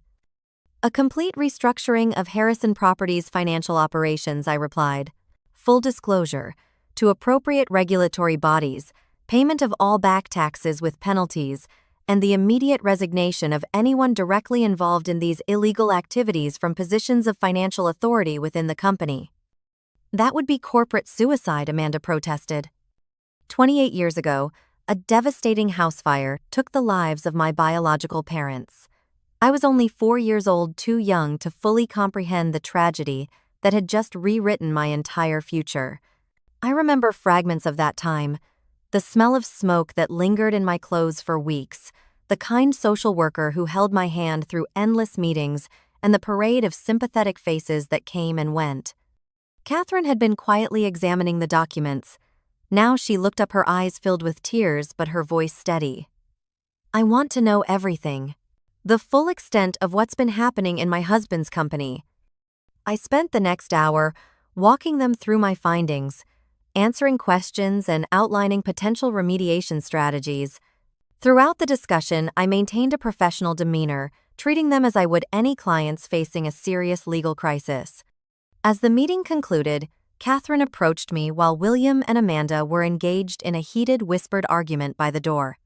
"A complete restructuring of Harrison Properties' financial operations," I replied. "Full disclosure, to appropriate regulatory bodies, payment of all back taxes with penalties, and the immediate resignation of anyone directly involved in these illegal activities from positions of financial authority within the company." "That would be corporate suicide," Amanda protested. 28 years ago, a devastating house fire took the lives of my biological parents. I was only 4 years old, too young to fully comprehend the tragedy that had just rewritten my entire future. I remember fragments of that time, the smell of smoke that lingered in my clothes for weeks, the kind social worker who held my hand through endless meetings, and the parade of sympathetic faces that came and went. Catherine had been quietly examining the documents. Now she looked up, her eyes filled with tears but her voice steady. "I want to know everything. The full extent of what's been happening in my husband's company." I spent the next hour walking them through my findings, answering questions and outlining potential remediation strategies. Throughout the discussion, I maintained a professional demeanor, treating them as I would any clients facing a serious legal crisis. As the meeting concluded, Catherine approached me while William and Amanda were engaged in a heated, whispered argument by the door.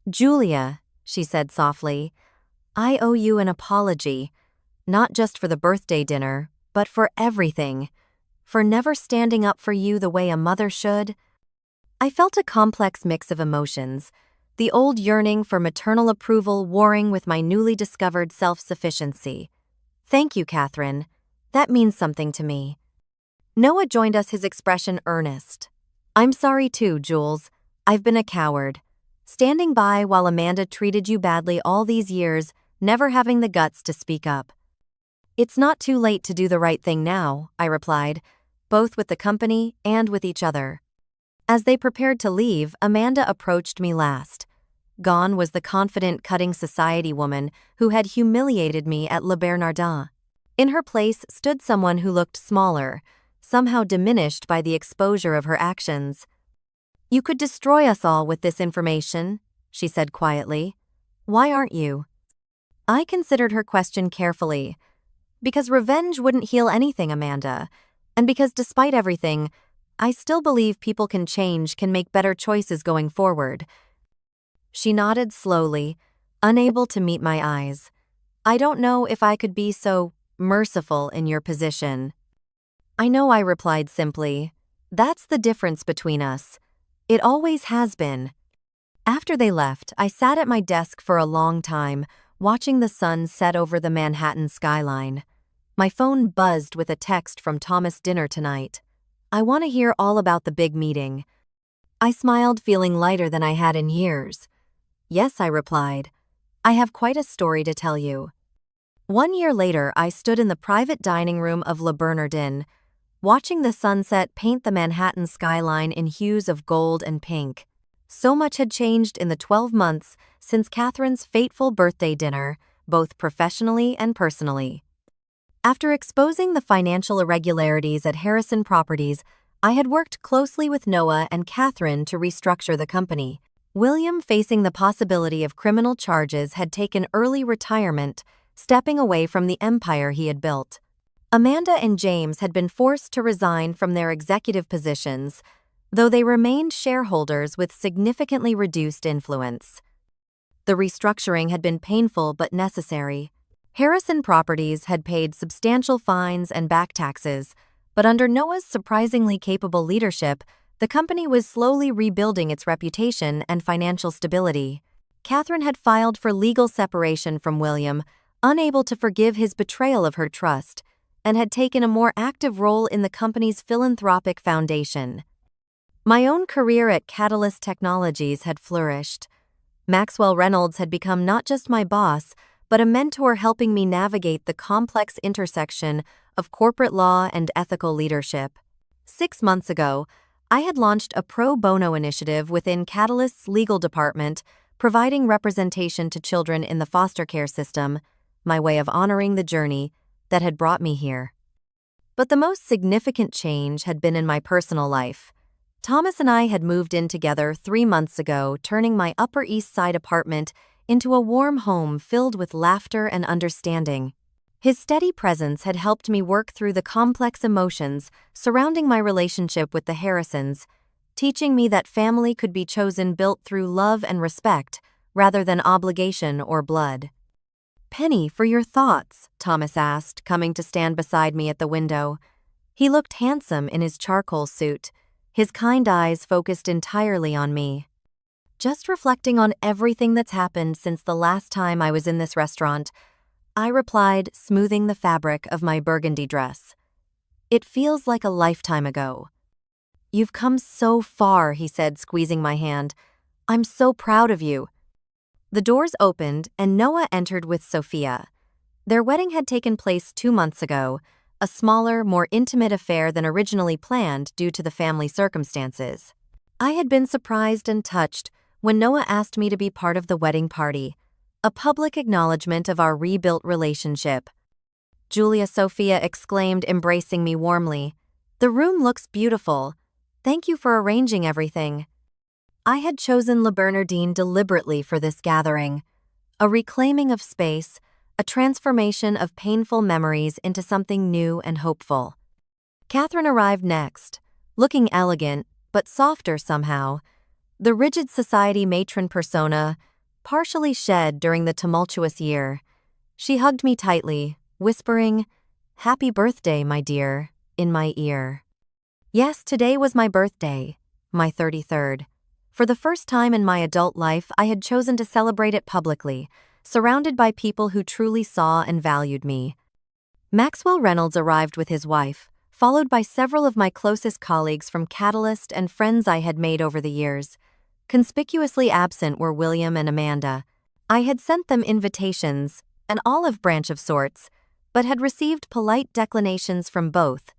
"Julia," she said softly, "I owe you an apology, not just for the birthday dinner, but for everything. For never standing up for you the way a mother should." I felt a complex mix of emotions, the old yearning for maternal approval warring with my newly discovered self-sufficiency. "Thank you, Catherine. That means something to me." Noah joined us, his expression earnest. "I'm sorry too, Jules. I've been a coward. Standing by while Amanda treated you badly all these years, never having the guts to speak up." "It's not too late to do the right thing now," I replied, both with the company and with each other. As they prepared to leave, Amanda approached me last. Gone was the confident, cutting society woman who had humiliated me at Le Bernardin. In her place stood someone who looked smaller, somehow diminished by the exposure of her actions. "You could destroy us all with this information," she said quietly. "Why aren't you?" I considered her question carefully. "Because revenge wouldn't heal anything, Amanda. And because despite everything, I still believe people can change, can make better choices going forward." She nodded slowly, unable to meet my eyes. I don't know if I could be so merciful in your position. I know, I replied simply. That's the difference between us. It always has been. After they left, I sat at my desk for a long time, watching the sun set over the Manhattan skyline. My phone buzzed with a text from Thomas. Dinner tonight. I want to hear all about the big meeting. I smiled, feeling lighter than I had in years. Yes, I replied. I have quite a story to tell you. 1 year later, I stood in the private dining room of Le Bernardin, watching the sunset paint the Manhattan skyline in hues of gold and pink. So much had changed in the 12 months since Catherine's fateful birthday dinner, both professionally and personally. After exposing the financial irregularities at Harrison Properties, I had worked closely with Noah and Catherine to restructure the company. William, facing the possibility of criminal charges, had taken early retirement, stepping away from the empire he had built. Amanda and James had been forced to resign from their executive positions, though they remained shareholders with significantly reduced influence. The restructuring had been painful but necessary. Harrison Properties had paid substantial fines and back taxes, but under Noah's surprisingly capable leadership, the company was slowly rebuilding its reputation and financial stability. Catherine had filed for legal separation from William, unable to forgive his betrayal of her trust, and had taken a more active role in the company's philanthropic foundation. My own career at Catalyst Technologies had flourished. Maxwell Reynolds had become not just my boss, but a mentor, helping me navigate the complex intersection of corporate law and ethical leadership. 6 months ago, I had launched a pro bono initiative within Catalyst's legal department, providing representation to children in the foster care system, my way of honoring the journey that had brought me here. But the most significant change had been in my personal life. Thomas and I had moved in together 3 months ago, turning my Upper East Side apartment into a warm home filled with laughter and understanding. His steady presence had helped me work through the complex emotions surrounding my relationship with the Harrisons, teaching me that family could be chosen built through love and respect rather than obligation or blood. "Penny, for your thoughts," Thomas asked, coming to stand beside me at the window. He looked handsome in his charcoal suit, his kind eyes focused entirely on me. "Just reflecting on everything that's happened since the last time I was in this restaurant," I replied, smoothing the fabric of my burgundy dress. "It feels like a lifetime ago." "You've come so far," he said, squeezing my hand. "I'm so proud of you." The doors opened and Noah entered with Sophia. Their wedding had taken place 2 months ago, a smaller, more intimate affair than originally planned due to the family circumstances. I had been surprised and touched when Noah asked me to be part of the wedding party, a public acknowledgement of our rebuilt relationship. "Julia," Sophia exclaimed, embracing me warmly. "The room looks beautiful. Thank you for arranging everything." I had chosen Le Bernardin deliberately for this gathering, a reclaiming of space, a transformation of painful memories into something new and hopeful. Catherine arrived next, looking elegant, but softer somehow, the rigid society matron persona partially shed during the tumultuous year. She hugged me tightly, whispering, "Happy birthday, my dear," in my ear. Yes, today was my birthday, my 33rd. For the first time in my adult life, I had chosen to celebrate it publicly, surrounded by people who truly saw and valued me. Maxwell Reynolds arrived with his wife, followed by several of my closest colleagues from Catalyst and friends I had made over the years. Conspicuously absent were William and Amanda. I had sent them invitations, an olive branch of sorts, but had received polite declinations from both.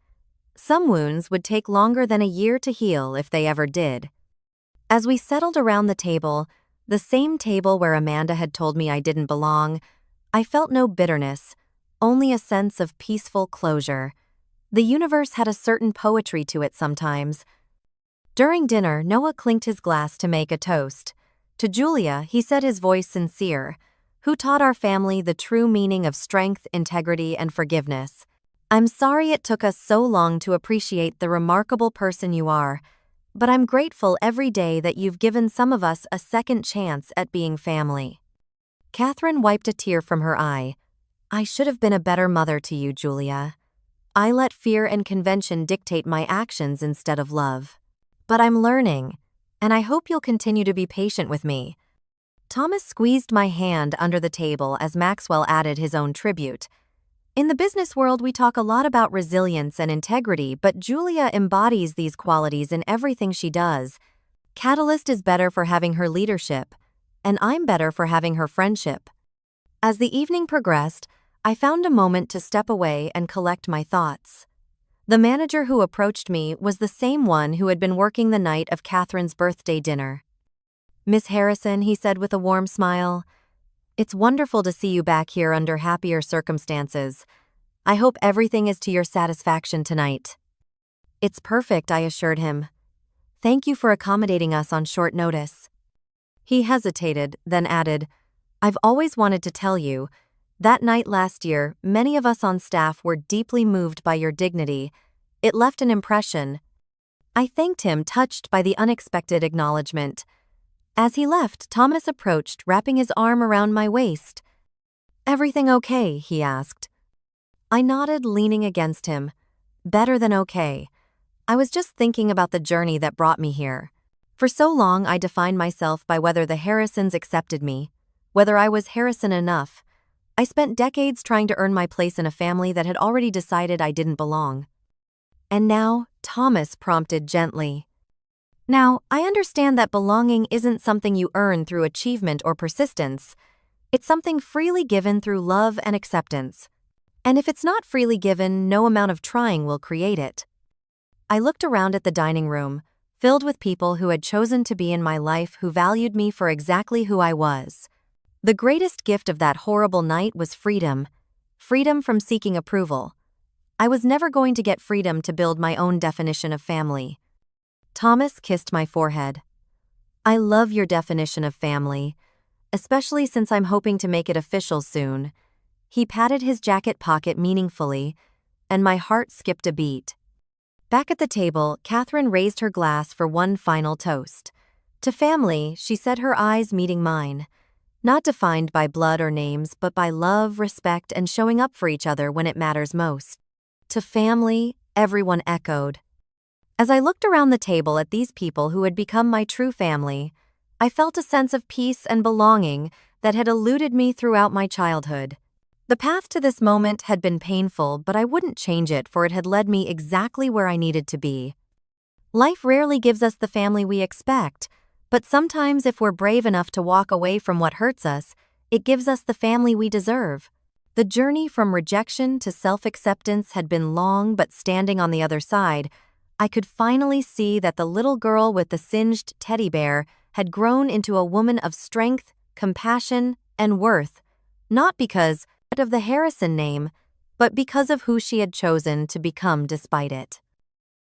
Some wounds would take longer than a year to heal if they ever did. As we settled around the table, the same table where Amanda had told me I didn't belong, I felt no bitterness, only a sense of peaceful closure. The universe had a certain poetry to it sometimes. During dinner, Noah clinked his glass to make a toast. To Julia, he said, his voice sincere, who taught our family the true meaning of strength, integrity, and forgiveness. "I'm sorry it took us so long to appreciate the remarkable person you are, but I'm grateful every day that you've given some of us a second chance at being family." Catherine wiped a tear from her eye. "I should have been a better mother to you, Julia. I let fear and convention dictate my actions instead of love. But I'm learning, and I hope you'll continue to be patient with me." Thomas squeezed my hand under the table as Maxwell added his own tribute. "In the business world, we talk a lot about resilience and integrity, but Julia embodies these qualities in everything she does. Catalyst is better for having her leadership, and I'm better for having her friendship." As the evening progressed, I found a moment to step away and collect my thoughts. The manager who approached me was the same one who had been working the night of Catherine's birthday dinner. "Miss Harrison," he said with a warm smile, "it's wonderful to see you back here under happier circumstances. I hope everything is to your satisfaction tonight." "It's perfect," I assured him. "Thank you for accommodating us on short notice." He hesitated, then added, "I've always wanted to tell you, that night last year, many of us on staff were deeply moved by your dignity. It left an impression." I thanked him, touched by the unexpected acknowledgement. As he left, Thomas approached, wrapping his arm around my waist. "Everything okay?" he asked. I nodded, leaning against him. "Better than okay. I was just thinking about the journey that brought me here. For so long, I defined myself by whether the Harrisons accepted me, whether I was Harrison enough. I spent decades trying to earn my place in a family that had already decided I didn't belong." "And now," Thomas prompted gently. "Now, I understand that belonging isn't something you earn through achievement or persistence. It's something freely given through love and acceptance. And if it's not freely given, no amount of trying will create it." I looked around at the dining room, filled with people who had chosen to be in my life, who valued me for exactly who I was. The greatest gift of that horrible night was freedom. Freedom from seeking approval. I was never going to get freedom to build my own definition of family. Thomas kissed my forehead. "I love your definition of family, especially since I'm hoping to make it official soon." He patted his jacket pocket meaningfully, and my heart skipped a beat. Back at the table, Catherine raised her glass for one final toast. "To family," she said, her eyes meeting mine. "Not defined by blood or names, but by love, respect, and showing up for each other when it matters most." "To family," everyone echoed. As I looked around the table at these people who had become my true family, I felt a sense of peace and belonging that had eluded me throughout my childhood. The path to this moment had been painful, but I wouldn't change it, for it had led me exactly where I needed to be. Life rarely gives us the family we expect, but sometimes if we're brave enough to walk away from what hurts us, it gives us the family we deserve. The journey from rejection to self-acceptance had been long, but standing on the other side, I could finally see that the little girl with the singed teddy bear had grown into a woman of strength, compassion, and worth, not because of the Harrison name, but because of who she had chosen to become despite it.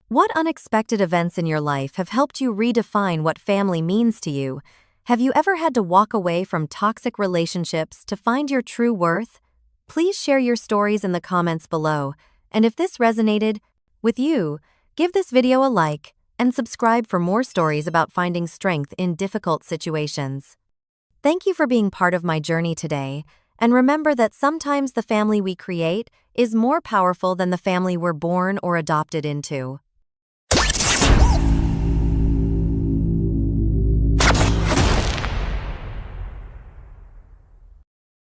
What unexpected events in your life have helped you redefine what family means to you? Have you ever had to walk away from toxic relationships to find your true worth? Please share your stories in the comments below, and if this resonated with you, give this video a like and subscribe for more stories about finding strength in difficult situations. Thank you for being part of my journey today, and remember that sometimes the family we create is more powerful than the family we're born or adopted into.